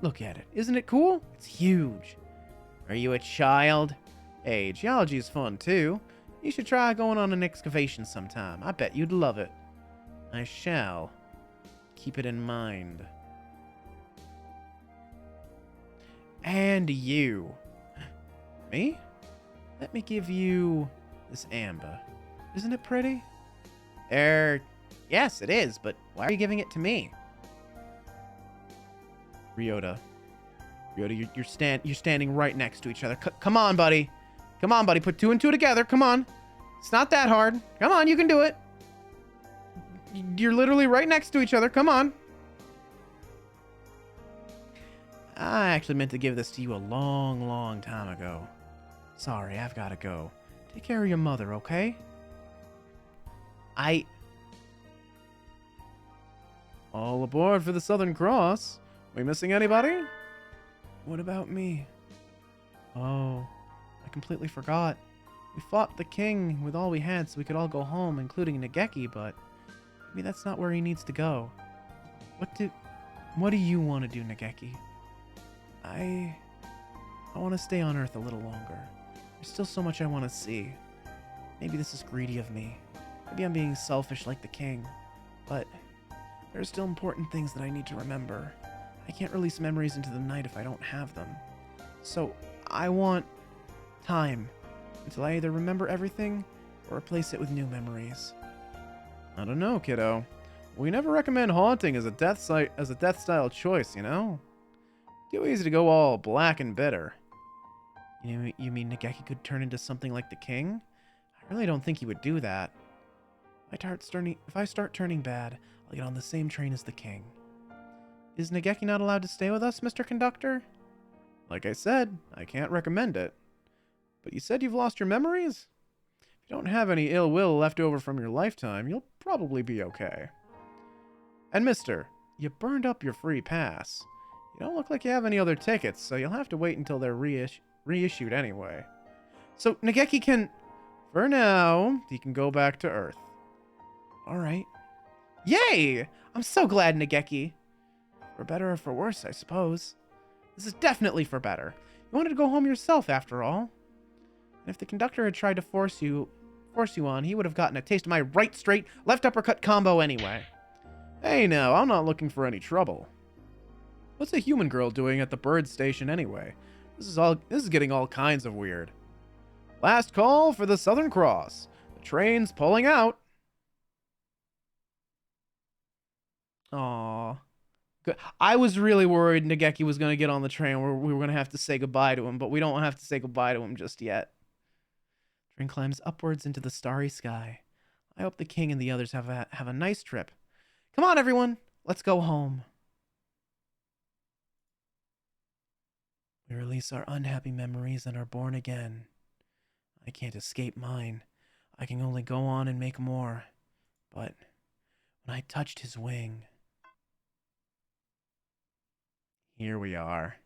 Speaker 1: Look at it. Isn't it cool? It's huge. Are you a child? Hey, geology is fun too. You should try going on an excavation sometime. I bet you'd love it. I shall. Keep it in mind. And you. Me? Let me give you this amber. Isn't it pretty? Yes, it is, but why are you giving it to me? Ryota, you're standing right next to each other. Come on, buddy. Come on, buddy. Put 2 and 2 together. Come on. It's not that hard. Come on, you can do it. You're literally right next to each other. Come on. I actually meant to give this to you a long, long time ago. Sorry, I've got to go. Take care of your mother, okay? All aboard for the Southern Cross. We missing anybody? What about me? Oh, I completely forgot. We fought the king with all we had so we could all go home, including Nageki, but maybe that's not where he needs to go. What do you want to do, Nageki? I want to stay on Earth a little longer. There's still so much I want to see. Maybe this is greedy of me. Maybe I'm being selfish like the king. But there are still important things that I need to remember. I can't release memories into the night if I don't have them. So I want time until I either remember everything or replace it with new memories. I don't know, kiddo. We never recommend haunting as a death style choice, you know? Too easy to go all black and bitter. You mean Nageki could turn into something like the king? I really don't think he would do that. If I start turning bad, I'll get on the same train as the king. Is Nageki not allowed to stay with us, Mr. Conductor? Like I said, I can't recommend it. But you said you've lost your memories? If you don't have any ill will left over from your lifetime, you'll probably be okay. And mister, you burned up your free pass. You don't look like you have any other tickets, so you'll have to wait until they're reissued anyway. So Nageki can... For now, he can go back to Earth. Alright. Yay! I'm so glad, Nageki. For better or for worse, I suppose. This is definitely for better. You wanted to go home yourself, after all. And if the conductor had tried to force you on, he would have gotten a taste of my right straight, left uppercut combo anyway. Hey now, I'm not looking for any trouble. What's a human girl doing at the bird station anyway? This is getting all kinds of weird. Last call for the Southern Cross. The train's pulling out. Aww. Good. I was really worried Nageki was going to get on the train where we were going to have to say goodbye to him, but we don't have to say goodbye to him just yet. Train climbs upwards into the starry sky. I hope the king and the others have a nice trip. Come on, everyone. Let's go home. We release our unhappy memories and are born again. I can't escape mine. I can only go on and make more. But when I touched his wing... Here we are.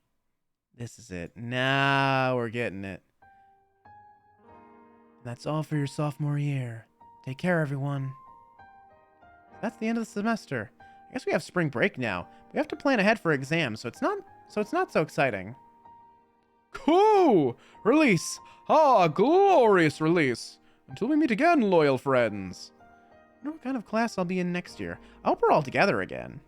Speaker 1: This is it. Now we're getting it. That's all for your sophomore year. Take care, everyone. That's the end of the semester. I guess we have spring break now. We have to plan ahead for exams, so it's not so exciting. Cool! Release! Ah, glorious release! Until we meet again, loyal friends. I wonder what kind of class I'll be in next year. I hope we're all together again.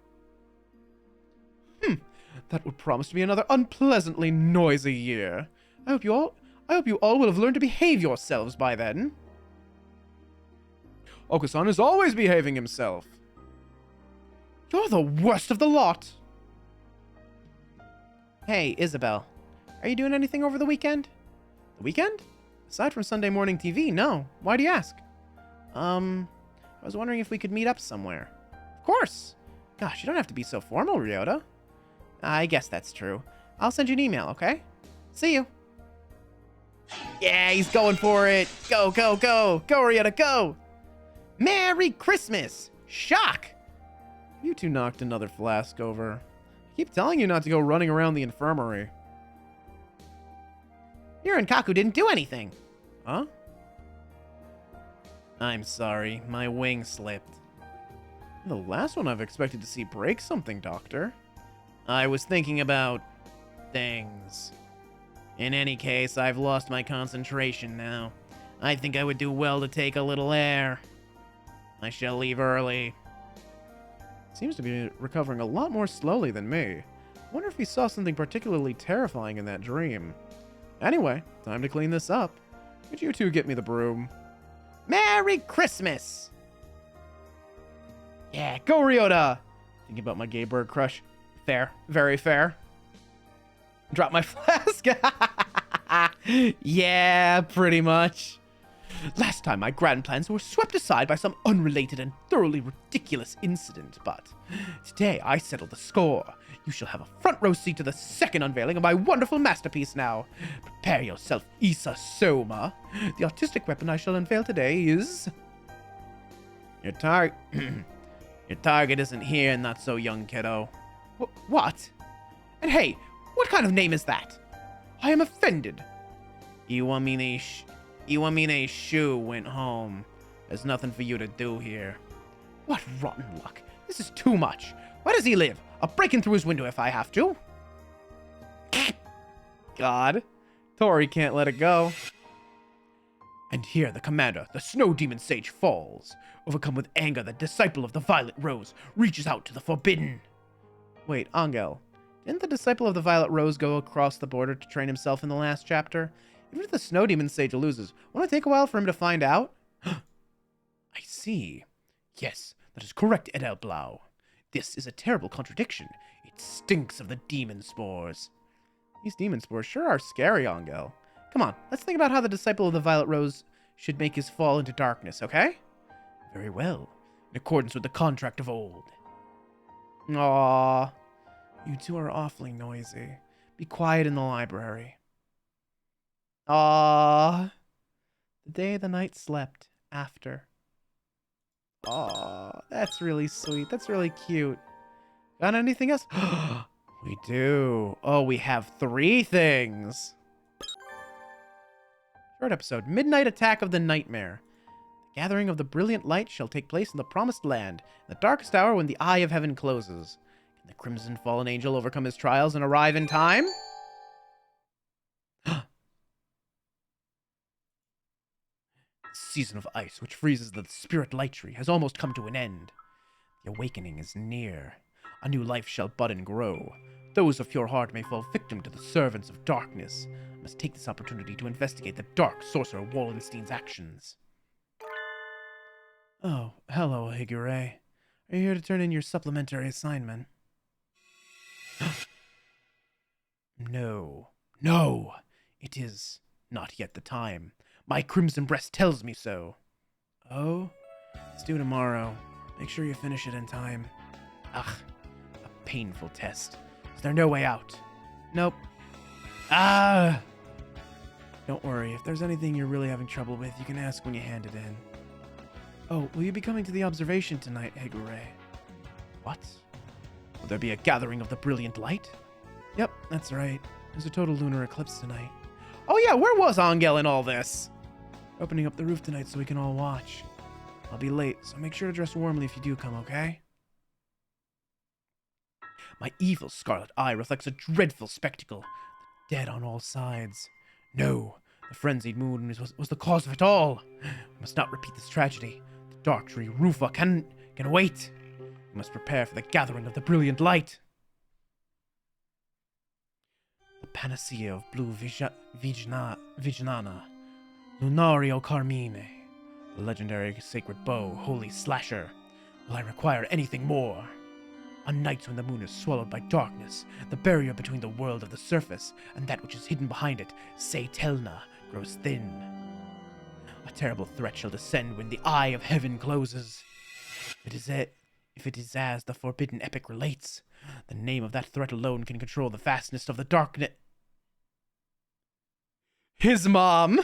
Speaker 1: That would promise to be another unpleasantly noisy year. I hope you all will have learned to behave yourselves by then. Okusan is always behaving himself. You're the worst of the lot. Hey, Isabel. Are you doing anything over the weekend? The weekend? Aside from Sunday morning TV, no. Why do you ask? I was wondering if we could meet up somewhere. Of course. Gosh, you don't have to be so formal, Ryota. I guess that's true. I'll send you an email, okay? See you. Yeah, he's going for it. Go, go, go. Go, Ryota, go. Merry Christmas. Shock. You two knocked another flask over. I keep telling you not to go running around the infirmary. Your and Kaku didn't do anything. Huh? I'm sorry. My wing slipped. The last one I've expected to see break something, Doctor. I was thinking about... things. In any case, I've lost my concentration now. I think I would do well to take a little air. I shall leave early. Seems to be recovering a lot more slowly than me. I wonder if he saw something particularly terrifying in that dream. Anyway, time to clean this up. Could you two get me the broom? Merry Christmas! Yeah, go Ryota! Thinking about my gay bird crush. Fair. Very fair. Drop my flask. Yeah, pretty much. Last time my grand plans were swept aside by some unrelated and thoroughly ridiculous incident, but today I settled the score. You shall have a front row seat to the second unveiling of my wonderful masterpiece now. Prepare yourself, Issa Soma. The artistic weapon I shall unveil today is... Your target isn't here, not so young, kiddo. What? And hey, what kind of name is that? I am offended. Iwamine Shu went home. There's nothing for you to do here. What rotten luck. This is too much. Where does he live? I'll break in through his window if I have to. God. Tori can't let it go. And here the commander, the snow demon sage, falls. Overcome with anger, the disciple of the Violet Rose reaches out to the forbidden. Wait, Angel. Didn't the disciple of the Violet Rose go across the border to train himself in the last chapter? Even if the snow demon sage loses, won't it take a while for him to find out? I see. Yes, that is correct, Edelblau. This is a terrible contradiction. It stinks of the demon spores. These demon spores sure are scary, Angel. Come on, let's think about how the disciple of the Violet Rose should make his fall into darkness, okay? Very well, in accordance with the contract of old. Aww. You two are awfully noisy. Be quiet in the library. Aww. The day the night slept after. Aww, that's really sweet. That's really cute. Got anything else? We do. Oh, we have 3 things. Short episode. Midnight Attack of the Nightmare. The gathering of the brilliant light shall take place in the promised land, in the darkest hour when the eye of heaven closes. Can the crimson fallen angel overcome his trials and arrive in time? Season of ice, which freezes the spirit light tree, has almost come to an end. The awakening is near. A new life shall bud and grow. Those of pure heart may fall victim to the servants of darkness. I must take this opportunity to investigate the dark sorcerer Wallenstein's actions. Oh, hello, Higure. Are you here to turn in your supplementary assignment? No. No! It is not yet the time. My crimson breast tells me so. Oh? It's due tomorrow. Make sure you finish it in time. Ugh. A painful test. Is there no way out? Nope. Ah! Don't worry. If there's anything you're really having trouble with, you can ask when you hand it in. Oh, will you be coming to the observation tonight, Higure? What? Will there be a gathering of the brilliant light? Yep, that's right. There's a total lunar eclipse tonight. Oh yeah, where was Angel in all this? Opening up the roof tonight so we can all watch. I'll be late, so make sure to dress warmly if you do come, okay? My evil scarlet eye reflects a dreadful spectacle. The dead on all sides. No, the frenzied moon was the cause of it all. We must not repeat this tragedy. The dark tree Rufa can wait. We must prepare for the gathering of the brilliant light. The panacea of blue Vignana, Lunario Carmine, the legendary sacred bow, holy slasher. Will I require anything more? On nights when the moon is swallowed by darkness, the barrier between the world of the surface and that which is hidden behind it, Saytelna, grows thin. A terrible threat shall descend when the eye of heaven closes. If it is as the forbidden epic relates, the name of that threat alone can control the vastness of the darkness. His mom!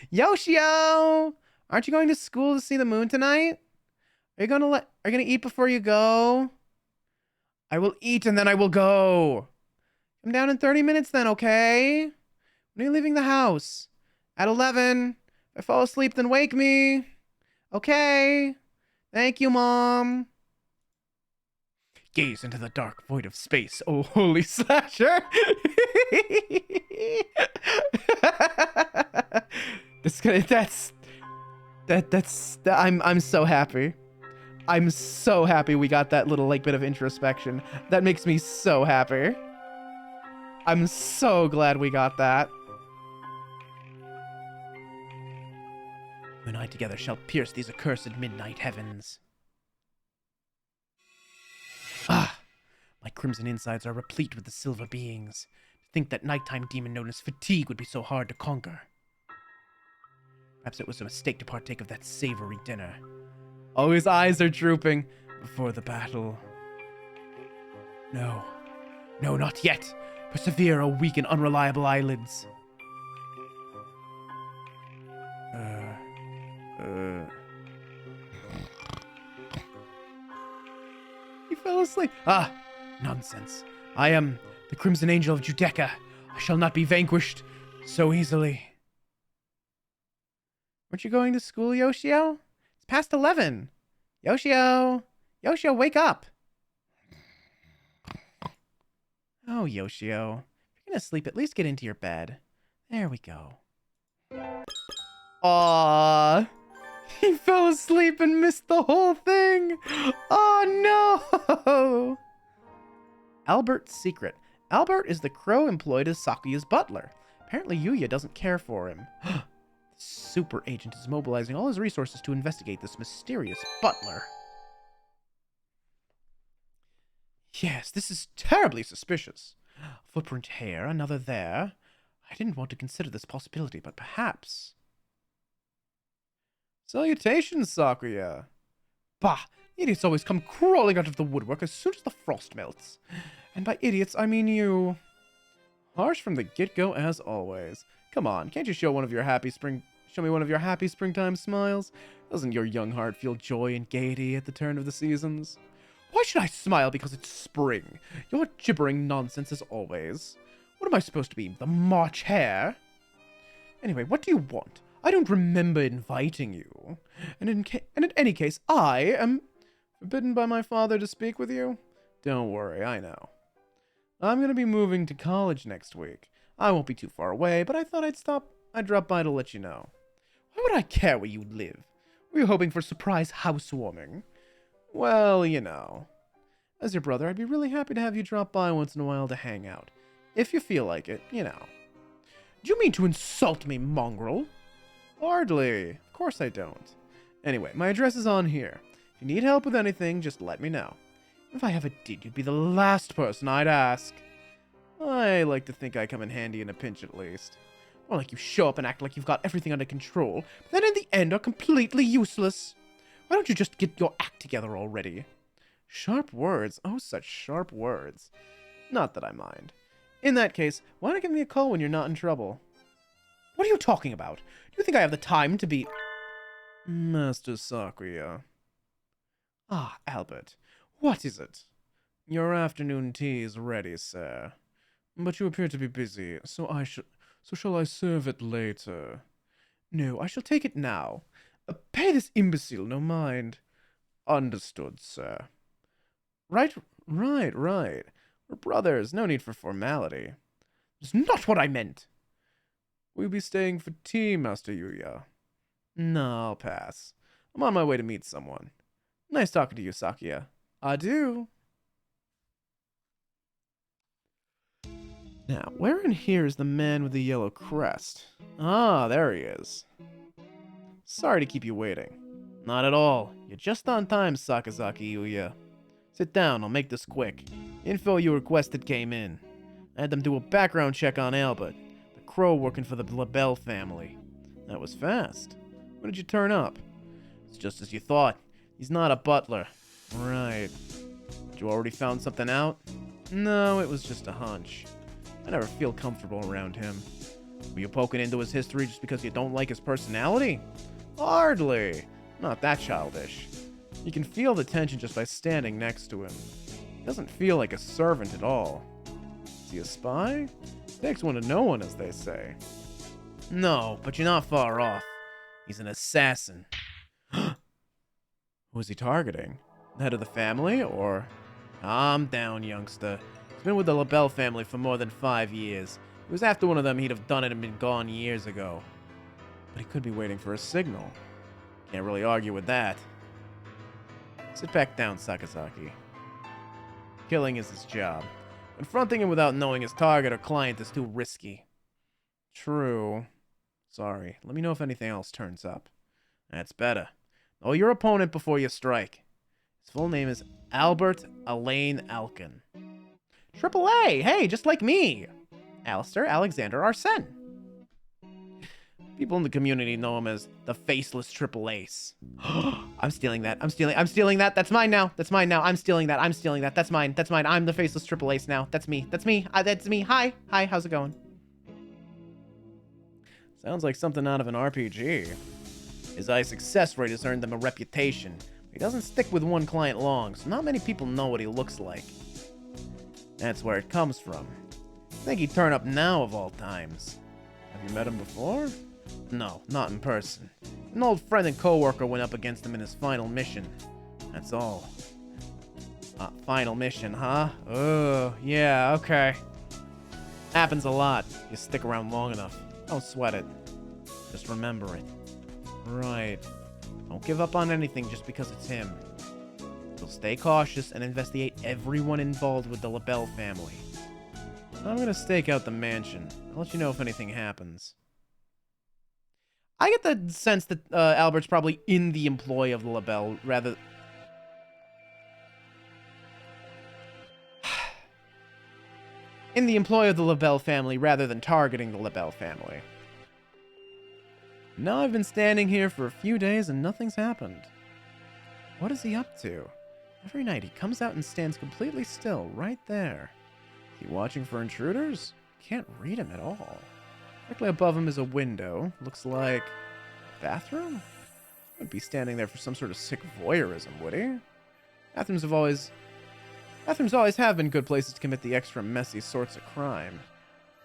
Speaker 1: Yoshio! Aren't you going to school to see the moon tonight? Are you gonna eat before you go? I will eat and then I will go. Come down in 30 minutes then, okay? When are you leaving the house? At 11. If I fall asleep, then wake me. Okay. Thank you, Mom. Gaze into the dark void of space, oh holy slasher! I'm so happy. I'm so happy we got that little bit of introspection. That makes me so happy. I'm so glad we got that. You and I together shall pierce these accursed midnight heavens. My crimson insides are replete with the silver beings. To think that nighttime demon known as fatigue would be so hard to conquer. Perhaps it was a mistake to partake of that savory dinner. Oh, his eyes are drooping before the battle. No. No, not yet. Persevere, O weak and unreliable eyelids. He fell asleep. Ah, nonsense. I am the Crimson Angel of Judeca. I shall not be vanquished so easily. Aren't you going to school, Yoshio? It's past 11. Yoshio! Yoshio, wake up! Oh, Yoshio. If you're gonna sleep, at least get into your bed. There we go. Aww. He fell asleep and missed the whole thing. Oh, no! Albert's secret. Albert is the crow employed as Sakuya's butler. Apparently Yuya doesn't care for him. The super agent is mobilizing all his resources to investigate this mysterious butler. Yes, this is terribly suspicious. Footprint here, another there. I didn't want to consider this possibility, but perhaps... Salutations, Sakuya. Bah, idiots always come crawling out of the woodwork as soon as the frost melts. And by idiots, I mean you. Harsh from the get-go as always. Come on, can't you show me one of your happy springtime smiles? Doesn't your young heart feel joy and gaiety at the turn of the seasons? Why should I smile because it's spring? You're gibbering nonsense as always. What am I supposed to be, the March Hare? Anyway, what do you want? I don't remember inviting you. And in any case, I am forbidden by my father to speak with you? Don't worry, I know. I'm going to be moving to college next week. I won't be too far away, but I thought I'd drop by to let you know. Why would I care where you live? Were you hoping for surprise housewarming? Well, you know. As your brother, I'd be really happy to have you drop by once in a while to hang out. If you feel like it, you know. Do you mean to insult me, mongrel? Hardly. Of course I don't. Anyway, my address is on here. If you need help with anything, just let me know. If I ever did, you'd be the last person I'd ask. I like to think I come in handy in a pinch at least. More like you show up and act like you've got everything under control, but then in the end are completely useless. Why don't you just get your act together already? Sharp words. Oh, such sharp words. Not that I mind. In that case, why not give me a call when you're not in trouble? What are you talking about? Do you think I have the time to be... Master Sakuya. Ah, Albert. What is it? Your afternoon tea is ready, sir. But you appear to be busy, so shall I serve it later? No, I shall take it now. Pay this imbecile no mind. Understood, sir. Right. We're brothers, no need for formality. That's not what I meant. Will you be staying for tea, Master Yuya? No, I'll pass. I'm on my way to meet someone. Nice talking to you, Sakuya. Adieu. Now, where in here is the man with the yellow crest? Ah, there he is. Sorry to keep you waiting. Not at all. You're just on time, Sakazaki Yuya. Sit down, I'll make this quick. Info you requested came in. I had them do a background check on Albert, the crow working for the LaBelle family. That was fast. When did you turn up? It's just as you thought. He's not a butler. Right. But you already found something out? No, it was just a hunch. I never feel comfortable around him. Were you poking into his history just because you don't like his personality? Hardly. Not that childish. You can feel the tension just by standing next to him. He doesn't feel like a servant at all. Is he a spy? Takes one to know one, as they say. No, but you're not far off. He's an assassin. Who is he targeting? The head of the family, or... Calm down, youngster. He's been with the LaBelle family for more than 5 years. If he was after one of them, he'd have done it and been gone years ago. But he could be waiting for a signal. Can't really argue with that. Sit back down, Sakazaki. Killing is his job. Confronting him without knowing his target or client is too risky. True. Sorry. Let me know if anything else turns up. That's better. Know your opponent before you strike. His full name is Albert Alain Alkin. Triple A, hey, just like me. Alistair Alexander Arsene. People in the community know him as the faceless Triple Ace. I'm stealing that. I'm stealing that. That's mine now. That's mine now. I'm stealing that. I'm stealing that. That's mine. That's mine. I'm the faceless Triple Ace now. That's me. That's me. That's me. Hi. Hi, how's it going? Sounds like something out of an RPG. His high success rate has earned him a reputation. He doesn't stick with one client long, so not many people know what he looks like. That's where it comes from. I think he'd turn up now of all times. Have you met him before? No, not in person. An old friend and co-worker went up against him in his final mission. That's all. Final mission, huh? Oh, yeah, okay. Happens a lot. You stick around long enough. Don't sweat it. Just remember it. Right. Don't give up on anything just because it's him. So stay cautious and investigate everyone involved with the LaBelle family. I'm gonna stake out the mansion. I'll let you know if anything happens. I get the sense that Albert's probably in the employ of the LaBelle, rather... in the employ of the LaBelle family, rather than targeting the LaBelle family. Now I've been standing here for a few days and nothing's happened. What is he up to? Every night he comes out and stands completely still, right there. Is he watching for intruders? Can't read him at all. Directly above him is a window. Looks like a bathroom? Wouldn't be standing there for some sort of sick voyeurism, would he? Bathrooms always have been good places to commit the extra messy sorts of crime.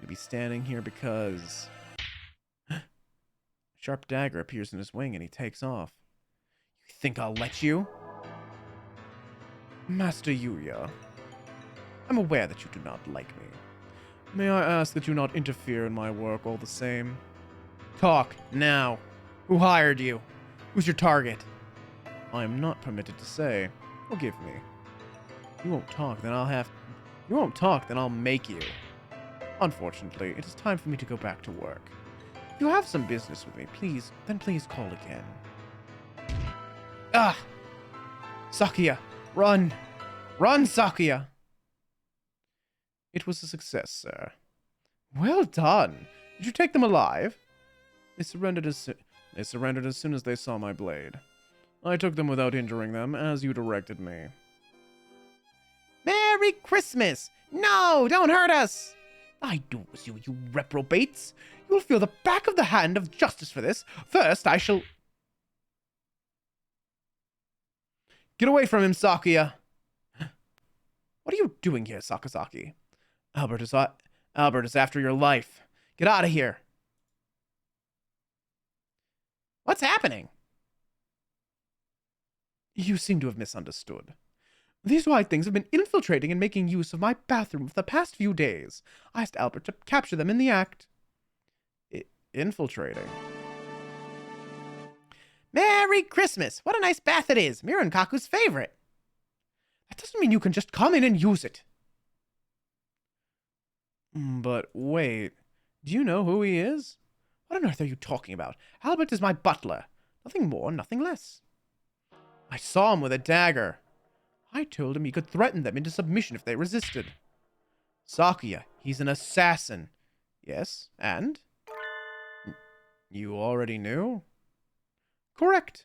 Speaker 1: He'd be standing here because... a sharp dagger appears in his wing and he takes off. You think I'll let you? Master Yuya, I'm aware that you do not like me. May I ask that you not interfere in my work all the same? Talk, now. Who hired you? Who's your target? I am not permitted to say. Forgive me. You won't talk, then I'll make you. Unfortunately, it is time for me to go back to work. If you have some business with me, please call again. Ah! Sakuya, run! Run, Sakuya! It was a success, sir. Well done! Did you take them alive? They surrendered as soon as they saw my blade. I took them without injuring them, as you directed me. Merry Christmas! No, don't hurt us! I do as you reprobates. You'll feel the back of the hand of justice for this. First, I shall... Get away from him, Sakuya! What are you doing here, Sakazaki? Albert is after your life. Get out of here. What's happening? You seem to have misunderstood. These white things have been infiltrating and making use of my bathroom for the past few days. I asked Albert to capture them in the act. Infiltrating? Merry Christmas! What a nice bath it is! Mirankaku's favorite. That doesn't mean you can just come in and use it. But wait, do you know who he is? What on earth are you talking about? Albert is my butler. Nothing more, nothing less. I saw him with a dagger. I told him he could threaten them into submission if they resisted. Sakuya, he's an assassin. Yes, and? You already knew? Correct.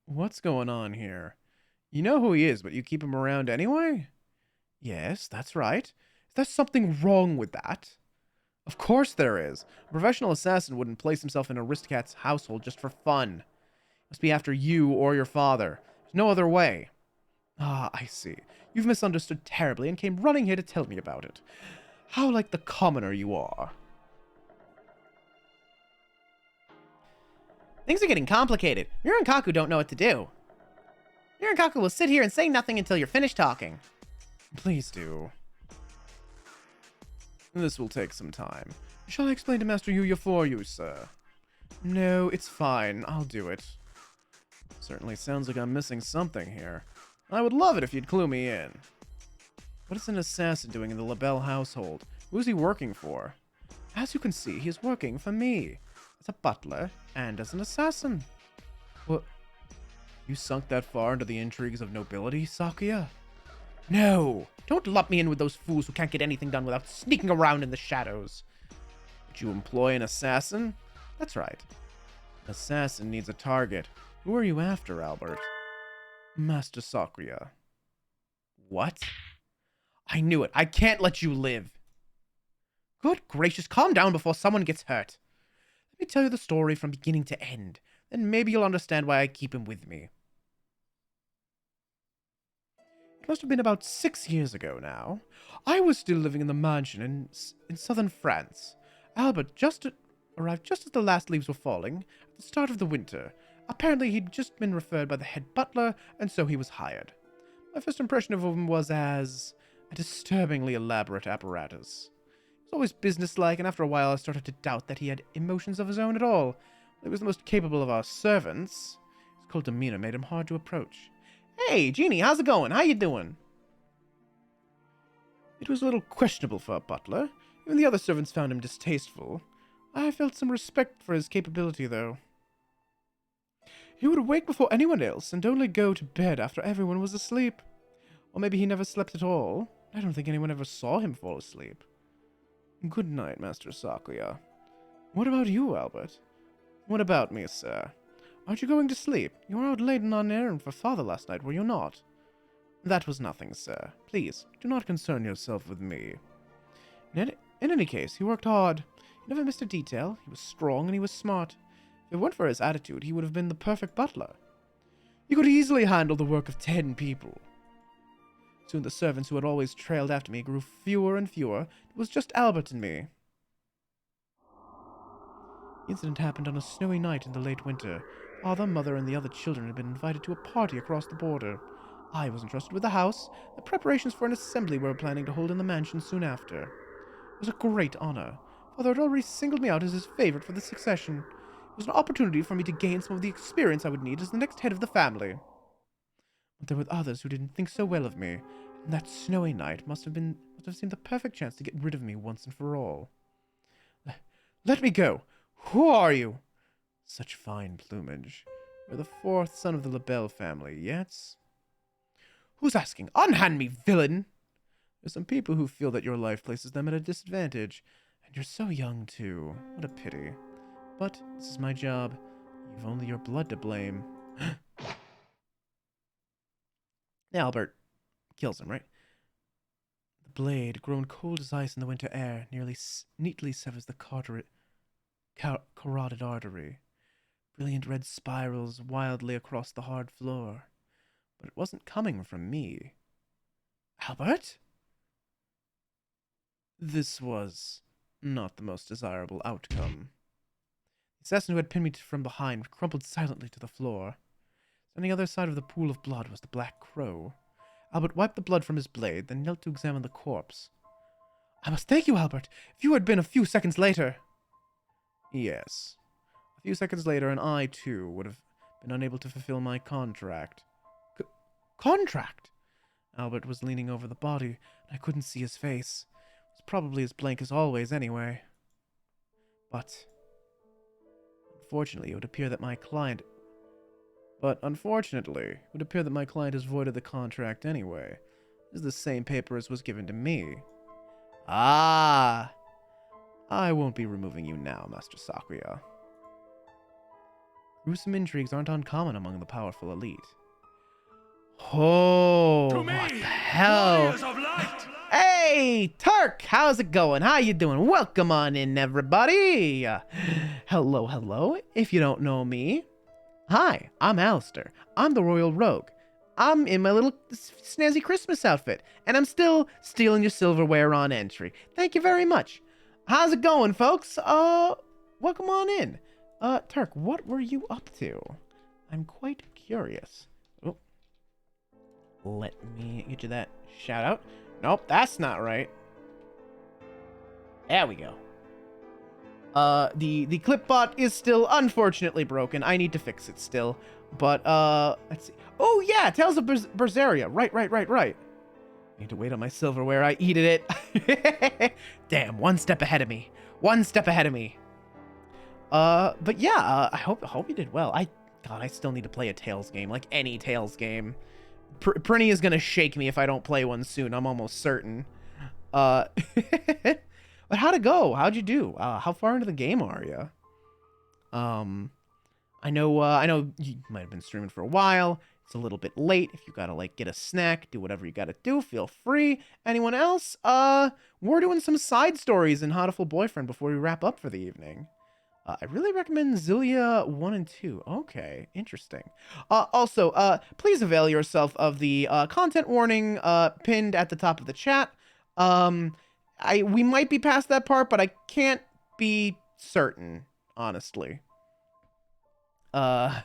Speaker 1: What's going on here? You know who he is, but you keep him around anyway? Yes, that's right. Is there something wrong with that? Of course there is. A professional assassin wouldn't place himself in a Aristocat's household just for fun. He must be after you or your father. There's no other way. Ah, I see. You've misunderstood terribly and came running here to tell me about it. How like the commoner you are. Things are getting complicated. Mirankaku don't know what to do. Mirankaku will sit here and say nothing until you're finished talking. Please do. This will take some time. Shall I explain to Master Yuya for you, sir? No, it's fine. I'll do it. Certainly sounds like I'm missing something here. I would love it if you'd clue me in. What is an assassin doing in the LaBelle household? Who's he working for? As you can see, he is working for me. As a butler and as an assassin. What? You sunk that far into the intrigues of nobility, Sakuya? No, don't lump me in with those fools who can't get anything done without sneaking around in the shadows. Would you employ an assassin? That's right. An assassin needs a target. Who are you after, Albert? Master Sakria. What? I knew it. I can't let you live. Good gracious, calm down before someone gets hurt. Let me tell you the story from beginning to end. Then maybe you'll understand why I keep him with me. It must have been about 6 years ago now. I was still living in the mansion in southern France. Albert arrived just as the last leaves were falling, at the start of the winter. Apparently he'd just been referred by the head butler, and so he was hired. My first impression of him was as a disturbingly elaborate apparatus. He was always businesslike, and after a while I started to doubt that he had emotions of his own at all. He was the most capable of our servants. His cold demeanor made him hard to approach. Hey, Jeannie, how's it going? How you doing? It was a little questionable for a butler. Even the other servants found him distasteful. I felt some respect for his capability, though. He would wake before anyone else and only go to bed after everyone was asleep. Or maybe he never slept at all. I don't think anyone ever saw him fall asleep. Good night, Master Sakria. What about you, Albert? What about me, sir? Aren't you going to sleep? You were out late on an errand for father last night, were you not? That was nothing, sir. Please, do not concern yourself with me. In any case, he worked hard. He never missed a detail. He was strong and he was smart. If it weren't for his attitude, he would have been the perfect butler. He could easily handle the work of 10 people. Soon the servants who had always trailed after me grew fewer and fewer. It was just Albert and me. The incident happened on a snowy night in the late winter. Father, mother, and the other children had been invited to a party across the border. I was entrusted with the house. The preparations for an assembly we were planning to hold in the mansion soon after. It was a great honor. Father had already singled me out as his favorite for the succession. It was an opportunity for me to gain some of the experience I would need as the next head of the family. But there were others who didn't think so well of me, and that snowy night must have seemed the perfect chance to get rid of me once and for all. Let me go! Who are you? Such fine plumage. You're the 4th son of the LaBelle family, yes? Who's asking? Unhand me, villain! There's some people who feel that your life places them at a disadvantage, and you're so young, too. What a pity. But this is my job. You've only your blood to blame. Albert kills him, right? The blade, grown cold as ice in the winter air, neatly severs the carotid artery. Brilliant red spirals wildly across the hard floor. But it wasn't coming from me. Albert? This was not the most desirable outcome. The assassin who had pinned me from behind crumpled silently to the floor. On the other side of the pool of blood was the Black Crow. Albert wiped the blood from his blade, then knelt to examine the corpse. I must thank you, Albert. If you had been a few seconds later... Yes. A few seconds later, and I, too, would have been unable to fulfill my contract. Contract? Albert was leaning over the body, and I couldn't see his face. It was probably as blank as always, anyway. But... Unfortunately, it would appear that my client has voided the contract anyway. This is the same paper as was given to me. Ah! I won't be removing you now, Master Sakria. Gruesome intrigues aren't uncommon among the powerful elite. Oh, what the hell? Hey, Turk, how's it going? How you doing? Welcome on in, everybody. Hello, hello. If you don't know me, hi, I'm Alistair. I'm the Royal Rogue. I'm in my little snazzy Christmas outfit, and I'm still stealing your silverware on entry. Thank you very much. How's it going, folks? Welcome on in. Turk, what were you up to? I'm quite curious. Oh. Let me get you that shout out. Nope, that's not right. There we go. The clipbot is still unfortunately broken. I need to fix it still. But, let's see. Oh, yeah, Tales of Berseria. Right. I need to wait on my silverware. I eated it. Damn, one step ahead of me. But yeah, I hope you did well. God, I still need to play a Tales game, like any Tales game. Prinny is gonna shake me if I don't play one soon. I'm almost certain. But how'd it go? How'd you do? How far into the game are you? I know you might have been streaming for a while. It's a little bit late. If you gotta like get a snack, do whatever you gotta do, feel free. Anyone else? We're doing some side stories in Hatoful Boyfriend before we wrap up for the evening. I really recommend Zillia 1 and 2. Okay, interesting. Also, please avail yourself of the content warning pinned at the top of the chat. We might be past that part, but I can't be certain, honestly. I'm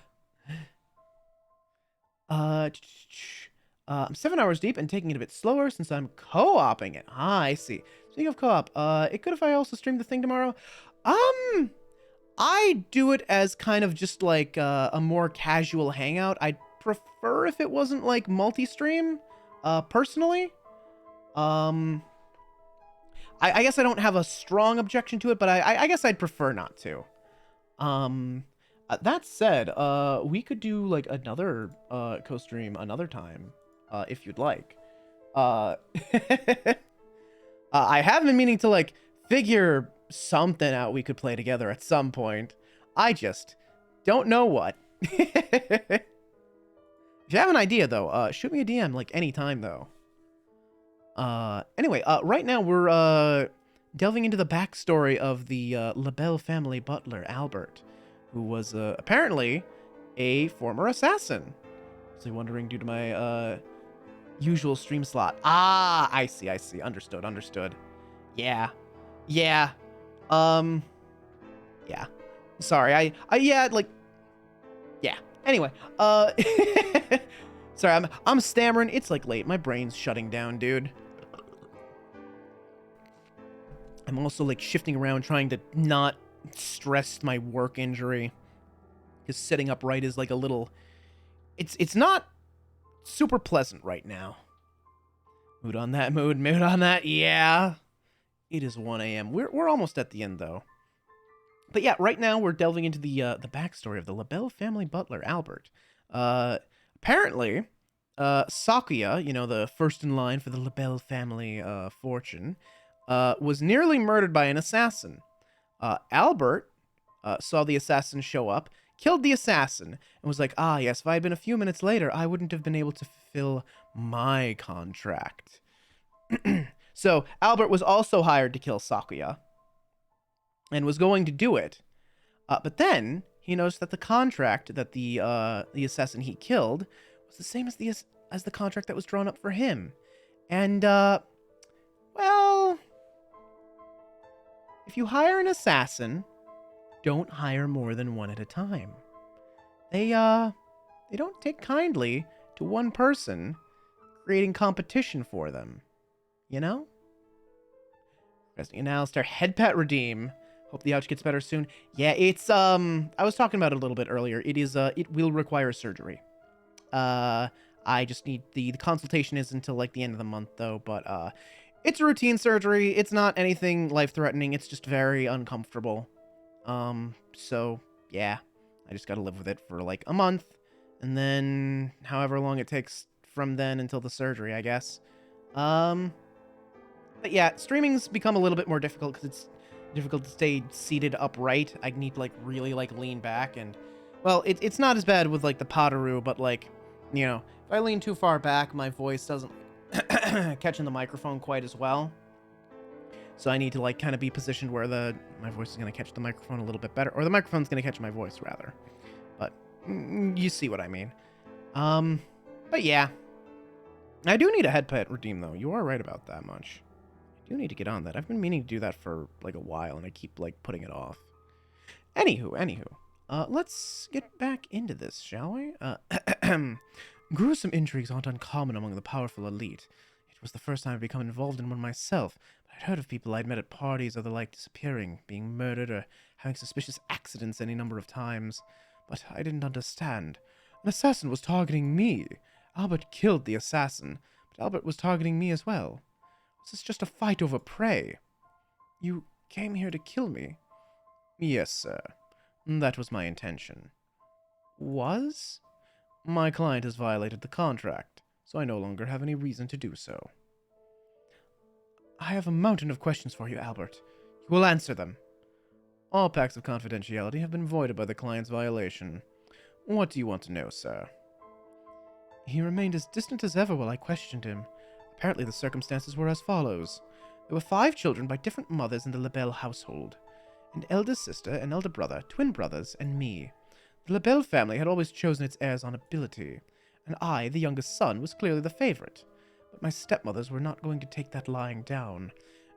Speaker 1: 7 hours deep and taking it a bit slower since I'm co-oping it. I see. Speaking of co-op, it could if I also stream the thing tomorrow. I do it as kind of just like a more casual hangout. I'd prefer if it wasn't like multi-stream, personally. I guess I don't have a strong objection to it, but I guess I'd prefer not to. That said, we could do like another co-stream another time, if you'd like. I have been meaning to like figure something out we could play together at some point. I just don't know what. If you have an idea though, shoot me a DM like anytime though. Anyway, right now we're delving into the backstory of the LaBelle family butler, Albert, who was apparently a former assassin. So wondering due to my usual stream slot. Ah, I see. Understood. Yeah. Yeah. Sorry, yeah. Anyway, sorry, I'm stammering. It's like late. My brain's shutting down, dude. I'm also like shifting around trying to not stress my work injury. Because sitting upright is like a little... It's not super pleasant right now. Mood on that. Yeah. It is 1 a.m. We're almost at the end though. But yeah, right now we're delving into the backstory of the LaBelle family butler, Albert. Apparently, Sakuya, the first in line for the LaBelle family fortune, was nearly murdered by an assassin. Albert saw the assassin show up, killed the assassin, and was like, ah, yes, if I had been a few minutes later, I wouldn't have been able to fulfill my contract. So, Albert was also hired to kill Sakuya, and was going to do it. But then, he noticed that the contract that the assassin he killed was the same as the contract that was drawn up for him. And, well... if you hire an assassin, don't hire more than one at a time. They don't take kindly to one person creating competition for them. You know? Resting and Alistair, headpet redeem. Hope the ouch gets better soon. Yeah, it's, I was talking about it a little bit earlier. It is, it will require surgery. I just need, the consultation is until, like, the end of the month, though, but, it's a routine surgery. It's not anything life-threatening. It's just very uncomfortable. So, yeah. I just gotta live with it for, like, a month. And then, however long it takes from then until the surgery, I guess. But yeah, streaming's become a little bit more difficult because it's difficult to stay seated upright. I need to, like, really, like, lean back and... well, it's not as bad with, like, the Potaroo, but, like, if I lean too far back, my voice doesn't catch in the microphone quite as well. So I need to, like, kind of be positioned where my voice is going to catch the microphone a little bit better. Or the microphone's going to catch my voice, rather. But you see what I mean. But yeah. I do need a headpet redeem, though. You are right about that much. I do need to get on that. I've been meaning to do that for, like, a while, and I keep, like, putting it off. Anywho. Let's get back into this, shall we? Gruesome intrigues aren't uncommon among the powerful elite. It was the first time I'd become involved in one myself, but I'd heard of people I'd met at parties or the like disappearing, being murdered, or having suspicious accidents any number of times. But I didn't understand. An assassin was targeting me. Albert killed the assassin, but Albert was targeting me as well. Was this just a fight over prey? You came here to kill me? Yes, sir. That was my intention. Was? My client has violated the contract, so I no longer have any reason to do so. I have a mountain of questions for you, Albert. You will answer them. All pacts of confidentiality have been voided by the client's violation. What do you want to know, sir? He remained as distant as ever while I questioned him. Apparently the circumstances were as follows. There were 5 children by different mothers in the Labelle household. An elder sister, an elder brother, twin brothers, and me. The Labelle family had always chosen its heirs on ability, and I, the youngest son, was clearly the favorite. But my stepmothers were not going to take that lying down.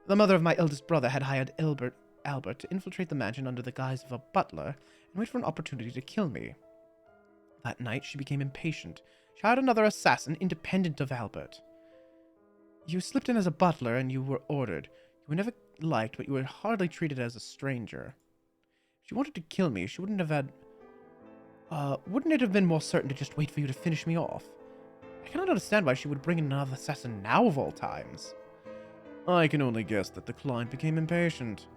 Speaker 1: The mother of my eldest brother had hired Albert to infiltrate the mansion under the guise of a butler and wait for an opportunity to kill me. That night she became impatient. She hired another assassin independent of Albert. You slipped in as a butler and you were ordered. You were never liked, but you were hardly treated as a stranger. If she wanted to kill me, she wouldn't have had... wouldn't it have been more certain to just wait for you to finish me off? I cannot understand why she would bring in another assassin now of all times. I can only guess that the client became impatient.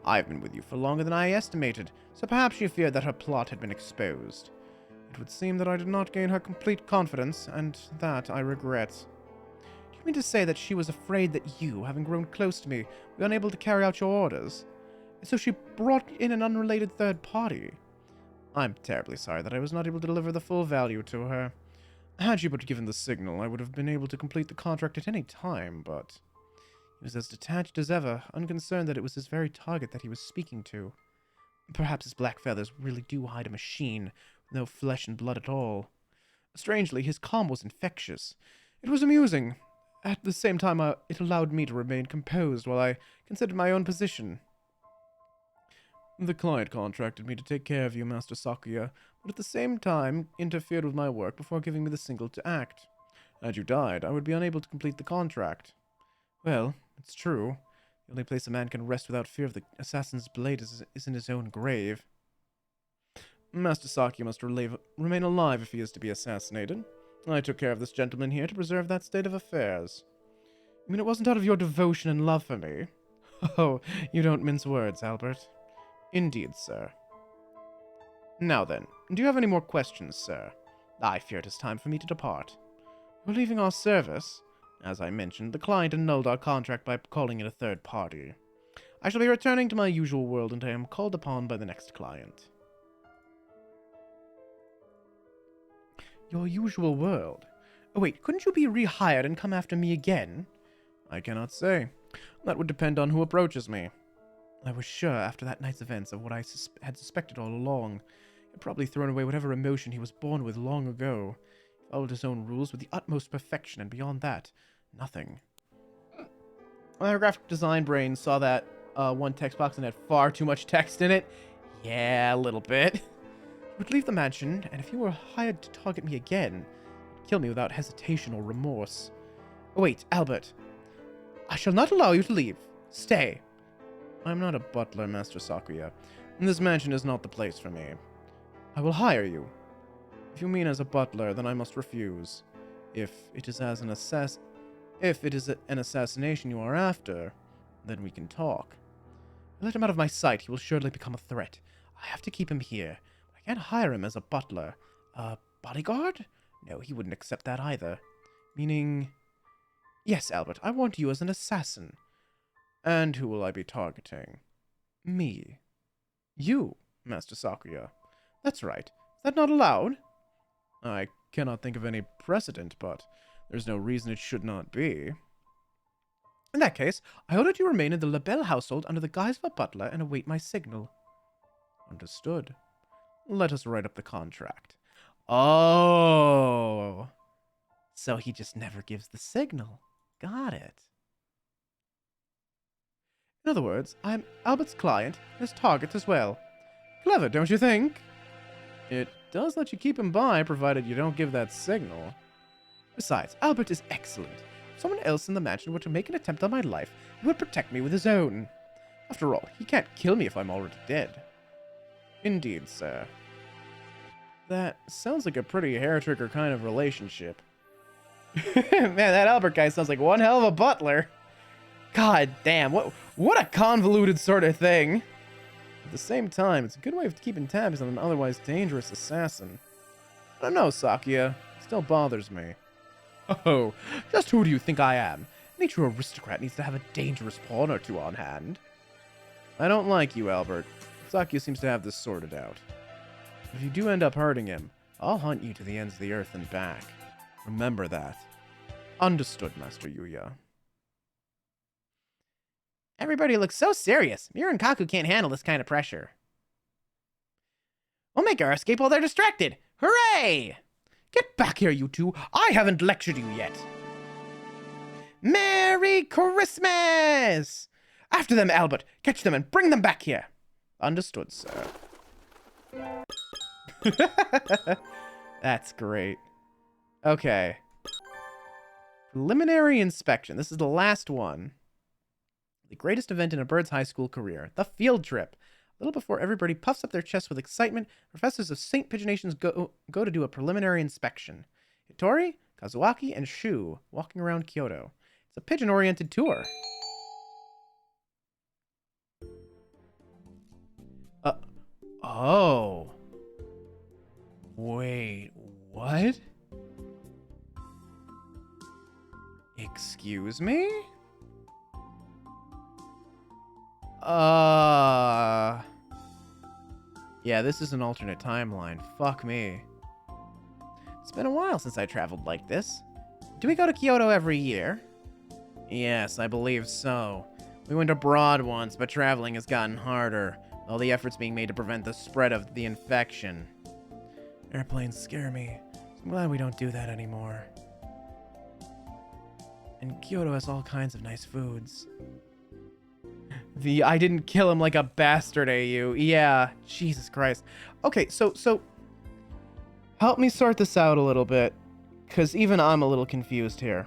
Speaker 1: I've been with you for longer than I estimated, so perhaps she feared that her plot had been exposed. It would seem that I did not gain her complete confidence, and that I regret. Do you mean to say that she was afraid that you, having grown close to me, were unable to carry out your orders? And so she brought in an unrelated third party? I'm terribly sorry that I was not able to deliver the full value to her. Had she but given the signal, I would have been able to complete the contract at any time, but... He was as detached as ever, unconcerned that it was his very target that he was speaking to. Perhaps his black feathers really do hide a machine, with no flesh and blood at all. Strangely, his calm was infectious. It was amusing. At the same time, it allowed me to remain composed while I considered my own position. The client contracted me to take care of you, Master Sakuya, but at the same time interfered with my work before giving me the signal to act. Had you died, I would be unable to complete the contract. Well, it's true. The only place a man can rest without fear of the assassin's blade is in his own grave. Master Sakuya must remain alive if he is to be assassinated. I took care of this gentleman here to preserve that state of affairs. You mean it wasn't out of your devotion and love for me? Oh, you don't mince words, Albert. Indeed, sir. Now then, do you have any more questions, sir? I fear it is time for me to depart. You're leaving our service? As I mentioned, the client annulled our contract by calling in a third party. I shall be returning to my usual world until I am called upon by the next client. Your usual world? Oh wait, couldn't you be rehired and come after me again? I cannot say. That would depend on who approaches me. I was sure after that night's events of what I had suspected all along. He had probably thrown away whatever emotion he was born with long ago. He followed his own rules with the utmost perfection, and beyond that, nothing. My graphic design brain saw that one text box and had far too much text in it. Yeah, a little bit. You would leave the mansion, and if you were hired to target me again, you'd kill me without hesitation or remorse. Oh, wait, Albert. I shall not allow you to leave. Stay. I'm not a butler, Master Sakuya, and this mansion is not the place for me. I will hire you. If you mean as a butler, then I must refuse. If it is an assassination you are after, then we can talk. Let him out of my sight, he will surely become a threat. I have to keep him here. I can't hire him as a butler. A bodyguard? No, he wouldn't accept that either. Meaning... Yes, Albert, I want you as an assassin. And who will I be targeting? Me. You, Master Sakuya. That's right. Is that not allowed? I cannot think of any precedent, but there's no reason it should not be. In that case, I order you remain in the Labelle household under the guise of a butler and await my signal. Understood. Let us write up the contract. Oh. So he just never gives the signal. Got it. In other words, I'm Albert's client, and his target as well. Clever, don't you think? It does let you keep him by, provided you don't give that signal. Besides, Albert is excellent. If someone else in the mansion were to make an attempt on my life, he would protect me with his own. After all, he can't kill me if I'm already dead. Indeed, sir. That sounds like a pretty hair-trigger kind of relationship. Man, that Albert guy sounds like one hell of a butler. God damn, what a convoluted sort of thing. At the same time, it's a good way of keeping tabs on an otherwise dangerous assassin. I don't know, Sakuya. It still bothers me. Oh, just who do you think I am? Any true aristocrat needs to have a dangerous pawn or two on hand. I don't like you, Albert. Sakya seems to have this sorted out. If you do end up hurting him, I'll hunt you to the ends of the earth and back. Remember that. Understood, Master Yuya. Everybody looks so serious. Miura and Kaku can't handle this kind of pressure. We'll make our escape while they're distracted. Hooray! Get back here, you two. I haven't lectured you yet. Merry Christmas! After them, Albert. Catch them and bring them back here. Understood, sir. That's great. Okay. Preliminary inspection. This is the last one. The greatest event in a bird's high school career. The field trip. A little before everybody puffs up their chests with excitement, professors of St. Pigeonations go to do a preliminary inspection. Hitori, Kazuaki, and Shu walking around Kyoto. It's a pigeon-oriented tour. Oh. Wait, what? Excuse me? Yeah, this is an alternate timeline. Fuck me. It's been a while since I traveled like this. Do we go to Kyoto every year? Yes, I believe so. We went abroad once, but traveling has gotten harder. All the efforts being made to prevent the spread of the infection. Airplanes scare me. I'm glad we don't do that anymore. And Kyoto has all kinds of nice foods. The I didn't kill him like a bastard AU. Yeah, Jesus Christ. Okay, so help me sort this out a little bit, because even I'm a little confused here.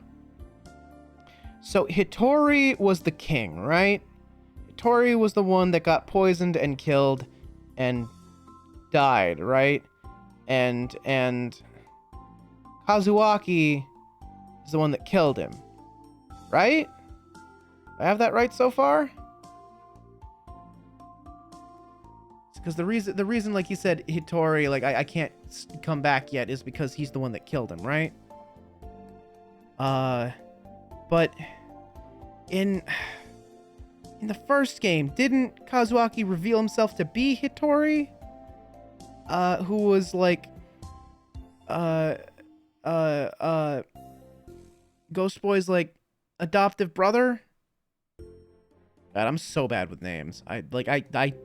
Speaker 1: So Hitori was the king, right? Hitori was the one that got poisoned and killed and died, right? And Kazuaki is the one that killed him, right? Do I have that right so far? Because the reason, like you said, Hitori, like I can't come back yet, is because he's the one that killed him, right? But in the first game, didn't Kazuaki reveal himself to be Hitori? Who was like, Ghost Boy's like adoptive brother? God, I'm so bad with names. I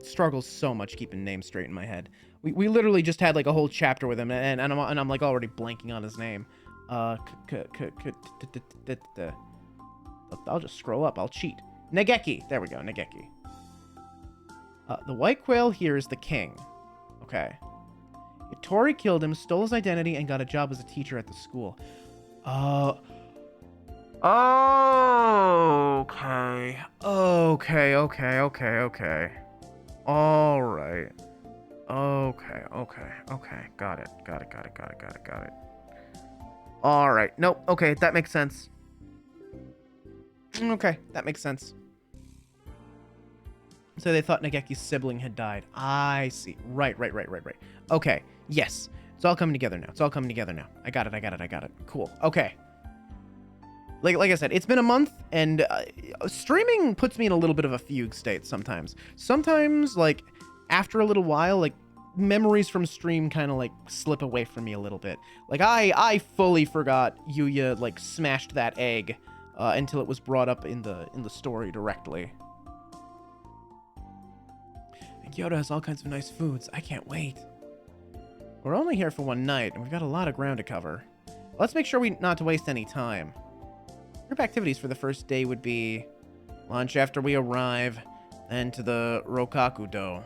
Speaker 1: struggle so much keeping names straight in my head. We literally just had like a whole chapter with him, and I'm like already blanking on his name. I'll just scroll up. I'll cheat. Negeki. There we go. Negeki. The white quail here is the king. Okay. Hitori killed him, stole his identity, and got a job as a teacher at the school. Okay. Okay. All right. Okay. Got it. All right. Nope. Okay, that makes sense. Okay, that makes sense. So they thought Nageki's sibling had died. I see. Right. Okay. Yes. It's all coming together now. I got it. Cool. Okay. Like I said, it's been a month, and streaming puts me in a little bit of a fugue state sometimes. Sometimes, like, after a little while, like, memories from stream kind of, like, slip away from me a little bit. Like, I fully forgot Yuya, like, smashed that egg until it was brought up in the story directly. And Kyoto has all kinds of nice foods. I can't wait. We're only here for one night, and we've got a lot of ground to cover. Let's make sure not to waste any time. Group activities for the first day would be lunch after we arrive, then to the Rokaku-do.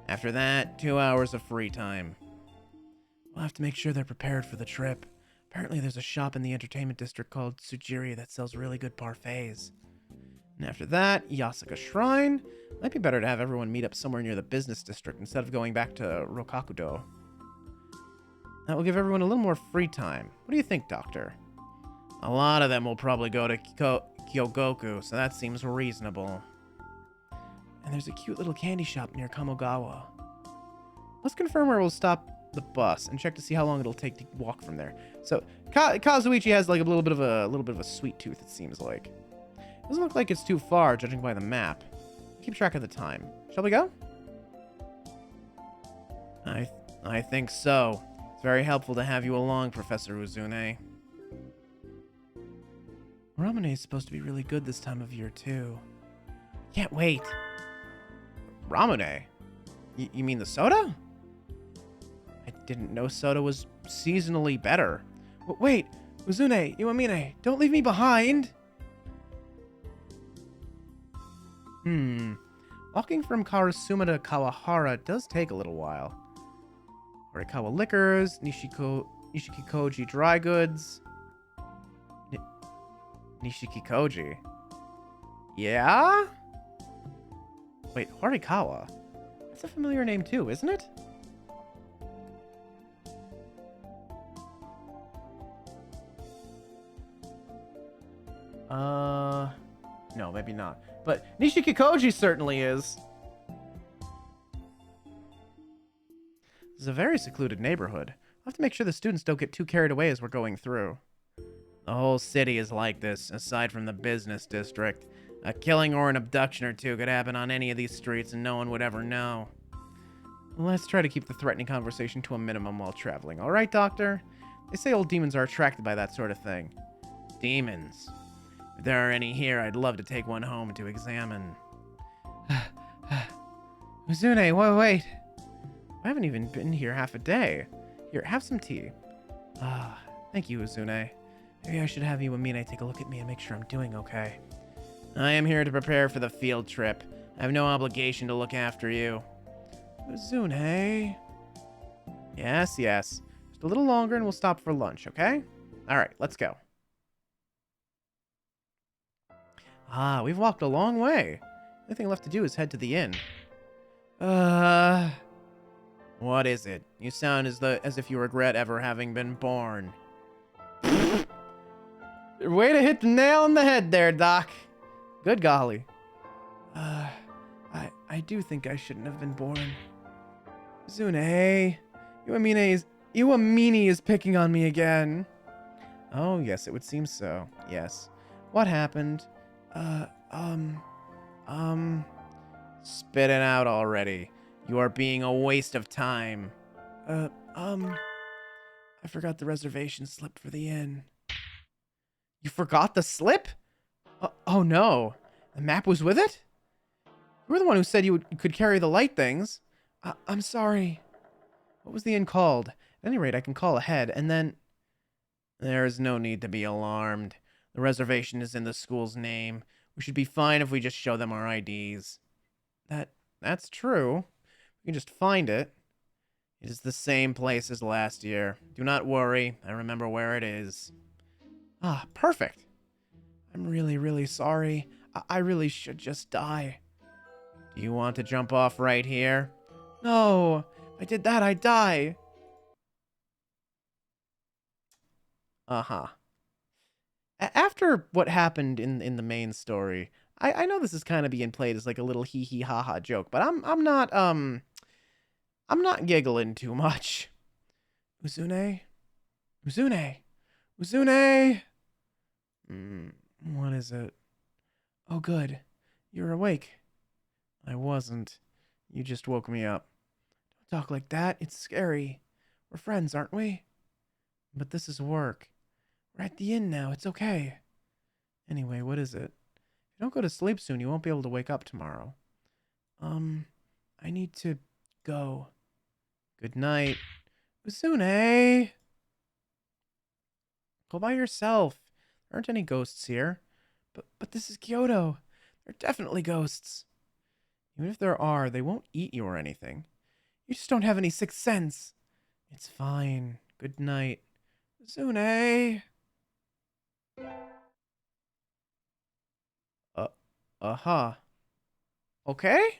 Speaker 1: After that, 2 hours of free time. We'll have to make sure they're prepared for the trip. Apparently there's a shop in the entertainment district called Tsujiri that sells really good parfaits. And after that, Yasuka Shrine. Might be better to have everyone meet up somewhere near the business district instead of going back to Rokaku-do. That will give everyone a little more free time. What do you think, Doctor? A lot of them will probably go to Kyogoku, so that seems reasonable. And there's a cute little candy shop near Kamogawa. Let's confirm where we'll stop the bus and check to see how long it'll take to walk from there. So Kazuichi has like a little bit of a sweet tooth, it seems like. Doesn't look like it's too far, judging by the map. Keep track of the time. Shall we go? I think so. It's very helpful to have you along, Professor Uzune. Ramune is supposed to be really good this time of year, too. Can't wait. Ramune? You mean the soda? I didn't know soda was seasonally better. Wait, Uzune, Iwamine, don't leave me behind! Walking from Karasuma to Kawahara does take a little while. Horikawa Liquors, Nishikikoji Dry Goods. Nishikikoji? Yeah? Wait, Horikawa? That's a familiar name too, isn't it? No, maybe not. But Nishikikoji certainly is. This is a very secluded neighborhood. I'll have to make sure the students don't get too carried away as we're going through. The whole city is like this, aside from the business district. A killing or an abduction or two could happen on any of these streets and no one would ever know. Let's try to keep the threatening conversation to a minimum while traveling. All right, Doctor? They say old demons are attracted by that sort of thing. Demons. If there are any here, I'd love to take one home to examine. Uzune, wait. I haven't even been here half a day. Here, have some tea. Thank you, Uzune. Maybe I should have Iwamine take a look at me and make sure I'm doing okay. I am here to prepare for the field trip. I have no obligation to look after you. Uzune. Yes. Just a little longer and we'll stop for lunch, okay? Alright, let's go. We've walked a long way. The only thing left to do is head to the inn. What is it? You sound as if you regret ever having been born. Way to hit the nail on the head there, Doc. Good golly. I do think I shouldn't have been born. Uzune, Iwamine is picking on me again. Oh, yes, it would seem so. Yes. What happened? Spit it out already. You are being a waste of time. I forgot the reservation slip for the inn. You forgot the slip? Oh no. The map was with it? You were the one who said you could carry the light things. I'm sorry. What was the inn called? At any rate, I can call ahead, and then... There is no need to be alarmed. The reservation is in the school's name. We should be fine if we just show them our IDs. That's true. We can just find it. It is the same place as last year. Do not worry. I remember where it is. Perfect. I'm really sorry. I really should just die. Do you want to jump off right here? No. If I did that, I'd die. After what happened in the main story, I know this is kind of being played as like a little hee ha ha joke, but I'm not giggling too much. Uzune? What is it? Oh, good. You're awake. I wasn't. You just woke me up. Don't talk like that. It's scary. We're friends, aren't we? But this is work. We're at the inn now. It's okay. Anyway, what is it? If you don't go to sleep soon, you won't be able to wake up tomorrow. I need to go. Good night. Uzune! Go by yourself. There aren't any ghosts here. But this is Kyoto. There are definitely ghosts. Even if there are, they won't eat you or anything. You just don't have any sixth sense. It's fine. Good night. Uzune! Okay?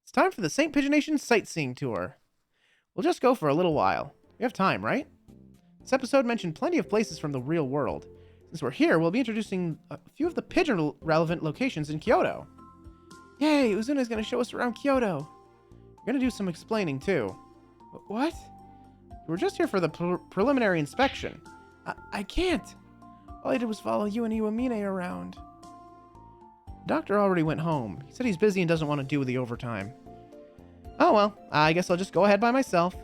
Speaker 1: It's time for the St. Pigeonation sightseeing tour. We'll just go for a little while. We have time, right? This episode mentioned plenty of places from the real world. Since we're here, we'll be introducing a few of the pigeon-relevant locations in Kyoto. Yay! Uzune's gonna show us around Kyoto. We're gonna do some explaining, too. What? We're just here for the preliminary inspection. I can't. All I did was follow you and Iwamine around. The doctor already went home. He said he's busy and doesn't want to do the overtime. Oh well, I guess I'll just go ahead by myself.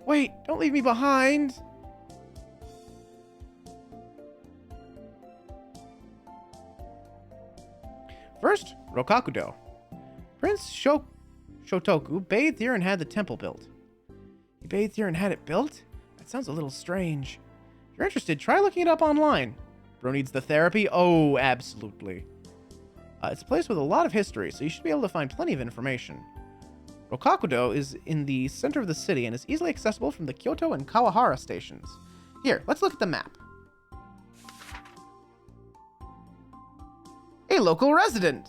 Speaker 1: Wait, don't leave me behind. First, Rokakudo. Prince Shotoku bathed here and had the temple built. He bathed here and had it built? That sounds a little strange. If you're interested, try looking it up online. Bro needs the therapy? Oh, absolutely. It's a place with a lot of history, so you should be able to find plenty of information. Rokakudo is in the center of the city and is easily accessible from the Kyoto and Kawahara stations. Here, let's look at the map. A local resident!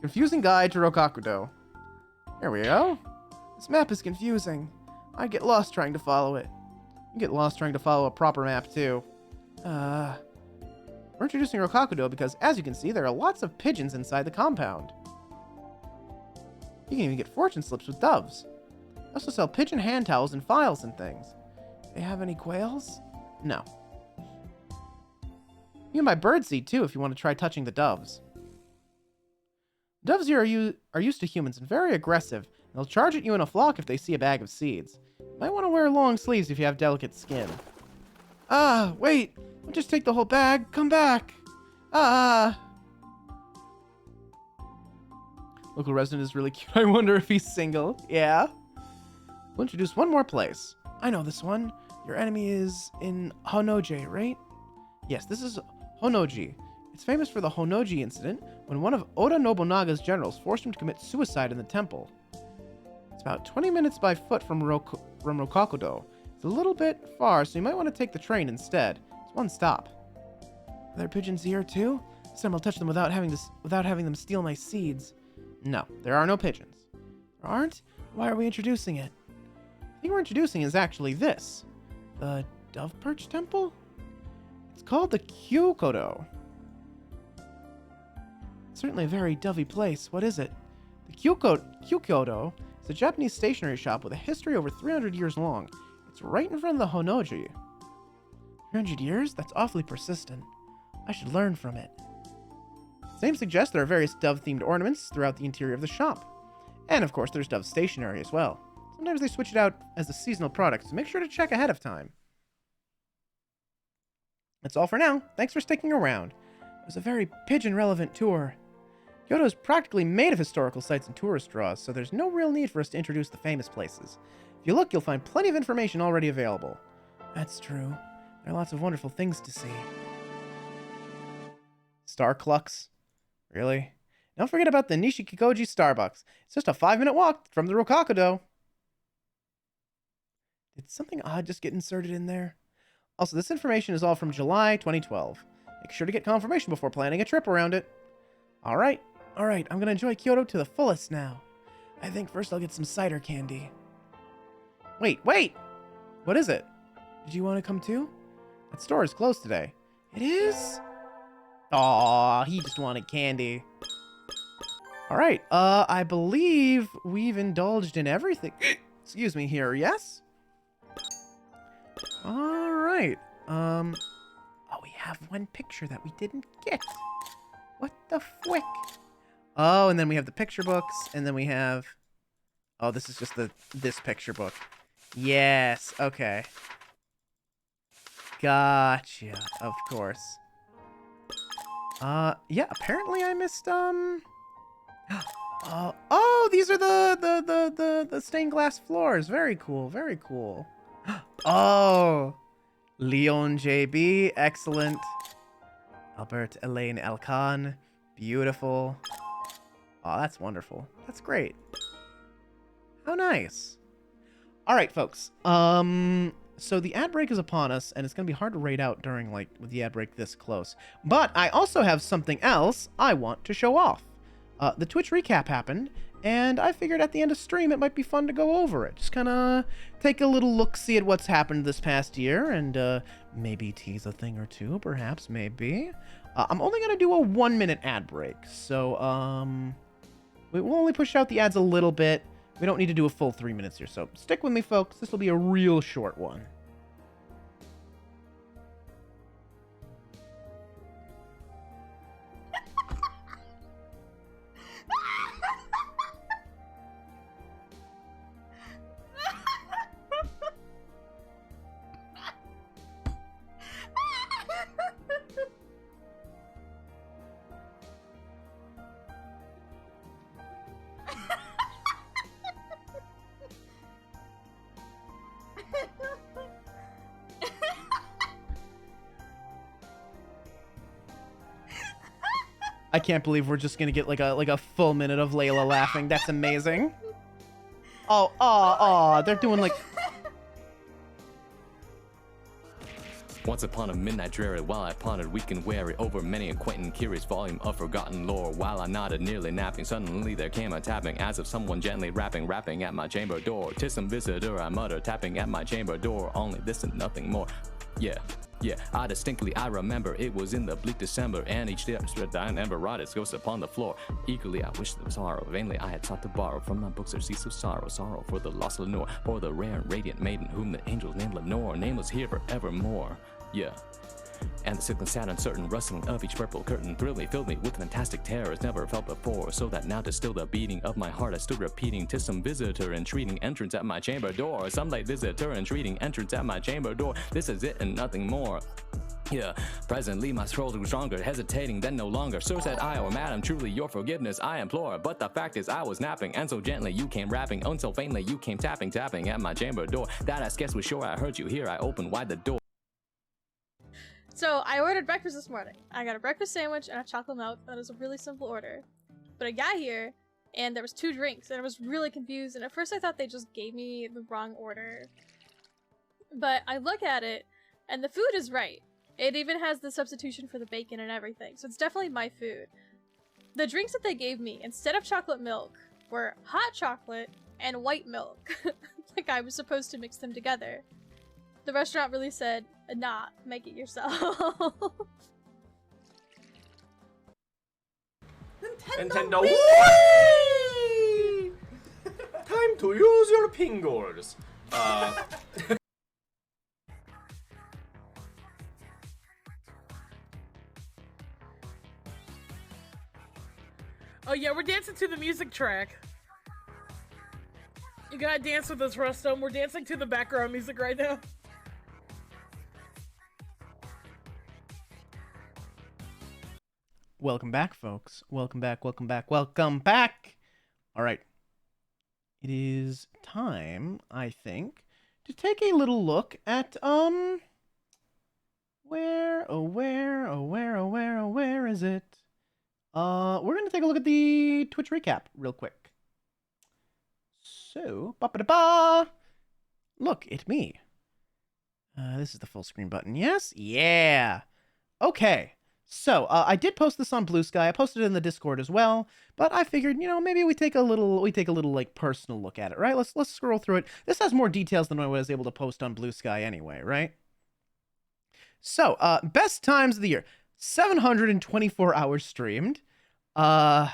Speaker 1: Confusing guide to Rokakudo. There we go. This map is confusing. I get lost trying to follow it. You get lost trying to follow a proper map, too. We're introducing Rokakudo because, as you can see, there are lots of pigeons inside the compound. You can even get fortune slips with doves. They also sell pigeon hand towels and files and things. Do they have any quails? No. You can buy birdseed, too, if you want to try touching the doves. Doves here are used to humans and very aggressive. And they'll charge at you in a flock if they see a bag of seeds. You might want to wear long sleeves if you have delicate skin. Wait! Don't just take the whole bag. Come back! Local resident is really cute. I wonder if he's single. Yeah? We'll introduce one more place. I know this one. Your enemy is in Honoji, right? Yes, this is Honoji. It's famous for the Honoji incident when one of Oda Nobunaga's generals forced him to commit suicide in the temple. It's about 20 minutes by foot from Rokakudo. It's a little bit far, so you might want to take the train instead. It's one stop. Are there pigeons here too? This time I'll touch them without having them steal my seeds. No, there are no pigeons. There aren't? Why are we introducing it? The thing we're introducing is actually this. The Dove Perch Temple? It's called the Kyukodo. It's certainly a very dovey place. What is it? The Kyukodo is a Japanese stationery shop with a history over 300 years long. It's right in front of the Honoji. 300 years? That's awfully persistent. I should learn from it. The name suggests there are various dove-themed ornaments throughout the interior of the shop. And of course, there's Dove stationery as well. Sometimes they switch it out as a seasonal product, so make sure to check ahead of time. That's all for now. Thanks for sticking around. It was a very pigeon-relevant tour. Kyoto is practically made of historical sites and tourist draws, so there's no real need for us to introduce the famous places. If you look, you'll find plenty of information already available. That's true. There are lots of wonderful things to see. Star Clucks? Really? Don't forget about the Nishikikoji Starbucks. It's just a 5-minute walk from the Rokakudo. Did something odd just get inserted in there? Also, this information is all from July 2012. Make sure to get confirmation before planning a trip around it. Alright, I'm gonna enjoy Kyoto to the fullest now. I think first I'll get some cider candy. Wait! What is it? Did you want to come too? That store is closed today. It is? Aw, he just wanted candy. Alright, I believe we've indulged in everything. Excuse me here, yes? Alright, oh, we have one picture that we didn't get. What the fwick? Oh, and then we have the picture books, and then we have... Oh, this is just this picture book. Yes, okay. Gotcha, of course. Yeah, apparently I missed, oh, these are the stained glass floors. Very cool, very cool. Oh, Leon JB, excellent. Albert Elaine Elkan, beautiful. Oh, that's wonderful. That's great. How nice. All right, folks. So the ad break is upon us, and it's going to be hard to rate out during, with the ad break this close. But I also have something else I want to show off. The Twitch recap happened, and I figured at the end of stream it might be fun to go over it. Just kind of take a little look-see at what's happened this past year, and maybe tease a thing or two, perhaps, maybe. I'm only going to do a 1-minute ad break, so we'll only push out the ads a little bit, We don't need to do a full 3 minutes here, so stick with me, folks. This will be a real short one. I can't believe we're just gonna get like a full minute of Layla laughing. That's amazing. Oh, they're doing like.
Speaker 6: Once upon a midnight dreary, while I pondered weak and weary over many a quaint and curious volume of forgotten lore, while I nodded, nearly napping, suddenly there came a tapping, as of someone gently rapping at my chamber door. 'Tis some visitor, I muttered, tapping at my chamber door, only this and nothing more. Yeah, I remember it was in the bleak December, and each day I spread I never wrought its ghost upon the floor. Eagerly I wished there was sorrow, vainly I had sought to borrow from my books their cease of sorrow for the lost Lenore, for the rare and radiant maiden whom the angels named Lenore, nameless here forevermore. Yeah. And the sickness sad uncertain rustling of each purple curtain thrilled me, filled me with fantastic terrors never felt before, so that now to still the beating of my heart I stood repeating, 'tis some visitor entreating entrance at my chamber door, some late visitor entreating entrance at my chamber door, this is it and nothing more. Yeah, presently my scrolls grew stronger, hesitating then no longer. Sir, said I, or madam, truly your forgiveness I implore. But the fact is I was napping, and so gently you came rapping, and so faintly you came tapping at my chamber door. That I scarce was sure I heard you here. I opened wide the door.
Speaker 14: So I ordered breakfast this morning. I got a breakfast sandwich and a chocolate milk. That was a really simple order. But I got here and there was 2 drinks and I was really confused. And at first I thought they just gave me the wrong order. But I look at it and the food is right. It even has the substitution for the bacon and everything. So it's definitely my food. The drinks that they gave me instead of chocolate milk were hot chocolate and white milk. Like I was supposed to mix them together. The restaurant really said, nah, make it yourself.
Speaker 12: Nintendo. Whee! Time to use your fingers.
Speaker 20: Oh yeah, we're dancing to the music track. You gotta dance with us, Rustum. We're dancing to the background music right now.
Speaker 1: Welcome back, folks. Welcome back, welcome back, welcome back! Alright. It is time, I think, to take a little look at, where is it? We're gonna take a look at the Twitch recap real quick. So, ba-ba-da-ba! Look, it's me. This is the full screen button, yes? Yeah! Okay. So, I did post this on Blue Sky. I posted it in the Discord as well, but I figured, you know, maybe we take a little like personal look at it, right? Let's scroll through it. This has more details than I was able to post on Blue Sky anyway, right? So, best times of the year. 724 hours streamed. Yeah,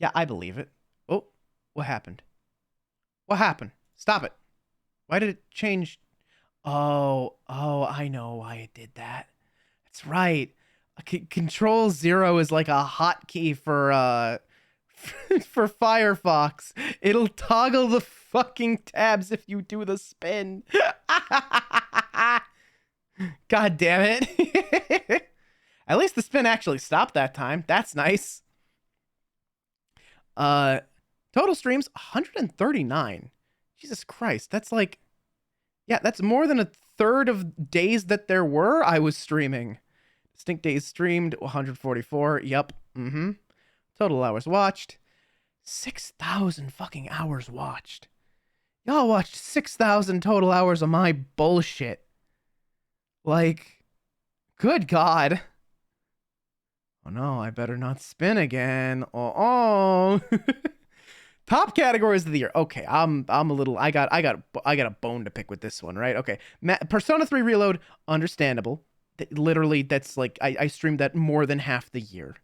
Speaker 1: I believe it. Oh, what happened? What happened? Stop it. Why did it change? Oh, I know why it did that. That's right. Control 0 is like a hotkey for for Firefox. It'll toggle the fucking tabs if you do the spin. God damn it. At least the spin actually stopped that time. That's nice. Total streams 139. Jesus Christ. That's like, yeah, that's more than a third of days that there were I was streaming. Distinct days streamed 144. Yep. Total hours watched 6,000 fucking hours watched. Y'all watched 6,000 total hours of my bullshit. Like, good God. Oh no, I better not spin again. Oh. Top categories of the year. Okay, I'm a little. I got a bone to pick with this one, right? Okay, Persona 3 Reload, understandable. Literally, that's like I streamed that more than half the year.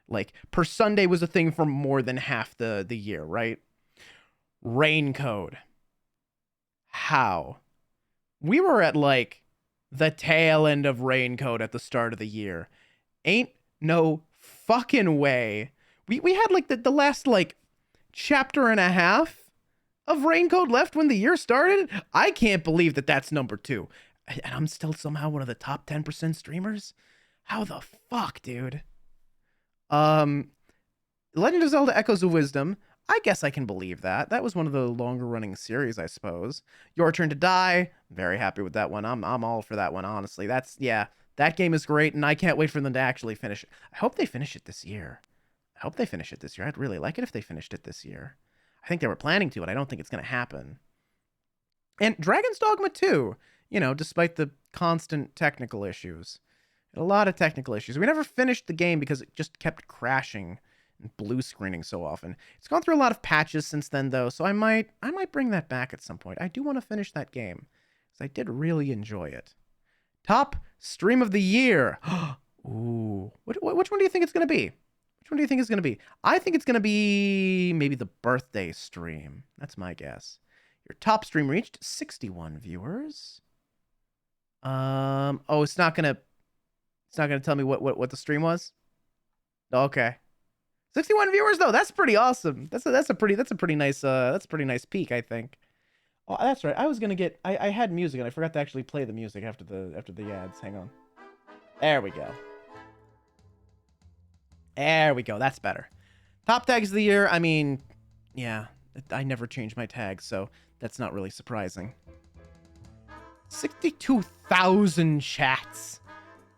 Speaker 1: Like Per Sunday was a thing for more than half the year, right? Raincode. How? We were at like the tail end of Raincode at the start of the year. Ain't no fucking way. We had like the last like chapter and a half of Raincode left when the year started. I can't believe that that's number 2. And I'm still somehow one of the top 10% streamers. How the fuck, dude? Legend of Zelda Echoes of Wisdom. I guess I can believe that. That was one of the longer running series, I suppose. Your Turn to Die. Very happy with that one. I'm all for that one, honestly. That game is great, and I can't wait for them to actually finish it. I hope they finish it this year. I'd really like it if they finished it this year. I think they were planning to, but I don't think it's going to happen. And Dragon's Dogma 2, you know, despite the constant technical issues. A lot of technical issues. We never finished the game because it just kept crashing and blue screening so often. It's gone through a lot of patches since then, though, so I might bring that back at some point. I do want to finish that game, because I did really enjoy it. Top stream of the year. Ooh. Which one do you think it's going to be? Which one do you think it's going to be? I think it's going to be maybe the birthday stream. That's my guess. Your top stream reached 61 viewers. Oh, it's not going to tell me what the stream was? Okay. 61 viewers though. That's pretty awesome. That's a pretty nice peak, I think. Oh, that's right. I was gonna get. I had music and I forgot to actually play the music after the ads. Hang on. There we go. That's better. Top tags of the year. I mean, yeah, I never change my tags, so that's not really surprising. 62,000 chats.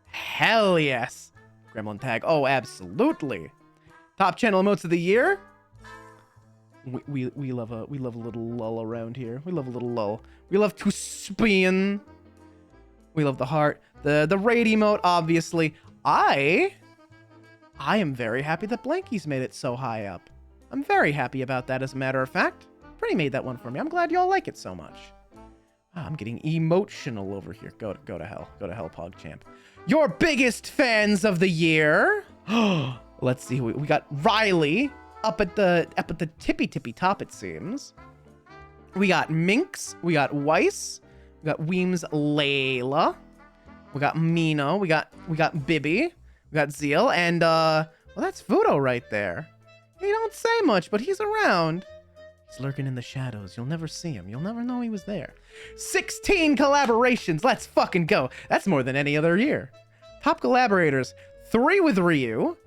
Speaker 1: Hell yes. Gremlin tag. Oh, absolutely. Top channel emotes of the year. We love a little lull around here. We love a little lull. We love to spin. We love the heart. The raid emote, obviously. I am very happy that Blanky's made it so high up. I'm very happy about that, as a matter of fact. Pretty made that one for me. I'm glad y'all like it so much. I'm getting emotional over here. Go to hell. Go to hell, PogChamp. Your biggest fans of the year. Let's see. We got Riley up at the tippy top, it seems. We got Minx. We got Weiss. We got Weems Layla. We got Mino. We got Bibby. We got Zeal. And well, that's Vudo right there. He don't say much, but he's around. He's lurking in the shadows. You'll never see him. You'll never know he was there. 16 collaborations. Let's fucking go. That's more than any other year. Top collaborators. 3 with Ryu.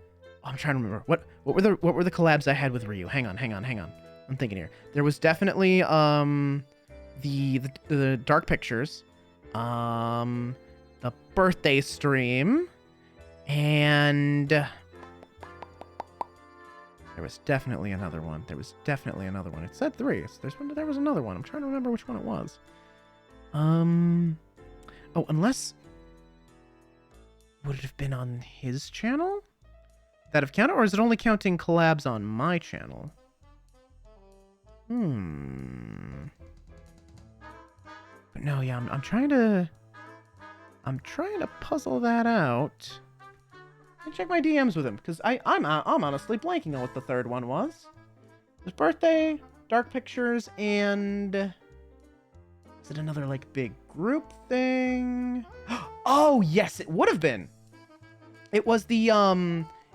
Speaker 1: I'm trying to remember. What were the collabs I had with Ryu? Hang on. I'm thinking here. There was definitely the Dark Pictures, the birthday stream, and there was definitely another one. It said 3. There was another one. I'm trying to remember which one it was. Oh, unless would it have been on his channel? That have counted, or is it only counting collabs on my channel? But no, yeah, I'm trying to puzzle that out. I check my DMs with him, because I'm honestly blanking on what the third one was. His birthday, Dark Pictures, and is it another like big group thing? Oh yes, it would have been. It was the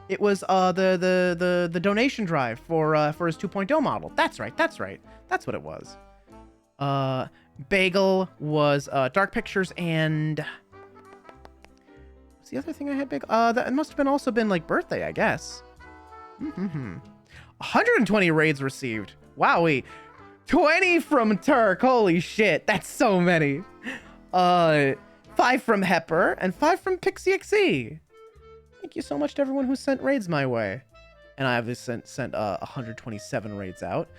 Speaker 1: the donation drive for his 2.0 model. That's right. That's what it was. Bagel was Dark Pictures, and what's the other thing I had? Bagel. That must have also been like birthday, I guess. 120 raids received. Wowee. 20 from Turk. Holy shit, that's so many. 5 from Hepper and 5 from PixieXE. Thank you so much to everyone who sent raids my way. And I have sent 127 raids out.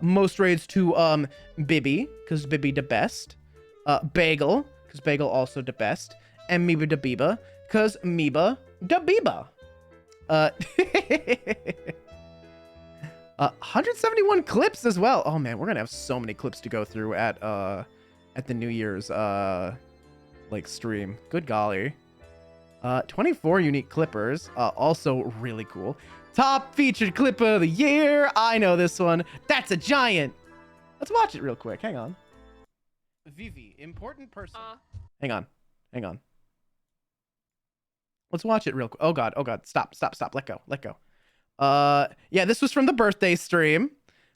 Speaker 1: Most raids to Bibby, because Bibby the best. Bagel, because Bagel also the best. And Meba da Biba, because Meba da Biba. 171 clips as well. Oh man, we're gonna have so many clips to go through at the New Year's like stream. Good golly. 24 unique clippers, also really cool. Top featured clip of the year. I know this one. That's a giant. Let's watch it real quick. Hang on. Vivi, important person. Hang on. Hang on. Let's watch it real quick. Oh god. Oh god. Stop. Stop. Stop. Let go. Let go. Yeah, this was from the birthday stream.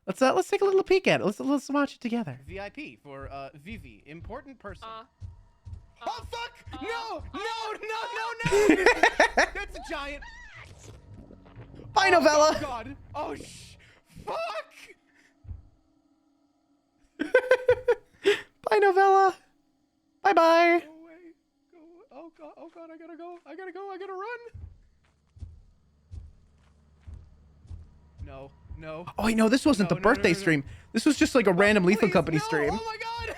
Speaker 1: Let's take a little peek at it. Let's watch it together. VIP for Vivi, important person. Oh fuck! No! No! That's a giant. Bye, Novella. Oh god. Oh fuck! Bye, Novella. Bye bye. Go away. Go away. Oh god. Oh god. I gotta go. I gotta go. I gotta run. No. No. Oh wait, no. This wasn't the birthday stream. This was just like a random Lethal Company stream. Oh my god.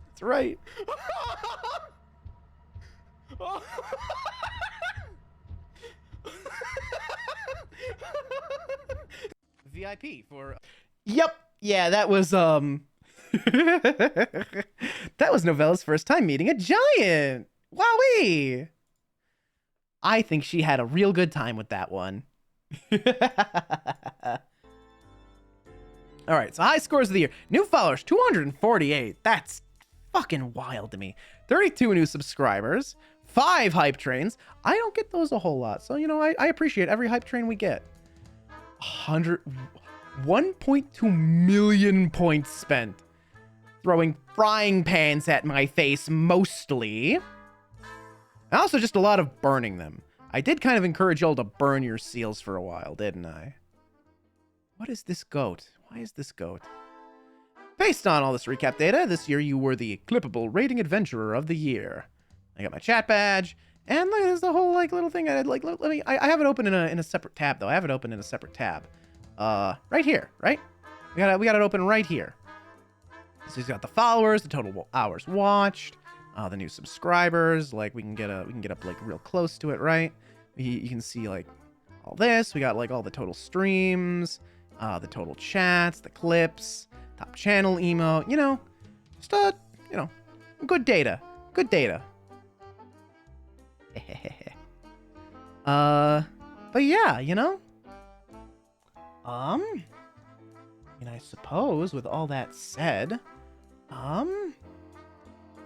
Speaker 1: That's right. VIP for. Yep. Yeah, that was that was Novella's first time meeting a giant. Wowee. I think she had a real good time with that one. All right, so high scores of the year. New followers, 248. That's fucking wild to me. 32 new subscribers, 5 hype trains. I don't get those a whole lot, so, you know, I appreciate every hype train we get. 1.2 million points spent. Throwing frying pans at my face, mostly. And also just a lot of burning them. I did kind of encourage y'all to burn your seals for a while, didn't I? What is this goat? Why is this goat? Based on all this recap data, this year you were the clippable rating adventurer of the year. I got my chat badge, and look, there's the whole like little thing. I have it open in a separate tab though. I have it open in a separate tab. Right here, right? We got it open right here. So he's got the followers, the total hours watched, the new subscribers. Like we can get up like real close to it, right? You can see like all this. We got like all the total streams, the total chats, the clips, top channel emo. You know, just you know, good data. Good data. But yeah, you know. I mean, I suppose with all that said,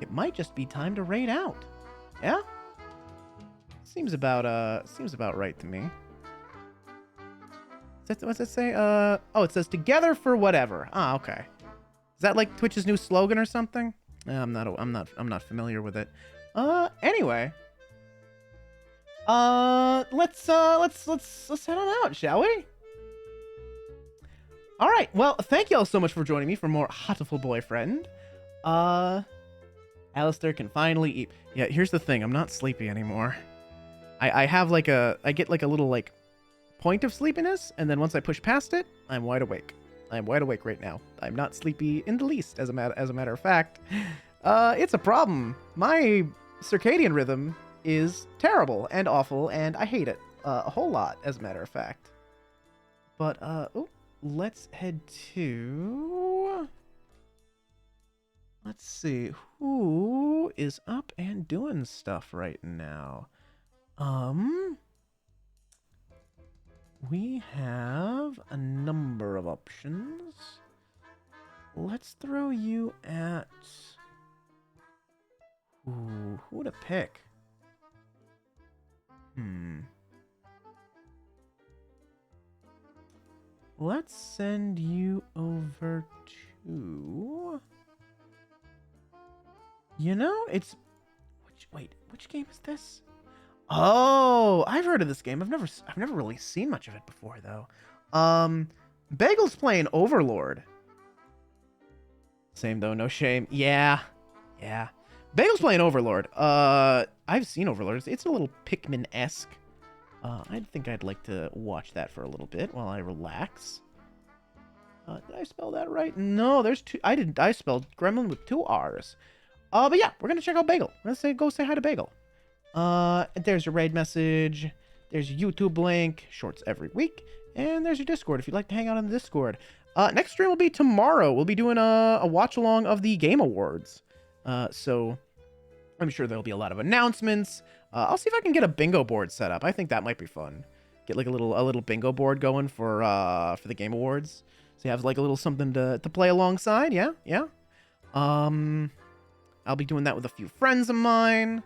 Speaker 1: it might just be time to raid out. Yeah? Seems about right to me. What's it say? Oh, it says together for whatever. Ah, okay. Is that like Twitch's new slogan or something? I'm not familiar with it. Anyway. Let's head on out, shall we? All right. Well, thank you all so much for joining me for more Hatoful Boyfriend. Alistair can finally eat. Yeah, here's the thing. I'm not sleepy anymore. I have like I get like a little like point of sleepiness, and then once I push past it, I'm wide awake. I'm wide awake right now. I'm not sleepy in the least, as a matter of fact. It's a problem. My circadian rhythm is terrible and awful, and I hate it a whole lot, as a matter of fact. But let's head to. Let's see who is up and doing stuff right now. We have a number of options. Let's throw you at who to pick. Let's send you over to. You know, it's which game is this? Oh, I've heard of this game. I've never really seen much of it before though. Bagel's playing Overlord. Same though, no shame. Yeah. Bagel's playing Overlord. I've seen Overlord. It's a little Pikmin-esque. I think I'd like to watch that for a little bit while I relax. Did I spell that right? No, there's two. I didn't. I spelled Gremlin with 2 R's. But yeah, we're gonna check out Bagel. Let's go say hi to Bagel. There's your raid message. There's your YouTube link. Shorts every week. And there's your Discord if you'd like to hang out on the Discord. Next stream will be tomorrow. We'll be doing a watch along of the Game Awards. So I'm sure there'll be a lot of announcements. I'll see if I can get a bingo board set up. I think that might be fun. Get like a little bingo board going for the Game Awards. So you have like a little something to play alongside. Yeah, yeah. I'll be doing that with a few friends of mine.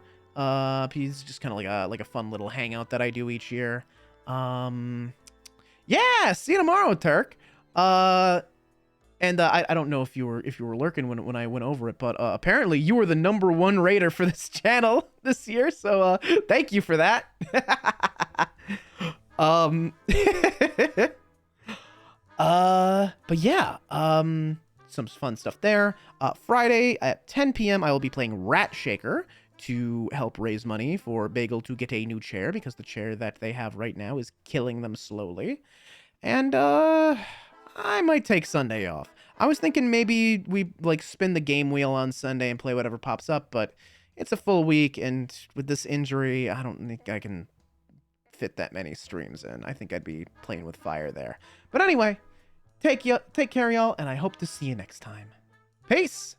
Speaker 1: He's just kind of like a fun little hangout that I do each year. Yeah, see you tomorrow, Turk. And I don't know if you were lurking when I went over it, but apparently you were the #1 raider for this channel this year. So thank you for that. But yeah, some fun stuff there. Friday at 10 p.m. I will be playing Rat Shaker to help raise money for Bagel to get a new chair because the chair that they have right now is killing them slowly. And I might take Sunday off. I was thinking maybe we like spin the game wheel on Sunday and play whatever pops up, but it's a full week, and with this injury, I don't think I can fit that many streams in. I think I'd be playing with fire there. But anyway, take care, y'all, and I hope to see you next time. Peace!